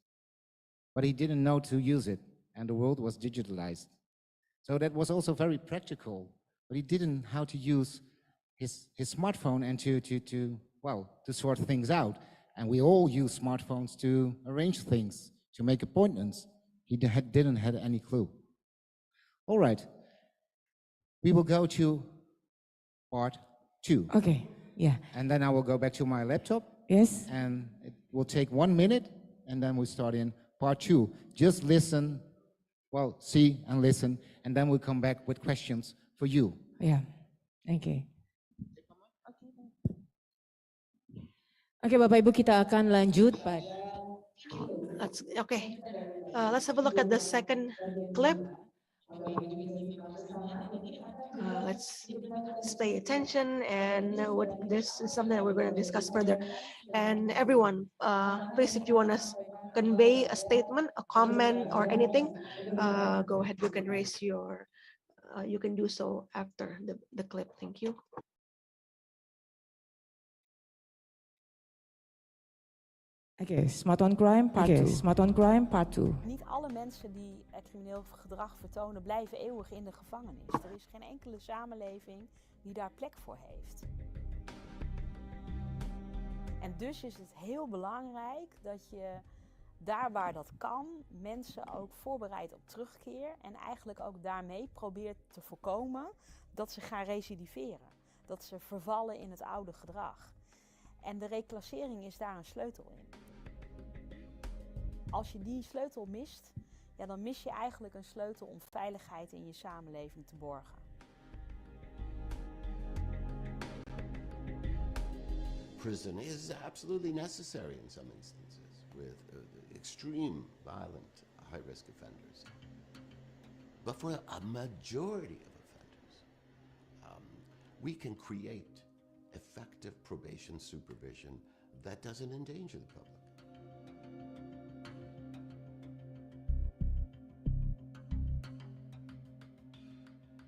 But he didn't know to use it, and the world was digitalized. So that was also very practical, but he didn't know how to use his smartphone and to sort things out. And we all use smartphones to arrange things, to make appointments. He didn't have any clue. All right, we will go to part 2.
Okay, yeah.
And then I will go back to my laptop.
Yes.
And it will take 1 minute, and then we start in part 2. Just listen, see and listen, and then we'll come back with questions for you.
Yeah, okay. Oke, Bapak Ibu, kita akan lanjut pada.
Let's have a look at the second clip. Let's pay attention, and what this is something that we're going to discuss further. And everyone, please, if you want to convey a statement, a comment, or anything, go ahead. You can raise your, you can do so after the clip. Thank you.
Okay, Smart on Crime Part 2. Smart on Crime Part 2.
Niet alle mensen die crimineel gedrag vertonen blijven eeuwig in de gevangenis. Er is geen enkele samenleving die daar plek voor heeft. En dus is het heel belangrijk dat je daar waar dat kan, mensen ook voorbereidt op terugkeer en eigenlijk ook daarmee probeert te voorkomen dat ze gaan recidiveren. Dat ze vervallen in het oude gedrag. En de reclassering is daar een sleutel in. Als je die sleutel mist, ja, dan mis je eigenlijk een sleutel om veiligheid in je samenleving te borgen.
Prison is absolutely necessary in some instances with extreme violent high-risk offenders. But for a majority of offenders, we can create effective probation supervision that doesn't endanger the public.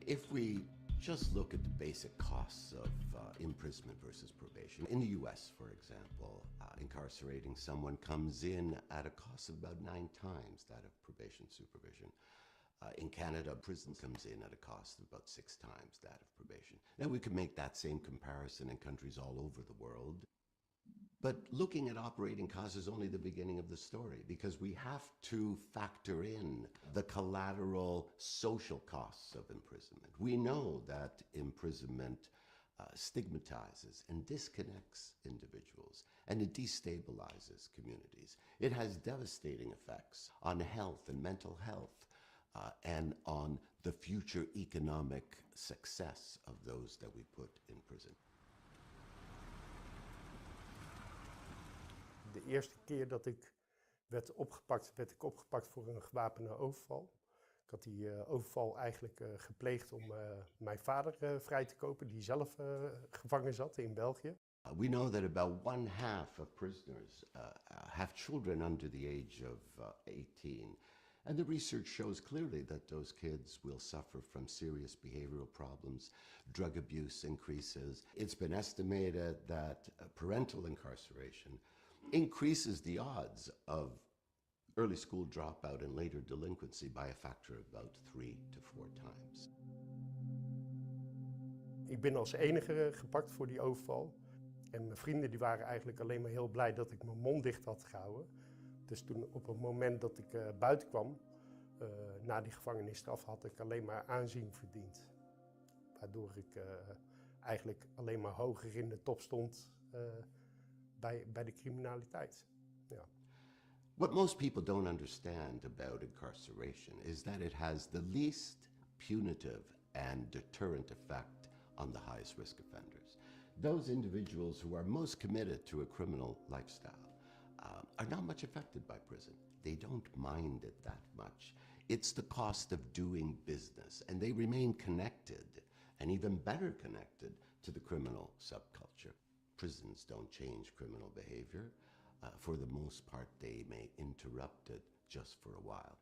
If we just look at the basic costs of imprisonment versus probation, in the US, for example, incarcerating someone comes in at a cost of about 9 times that of probation supervision. In Canada, prison comes in at a cost of about 6 times that of probation. Now, we could make that same comparison in countries all over the world. But looking at operating costs is only the beginning of the story, because we have to factor in the collateral social costs of imprisonment. We know that imprisonment stigmatizes and disconnects individuals, and it destabilizes communities. It has devastating effects on health and mental health, and on the future economic success of those that we put in prison.
De eerste keer dat ik werd ik opgepakt voor een gewapende overval. Ik had die overval eigenlijk gepleegd om mijn vader vrij te kopen, die zelf gevangen zat in België.
We know that about 1/2 of prisoners have children under the age of 18. And the research shows clearly that those kids will suffer from serious behavioral problems. Drug abuse increases. It's been estimated that parental incarceration increases the odds of early school dropout and later delinquency by a factor of about 3 to 4 times.
Ik ben als enige gepakt voor die overval. En mijn vrienden die waren eigenlijk alleen maar heel blij dat ik mijn mond dicht had gehouden. Dus toen op het moment dat ik buiten kwam, na die gevangenisstraf, had ik alleen maar aanzien verdiend. Waardoor ik eigenlijk alleen maar hoger in de top stond bij de criminaliteit. Ja.
What most people don't understand about incarceration is that it has the least punitive and deterrent effect on the highest risk offenders. Those individuals who are most committed to a criminal lifestyle are not much affected by prison. They don't mind it that much. It's the cost of doing business, and they remain connected, and even better connected, to the criminal subculture. Prisons don't change criminal behavior. For the most part, they may interrupt it just for a while.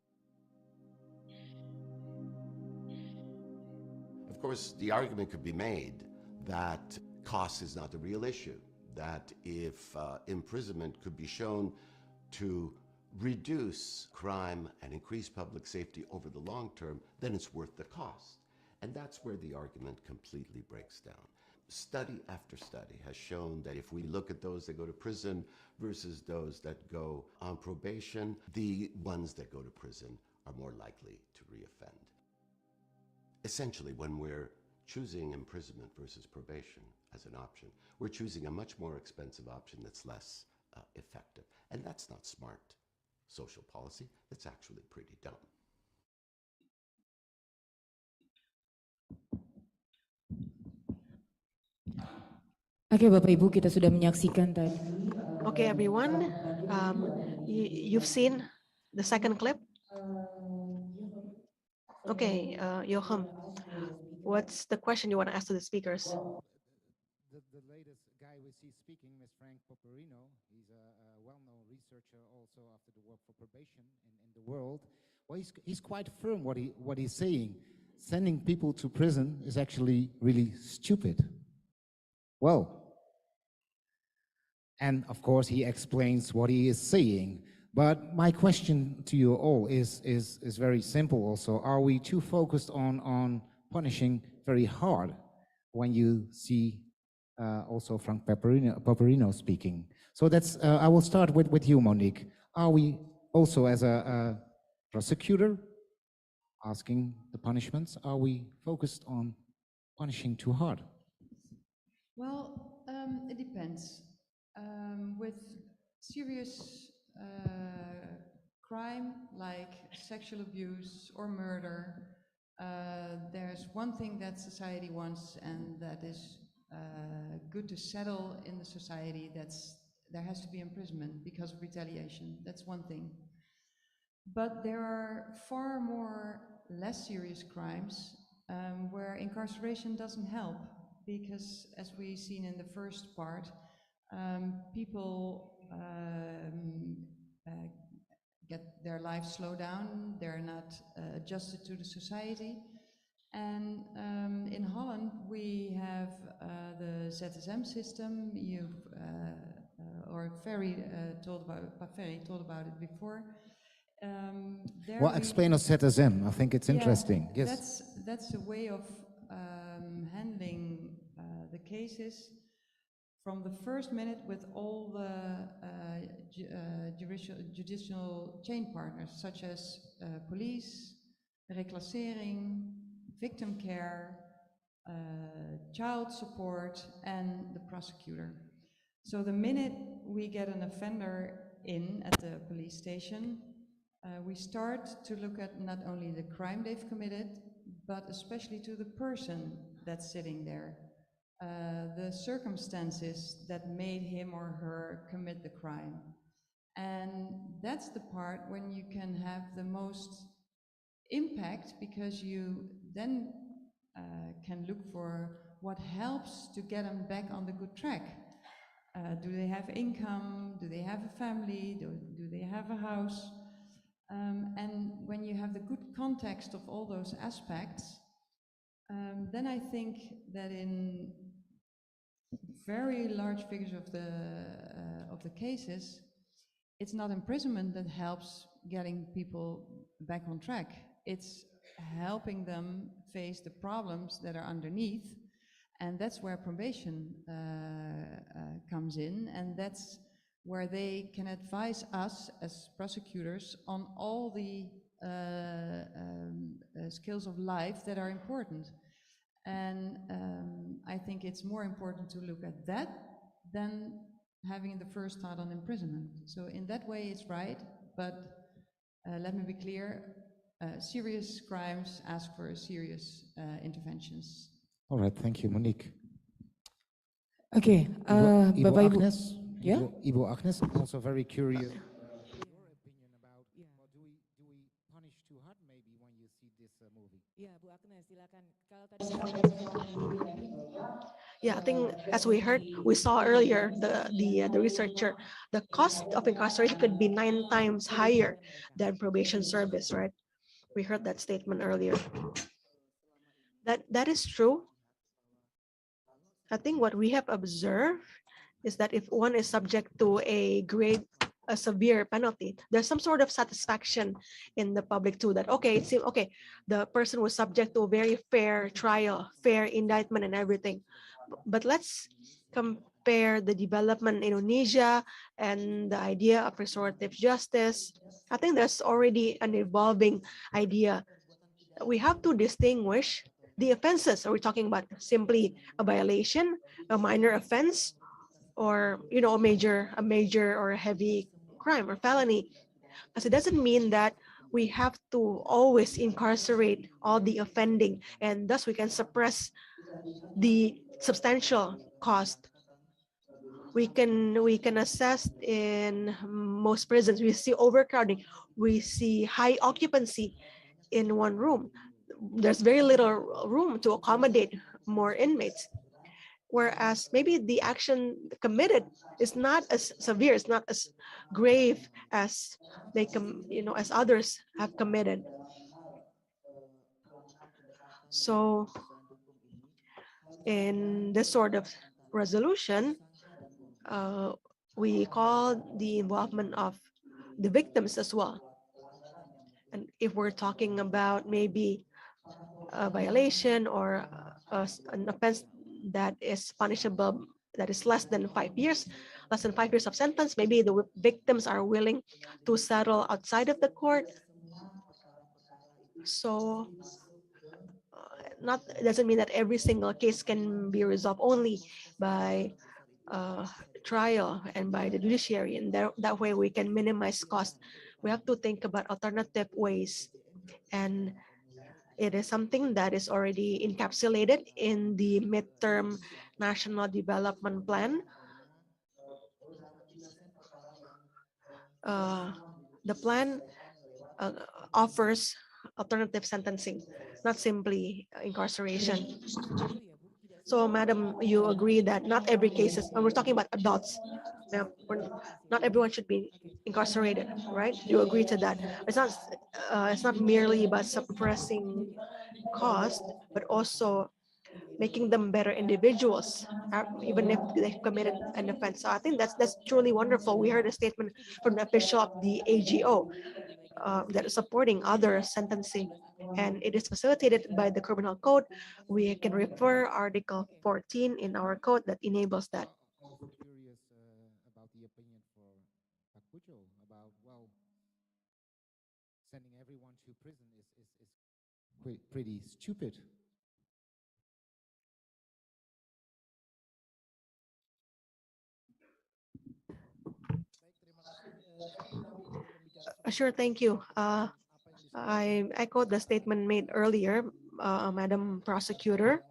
Of course, the argument could be made that cost is not the real issue, that if imprisonment could be shown to reduce crime and increase public safety over the long term, then it's worth the cost. And that's where the argument completely breaks down. Study after study has shown that if we look at those that go to prison versus those that go on probation, the ones that go to prison are more likely to reoffend. Essentially, when we're choosing imprisonment versus probation as an option, we're choosing a much more expensive option that's less effective. And that's not smart social policy. That's actually pretty dumb.
Oke, Bapak Ibu, kita sudah menyaksikan tadi.
Okay, everyone, you've seen the second clip. Okay, Joachim, what's the question you want to ask to the speakers?
The latest guy we see speaking is Frank Poperino. He's a well-known researcher also after the work for probation in the world. Well, he's quite firm what he's saying. Sending people to prison is actually really stupid. Well, and of course he explains what he is saying. But my question to you all is very simple also. Are we too focused on punishing very hard when you see also Frank Poperino speaking? So that's, I will start with you, Monique. Are we also as a prosecutor asking the punishments, are we focused on punishing too hard?
Well, it depends. With serious crime like sexual abuse or murder, there's one thing that society wants, and that is good to settle in the society. There has to be imprisonment because of retaliation. That's one thing. But there are far more less serious crimes where incarceration doesn't help, because as we've seen in the first part, people get their lives slowed down, they're not adjusted to the society. And in Holland we have the ZSM system. Or Ferry told about it before.
Well, explain us ZSM. I think it's interesting. Yes.
That's a way of handling the cases from the first minute with all the judicial chain partners, such as police, reclassering, victim care, child support, and the prosecutor. So the minute we get an offender in at the police station, we start to look at not only the crime they've committed, but especially to the person that's sitting there. The circumstances that made him or her commit the crime. And that's the part when you can have the most impact, because you then can look for what helps to get them back on the good track. Do they have income? Do they have a family? Do they have a house? And when you have the good context of all those aspects, then I think that in very large figures of the cases, it's not imprisonment that helps getting people back on track. It's helping them face the problems that are underneath, and that's where probation comes in, and that's where they can advise us as prosecutors on all the skills of life that are important. And I think it's more important to look at that than having the first thought on imprisonment. So in that way it's right, but let me be clear, serious crimes ask for serious interventions.
All right, thank you, Monique.
Okay,
Ibu
Bapak Ibu.
Agnes,
Yeah?
Ibu Agnes, I'm also very curious. Your opinion about, well, do we punish too hard maybe when you see this movie?
Ya, Bu Agnes, silakan. Kalau tadi
Yeah, I think as we saw earlier, the researcher, the cost of incarceration could be 9 times higher than probation service, right? We heard that statement earlier. That is true. I think what we have observed is that if one is subject to a severe penalty, there's some sort of satisfaction in the public too, that okay, it seems okay, the person was subject to a very fair trial, fair indictment and everything. But let's compare the development in Indonesia and the idea of restorative justice. I think there's already an evolving idea. We have to distinguish the offenses. Are we talking about simply a violation, a minor offense, or a major or a heavy crime or felony? Because it doesn't mean that we have to always incarcerate all the offending, and thus we can suppress the substantial cost. We can assess in most prisons, we see overcrowding, we see high occupancy in one room. there's very little room to accommodate more inmates. Whereas maybe the action committed is not as severe, it's not as grave as as others have committed. So in this sort of resolution, we call the involvement of the victims as well. And if we're talking about maybe a violation or an offense that is punishable, that is less than 5 years, less than 5 years of sentence, maybe the victims are willing to settle outside of the court. So not doesn't mean that every single case can be resolved only by trial and by the judiciary, and that way we can minimize cost. We have to think about alternative ways, and it is something that is already encapsulated in the midterm national development plan. The plan offers alternative sentencing, not simply incarceration. So, madam, you agree that not every case is, and we're talking about adults, not everyone should be incarcerated, right? You agree to that? It's not merely about suppressing cost, but also making them better individuals, even if they've committed an offense. So I think that's truly wonderful. We heard a statement from the official of the AGO that is supporting other sentencing, and it is facilitated by the criminal code. We can refer Article 14 in our code that enables that.
Also curious about the opinion for Pak Pujo about, well, sending everyone to prison is pretty stupid.
Sure, thank you. I echoed the statement made earlier, Madam Prosecutor.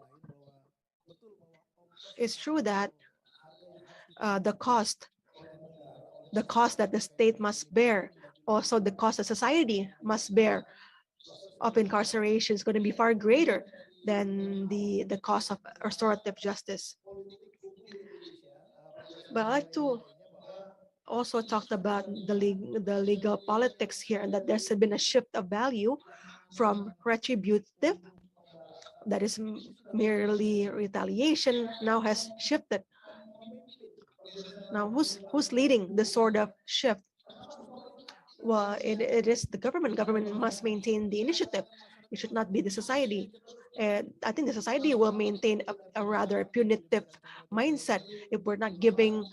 It's true that the cost that the state must bear, also the cost that society must bear of incarceration is going to be far greater than the cost of restorative justice. But I'd like to also talk about the legal politics here, and that there's been a shift of value from retributive, that is merely retaliation, now has shifted. Now, who's leading this sort of shift? Well, it is the government. Government must maintain the initiative. It should not be the society. And I think the society will maintain a rather punitive mindset if we're not giving,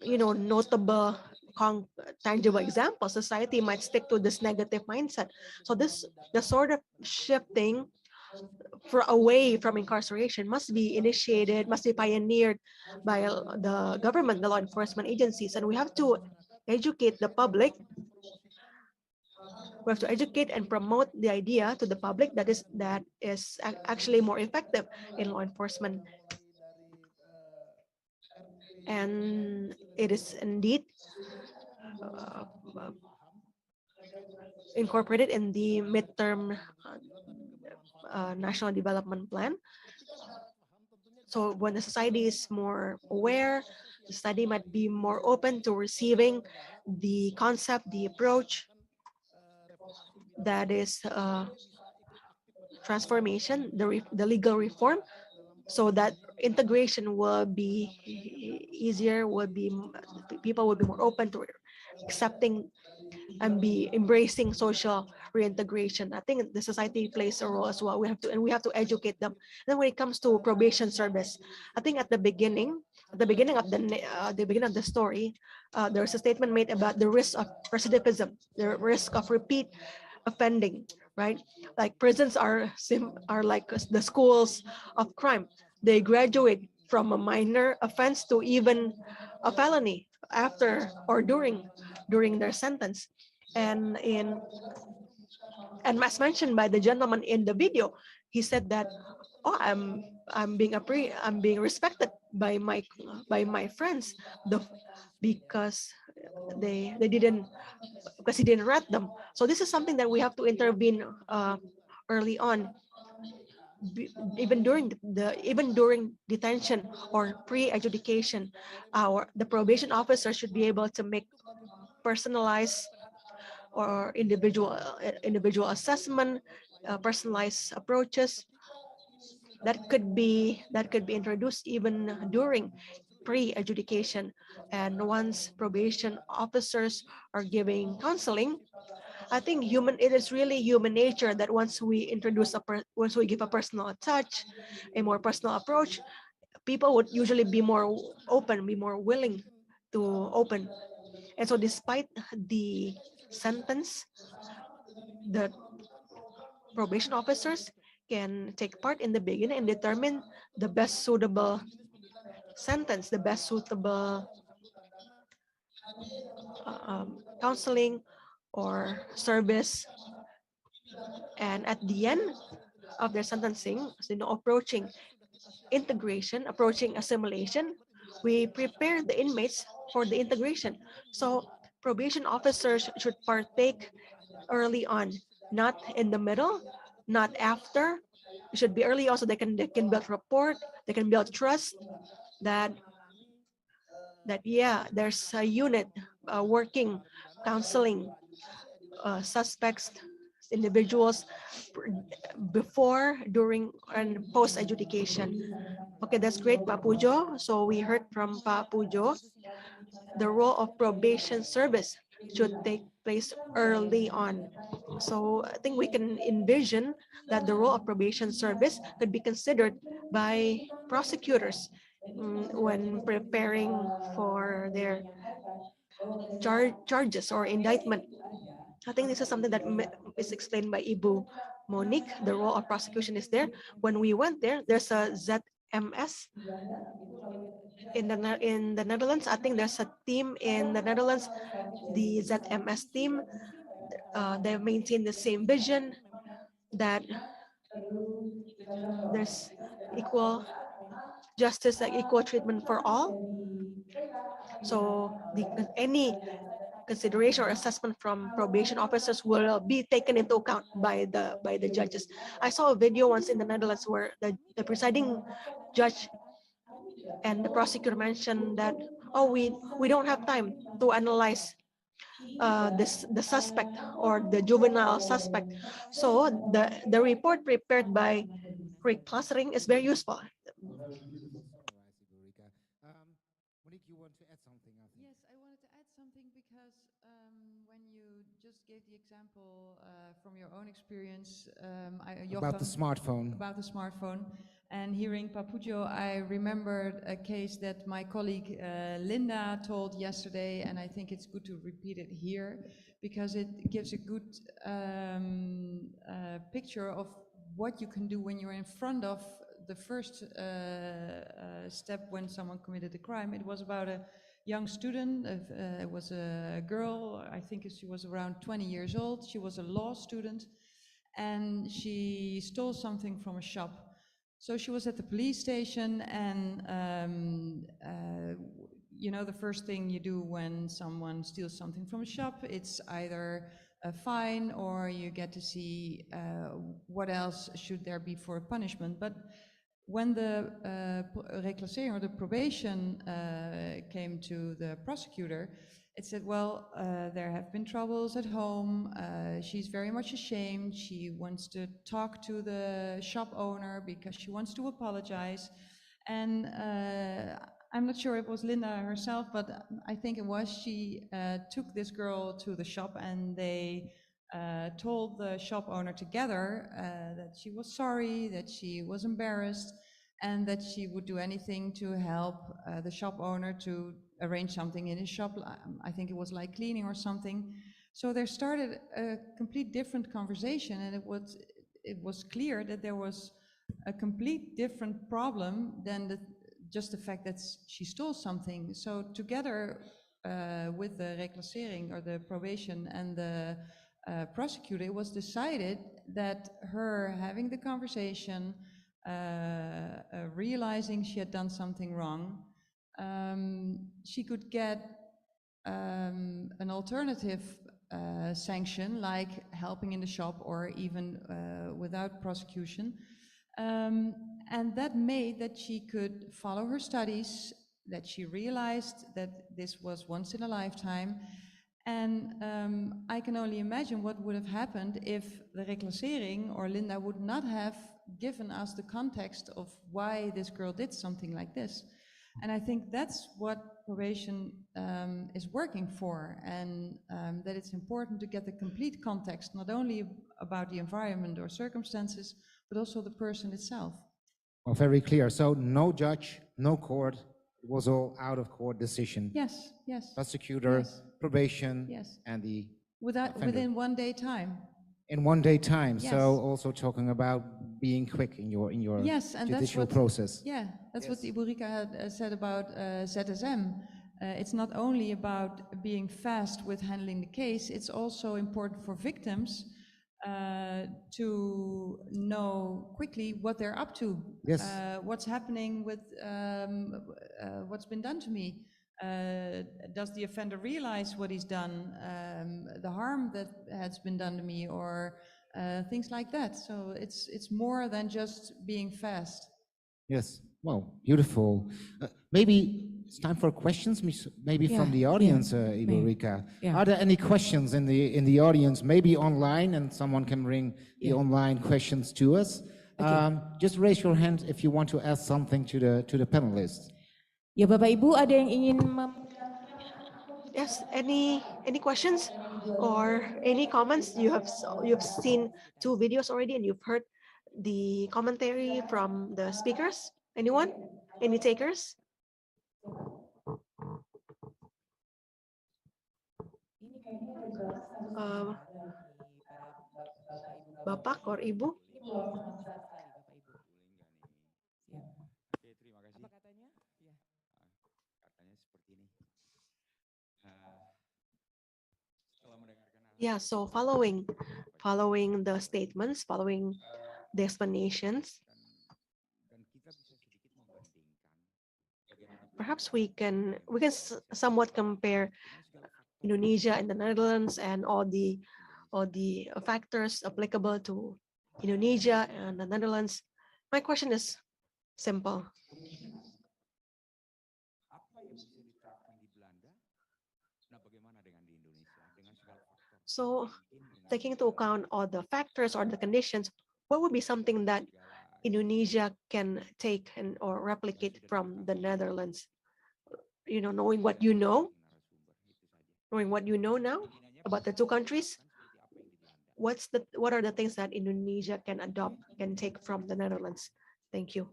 notable, tangible examples. Society might stick to this negative mindset. So the sort of shifting for away from incarceration must be initiated, must be pioneered by the government, the law enforcement agencies, and we have to educate the public. We have to educate and promote the idea to the public that is actually more effective in law enforcement. And it is indeed incorporated in the midterm national development plan. So when the society is more aware, the society might be more open to receiving the concept, the approach that is transformation, the legal reform, so that integration will be easier, people will be more open to accepting and be embracing social reintegration. I think the society plays a role as well. We have to educate them. Then when it comes to probation service, I think at the beginning of the story, there's a statement made about the risk of recidivism, the risk of repeat offending, right? Like prisons are like the schools of crime. They graduate from a minor offense to even a felony after or during their sentence. And as mentioned by the gentleman in the video, he said that, oh, I'm being respected by my friends, because he didn't rat them. So this is something that we have to intervene early on, even during even during detention or pre-adjudication. The probation officer should be able to make personalized or individual assessment, personalized approaches that could be introduced even during pre-adjudication. And once probation officers are giving counseling, I think it is really human nature that once we introduce once we give a personal touch, a more personal approach, people would usually be more open, be more willing to open. And so despite the sentence, the probation officers can take part in the beginning and determine the best suitable sentence, the best suitable counseling or service. And at the end of their sentencing, approaching integration, approaching assimilation, we prepare the inmates for the integration. So probation officers should partake early on, not in the middle, not after. It should be early on so they can build rapport, they can build trust that yeah, there's a unit working, counseling suspects, individuals before, during, and post adjudication. Okay, that's great, Pak Pujo. So we heard from Pak Pujo, the role of probation service should take place early on. So I think we can envision that the role of probation service could be considered by prosecutors when preparing for their charges or indictment. I think this is something that is explained by Ibu Monique. The role of prosecution is there. When we went there, there's a ZMS in the Netherlands. I think there's a team in the Netherlands, the ZMS team. They maintain the same vision that there's equal justice, like equal treatment for all. So any consideration or assessment from probation officers will be taken into account by the judges. I saw a video once in the Netherlands where the presiding judge and the prosecutor mentioned that, oh, we don't have time to analyze the suspect or the juvenile suspect. So the report prepared by Rick Clustering is very useful.
Monique, you want to add something, I think.
Yes, I wanted to add something because when you just gave the example from your own experience,
About the smartphone.
About the smartphone, and hearing Papujo, I remembered a case that my colleague Linda told yesterday, and I think it's good to repeat it here because it gives a good picture of what you can do when you're in front of the first step when someone committed a crime. It was about a young student. It was a girl. I think she was around 20 years old. She was a law student, and she stole something from a shop. So she was at the police station, and you know, the first thing you do when someone steals something from a shop, it's either a fine or you get to see what else should there be for a punishment. But when the reclassering or the probation came to the prosecutor, it said, well, there have been troubles at home. She's very much ashamed. She wants to talk to the shop owner because she wants to apologize. And I'm not sure it was Linda herself, but I think it was. She took this girl to the shop, and they told the shop owner together that she was sorry, that she was embarrassed, and that she would do anything to help the shop owner to arrange something in his shop. I think it was like cleaning or something. So there started a complete different conversation, and it was clear that there was a complete different problem than just the fact that she stole something. So together with the reclassering or the probation and the prosecutor, it was decided that her having the conversation, realizing she had done something wrong, she could get an alternative sanction, like helping in the shop or even without prosecution. And that made that she could follow her studies, that she realized that this was once in a lifetime. And I can only imagine what would have happened if the reclassering or Linda would not have given us the context of why this girl did something like this. And I think that's what probation is working for, and that it's important to get the complete context, not only about the environment or circumstances, but also the person itself.
Well, very clear. So no judge, no court. It was all out of court decision.
Yes, yes.
Prosecutor,
yes.
probation,
Yes.
and the
Within 1 day time.
In 1 day time.
Yes.
So also talking about being quick in your
Yes, and that's
judicial
what,
process.
Yeah, that's
Yes.
what Ibu Rika had said about ZSM. It's not only about being fast with handling the case, it's also important for victims to know quickly what they're up to.
Yes.
What's happening with what's been done to me. Does the offender realize what he's done, the harm that has been done to me, or things like that? So it's more than just being fast.
Yes. Well, beautiful. Maybe it's time for questions, maybe from the audience, Ibu Rika. Are there any questions in the audience, maybe online, and someone can bring the online questions to us? Just raise your hand if you want to ask something to the panelists.
Ya Bapak Ibu, ada yang ingin
Yes, any questions or any comments? You've seen 2 videos already and you've heard the commentary from the speakers. Anyone? Any takers? Bapak or Ibu? Yeah, so following the statements, following the explanations, perhaps we can somewhat compare Indonesia and the Netherlands and all the factors applicable to Indonesia and the Netherlands. My question is simple. So, taking into account all the factors or the conditions, what would be something that Indonesia can take or replicate from the Netherlands? You know, knowing what you know now about the 2 countries, what are the things that Indonesia can adopt, can take from the Netherlands? Thank you.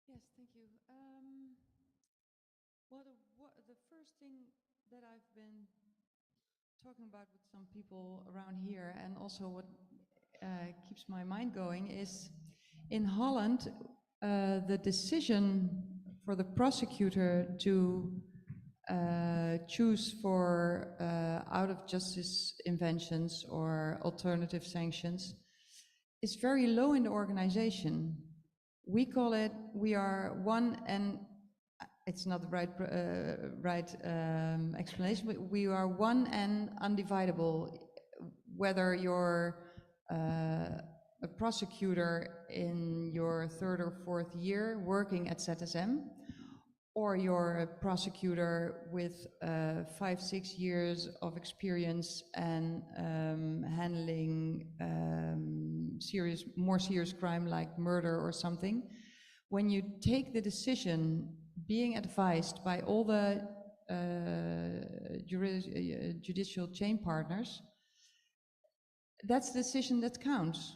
Yes, thank you. Well, the first thing that I've been talking about with some people around here, and also what keeps my mind going, is in Holland, the decision for the prosecutor to choose for out-of-justice inventions or alternative sanctions is very low in the organization. We call it, we are one, and it's not the right explanation, but we are one and undividable. Whether you're a prosecutor in your 3rd or 4th year working at ZSM, or you're a prosecutor with 5-6 years of experience and handling more serious crime like murder or something. When you take the decision, being advised by all the judicial chain partners, that's the decision that counts.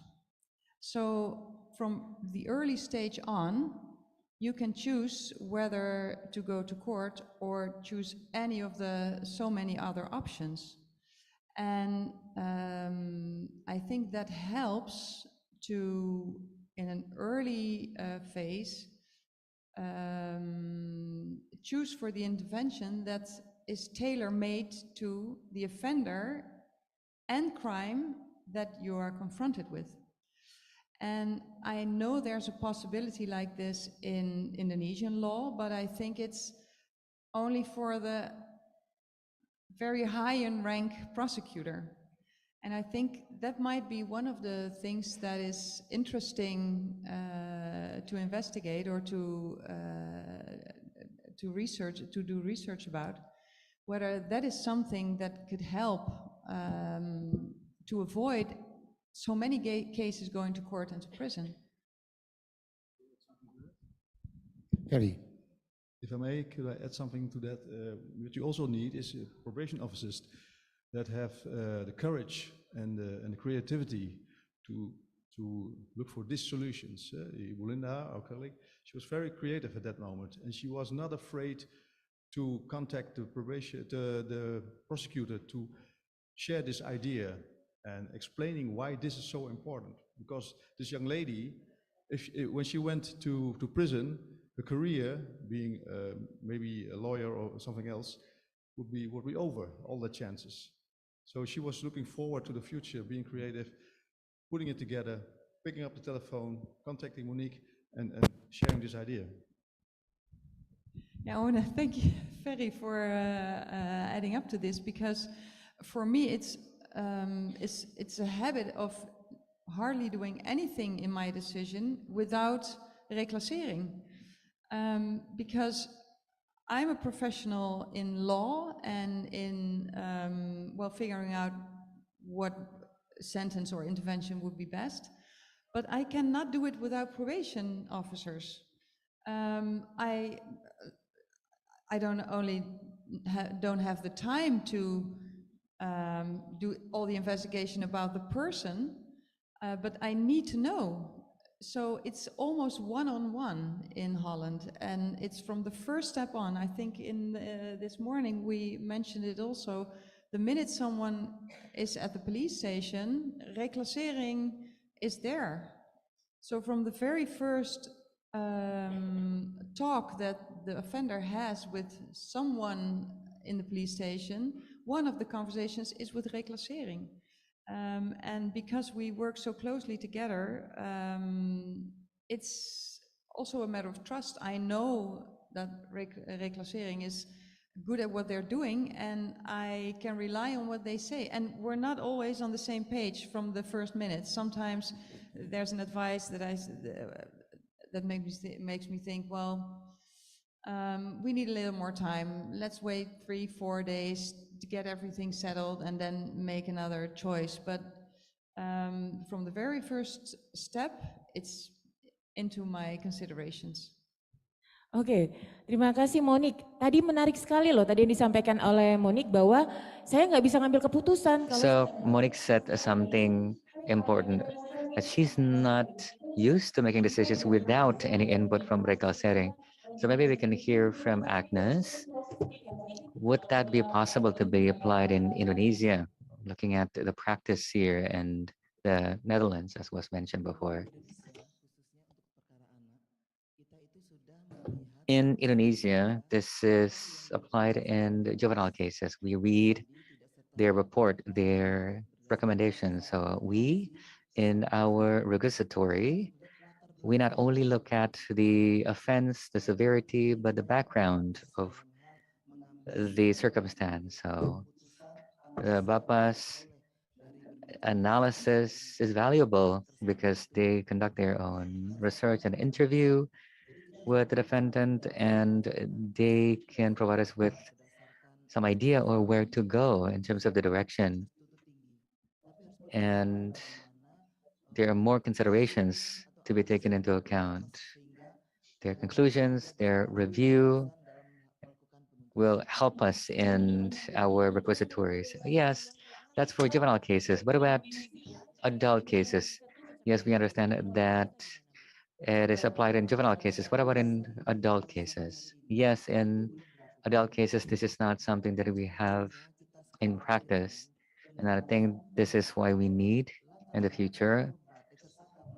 So from the early stage on, you can choose whether to go to court or choose any of the so many other options. And I think that helps to, in an early phase, choose for the intervention that is tailor-made to the offender and crime that you are confronted with. And I know there's a possibility like this in Indonesian law, but I think it's only for the very high in rank prosecutor. And I think that might be one of the things that is interesting to investigate or to research, to do research about, whether that is something that could help to avoid so many cases going to court and to prison.
Harry.
If I may, could I add something to that? What you also need is probation officers that have the courage and the creativity to look for these solutions. Belinda, our colleague, she was very creative at that moment, and she was not afraid to contact the prosecutor to share this idea and explaining why this is so important. Because this young lady, when she went to prison, her career, being maybe a lawyer or something else, would be over, all the chances. So she was looking forward to the future, being creative, putting it together, picking up the telephone, contacting Monique, and sharing this idea.
Yeah, I want to thank you, Ferry, for adding up to this, because for me it's a habit of hardly doing anything in my decision without reclassering, because I'm a professional in law and in well, figuring out what sentence or intervention would be best, but I cannot do it without probation officers. I don't only don't have the time to do all the investigation about the person, but I need to know. So it's almost one-on-one in Holland, and it's from the first step on. I think in this morning we mentioned it also. The minute someone is at the police station, reclassering is there. So from the very first talk that the offender has with someone in the police station, one of the conversations is with reclassering. And because we work so closely together, it's also a matter of trust. I know that reclassering is good at what they're doing, and I can rely on what they say. And we're not always on the same page from the first minute. Sometimes there's an advice that that makes me think, well, we need a little more time. Let's wait 3-4 days to get everything settled and then make another choice. But from the very first step, it's into my considerations.
Oke, terima kasih Monique. Tadi menarik sekali loh tadi yang disampaikan oleh Monique bahwa saya nggak bisa ngambil keputusan.
So Monique said something important, that she's not used to making decisions without any input from reclassering. So maybe we can hear from Agnes. Would that be possible to be applied in Indonesia, looking at the practice here and the Netherlands, as was mentioned before? In Indonesia, this is applied in juvenile cases. We read their report, their recommendations. So we, in our requisitory, we not only look at the offense, the severity, but the background of the circumstance. So the BAPA's analysis is valuable because they conduct their own research and interview with the defendant, and they can provide us with some idea or where to go in terms of the direction. And there are more considerations to be taken into account. Their conclusions, their review will help us in our repositories. Yes, that's for juvenile cases. What about adult cases? Yes, we understand that it is applied in juvenile cases. What about in adult cases? Yes, in adult cases, this is not something that we have in practice. And I think this is why we need in the future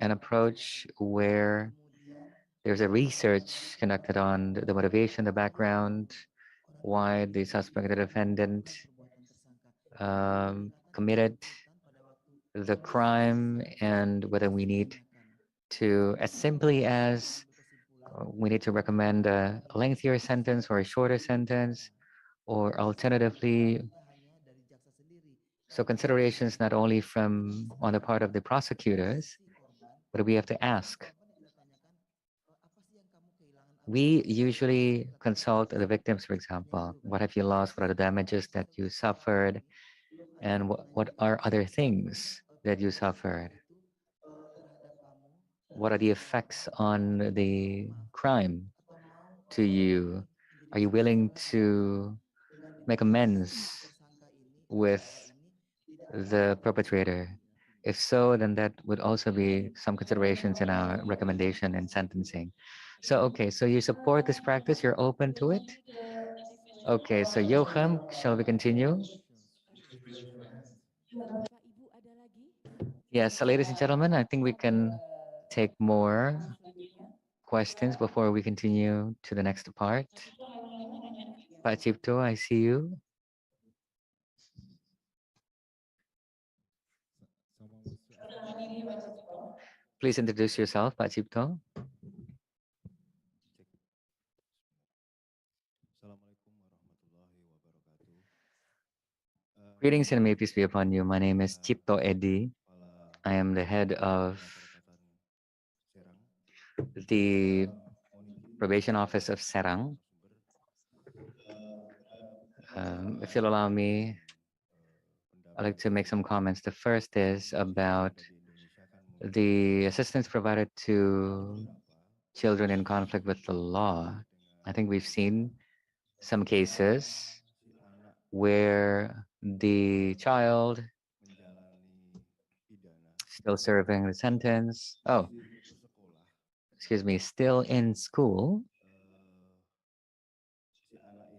an approach where there's a research conducted on the motivation, the background, why the suspect, the defendant committed the crime, and whether we need to, as simply as we need to recommend a lengthier sentence or a shorter sentence, or alternatively, So considerations not only from on the part of the prosecutors, but we have to ask. We usually consult the victims, for example. What have you lost? What are the damages that you suffered? And what are other things that you suffered? What are the effects on the crime to you? Are you willing to make amends with the perpetrator? If so, then that would also be some considerations in our recommendation and sentencing. So, okay, so you support this practice, you're open to it? Okay, so Johan, shall we continue? Yes, so ladies and gentlemen, I think we can take more questions before we continue to the next part. Pak Cipto, I see you. Please introduce yourself, Pak Cipto. Greetings and may peace be upon you. My name is Cipto Edi. I am the head of the probation office of Serang. If you'll allow me, I'd like to make some comments. The first is about the assistance provided to children in conflict with the law. I think we've seen some cases where the child still serving the sentence. Oh, excuse me, still in school.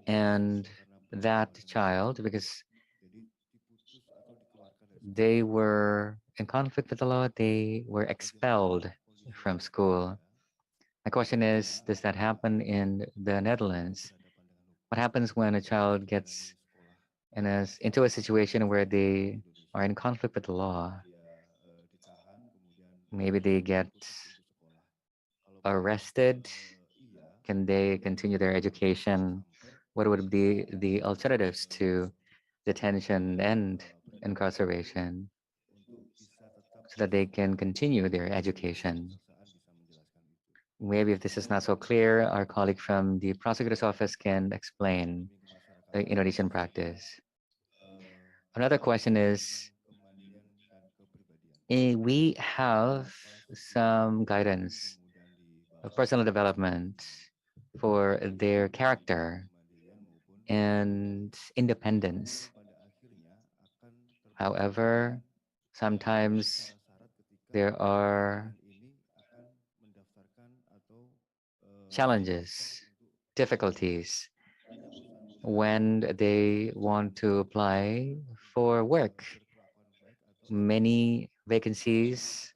And that child, because they were in conflict with the law, they were expelled from school. My question is, does that happen in the Netherlands? What happens when a child gets into a situation where they are in conflict with the law? Maybe they get arrested. Can they continue their education? What would be the alternatives to detention and incarceration so that they can continue their education? Maybe if this is not so clear, our colleague from the prosecutor's office can explain the Indonesian practice. Another question is, we have some guidance of personal development for their character and independence. However, sometimes there are challenges, difficulties when they want to apply for work. Many vacancies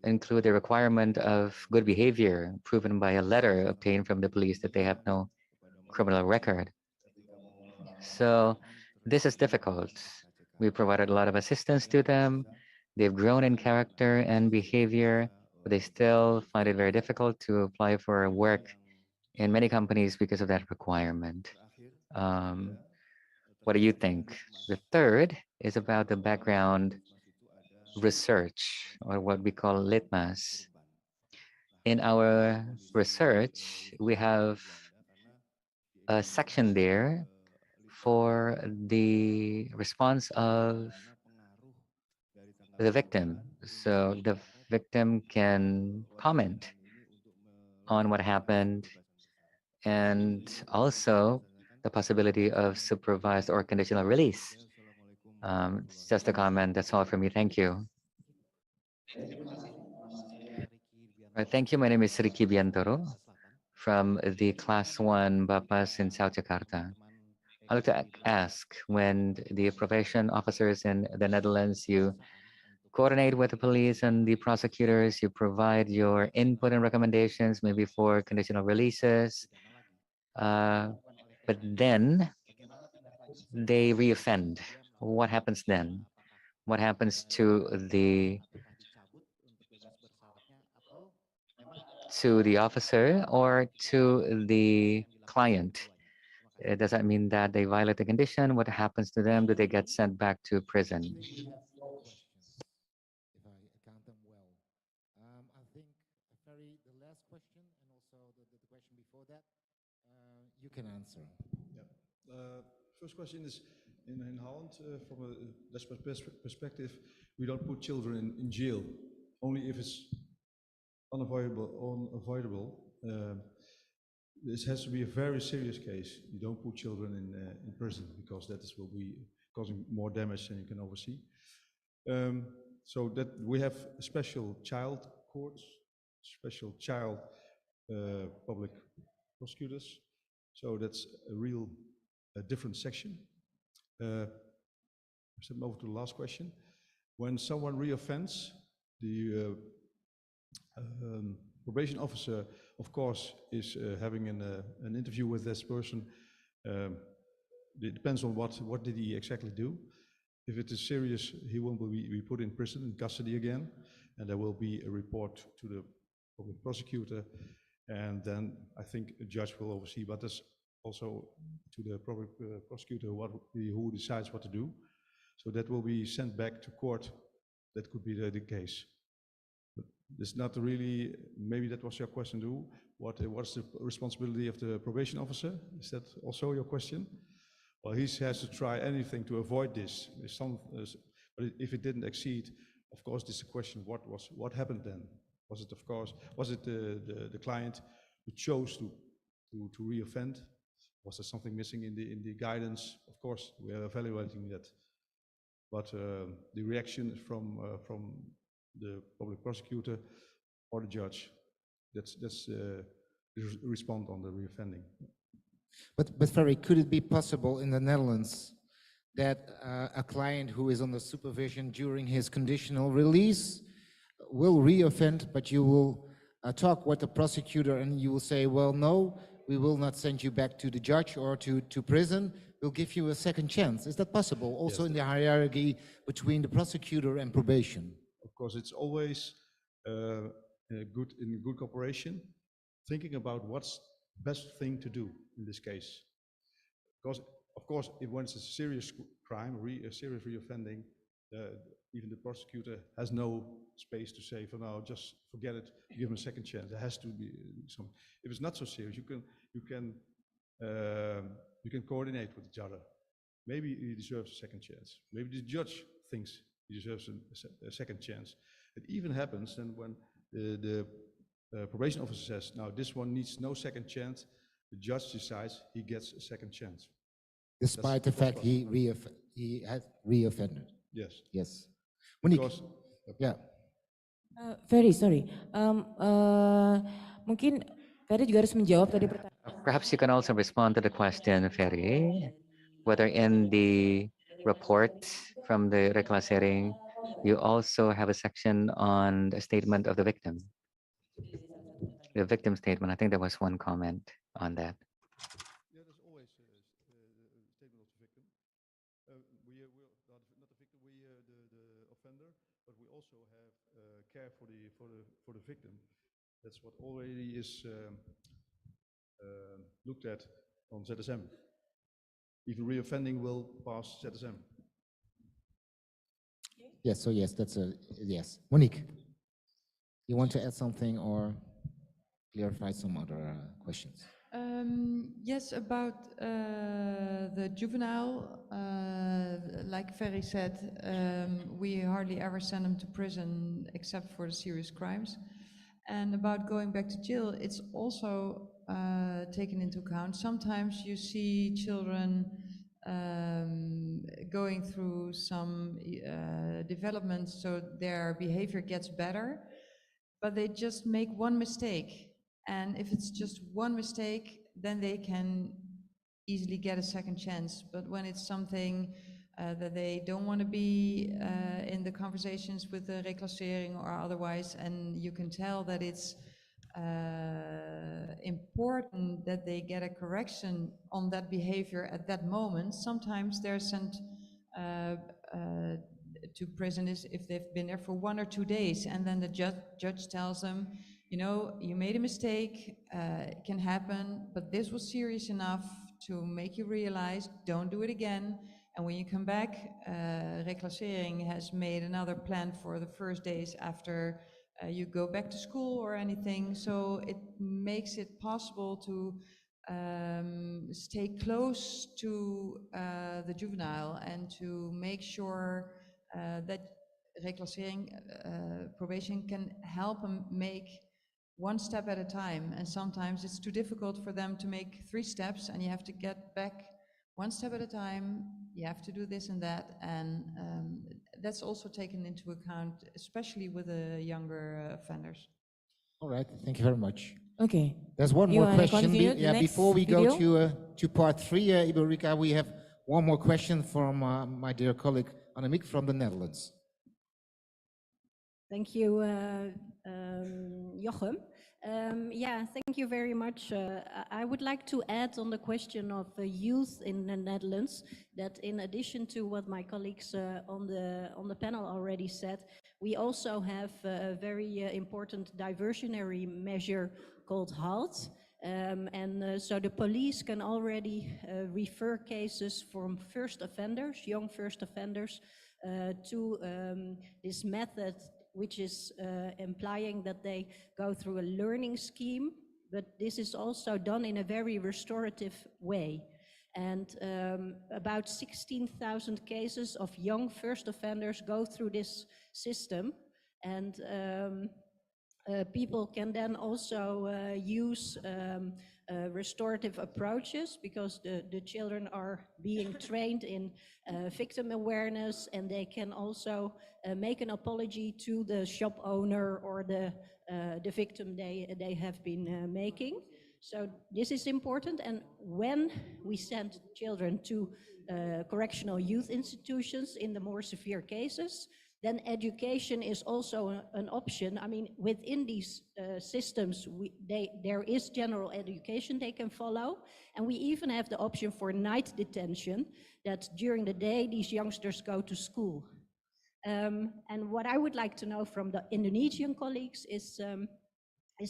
include the requirement of good behavior proven by a letter obtained from the police that they have no criminal record. So this is difficult. We provided a lot of assistance to them. They've grown in character and behavior, but they still find it very difficult to apply for work in many companies because of that requirement. What do you think? The third is about the background research, or what we call litmus. In our research, we have a section there for the response of the victim. So the victim can comment on what happened, and also the possibility of supervised or conditional release. It's just a comment. That's all from me. Thank you. Thank you. My name is Ricky Biantoro from the Class 1 Bapas in South Jakarta. I'd like to ask, when the probation officers in the Netherlands, you coordinate with the police and the prosecutors, you provide your input and recommendations, maybe for conditional releases, but then they reoffend. What happens then? What happens to the officer or to the client? Does that mean that they violate the condition? What happens to them? Do they get sent back to prison?
If I count them well. I think, Ferry, the last question and also the question before that, you can answer.
Yeah. First question is, in Holland, from a Dutch perspective, we don't put children in jail, only if it's unavoidable. This has to be a very serious case. You don't put children in prison because will be causing more damage than you can oversee. So that we have special child courts, special child public prosecutors. So that's a different section. Step over to the last question. When someone reoffends, the probation officer, of course, is having an interview with this person. It depends on what did he exactly do. If it is serious, he will be put in prison, in custody again, and there will be a report to the public prosecutor, and then I think a judge will oversee, but that's also to the public prosecutor who decides what to do. So that will be sent back to court. That could be the case. But it's not really, maybe that was your question too. What's the responsibility of the probation officer? Is that also your question? Well, he has to try anything to avoid this. But if it didn't exceed, of course, this is a question, what happened then? Was it the client who chose to reoffend? Was there something missing in the guidance? Of course, we are evaluating that. But the reaction from the public prosecutor or the judge, that's respond on the reoffending.
But Ferry, could it be possible in the Netherlands that a client who is under supervision during his conditional release will reoffend, but you will talk with the prosecutor and you will say, well, no, we will not send you back to the judge or to prison. We'll give you a second chance. Is that possible? Also, yes, in the hierarchy between the prosecutor and probation?
Of course, it's always in good cooperation, thinking about what's best thing to do in this case. Because, of course, when it's a serious crime, a serious reoffending, even the prosecutor has no space to say, for now, just forget it, give him a second chance. There has to be some. If it's not so serious, you can coordinate with each other. Maybe he deserves a second chance. Maybe the judge thinks he deserves a second chance. It even happens then when the probation officer says, now this one needs no second chance, the judge decides he gets a second chance.
Despite the fact he had reoffended.
Yes.
Yes. Monique. Yeah.
Ferry, sorry. Mungkin Ferry juga harus menjawab tadi pertanyaan.
Perhaps you can also respond to the question, Ferry, whether in the report from the reclassering, you also have a section on the statement of the victim. The victim statement, I think there was one comment on that.
Yeah, there's always a statement of the victim. We are not the victim, the offender, but we also have care for the victim. That's what already is looked at on ZSM. Even reoffending will pass ZSM.
Yes, so yes, that's a yes. Monique, you want to add something or clarify some other questions?
Yes, about the juvenile, like Ferry said, we hardly ever send them to prison except for the serious crimes. And about going back to jail, it's also taken into account. Sometimes you see children going through some developments so their behavior gets better, but they just make one mistake. And if it's just one mistake, then they can easily get a second chance. But when it's something that they don't want to be in the conversations with the reclassering or otherwise, and you can tell that it's important that they get a correction on that behavior at that moment, sometimes they're sent to prison if they've been there for 1 or 2 days, and then the judge tells them, you know, you made a mistake, it can happen, but this was serious enough to make you realize, don't do it again. And when you come back, Reclassering has made another plan for the first days after you go back to school or anything. So it makes it possible to stay close to the juvenile and to make sure that Reclassering probation can help them make one step at a time. And sometimes it's too difficult for them to make 3 steps, and you have to get back one step at a time. You have to do this and that, and that's also taken into account, especially with the younger offenders.
All right, thank you very much.
Okay.
There's one
You
more
wanna
question.
continue the
Yeah,
next
before we
video?
go to part 3, Ibu Rika, we have one more question from my dear colleague Annemiek from the Netherlands.
Thank you, Jochem. Yeah, thank you very much. I would like to add on the question of youth in the Netherlands that in addition to what my colleagues on the panel already said, we also have a very important diversionary measure called HALT. So the police can already refer cases from first offenders, young first offenders, to this method, which is implying that they go through a learning scheme, but this is also done in a very restorative way. And about 16,000 cases of young first offenders go through this system, and people can then also use restorative approaches, because the children are being trained in victim awareness, and they can also make an apology to the shop owner or the victim they have been making. So this is important, and when we send children to correctional youth institutions in the more severe cases, then education is also an option. I mean, within these systems, there is general education they can follow, and we even have the option for night detention, that during the day these youngsters go to school. And what I would like to know from the Indonesian colleagues is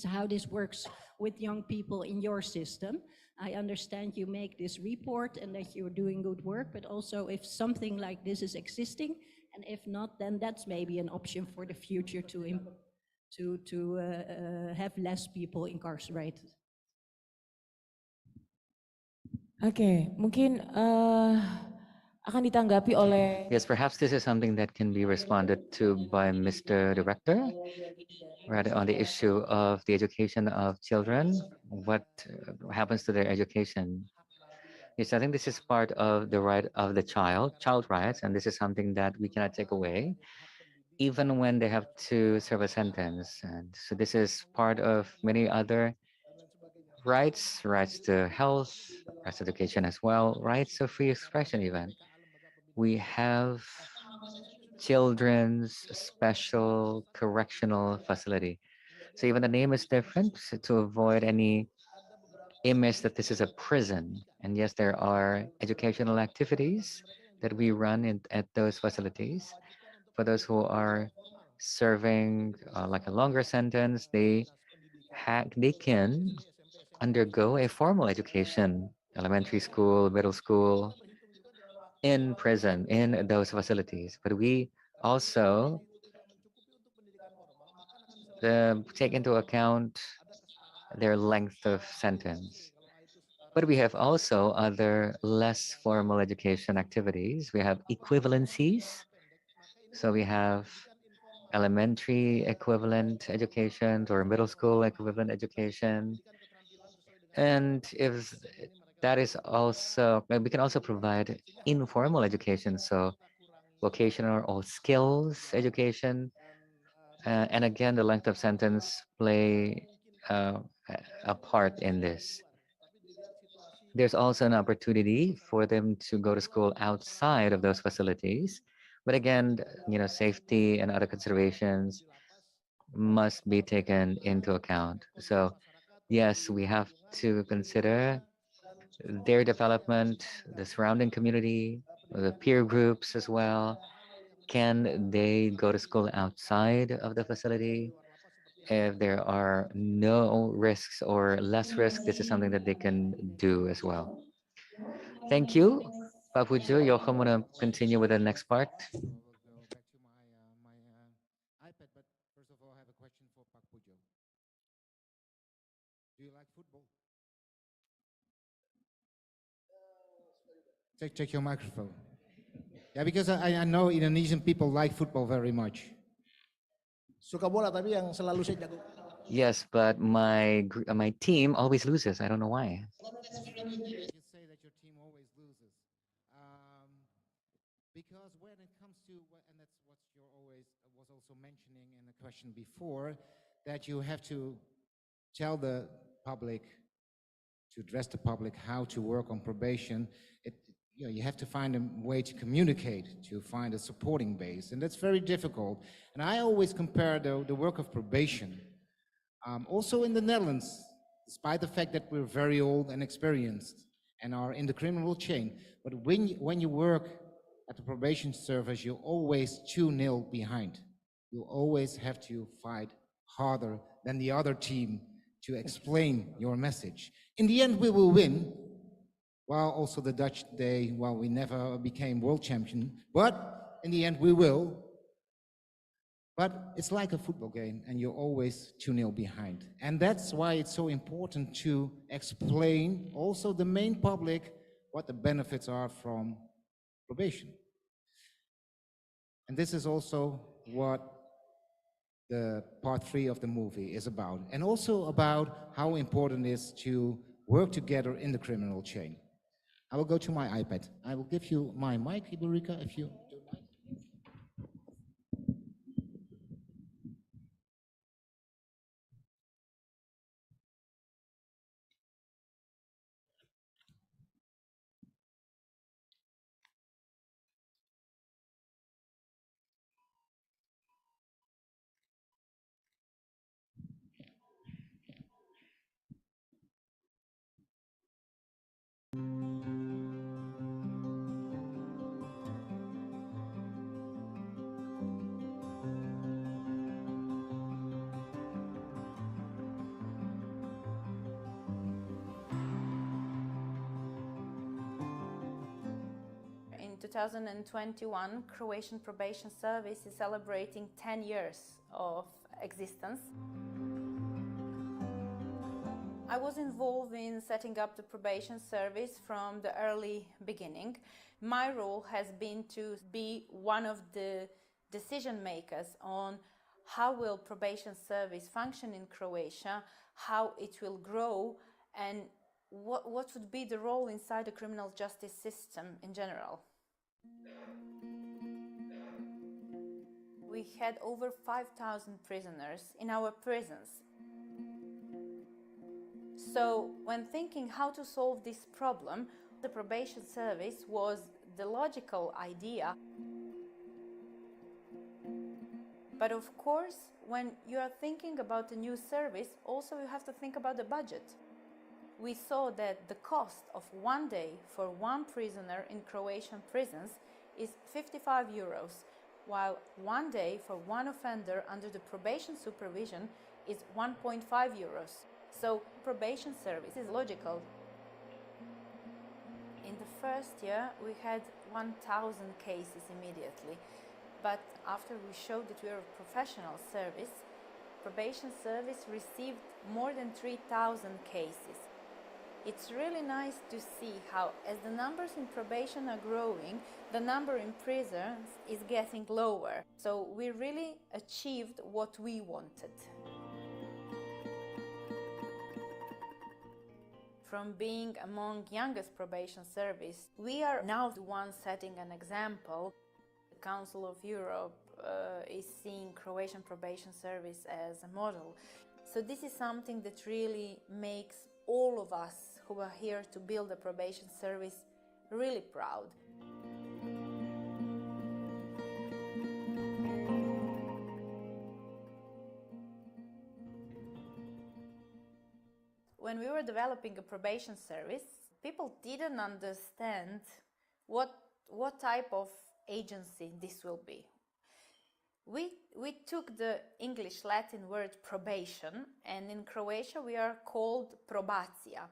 how this works with young people in your system. I understand you make this report and that you're doing good work, but also if something like this is existing, and if not, then that's maybe an option for the future to have less people incarcerated.
Oke, mungkin akan ditanggapi oleh.
Yes, perhaps this is something that can be responded to by Mr. Director, right, on the issue of the education of children. What happens to their education? Yes, I think this is part of the right of the child rights, and this is something that we cannot take away, even when they have to serve a sentence. And so this is part of many other rights to health, rights to education as well, rights of free expression even. We have children's special correctional facility. So even the name is different to avoid any image that this is a prison. And yes, there are educational activities that we run at those facilities. For those who are serving like a longer sentence, they can undergo a formal education, elementary school, middle school, in prison, in those facilities. But we also take into account their length of sentence. But we have also other less formal education activities. We have equivalencies. So we have elementary equivalent education or middle school equivalent education. And if that is also, we can also provide informal education. So vocational or skills education. And again, the length of sentence play a part in this. There's also an opportunity for them to go to school outside of those facilities. But again, safety and other considerations must be taken into account. So yes, we have to consider their development, the surrounding community, the peer groups as well. Can they go to school outside of the facility? If there are no risks or less risk, this is something that they can do as well. Thank you, Pak Pujo. Joachim, want to continue with the next part?
So we'll go back to my iPad, but first of all, I have a question for Pak Pujo. Do you like football? Check your microphone. Yeah, because I know Indonesian people like football very much.
Suka bola tapi yang selalu saya jago.
Yes, but my team always loses. I don't know why.
You say that your team always loses. Because when it comes to, and that's what you're always was also mentioning in the question before, that you have to tell the public, to address the public how to work on probation. You have to find a way to communicate, to find a supporting base, and that's very difficult. And I always compare the work of probation, also in the Netherlands, despite the fact that we're very old and experienced and are in the criminal chain, but when you work at the probation service, you're always 2-0 behind. You always have to fight harder than the other team to explain your message. In the end, we will win. Well, also the Dutch, we never became world champion, but in the end we will. But it's like a football game, and you're always 2-0 behind. And that's why it's so important to explain also the main public what the benefits are from probation. And this is also what the part 3 of the movie is about, and also about how important it is to work together in the criminal chain. I will go to my iPad. I will give you my mic, Iberika, if you don't mind.
In 2021, Croatian Probation Service is celebrating 10 years of existence. I was involved in setting up the probation service from the early beginning. My role has been to be one of the decision makers on how will probation service function in Croatia, how it will grow, and what would be the role inside the criminal justice system in general. We had over 5,000 prisoners in our prisons. So when thinking how to solve this problem, the probation service was the logical idea. But of course, when you are thinking about a new service, also you have to think about the budget. We saw that the cost of 1 day for one prisoner in Croatian prisons is 55 euros, while 1 day for one offender under the probation supervision is 1.5 euros. So probation service is logical. In the first year, we had 1,000 cases immediately. But after we showed that we are a professional service, probation service received more than 3,000 cases. It's really nice to see how, as the numbers in probation are growing, the number in prisons is getting lower. So we really achieved what we wanted. From being among youngest probation service, we are now the ones setting an example. The Council of Europe is seeing Croatian probation service as a model. So this is something that really makes all of us who are here to build a probation service really proud. When we were developing a probation service, people didn't understand what type of agency this will be. We took the English Latin word probation, and in Croatia we are called probacija.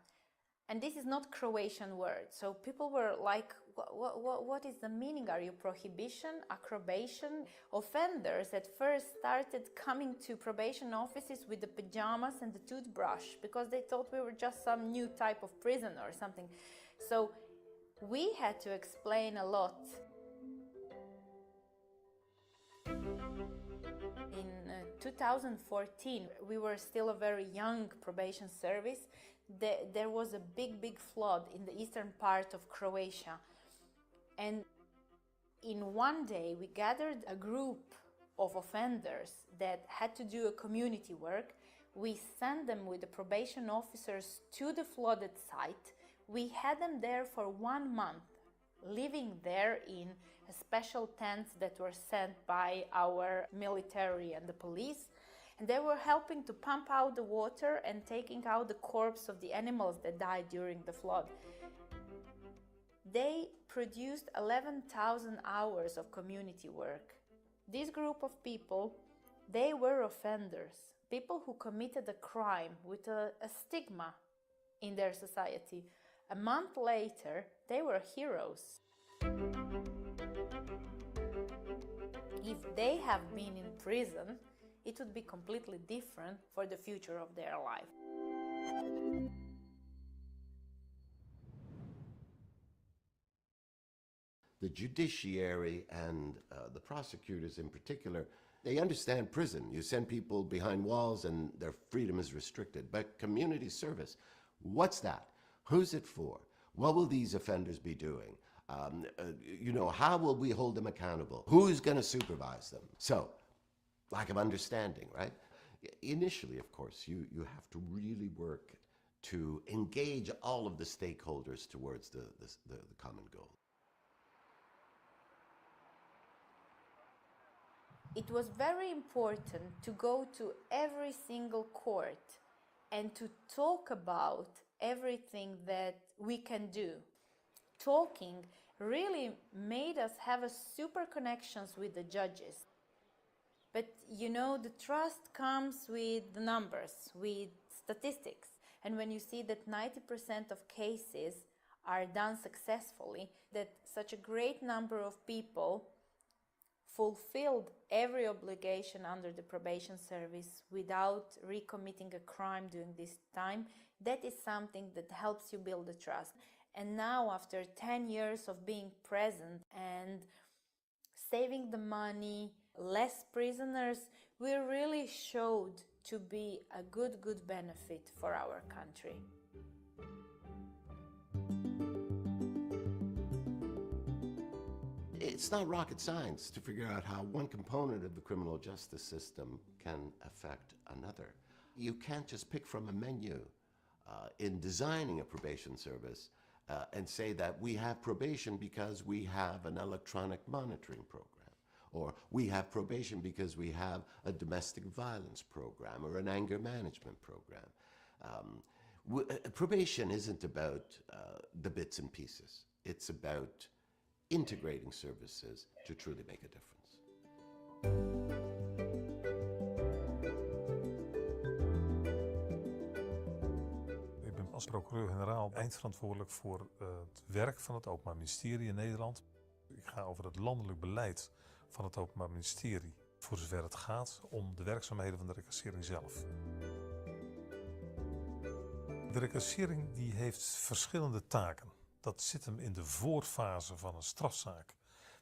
And this is not Croatian word. So people were like, what is the meaning? Are you prohibition, accrobation? Offenders at first started coming to probation offices with the pajamas and the toothbrush because they thought we were just some new type of prisoner or something. So we had to explain a lot. In 2014, we were still a very young probation service. There was a big flood in the eastern part of Croatia. And in one day, we gathered a group of offenders that had to do a community work. We sent them with the probation officers to the flooded site. We had them there for 1 month, living there in special tents that were sent by our military and the police. And they were helping to pump out the water and taking out the corpse of the animals that died during the flood. They produced 11,000 hours of community work. This group of people, they were offenders, people who committed a crime with a stigma in their society. A month later, they were heroes. If they have been in prison, it would be completely different for the future of their life.
The judiciary and the prosecutors in particular, they understand prison. You send people behind walls and their freedom is restricted. But community service, what's that? Who's it for? What will these offenders be doing? How will we hold them accountable? Who's going to supervise them? So, lack of understanding, right? Initially, of course, you have to really work to engage all of the stakeholders towards the common goal.
It was very important to go to every single court and to talk about everything that we can do. Talking really made us have a super connections with the judges. But the trust comes with the numbers, with statistics. And when you see that 90% of cases are done successfully, that such a great number of people fulfilled every obligation under the probation service without recommitting a crime during this time, that is something that helps you build the trust. And now, after 10 years of being present and saving the money, less prisoners, we really showed to be a good benefit for our country.
It's not rocket science to figure out how one component of the criminal justice system can affect another. You can't just pick from a menu. In designing a probation service and say that we have probation because we have an electronic monitoring program, or we have probation because we have a domestic violence program or an anger management program. Probation isn't about the bits and pieces. It's about integrating services to truly make a difference.
Ik ben als procureur-generaal eindverantwoordelijk voor het werk van het Openbaar Ministerie in Nederland. Ik ga over het landelijk beleid van het Openbaar Ministerie, voor zover het gaat om de werkzaamheden van de recassering zelf. De recassering die heeft verschillende taken. Dat zit hem in de voorfase van een strafzaak,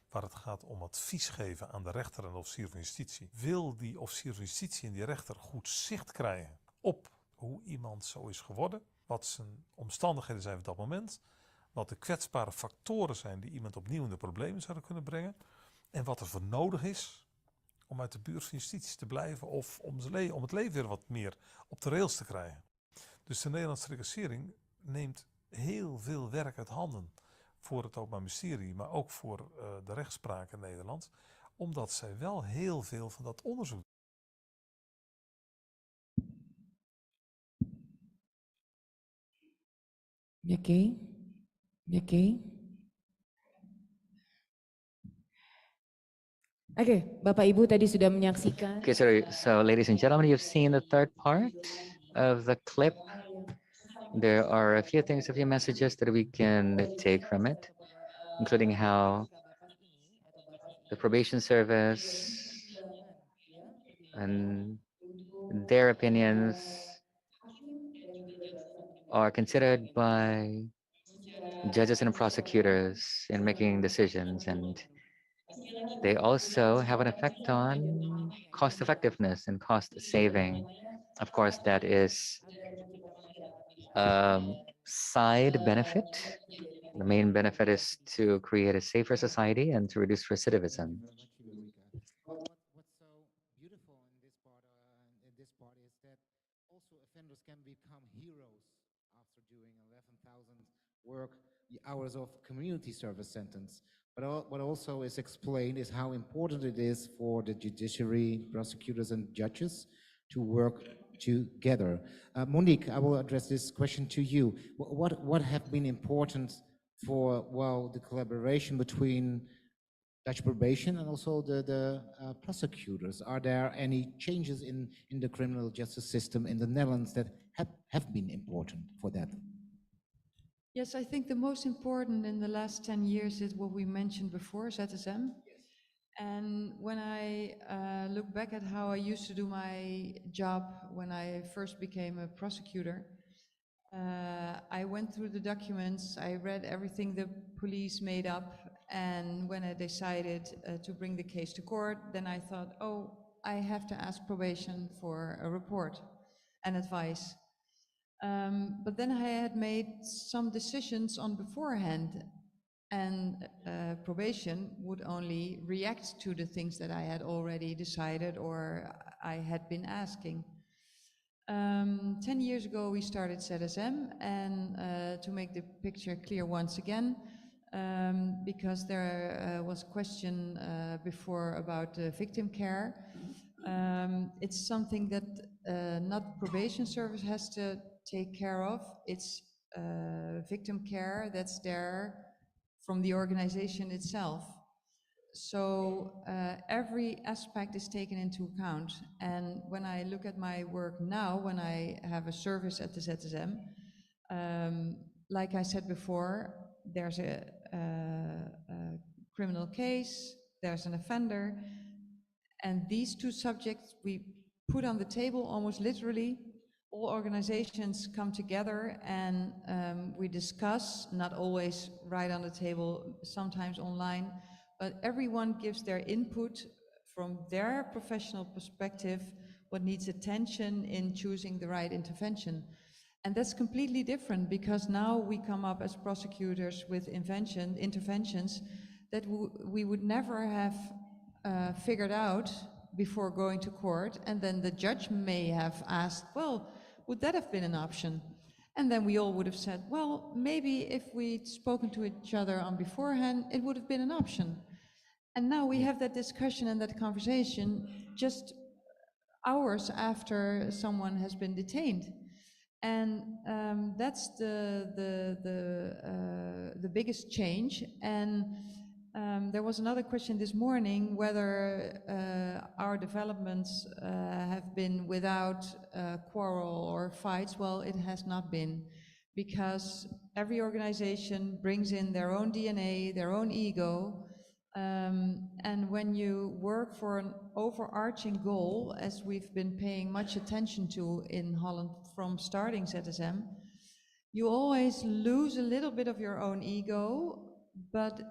waar het gaat om advies geven aan de rechter en de officier van justitie. Wil die officier van justitie en die rechter goed zicht krijgen op hoe iemand zo is geworden, wat zijn omstandigheden zijn op dat moment, wat de kwetsbare factoren zijn die iemand opnieuw in de problemen zouden kunnen brengen en wat er voor nodig is om uit de buurt van justitie te blijven of om het leven weer wat meer op de rails te krijgen. Dus de Nederlandse recassering neemt heel veel werk uit handen voor het Openbaar Ministerie, maar ook voor de rechtspraak in Nederland, omdat zij wel heel veel van dat onderzoek.
Oke, Bapak Ibu tadi sudah menyaksikan.
Okay, so ladies and gentlemen, you've seen the third part of the clip There are a few things, a few messages that we can take from it, including how the probation service and their opinions are considered by judges and prosecutors in making decisions, and they also have an effect on cost effectiveness and cost saving. Of course, that is a side benefit. The main benefit is to create a safer society and to reduce recidivism.
Well, what's so beautiful in this part is that also offenders can become heroes after doing 11,000 work hours of community service sentence. But what also is explained is how important it is for the judiciary, prosecutors, and judges to work together. Monique, I will address this question to you. What have been important for, well, the collaboration between Dutch probation and also the prosecutors? Are there any changes in the criminal justice system in the Netherlands that have been important for that?
Yes, I think the most important in the last 10 years is what we mentioned before, ZSM. And when I look back at how I used to do my job when I first became a prosecutor, I went through the documents, I read everything the police made up, and when I decided to bring the case to court, then I thought, oh, I have to ask probation for a report and advice. But then I had made some decisions on beforehand, and probation would only react to the things that I had already decided or I had been asking. 10 years ago we started ZSM, and to make the picture clear once again, because there was a question before about victim care. It's something that not probation service has to take care of. It's victim care that's there from the organization itself. So every aspect is taken into account. And when I look at my work now, when I have a service at the ZSM, like I said before, there's a criminal case, there's an offender, and these two subjects we put on the table almost literally. All organizations come together and we discuss, not always right on the table, sometimes online, but everyone gives their input from their professional perspective, what needs attention in choosing the right intervention. And that's completely different, because now we come up as prosecutors with interventions that we would never have figured out before going to court, and then the judge may have asked, well, would that have been an option? And then we all would have said, well, maybe if we'd spoken to each other on beforehand, it would have been an option. And now we have that discussion and that conversation just hours after someone has been detained. And that's the biggest change. And there was another question this morning whether our developments have been without quarrel or fights. Well, it has not been, because every organization brings in their own DNA, their own ego. And when you work for an overarching goal, as we've been paying much attention to in Holland from starting ZSM, you always lose a little bit of your own ego, but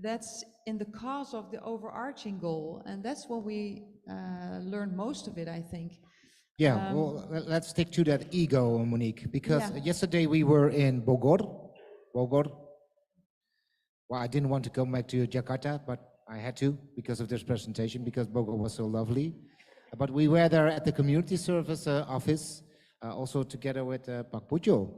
that's in the cause of the overarching goal. And that's what we learned most of it, I think.
Yeah, well, let's stick to that ego, Monique, because yesterday we were in Bogor. Well, I didn't want to come back to Jakarta, but I had to because of this presentation, because Bogor was so lovely. But we were there at the community service office, also together with Pak Pujo.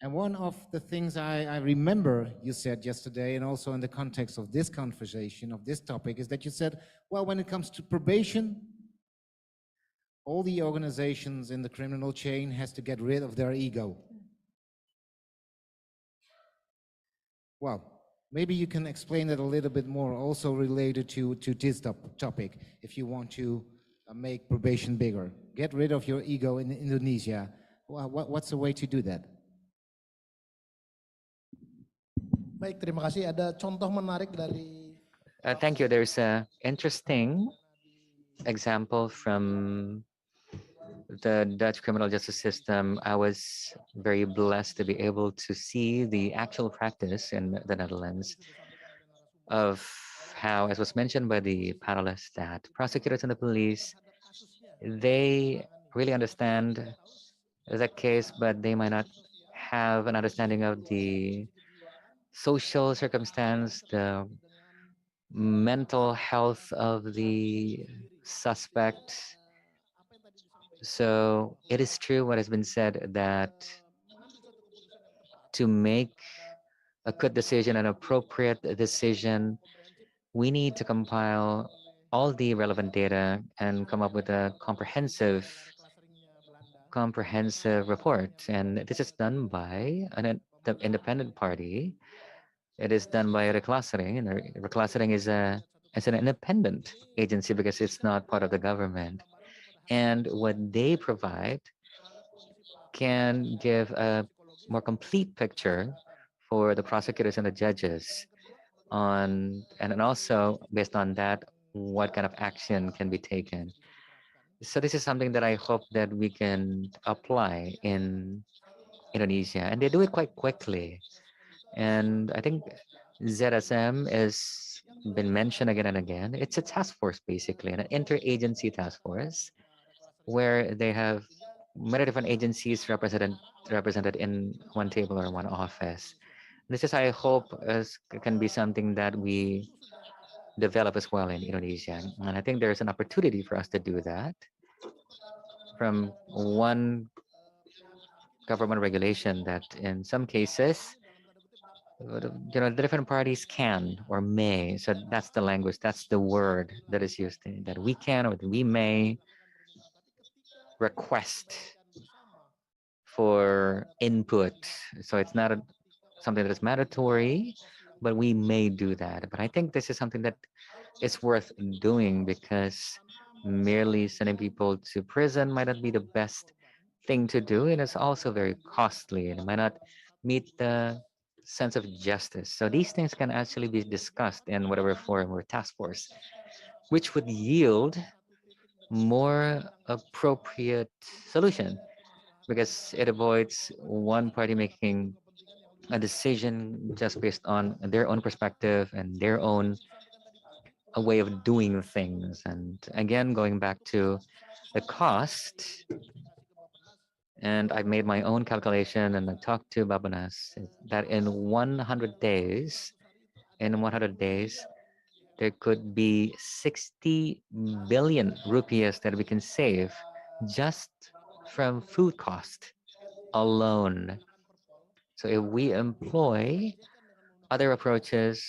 And one of the things I remember you said yesterday, and also in the context of this conversation, of this topic, is that you said, well, when it comes to probation, all the organizations in the criminal chain has to get rid of their ego. Well, maybe you can explain that a little bit more, also related to this topic, if you want to make probation bigger. Get rid of your ego in Indonesia. What's the way to do that?
Baik, terima kasih. Ada contoh menarik dari
Thank you. There's an interesting example from the Dutch criminal justice system. I was very blessed to be able to see the actual practice in the Netherlands of how, as was mentioned by the panelists, that prosecutors and the police, they really understand the case, but they might not have an understanding of the social circumstance, the mental health of the suspect. So it is true what has been said that to make a good decision, an appropriate decision, we need to compile all the relevant data and come up with a comprehensive report. And this is done by the independent party. It is done by reclassering, and reclassering is an independent agency because it's not part of the government. And what they provide can give a more complete picture for the prosecutors and the judges on, and then also based on that, what kind of action can be taken. So this is something that I hope that we can apply in Indonesia, and they do it quite quickly. And I think ZSM has been mentioned again and again. It's a task force, basically, an interagency task force, where they have many different agencies represented in one table or one office. This is, I hope, can be something that we develop as well in Indonesia. And I think there's an opportunity for us to do that from one government regulation that in some cases, the different parties can or may. So that's the language, that's the word that is used, that we can or we may request for input. So it's not something that is mandatory, but we may do that. But I think this is something that is worth doing because merely sending people to prison might not be the best thing to do, and it's also very costly, and it might not meet the sense of justice. So these things can actually be discussed in whatever forum or task force, which would yield more appropriate solution because it avoids one party making a decision just based on their own perspective and their own a way of doing things. And again, going back to the cost, and I made my own calculation and I talked to Babanas that in 100 days, there could be 60 billion rupees that we can save just from food cost alone. So if we employ other approaches,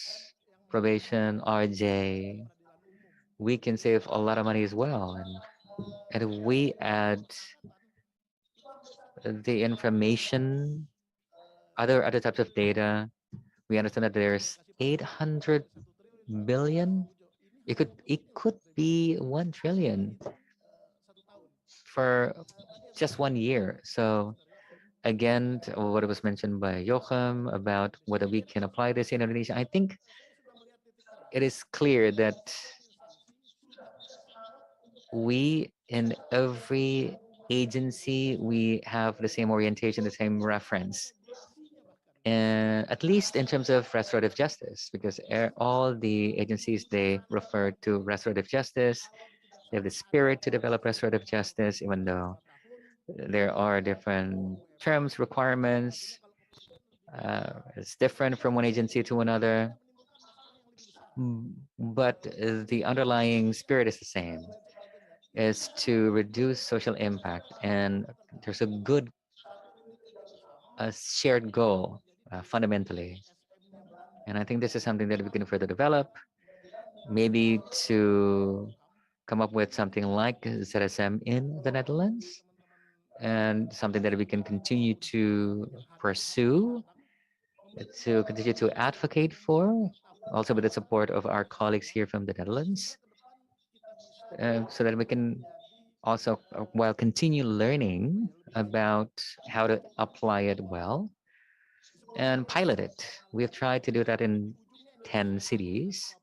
probation, RJ, we can save a lot of money as well. And if we add the information, other types of data, we understand that there's 800 billion. It could be 1 trillion for just 1 year. So again, what was mentioned by Joachim about whether we can apply this in Indonesia, I think it is clear that we in every agency, we have the same orientation, the same reference. And at least in terms of restorative justice, because all the agencies, they refer to restorative justice. They have the spirit to develop restorative justice, even though there are different terms, requirements. It's different from one agency to another. But the underlying spirit is the same, is to reduce social impact. And there's a good shared goal fundamentally. And I think this is something that we can further develop, maybe to come up with something like ZSM in the Netherlands, and something that we can continue to pursue, to continue to advocate for, also with the support of our colleagues here from the Netherlands, so that we can also, while continue learning about how to apply it well, and pilot it. We've tried to do that in 10 cities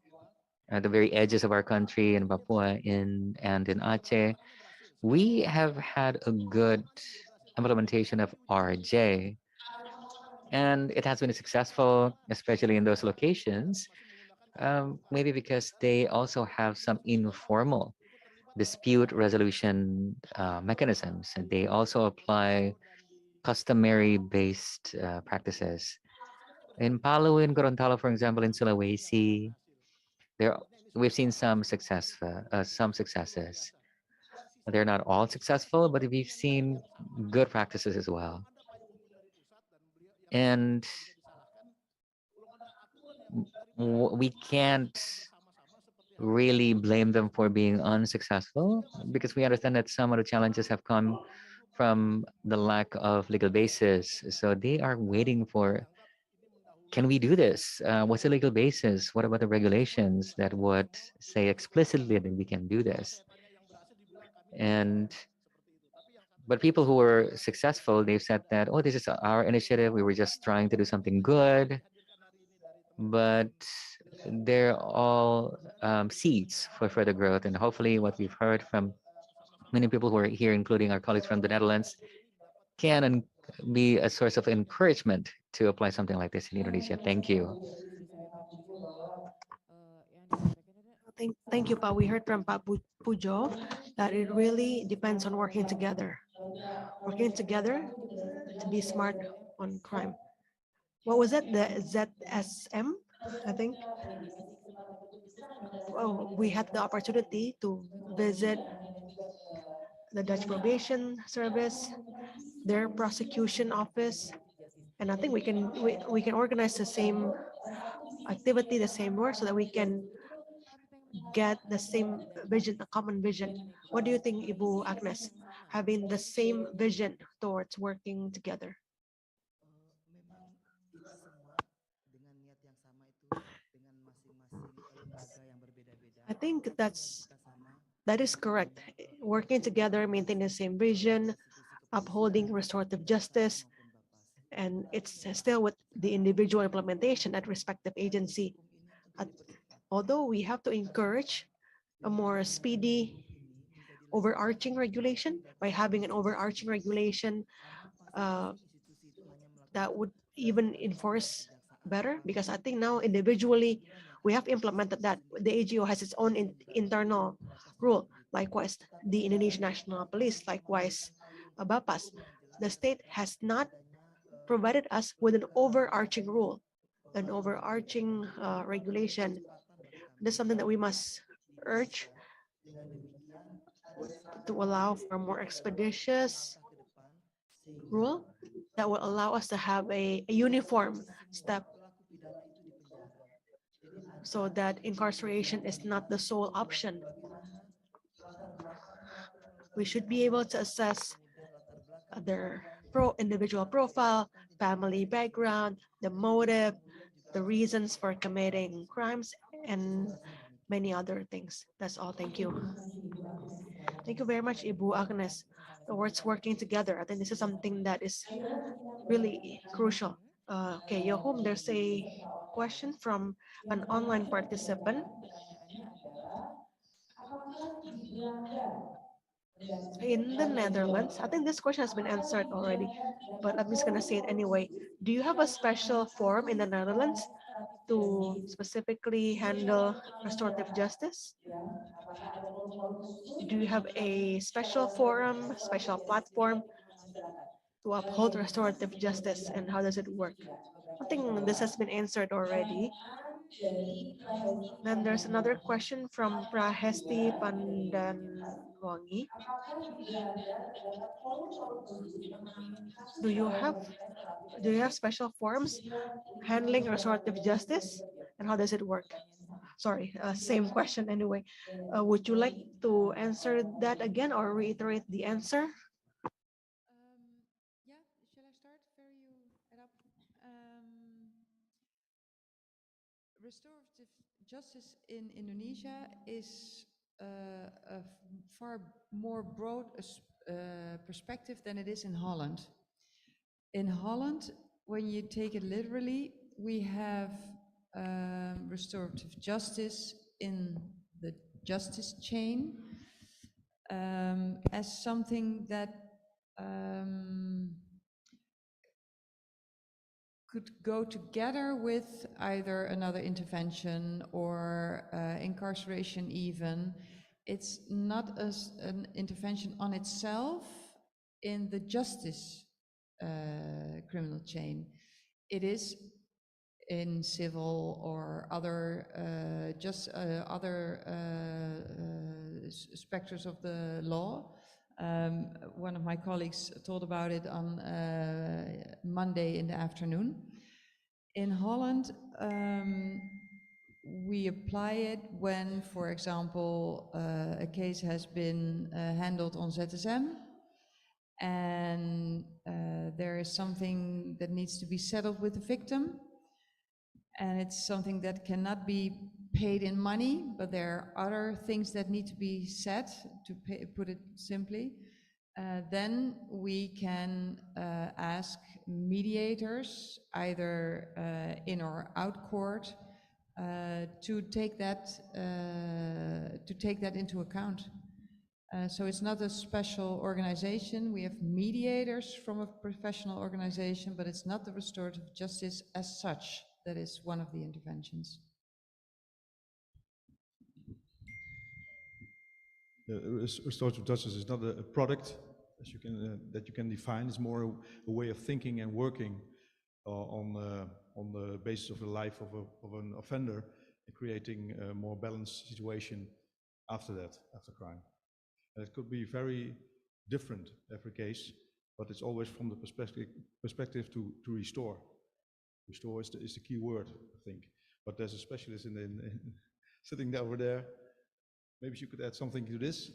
at the very edges of our country in Papua and in Aceh. We have had a good implementation of RJ, and it has been successful, especially in those locations, maybe because they also have some informal dispute resolution mechanisms, and they also apply customary based practices. In Palu, in Gorontalo, for example, in Sulawesi, there we've seen some successes. They're not all successful, but we've seen good practices as well. And we can't really blame them for being unsuccessful because we understand that some of the challenges have come from the lack of legal basis. So they are waiting for, can we do this? What's the legal basis? What about the regulations that would say explicitly that we can do this? And but people who were successful, they've said that, oh, this is our initiative. We were just trying to do something good. But they're all seeds for further growth. And hopefully what we've heard from many people who are here, including our colleagues from the Netherlands, can be a source of encouragement to apply something like this in Indonesia. Thank you.
Thank you, Pa. We heard from Pa Pujo that it really depends on working together. Working together to be smart on crime. What was it? The ZSM, I think. Well, we had the opportunity to visit the Dutch Probation Service, their prosecution office, and I think we can organize the same activity, the same work, so that we can get the same vision, a common vision. What do you think, Ibu Agnes, having the same vision towards working together? I think that is correct. Working together, maintaining the same vision, upholding restorative justice, and it's still with the individual implementation at respective agency. Although we have to encourage a more speedy overarching regulation, by having an overarching regulation that would even enforce better, because I think now individually we have implemented that. The AGO has its own internal rule. Likewise, the Indonesian National Police, likewise, Bapas. The state has not provided us with an overarching rule, an overarching regulation. That's something that we must urge to allow for more expeditious rule that will allow us to have a uniform step, so that incarceration is not the sole option. We should be able to assess their individual profile, family background, the motive, the reasons for committing crimes, and many other things. That's all. Thank you. Thank you very much, Ibu Agnes. The words working together. I think this is something that is really crucial. Okay, Yohum, there's a question from an online participant. In the Netherlands, I think this question has been answered already, but I'm just going to say it anyway. Do you have a special forum in the Netherlands to specifically handle restorative justice? Do you have a special forum, special platform to uphold restorative justice, and how does it work? I think this has been answered already. Then there's another question from Prahesti Pandanwangi. Do you have special forms handling restorative justice, and how does it work? Sorry, same question anyway. Would you like to answer that again or reiterate the answer?
Yeah, shall I start? Ferry it up. Restorative justice in Indonesia is a far more broad perspective than it is in Holland. In Holland, when you take it literally, we have restorative justice in the justice chain as something that could go together with either another intervention or incarceration even. It's not as an intervention on itself in the justice criminal chain. It is in civil or other specters of the law. One of my colleagues told about it on Monday in the afternoon. In Holland, we apply it when, for example, a case has been handled on ZSM and there is something that needs to be settled with the victim, and it's something that cannot be paid in money, but there are other things that need to be said, to put it simply. Then we can ask mediators, either in or out court, to take that into account. So it's not a special organization. We have mediators from a professional organization, but it's not the restorative justice as such that is one of the interventions.
Restorative justice is not a product as you can, that you can define. It's more a way of thinking and working on the basis of the life of an offender and creating a more balanced situation after that, after crime. And it could be very different every case, but it's always from the perspective to restore. Restore is the key word, I think. But there's a specialist sitting over there. Maybe you could add something to this,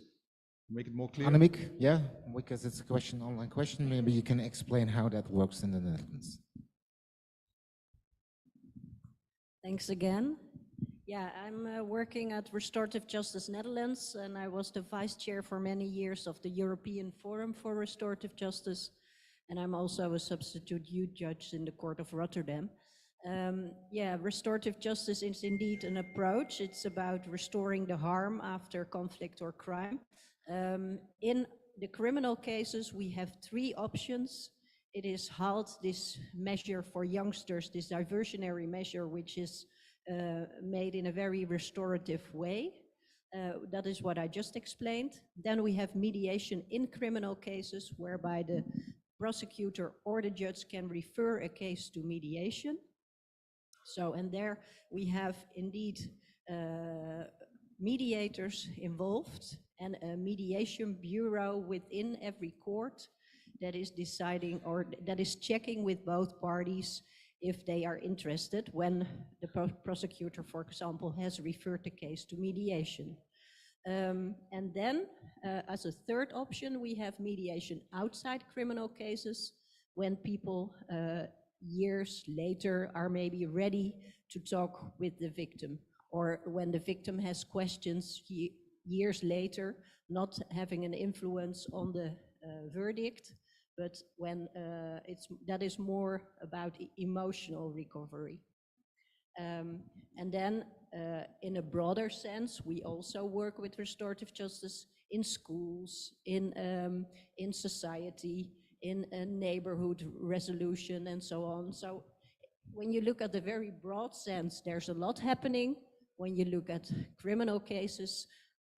make it more clear.
Annemiek, yeah, because it's a question, online question. Maybe you can explain how that works in the Netherlands.
Thanks again. Yeah, I'm working at Restorative Justice Netherlands, and I was the vice chair for many years of the European Forum for Restorative Justice, and I'm also a substitute youth judge in the Court of Rotterdam. Yeah, restorative justice is indeed an approach. It's about restoring the harm after conflict or crime. In the criminal cases, we have three options. It is HALT, this measure for youngsters, this diversionary measure, which is made in a very restorative way. That is what I just explained. Then we have mediation in criminal cases, whereby the prosecutor or the judge can refer a case to mediation. So, and there we have indeed mediators involved and a mediation bureau within every court that is deciding or that is checking with both parties if they are interested when the prosecutor, for example, has referred the case to mediation. And then, as a third option, we have mediation outside criminal cases when people years later are maybe ready to talk with the victim, or when the victim has questions years later, not having an influence on the verdict, but when that is more about emotional recovery. And then in a broader sense, we also work with restorative justice in schools, in society, in a neighborhood resolution and so on. So when you look at the very broad sense, there's a lot happening. When you look at criminal cases,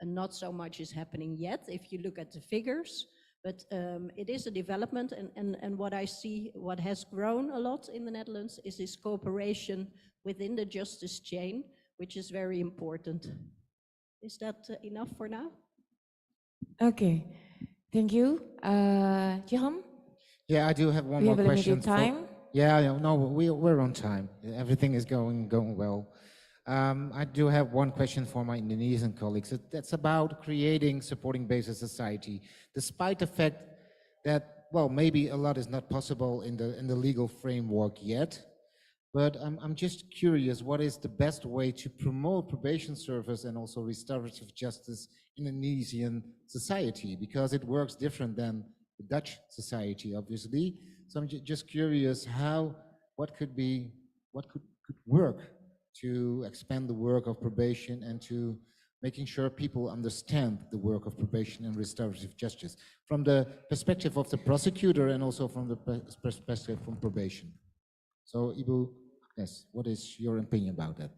not so much is happening yet if you look at the figures, but it is a development, and what I see, what has grown a lot in the Netherlands is this cooperation within the justice chain, which is very important. Is that enough for now?
Okay, thank you. Johan?
Yeah, I do have one more question.
Time?
Yeah, no, we're on time. Everything is going well. I do have one question for my Indonesian colleagues. That's about creating supporting-based society, despite the fact that, well, maybe a lot is not possible in the legal framework yet. But I'm just curious, what is the best way to promote probation service and also restorative justice in Indonesian society? Because it works different than the Dutch society, obviously. So I'm just curious what could be, what could work to expand the work of probation and to making sure people understand the work of probation and restorative justice from the perspective of the prosecutor and also from the perspective from probation. So Ibu, yes, what is your opinion about that?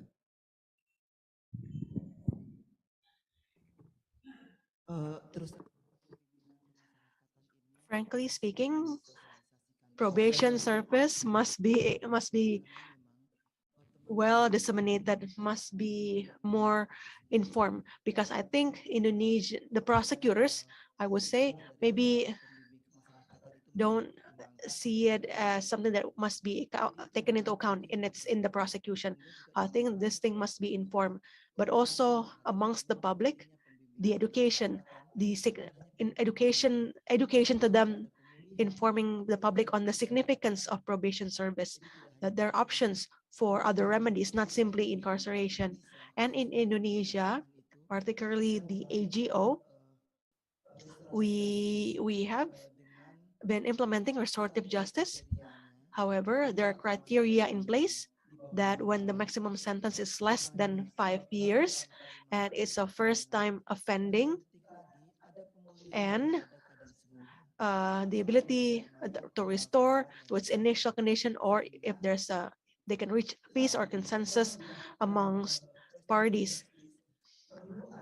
Frankly speaking, probation service must be well disseminated, must be more informed, because I think Indonesia, the prosecutors, I would say, maybe don't see it as something that must be taken into account in the prosecution. I think this thing must be informed, but also amongst the public, the education, in education to them, informing the public on the significance of probation service, that there are options for other remedies, not simply incarceration. And in Indonesia, particularly the AGO, we have been implementing restorative justice. However, there are criteria in place that when the maximum sentence is less than 5 years and it's a first time offending, and the ability to restore to its initial condition, or if there's a, they can reach peace or consensus amongst parties.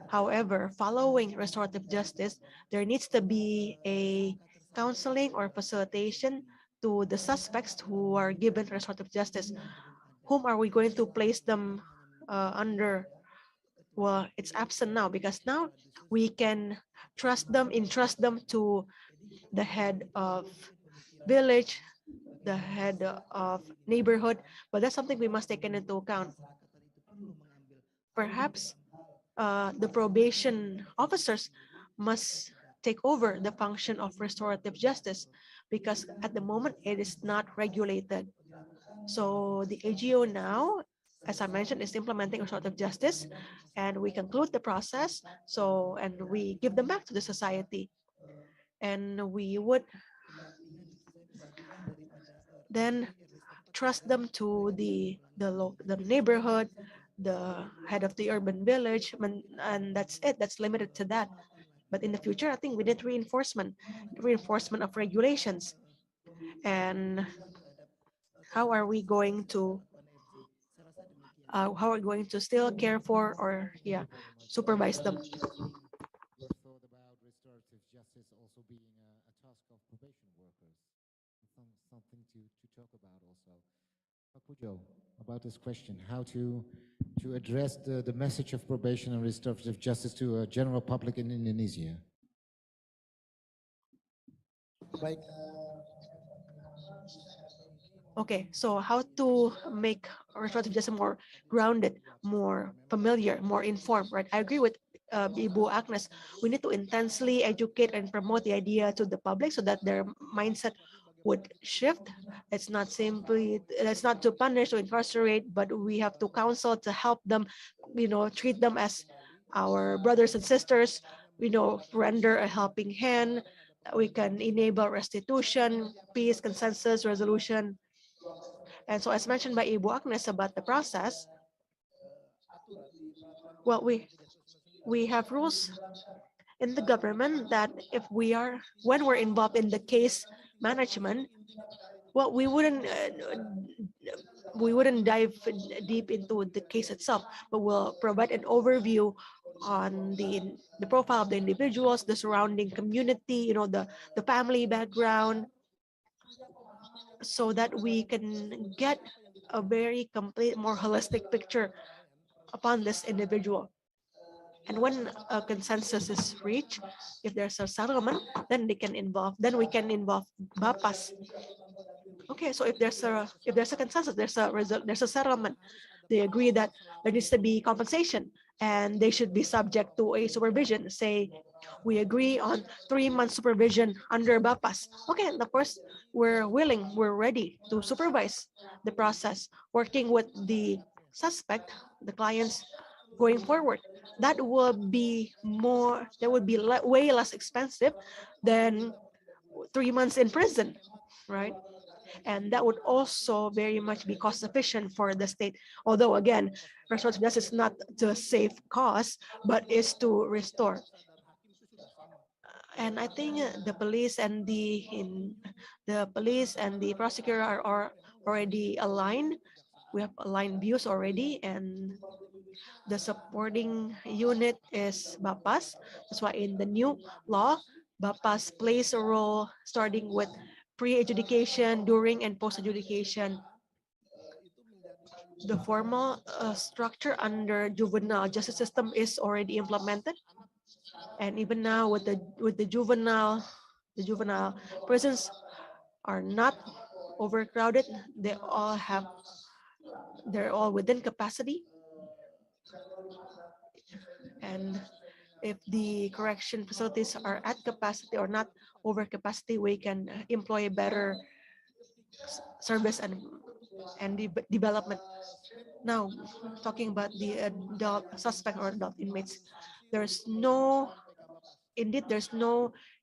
However, following restorative justice, there needs to be a counseling or facilitation to the suspects who are given restorative justice. Whom are we going to place them under? Well, it's absent now, because now we can entrust them to the head of village, the head of neighborhood, but that's something we must take into account. Perhaps the probation officers must take over the function of restorative justice, because at the moment it is not regulated. So the AGO now, as I mentioned, is implementing restorative justice, and we conclude the process. So, and we give them back to the society, and we would then trust them to the neighborhood, the head of the urban village, and that's it. That's limited to that. But in the future, I think we need reinforcement of regulations. And how are we going to still care for or supervise them?
Your thought about restorative justice also being a task of probation workers. Something to talk about also. Pak Pujo, about this question, how to address the message of probation and restorative justice to a general public in Indonesia.
Baik.
Okay, so how to make restorative justice more grounded, more familiar, more informed, right? I agree with Ibu Agnes. We need to intensely educate and promote the idea to the public so that their mindset would shift. It's not to punish or incarcerate, but we have to counsel to help them, treat them as our brothers and sisters, render a helping hand. We can enable restitution, peace, consensus, resolution. And so as mentioned by Ibu Agnes about the process, well, we have rules in the government that when we're involved in the case management, well, we wouldn't dive deep into the case itself, but we'll provide an overview on the profile of the individuals, the surrounding community, the family background, so that we can get a very complete, more holistic picture upon this individual. And when a consensus is reached, if there's a settlement, then we can involve BAPAS. Okay, so if there's a consensus, there's a settlement. They agree that there needs to be compensation and they should be subject to a supervision. Say we agree on 3 months supervision under BAPAS. Okay, of course we're ready to supervise the process, working with the suspect, the clients, going forward. That would be way less expensive than 3 months in prison, right? And that would also very much be cost efficient for the state. Although again, restorative justice is not to save costs, but is to restore. And I think the police and the prosecutor are already aligned. We have aligned views already, and the supporting unit is BAPAS. That's why in the new law, BAPAS plays a role starting with pre-adjudication, during and post-adjudication. The formal structure under juvenile justice system is already implemented, and even now with the juvenile prisons are not overcrowded. They're all within capacity. And if the correction facilities are at capacity or not over capacity, we can employ better service and development. Now, talking about the adult suspect or adult inmates, there's no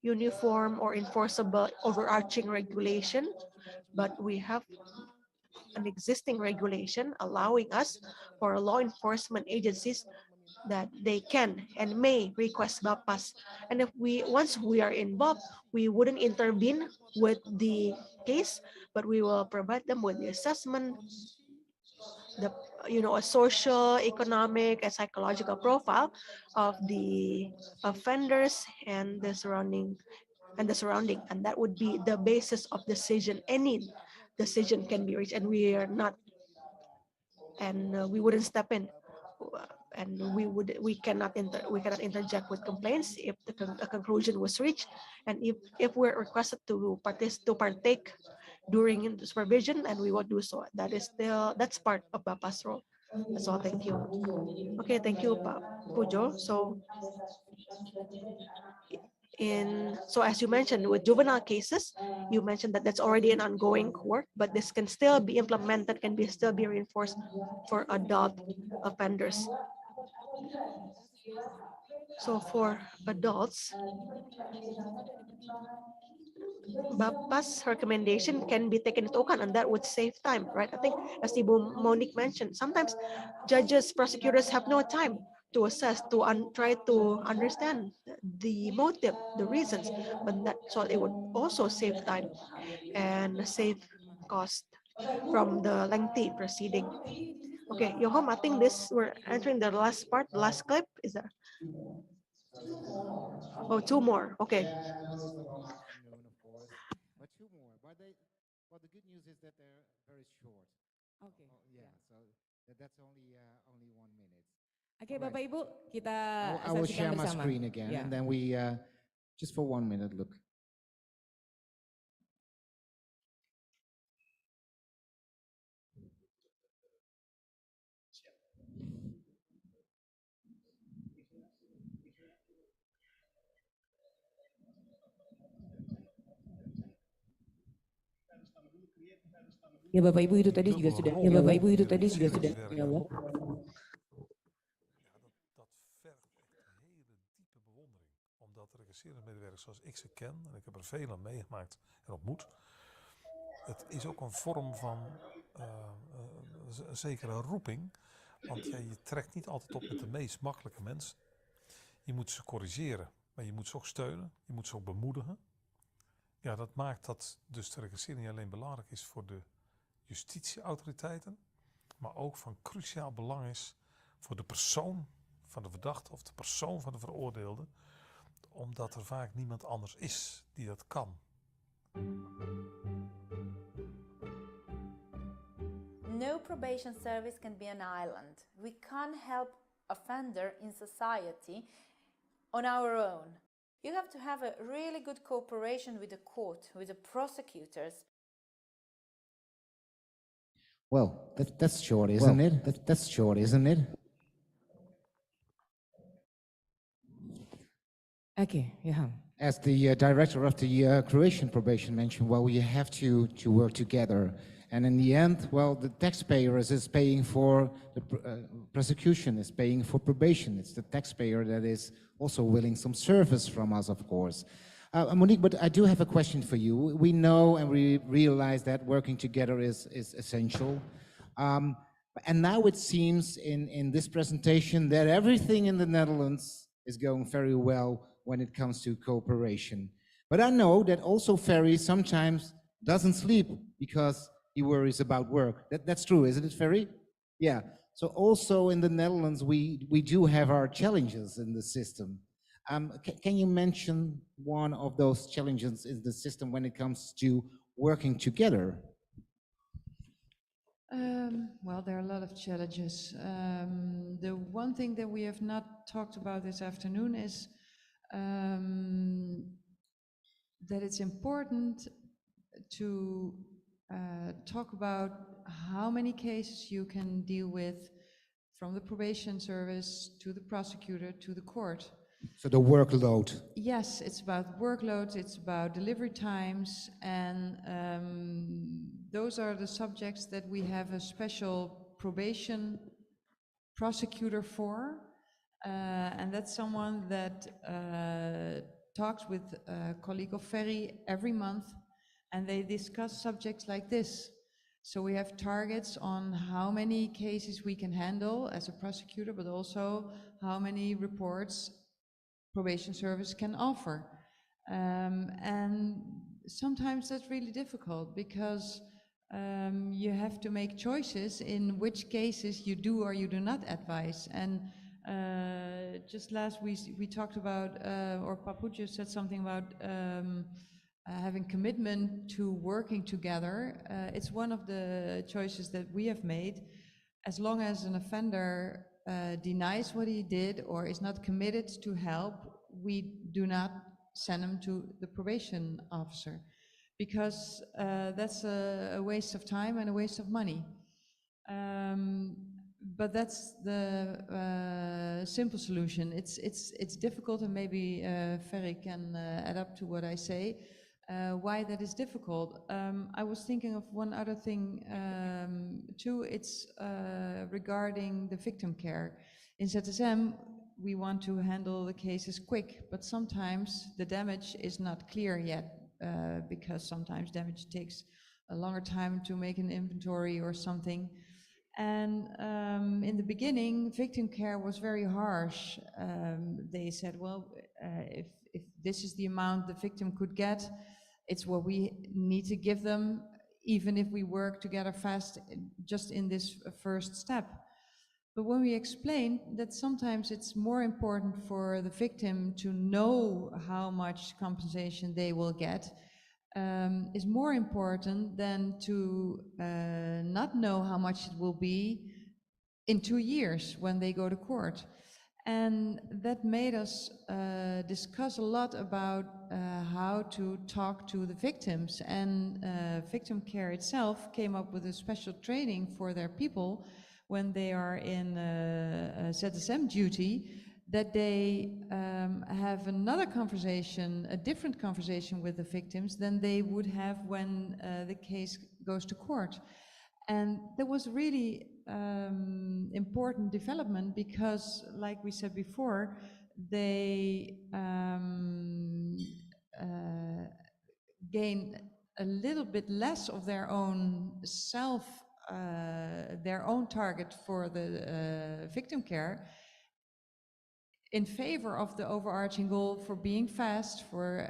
uniform or enforceable overarching regulation, but we have an existing regulation allowing us for law enforcement agencies that they can and may request BAPAS. And once we are involved, we wouldn't intervene with the case, but we will provide them with the assessment, a social, economic, and psychological profile of the offenders and the surrounding, and that would be the basis of decision. Any decision can be reached, and we are not, and we wouldn't step in, and we cannot interject with complaints if a conclusion was reached, and if we're requested to partake during the supervision, and we will do so. That's part of BAPA's role. That's all. Thank you. Okay, thank you, Pujo. So as you mentioned, with juvenile cases, you mentioned that that's already an ongoing work, but this can still be implemented, still be reinforced for adult offenders. So for adults, BAPA's recommendation can be taken into account, and that would save time, right? I think as Ibu Monique mentioned, sometimes judges, prosecutors have no time to assess, try to understand the motive, the reasons, but so it would also save time and save cost from the lengthy proceeding. Okay, Yoham, I think we're entering the last part, the last clip. Is there? Oh, two more. Okay.
But two more. But the good news is that they're very short.
Okay.
Yeah. So that's only 1 minute.
Oke, Bapak Ibu, kita
I will share
saksikan
my
bersama.
screen again,
Yeah.
and then we just for 1 minute look.
Ya Bapak Ibu itu tadi juga sudah. Ya Bapak Ibu itu tadi juga sudah. Ya Allah.
Dat vergt echt hele diepe bewondering. Omdat regisseringsmedewerkers zoals ik ze ken, en ik heb er veel aan meegemaakt en ontmoet, het is ook een vorm van een zekere roeping. Want je trekt niet altijd op met de meest makkelijke mensen. Je moet ze corrigeren, maar je moet ze ook steunen. Je moet ze ook bemoedigen. Ja, dat maakt dat dus de regressering niet alleen belangrijk is voor de justitieautoriteiten, maar ook van cruciaal belang is voor de persoon van de verdachte of de persoon van de veroordeelde, omdat er vaak niemand anders is die dat kan.
No probation service can be an island. We can't help offender in society on our own. You have to have a really good cooperation with the court, with the prosecutors.
Well, that's short, isn't it? That's short, isn't it?
Okay, yeah.
As the director of the Croatian probation mentioned, well, we have to work together. And in the end, well, the taxpayer is paying for the prosecution, is paying for probation. It's the taxpayer that is also willing some service from us, of course. Monique, but I do have a question for you. We know and we realize that working together is essential. And now it seems in this presentation that everything in the Netherlands is going very well when it comes to cooperation. But I know that also Ferry sometimes doesn't sleep because he worries about work. That's true, isn't it, Ferry? Yeah. So also in the Netherlands, we do have our challenges in the system. Can you mention one of those challenges in the system when it comes to working together?
Well, there are a lot of challenges. The one thing that we have not talked about this afternoon is that it's important to talk about how many cases you can deal with from the probation service to the prosecutor to the court.
So the workload.
Yes, it's about workload, it's about delivery times, and those are the subjects that we have a special probation prosecutor for, and that's someone that talks with a colleague of Ferry every month, and they discuss subjects like this. So we have targets on how many cases we can handle as a prosecutor, but also how many reports probation service can offer. And sometimes that's really difficult because you have to make choices in which cases you do or you do not advise. And just last week we talked about, or Papujo said something about having commitment to working together. It's one of the choices that we have made. As long as an offender denies what he did or is not committed to help, we do not send him to the probation officer, because that's a waste of time and a waste of money. But that's the simple solution. It's difficult, and maybe Ferry can add up to what I say. Why that is difficult. I was thinking of one other thing too. It's regarding the victim care. In ZSM, we want to handle the cases quick, but sometimes the damage is not clear yet, because sometimes damage takes a longer time to make an inventory or something. And in the beginning, victim care was very harsh. They said, well, if this is the amount the victim could get, it's what we need to give them, even if we work together fast just in this first step. But when we explained that sometimes it's more important for the victim to know how much compensation they will get, is more important than to not know how much it will be in 2 years when they go to court. And that made us discuss a lot about how to talk to the victims. And victim care itself came up with a special training for their people when they are in ZSM duty, that they have another conversation, a different conversation with the victims than they would have when the case goes to court. And that was really important development because, like we said before, they gain a little bit less of their own their own target for the victim care, in favor of the overarching goal for being fast, for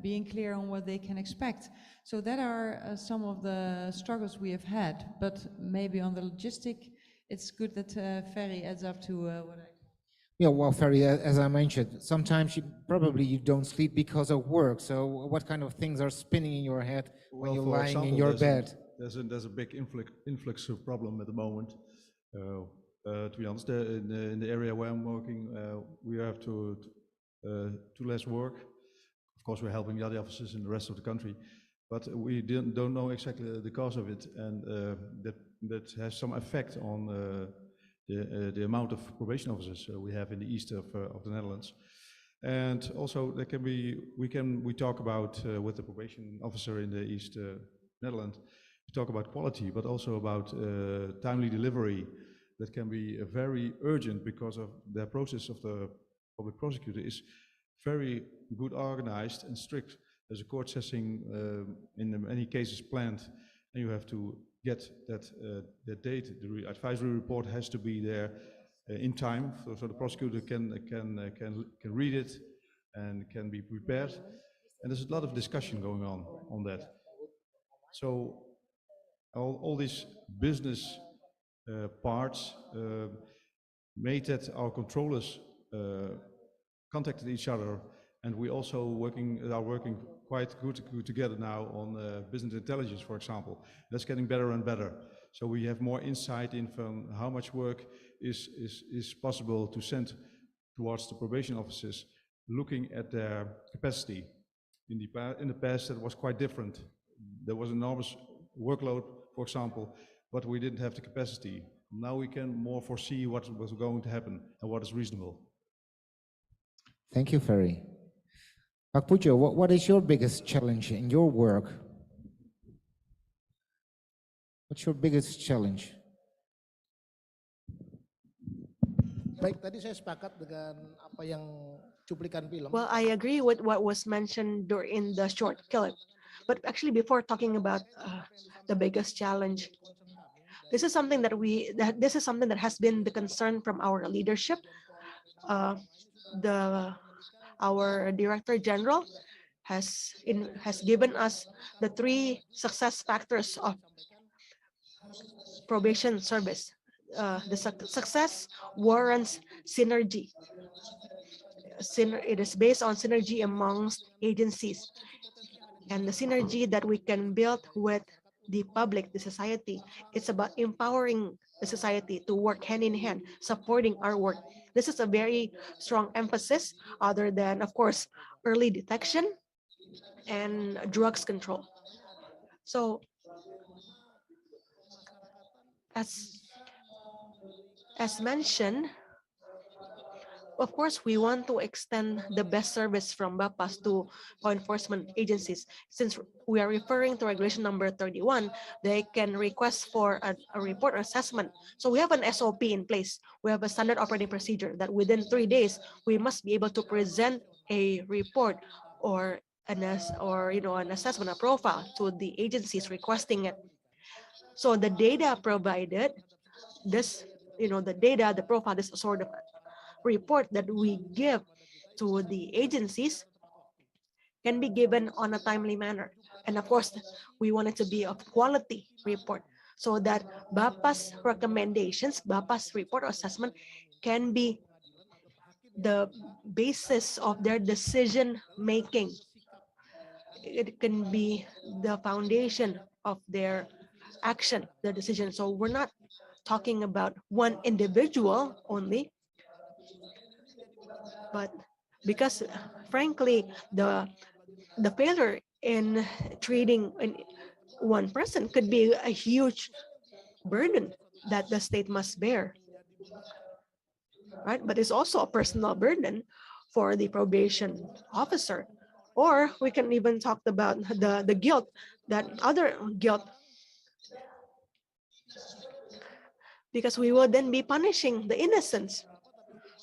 being clear on what they can expect. So that are some of the struggles we have had, but maybe on the logistic, it's good that Ferry adds up to what I...
Yeah, well, Ferry, as I mentioned, sometimes you probably don't sleep because of work. So what kind of things are spinning in your head when you're lying in your bed?
There's a big influx of problem at the moment. To be honest, in the area where I'm working, we have to less work. Of course, we're helping the other officers in the rest of the country, but we don't know exactly the cause of it, and that has some effect on the amount of probation officers we have in the east of the Netherlands. And also, there can be we talk about with the probation officer in the East Netherlands. We talk about quality, but also about timely delivery. That can be very urgent because of the process of the public prosecutor is very good organized and strict. There's a court session in many cases planned, and you have to get that date. The advisory report has to be there in time, so the prosecutor can read it and can be prepared. And there's a lot of discussion going on that. So all these business parts made that our controllers contacted each other, and we also are working quite good together now on business intelligence, for example. That's getting better and better. So we have more insight in from how much work is possible to send towards the probation officers, looking at their capacity. In the past, that was quite different. There was enormous workload, for example, but we didn't have the capacity. Now we can more foresee what was going to happen and what is reasonable.
Thank you, Ferry. Pak Pujo, what is your biggest challenge in your work? What's your biggest challenge?
Baik, tadi saya sepakat dengan apa yang cuplikan film.
Well, I agree with what was mentioned during the short clip. But actually, before talking about the biggest challenge, this is something that has been the concern from our leadership. Our Director General has given us the 3 success factors of probation service. The success warrants synergy. It is based on synergy amongst agencies, and the synergy that we can build with the public, the society. It's about empowering the society to work hand in hand, supporting our work. This is a very strong emphasis, other than, of course, early detection and drugs control. So as mentioned, of course, we want to extend the best service from BAPAS to law enforcement agencies. Since we are referring to regulation number 31, they can request for a report or assessment. So we have an SOP in place. We have a standard operating procedure that within 3 days, we must be able to present a report or an assessment, a profile to the agencies requesting it. So the data provided, the profile, this sort of report that we give to the agencies can be given on a timely manner. And of course, we want it to be of quality report so that BAPAS recommendations, BAPAS report or assessment can be the basis of their decision making. It can be the foundation of their action, their decision. So we're not talking about one individual only, but because frankly, the failure in treating one person could be a huge burden that the state must bear, right? But it's also a personal burden for the probation officer. Or we can even talk about the guilt, that other guilt, because we will then be punishing the innocents,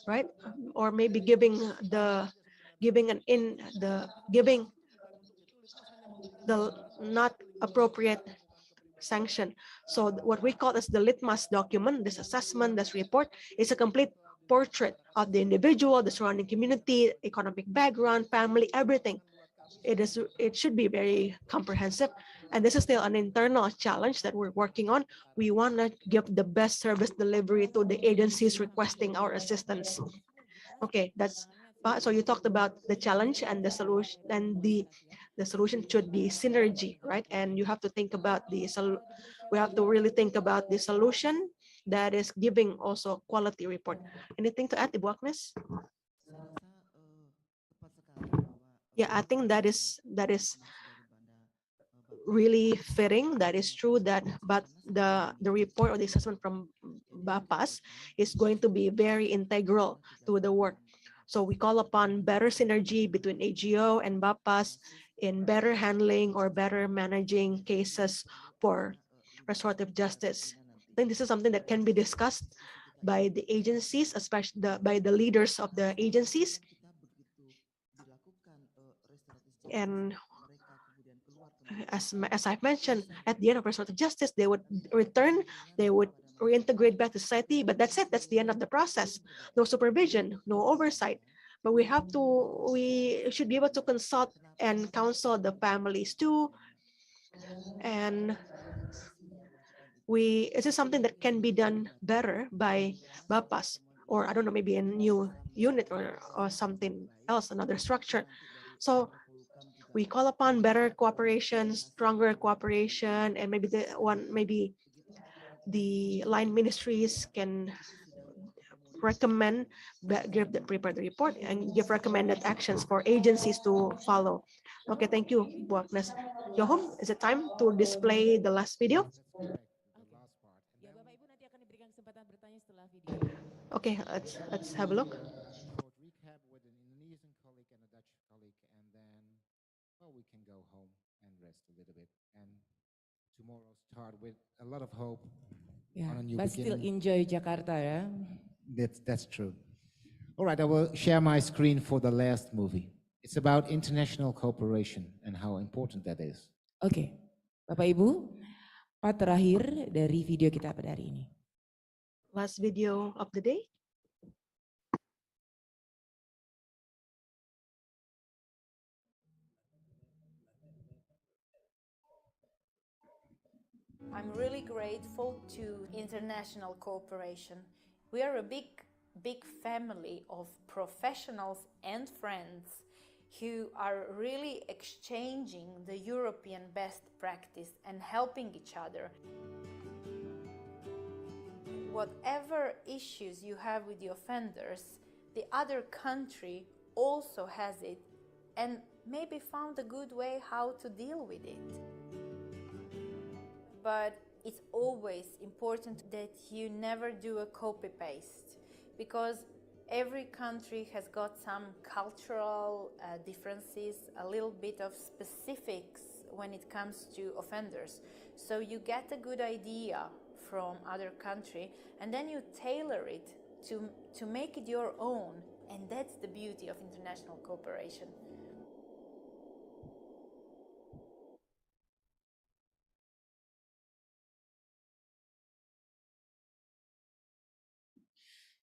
right? Or maybe giving the not appropriate sanction. So what we call as the litmus document, this assessment, this report, is a complete portrait of the individual, the surrounding community, economic background, family, everything. It should be very comprehensive, and this is still an internal challenge that we're working on. We want to give the best service delivery to the agencies requesting our assistance. Okay, so you talked about the challenge and the solution, and the solution should be synergy, right? And you have to think about we have to really think about the solution that is giving also quality report. Anything to add, Ibu Agnes? Yeah, I think that is really fitting. That is true, but the report or the assessment from BAPAS is going to be very integral to the work. So we call upon better synergy between AGO and BAPAS in better handling or better managing cases for restorative justice. I think this is something that can be discussed by the agencies, especially by the leaders of the agencies. And as I've mentioned, at the end of restorative justice, they would return, they would reintegrate back to society, but that's it, that's the end of the process. No supervision, no oversight. But we should be able to consult and counsel the families too. And this is something that can be done better by BAPAS, or I don't know, maybe a new unit or something else, another structure. So we call upon better cooperation, stronger cooperation, and maybe the line ministries can prepare the report and give recommended actions for agencies to follow. Okay, thank you, Bu Agnes. Johom, is it time to display the last video? Okay, let's have a look.
Short recap with an Indonesian colleague and a Dutch colleague, and then, well, we can go home and rest a little bit. And tomorrow start with a lot of hope on a new
But still
beginning.
enjoy Jakarta, ya.
That's true. All right, I will share my screen for the last movie. It's about international cooperation and how important that is.
Oke, Bapak Ibu, part terakhir dari video kita pada hari ini.
Last video of the day.
I'm really grateful to international cooperation. We are a big family of professionals and friends who are really exchanging the European best practice and helping each other. Whatever issues you have with the offenders, the other country also has it and maybe found a good way how to deal with it. But it's always important that you never do a copy-paste, because every country has got some cultural differences, a little bit of specifics when it comes to offenders. So you get a good idea from other country and then you tailor it to make it your own, and that's the beauty of international cooperation.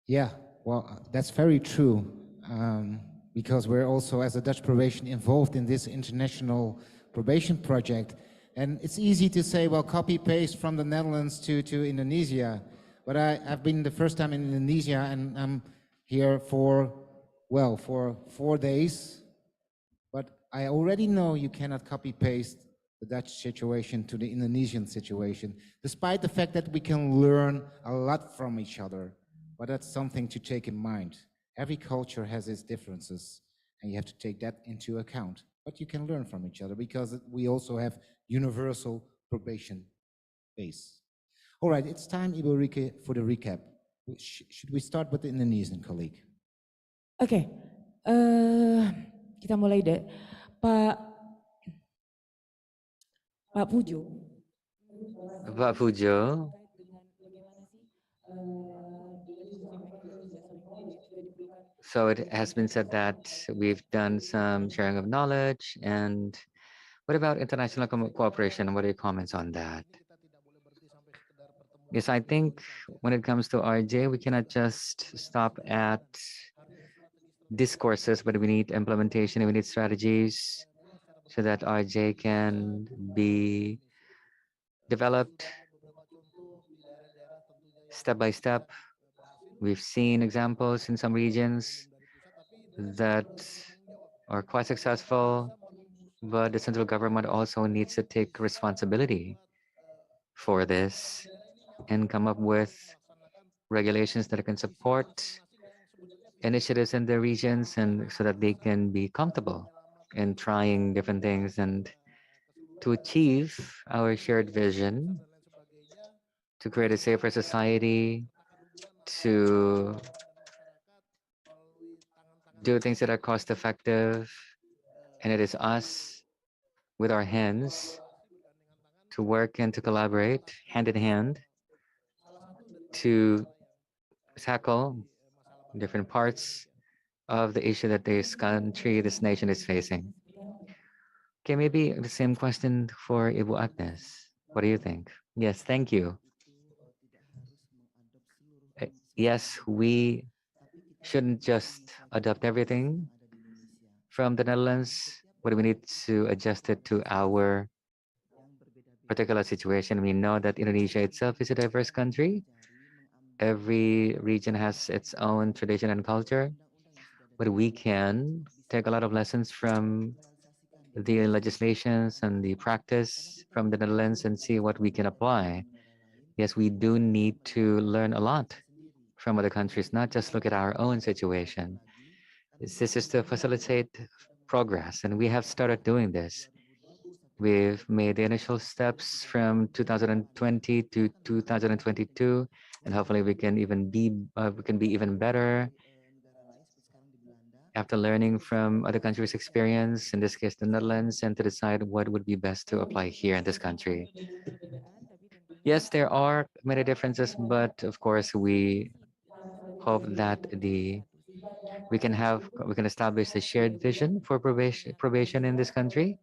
Yeah, well, that's very true, because we're also, as a Dutch probation, involved in this international probation project. And it's easy to say, well, copy-paste from the Netherlands to Indonesia. But I've been the first time in Indonesia, and I'm here for 4 days. But I already know you cannot copy-paste the Dutch situation to the Indonesian situation, despite the fact that we can learn a lot from each other. But that's something to take in mind. Every culture has its differences, and you have to take that into account. But you can learn from each other because we also have universal probation base. All right, it's time, Ibu Rike, for the recap. Should we start with the Indonesian colleague?
Oke, kita mulai deh. Pak Pujo.
Pak Pujo. So it has been said that we've done some sharing of knowledge, and what about international cooperation? What are your comments on that? Yes, I think when it comes to RJ, we cannot just stop at discourses, but we need implementation and we need strategies so that RJ can be developed step by step. We've seen examples in some regions that are quite successful, but the central government also needs to take responsibility for this and come up with regulations that can support initiatives in their regions, and so that they can be comfortable in trying different things and to achieve our shared vision to create a safer society, to do things that are cost effective, and it is us with our hands to work and to collaborate hand in hand to tackle different parts of the issue that this country, this nation is facing. Okay, maybe the same question for Ibu Agnes. What do you think? Yes, thank you. Yes, we shouldn't just adopt everything from the Netherlands, but we need to adjust it to our particular situation. We know that Indonesia itself is a diverse country. Every region has its own tradition and culture, but we can take a lot of lessons from the legislations and the practice from the Netherlands and see what we can apply. Yes, we do need to learn a lot from other countries, not just look at our own situation. This is to facilitate progress, and we have started doing this. We've made the initial steps from 2020 to 2022, and hopefully we can be even better after learning from other countries' experience, in this case the Netherlands, and to decide what would be best to apply here in this country. Yes, there are many differences, but of course we hope that we can establish a shared vision for probation in this country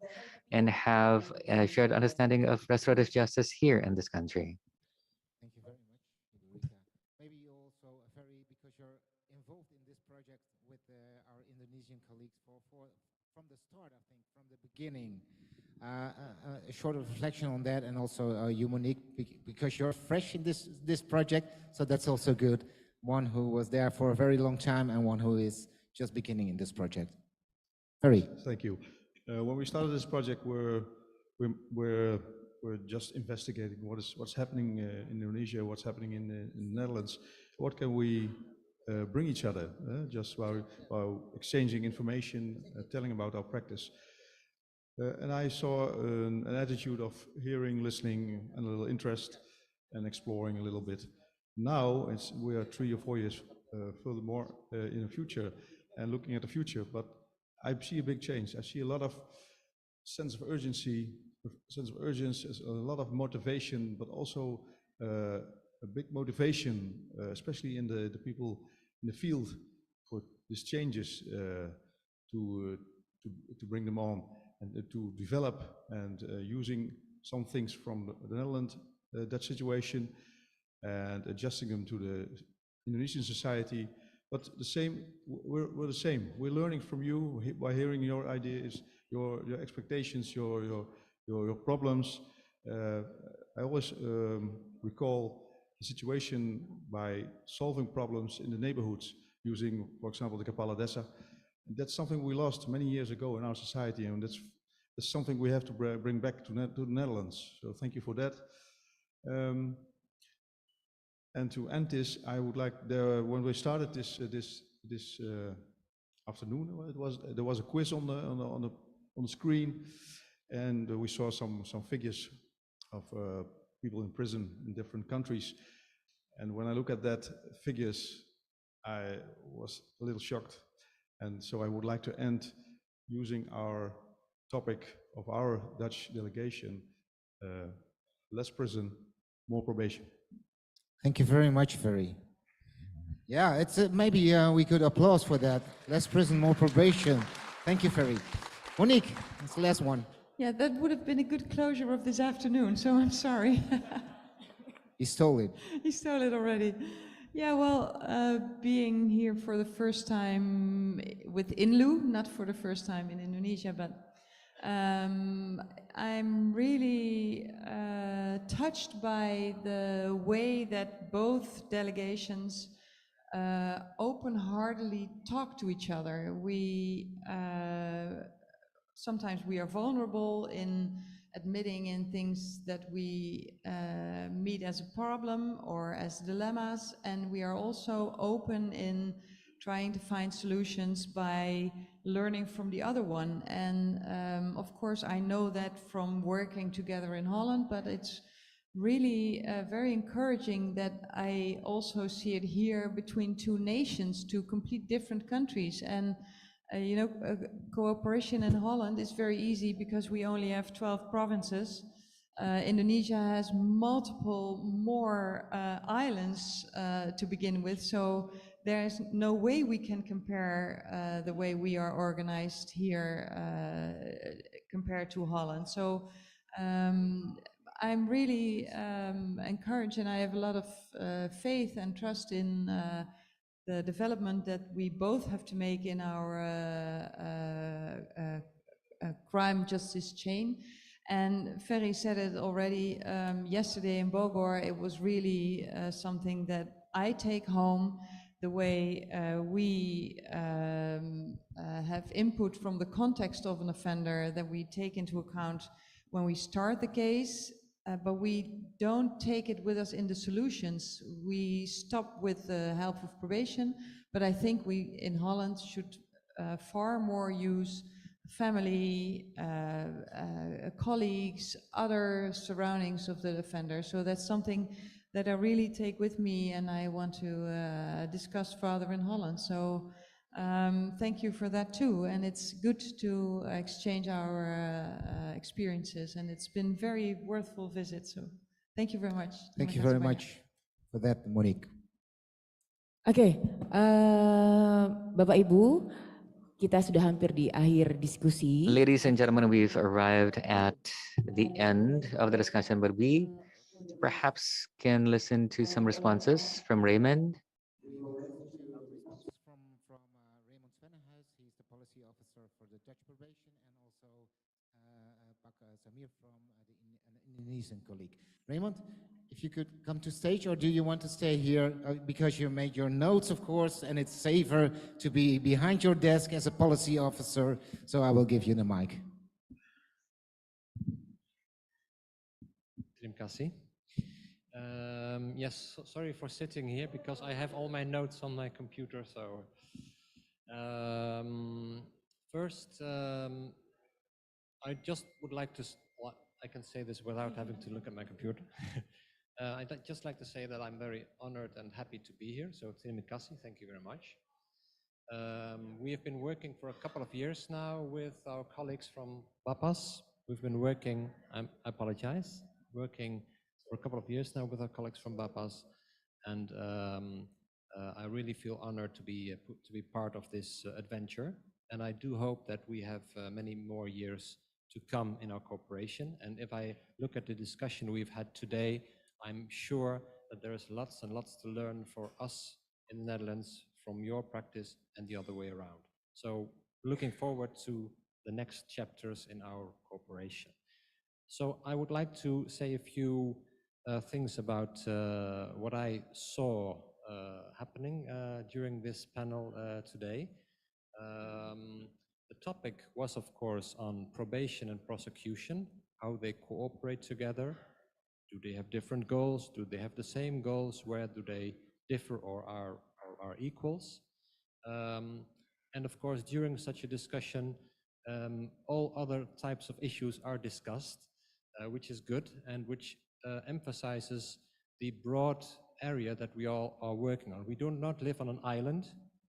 and have a shared understanding of restorative justice here in this country.
Thank you very much, Rika. Maybe you also, Ferry, because you're involved in this project with our Indonesian colleagues from the start, I think, from the beginning. A short reflection on that, and also you, Monique, because you're fresh in this project, so that's also good. One who was there for a very long time and one who is just beginning in this project. Ferry.
Thank you. When we started this project, we're just investigating what's happening in Indonesia, what's happening in the Netherlands. What can we bring each other, just while exchanging information, telling about our practice. And I saw an attitude of hearing, listening, and a little interest, and exploring a little bit. Now we are 3 or 4 years furthermore in the future, and looking at the future. But I see a big change. I see a lot of sense of urgency, a lot of motivation, but also a big motivation, especially in the people in the field, for these changes to bring them on and to develop, and using some things from the Netherlands, that situation, and adjusting them to the Indonesian society. But the same, we're the same. We're learning from you by hearing your ideas, your expectations, your problems. I always recall the situation by solving problems in the neighborhoods using, for example, the Kepala Desa. That's something we lost many years ago in our society, and that's something we have to bring back to the Netherlands. So thank you for that. And to end this, I would like, when we started this afternoon, there was a quiz on the screen, and we saw some figures of people in prison in different countries. And when I look at that figures, I was a little shocked. And so I would like to end using our topic of our Dutch delegation, less prison, more probation.
Thank you very much, Ferry. Yeah, it's maybe we could applause for that. Less prison, more probation. Thank you, Ferry. Monique, it's the last one.
Yeah, that would have been a good closure of this afternoon, so I'm sorry.
You stole it.
You stole it already. Yeah, well, being here for the first time with INLU, not for the first time in Indonesia, but I'm really touched by the way that both delegations open-heartedly talk to each other. Sometimes we are vulnerable in admitting in things that we meet as a problem or as dilemmas, and we are also open in trying to find solutions by learning from the other one. And of course, I know that from working together in Holland, but it's really very encouraging that I also see it here between two nations, two complete different countries. And you know, cooperation in Holland is very easy because we only have 12 provinces. Indonesia has multiple more islands to begin with, so there's no way we can compare the way we are organized here compared to Holland. So I'm really encouraged, and I have a lot of faith and trust in the development that we both have to make in our crime justice chain. And Ferry said it already yesterday in Bogor. It was really something that I take home, the way we have input from the context of an offender that we take into account when we start the case, but we don't take it with us in the solutions. We stop with the help of probation, but I think we in Holland should far more use family, colleagues, other surroundings of the offender. So that's something that I really take with me, and I want to discuss further in Holland. So thank you for that too. And it's good to exchange our experiences, and it's been very worthwhile visit. So thank you very much.
Thank you very much for that, Monique.
Oke, Bapak Ibu, kita sudah hampir di akhir diskusi.
Ladies and gentlemen, we've arrived at the end of the discussion, but we perhaps can listen to some responses from Raymond.
We will listen to responses from Raymond Svennehuis. He's the policy officer for the Dutch probation, and also Pak Samir from an Indonesian colleague. Raymond, if you could come to stage, or do you want to stay here because you made your notes, of course, and it's safer to be behind your desk as a policy officer, so I will give you the mic.
Terima kasih. Yes, sorry for sitting here because I have all my notes on my computer. So first, I just would like to, well, I can say this without having to look at my computer. I'd just like to say that I'm very honored and happy to be here. So terima kasih, thank you very much. We have been working for a couple of years now with our colleagues from BAPAS. We've been working, I apologize, working for a couple of years now with our colleagues from BAPAS, and I really feel honored to be part of this adventure. And I do hope that we have many more years to come in our cooperation. And if I look at the discussion we've had today, I'm sure that there is lots and lots to learn for us in the Netherlands from your practice and the other way around. So looking forward to the next chapters in our cooperation. So I would like to say a few things about what I saw happening during this panel today. The topic was, of course, on probation and prosecution, how they cooperate together. Do they have different goals? Do they have the same goals? Where do they differ or are equals? And of course, during such a discussion, all other types of issues are discussed, which is good and which emphasizes the broad area that we all are working on. We do not live on an island.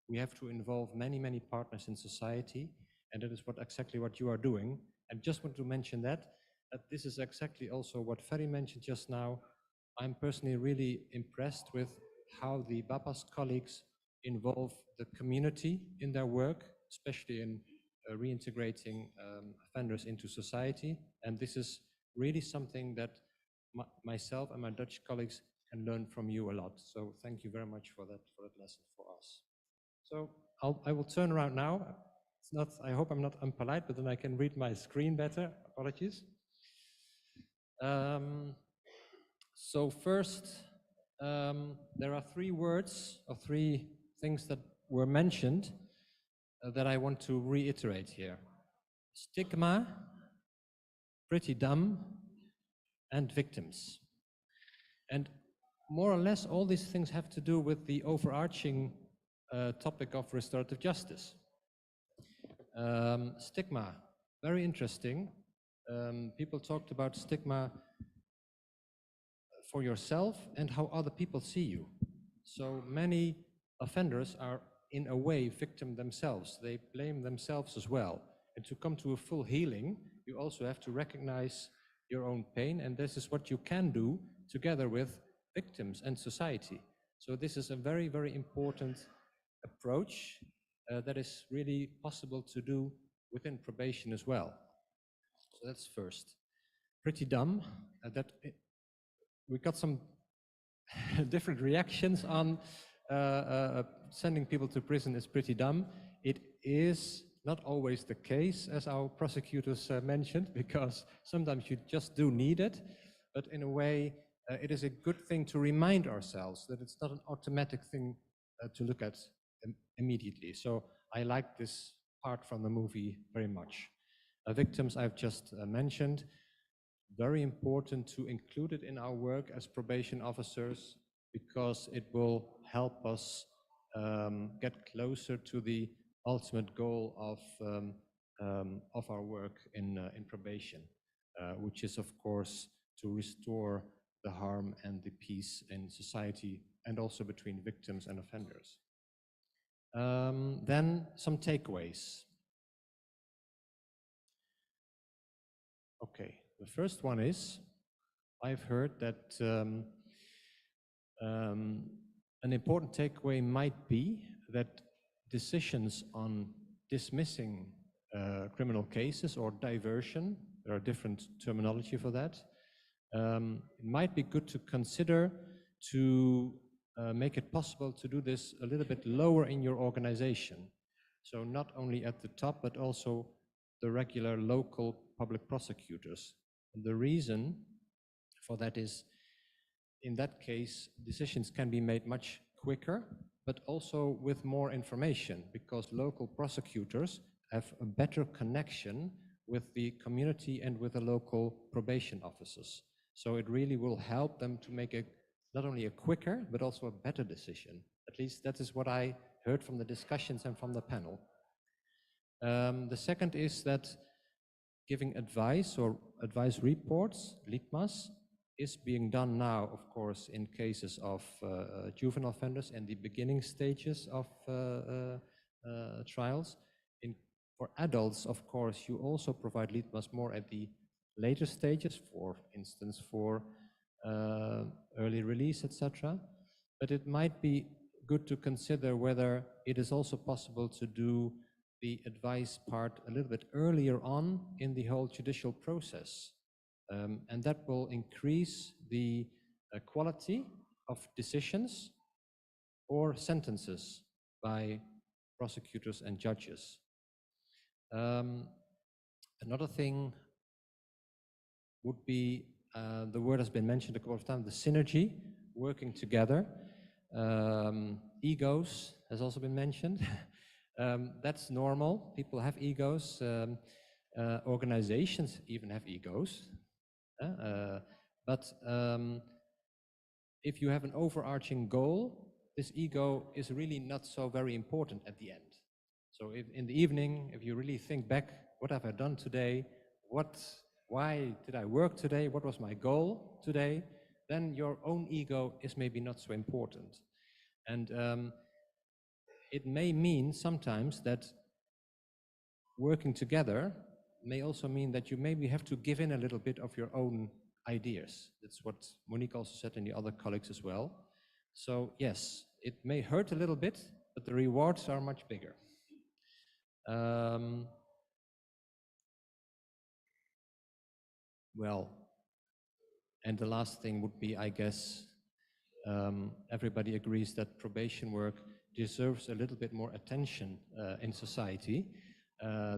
We have to involve many, many partners in society, and that is exactly what you are doing. And just want to mention that this is exactly also what Ferry mentioned just now. I'm personally really impressed with how the BAPAS colleagues involve the community in their work, especially in reintegrating offenders into society. And this is really something that myself and my Dutch colleagues can learn from you a lot. So thank you very much for that lesson for us. So I will turn around now. It's not, I hope I'm not impolite, but then I can read my screen better. Apologies. So first, there are three words or three things that were mentioned that I want to reiterate here. Stigma, pretty dumb, and victims. And more or less all these things have to do with the overarching topic of restorative justice. Stigma, very interesting. People talked about stigma for yourself and how other people see you. So many offenders are in a way victim themselves. They blame themselves as well. And to come to a full healing, you also have to recognize your own pain, and this is what you can do together with victims and society. So this is a very, very important approach that is really possible to do within probation as well. So that's first. Pretty dumb. We got some different reactions on sending people to prison is pretty dumb. It is not always the case, as our prosecutors mentioned, because sometimes you just do need it. But in a way, it is a good thing to remind ourselves that it's not an automatic thing to look at immediately. So I like this part from the movie very much. Victims I've just mentioned. Very important to include it in our work as probation officers because it will help us get closer to the ultimate goal of our work in probation, which is of course to restore the harm and the peace in society and also between victims and offenders. Then some takeaways. Okay, the first one is, I've heard that an important takeaway might be that decisions on dismissing criminal cases or diversion, there are different terminology for that, it might be good to consider to make it possible to do this a little bit lower in your organization. So not only at the top, but also the regular local public prosecutors. And the reason for that is, in that case, decisions can be made much quicker, but also with more information, because local prosecutors have a better connection with the community and with the local probation officers. So it really will help them to make not only a quicker, but also a better decision. At least that is what I heard from the discussions and from the panel. The second is that giving advice or advice reports, LITMAS, is being done now, of course, in cases of juvenile offenders and the beginning stages of trials. For adults, of course, you also provide LITMAS more at the later stages, for instance, for early release, etc. But it might be good to consider whether it is also possible to do the advice part a little bit earlier on in the whole judicial process. And that will increase the quality of decisions or sentences by prosecutors and judges. Another thing would be, the word has been mentioned a couple of times, the synergy, working together. Egos has also been mentioned. That's normal. People have egos. Organizations even have egos. But if you have an overarching goal, this ego is really not so very important at the end. So if in the evening, if you really think back, what have I done today? Why did I work today? What was my goal today? Then your own ego is maybe not so important. And it may mean sometimes that working together may also mean that you maybe have to give in a little bit of your own ideas. That's what Monique also said and the other colleagues as well. So yes, it may hurt a little bit, but the rewards are much bigger. Well, and the last thing would be, I guess, everybody agrees that probation work deserves a little bit more attention in society.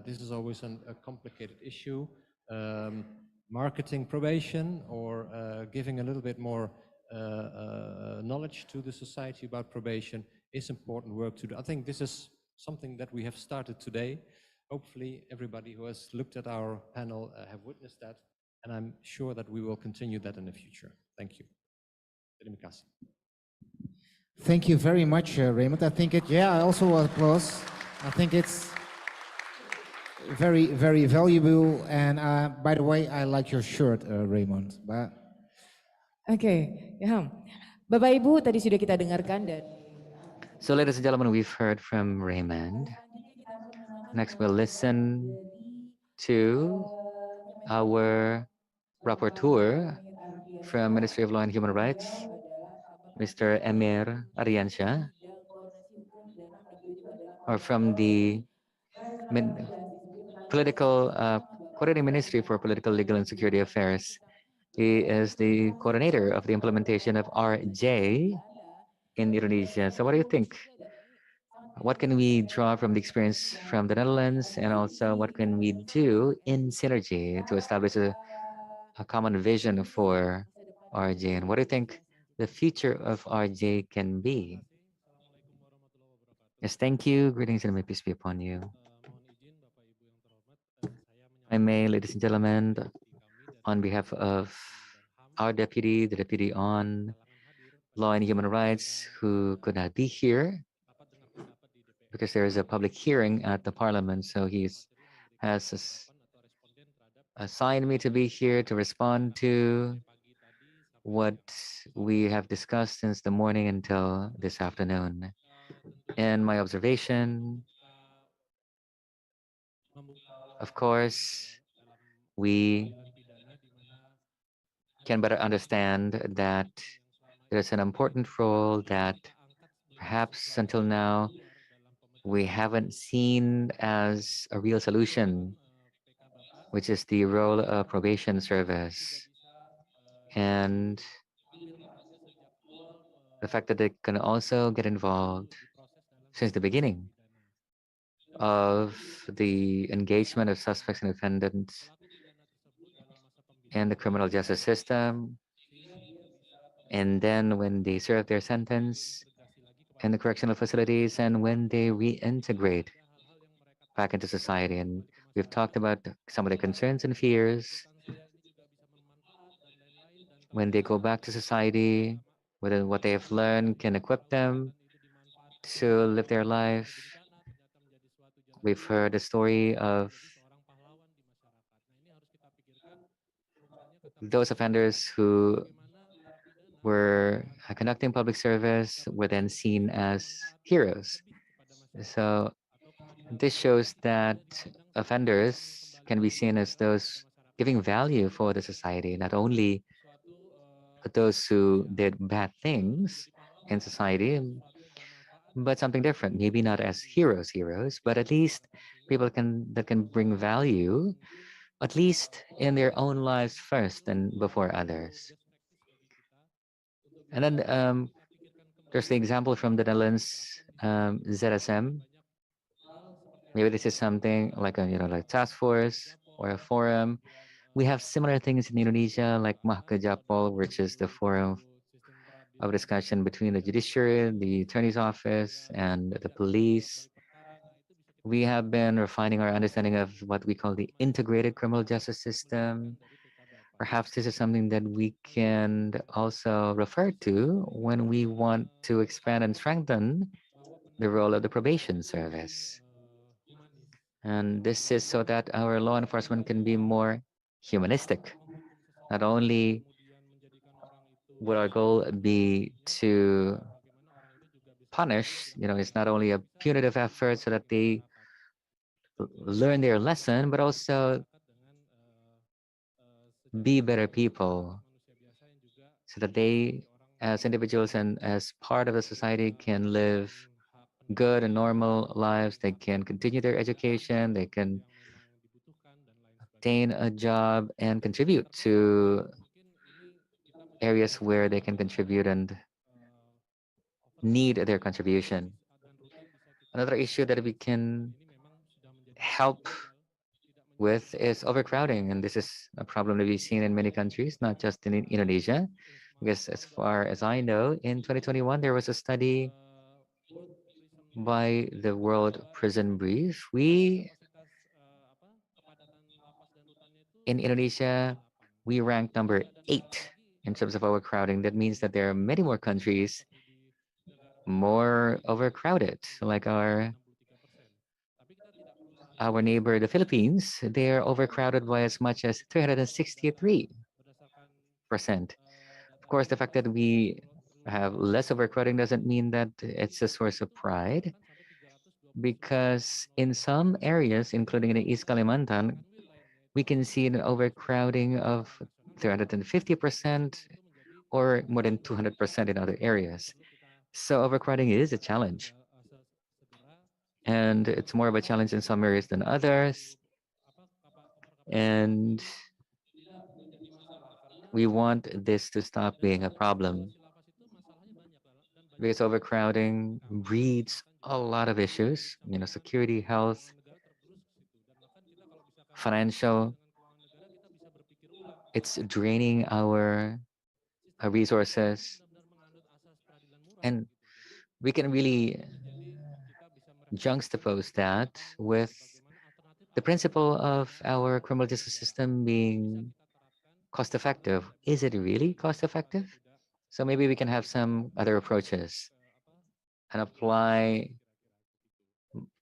This is always a complicated issue. Marketing probation or giving a little bit more knowledge to the society about probation is important work to do. I think this is something that we have started today. Hopefully everybody who has looked at our panel have witnessed that, and I'm sure that we will continue that in the future. Thank you. Terima kasih.
Thank you very much, Raymond. I think I also applause. I think it's very, very valuable. And by the way, I like your shirt, Raymond.
Oke, ya. Bapak Ibu tadi sudah kita dengarkan dari.
So ladies and gentlemen, we've heard from Raymond. Next we'll listen to our rapporteur from Ministry of Law and Human Rights, Mr. Emir Aryansyah. or from the political coordinating ministry for political, legal, and security affairs. He is the coordinator of the implementation of RJ in Indonesia. So what do you think? What can we draw from the experience from the Netherlands, and also what can we do in synergy to establish a common vision for RJ? And what do you think the future of RJ can be? Yes, thank you. Greetings and may peace be upon you. I may, ladies and gentlemen, on behalf of our deputy, the deputy on law and human rights, who could not be here because there is a public hearing at the parliament, so has assigned me to be here to respond to what we have discussed since the morning until this afternoon. And my observation, of course, we can better understand that there's an important role that perhaps until now we haven't seen as a real solution, which is the role of probation service. And the fact that they can also get involved since the beginning of the engagement of suspects and defendants in the criminal justice system, and then when they serve their sentence in the correctional facilities, and when they reintegrate back into society. And we've talked about some of the concerns and fears when they go back to society, whether what they have learned can equip them to live their life. We've heard the story of those offenders who were conducting public service were then seen as heroes. So this shows that offenders can be seen as those giving value for the society, not only those who did bad things in society, but something different. Maybe not as heroes, but at least people that can bring value, at least in their own lives first and before others. And then there's the example from the Netherlands, ZSM. Maybe this is something like a like task force or a forum. We have similar things in Indonesia, like Mahkejapol, which is the forum of discussion between the judiciary, the attorney's office, and the police. We have been refining our understanding of what we call the integrated criminal justice system. Perhaps this is something that we can also refer to when we want to expand and strengthen the role of the probation service. And this is so that our law enforcement can be more humanistic. Not only would our goal be to punish, it's not only a punitive effort so that they learn their lesson, but also be better people so that they, as individuals and as part of the society, can live good and normal lives. They can continue their education, they can obtain a job and contribute to areas where they can contribute and need their contribution. Another issue that we can help with is overcrowding, and this is a problem that we've seen in many countries, not just in Indonesia. Because as far as I know, in 2021 there was a study by the World Prison Brief. We in Indonesia we ranked number 8 in terms of overcrowding. That means that there are many more countries more overcrowded, like our neighbor, the Philippines. They are overcrowded by as much as 363%. Of course, the fact that we have less overcrowding doesn't mean that it's a source of pride, because in some areas, including in the East Kalimantan, we can see an overcrowding of 350% or more than 200% in other areas. So overcrowding is a challenge. and it's more of a challenge in some areas than others. And we want this to stop being a problem because overcrowding breeds a lot of issues, security, health, financial. It's draining our resources, and we can really juxtapose that with the principle of our criminal justice system being cost effective. Is it really cost effective? So maybe we can have some other approaches and apply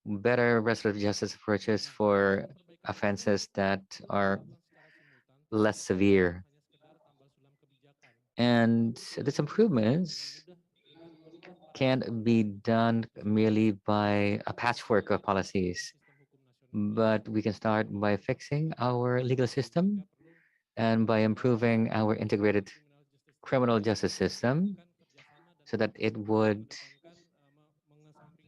better restorative justice approaches for offenses that are less severe. And these improvements can't be done merely by a patchwork of policies, but we can start by fixing our legal system and by improving our integrated criminal justice system so that it would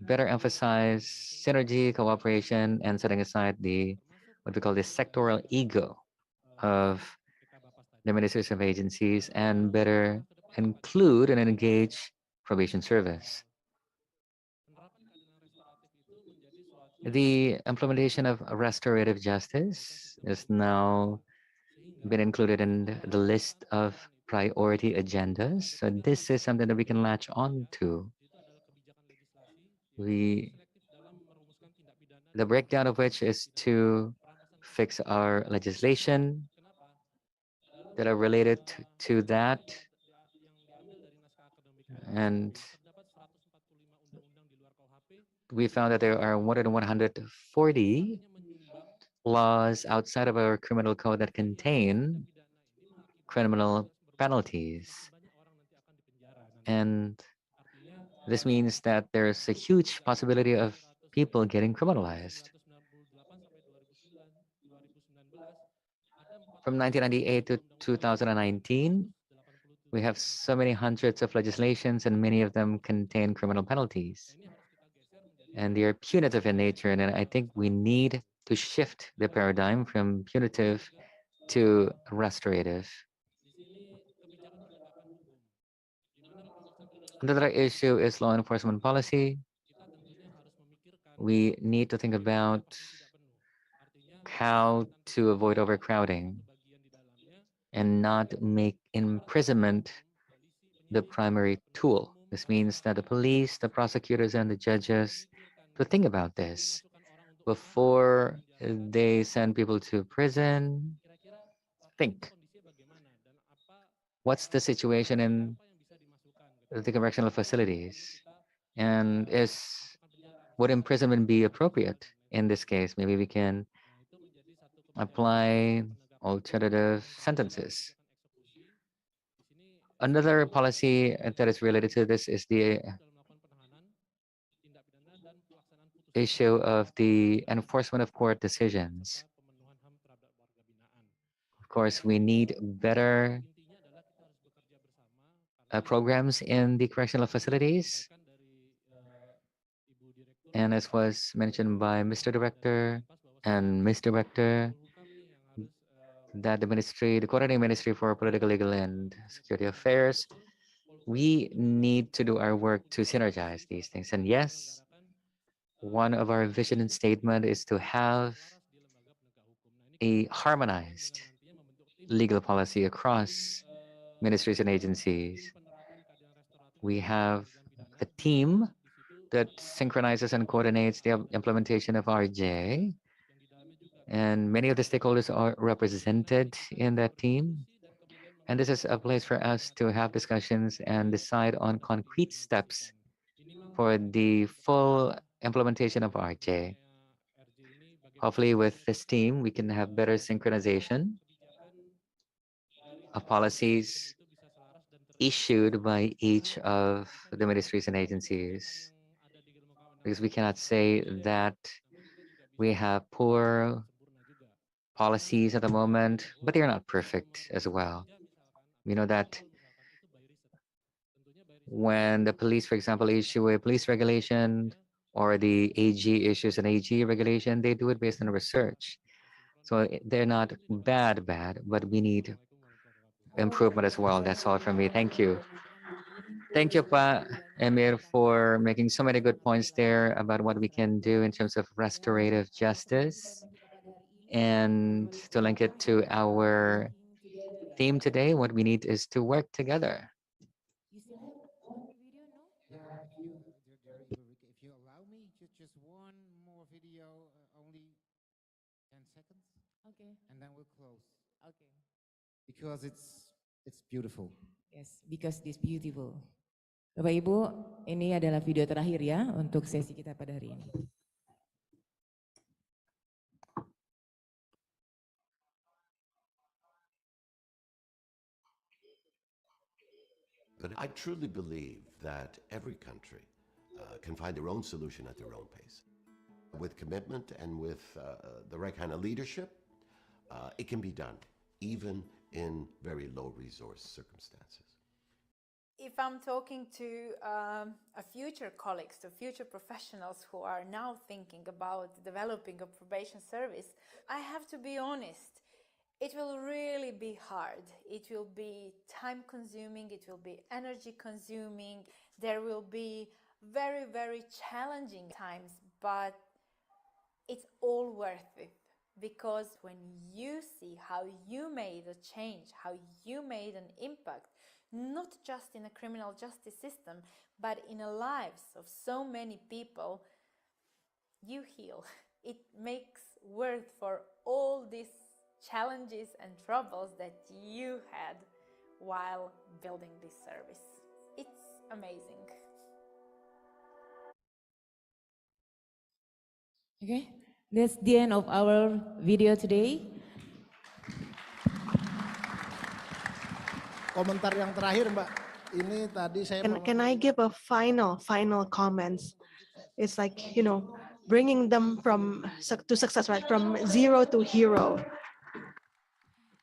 better emphasize synergy, cooperation, and setting aside the what we call the sectoral ego of the administrative agencies and better include and engage probation service. The implementation of restorative justice is now been included in the list of priority agendas. So this is something that we can latch on to. The breakdown of which is to fix our legislation that are related to that. And we found that there are more than 140 laws outside of our criminal code that contain criminal penalties. And this means that there's a huge possibility of people getting criminalized. From 1998 to 2019, we have so many hundreds of legislations and many of them contain criminal penalties. And they are punitive in nature. And I think we need to shift the paradigm from punitive to restorative. Another issue is law enforcement policy. We need to think about how to avoid overcrowding and not make imprisonment the primary tool. This means that the police, the prosecutors, and the judges to think about this before they send people to prison. Think, what's the situation in the correctional facilities? And would imprisonment be appropriate in this case? Maybe we can apply alternative sentences. Another policy that is related to this is the issue of the enforcement of court decisions. Of course, we need better programs in the correctional facilities. And as was mentioned by Mr. Director and Ms. Director, that the coordinating ministry for political, legal, and security affairs, we need to do our work to synergize these things. And yes, one of our vision and statement is to have a harmonized legal policy across ministries and agencies. We have a team that synchronizes and coordinates the implementation of RJ. And many of the stakeholders are represented in that team. And this is a place for us to have discussions and decide on concrete steps for the full implementation of RJ. Hopefully with this team, we can have better synchronization of policies issued by each of the ministries and agencies. Because we cannot say that we have poor policies at the moment, but they're not perfect as well. We know that when the police, for example, issue a police regulation or the AG issues and AG regulation, they do it based on research. So they're not bad, but we need improvement as well. That's all from me. Thank you. Thank you, Pa Emir, for making so many good points there about what we can do in terms of restorative justice. And to link it to our theme today, what we need is to work together.
Yeah, if you allow me, just one more video, only 10 seconds.
Okay.
And then we'll close.
Okay.
Because it's beautiful.
Yes, because this beautiful. Bapak Ibu, ini adalah video terakhir ya untuk sesi kita pada hari ini.
But I truly believe that every country can find their own solution at their own pace. With commitment and with the right kind of leadership, it can be done, even in very low resource circumstances.
If I'm talking to a future colleagues, to future professionals who are now thinking about developing a probation service, I have to be honest. It will really be hard. It will be time consuming, it will be energy consuming. There will be very, very challenging times, but it's all worth it. Because when you see how you made a change, how you made an impact, not just in a criminal justice system, but in the lives of so many people, you heal. It makes worth for all these challenges and troubles that you had while building this service. It's amazing.
Okay, that's the end of our video today.
Komentar yang terakhir, Mbak. Ini tadi saya
Can I give a final comments? It's like, bringing them to success, right? From zero to hero.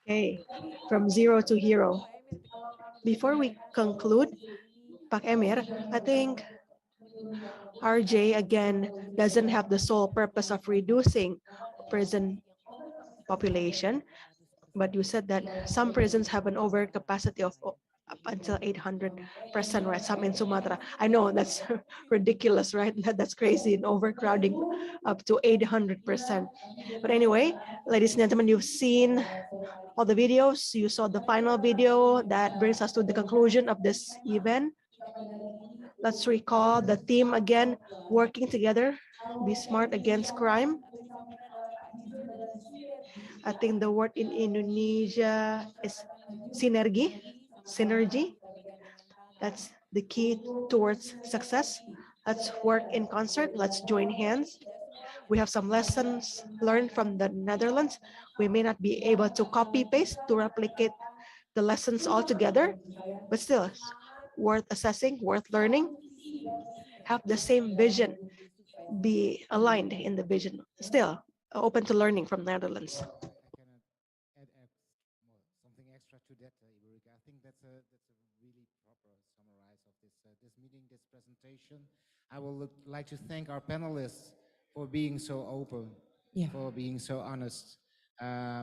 Okay, from zero to hero. Before we conclude, Pak Emir, I think RJ again doesn't have the sole purpose of reducing prison population, but you said that some prisons have an overcapacity of up until 800%, right? Some in Sumatra. I know that's ridiculous, right? That's crazy, an overcrowding up to 800%. But anyway, ladies and gentlemen, you've seen all the videos. You saw the final video that brings us to the conclusion of this event. Let's recall the theme again: working together, be smart against crime. I think the word in Indonesia is synergy. That's the key towards success. Let's work in concert. Let's join hands. We have some lessons learned from the Netherlands. We may not be able to copy paste to replicate the lessons all together, but still worth assessing, worth learning. Have the same vision, be aligned in the vision. Still open to learning from Netherlands.
I cannot add something extra to that, Ibu Rika. I think that's a really proper summarize of this meeting, this presentation. I would like to thank our panelists for being so open, for being so honest.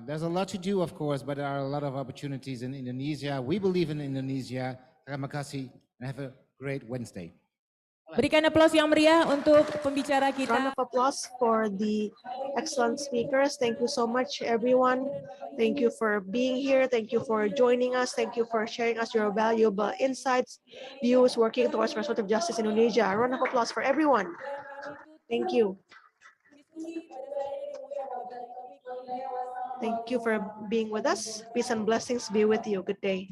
There's a lot to do, of course, but there are a lot of opportunities in Indonesia. We believe in Indonesia. Terima kasih, and have a great Wednesday.
Berikan aplaus yang meriah untuk pembicara kita.
Round of applause for the excellent speakers. Thank you so much, everyone. Thank you for being here. Thank you for joining us. Thank you for sharing us your valuable insights, views, working towards restorative justice in Indonesia. Round of applause for everyone. Thank you. Thank you for being with us. Peace and blessings be with you. Good day.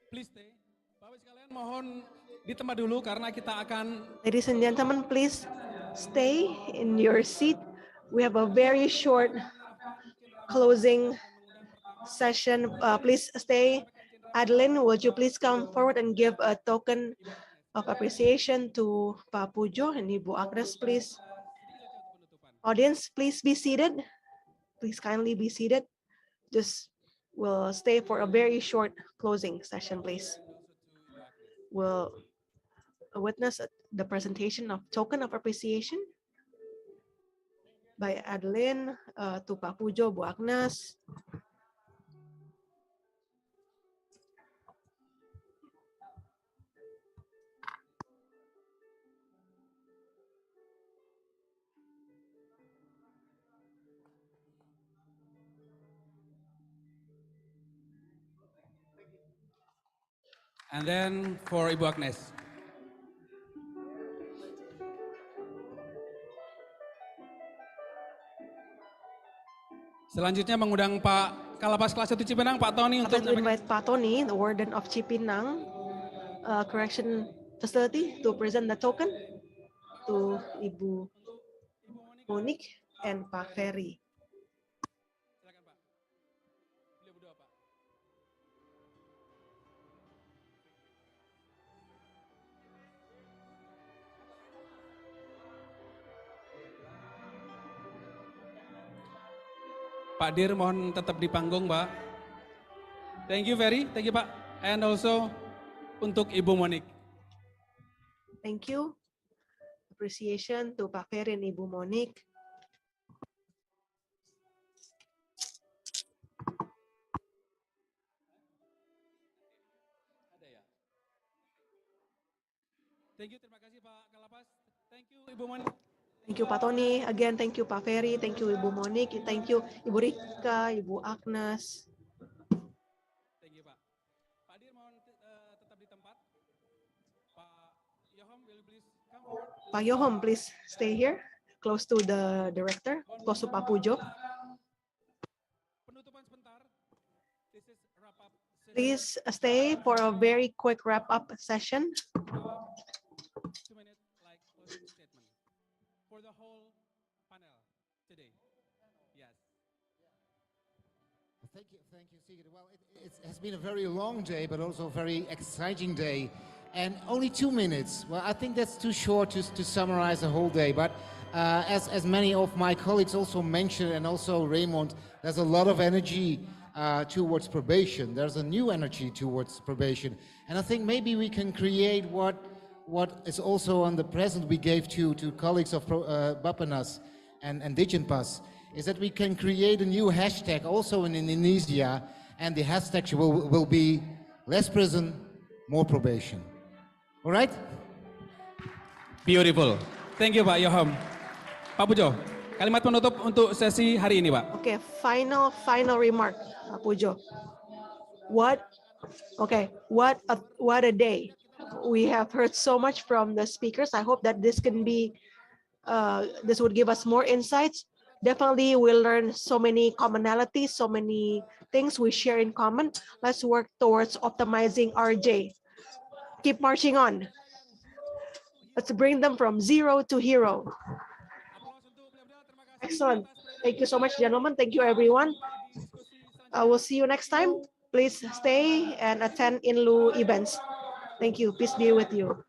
Please stay. Bapak sekalian mohon di tempat dulu karena kita akan.
Ladies and gentlemen, please stay in your seat. We have a very short closing session. Please stay. Adeline, would you please come forward and give a token of appreciation to Pak Pujo and Ibu Agnes, please. Audience, please be seated. Please kindly be seated. Just will stay for a very short closing session, please. We'll witness the presentation of token of appreciation by Adeline, to Pak Pujo, Bu Agnes.
And then for Ibu Agnes. Selanjutnya mengundang Pak Kalapas kelas 1 Cipinang, Pak Tony
I'd
untuk
like to invite Pak Tony, the warden of Cipinang Correction Facility, to present the token to Ibu Monique and Pak Ferry.
Pak Dir mohon tetap di panggung, Pak. Thank you Ferry, thank you Pak. And also untuk Ibu Monique.
Thank you. Appreciation to Pak Ferry and Ibu Monique.
Thank you, terima kasih Pak Kalapas. Thank you Ibu Monique.
Thank you Pak Tony. Again, thank you Pak Ferry. Thank you Ibu Monique. Thank you Ibu Rika, Ibu Agnes.
Thank you Pak. Pak Dir mohon tetap di tempat. Pak Yohom, will you please come forward?
Pak Yohom, please stay here, close to the director, close to Pak Pujo.
Penutupan sebentar. This is wrap up session.
Please stay for a very quick wrap-up session.
2-minute like closing statement for the whole panel today. Yes.
Thank you, Sigrid. Well, it has been a very long day, but also a very exciting day. And only 2 minutes. Well, I think that's too short to summarize the whole day. But as many of my colleagues also mentioned, and also Raymond, there's a lot of energy towards probation. There's a new energy towards probation. And I think maybe we can create what is also on the present we gave to colleagues of Bapenas and Ditjenpas, is that we can create a new hashtag also in Indonesia, and the hashtag will be less prison, more probation. All right?
Beautiful. Thank you Pak Yohom. Pak Pujo, kalimat penutup untuk sesi hari ini Pak.
Okay, final remark, Pak Pujo. What a day. We have heard so much from the speakers. I hope that this can be, this would give us more insights. Definitely we'll learn so many commonalities, so many things we share in common. Let's work towards optimizing RJ. Keep marching on. Let's bring them from zero to hero. Excellent. Thank you so much, gentlemen. Thank you, everyone. We'll see you next time. Please stay and attend INLU events. Thank you. Peace be with you.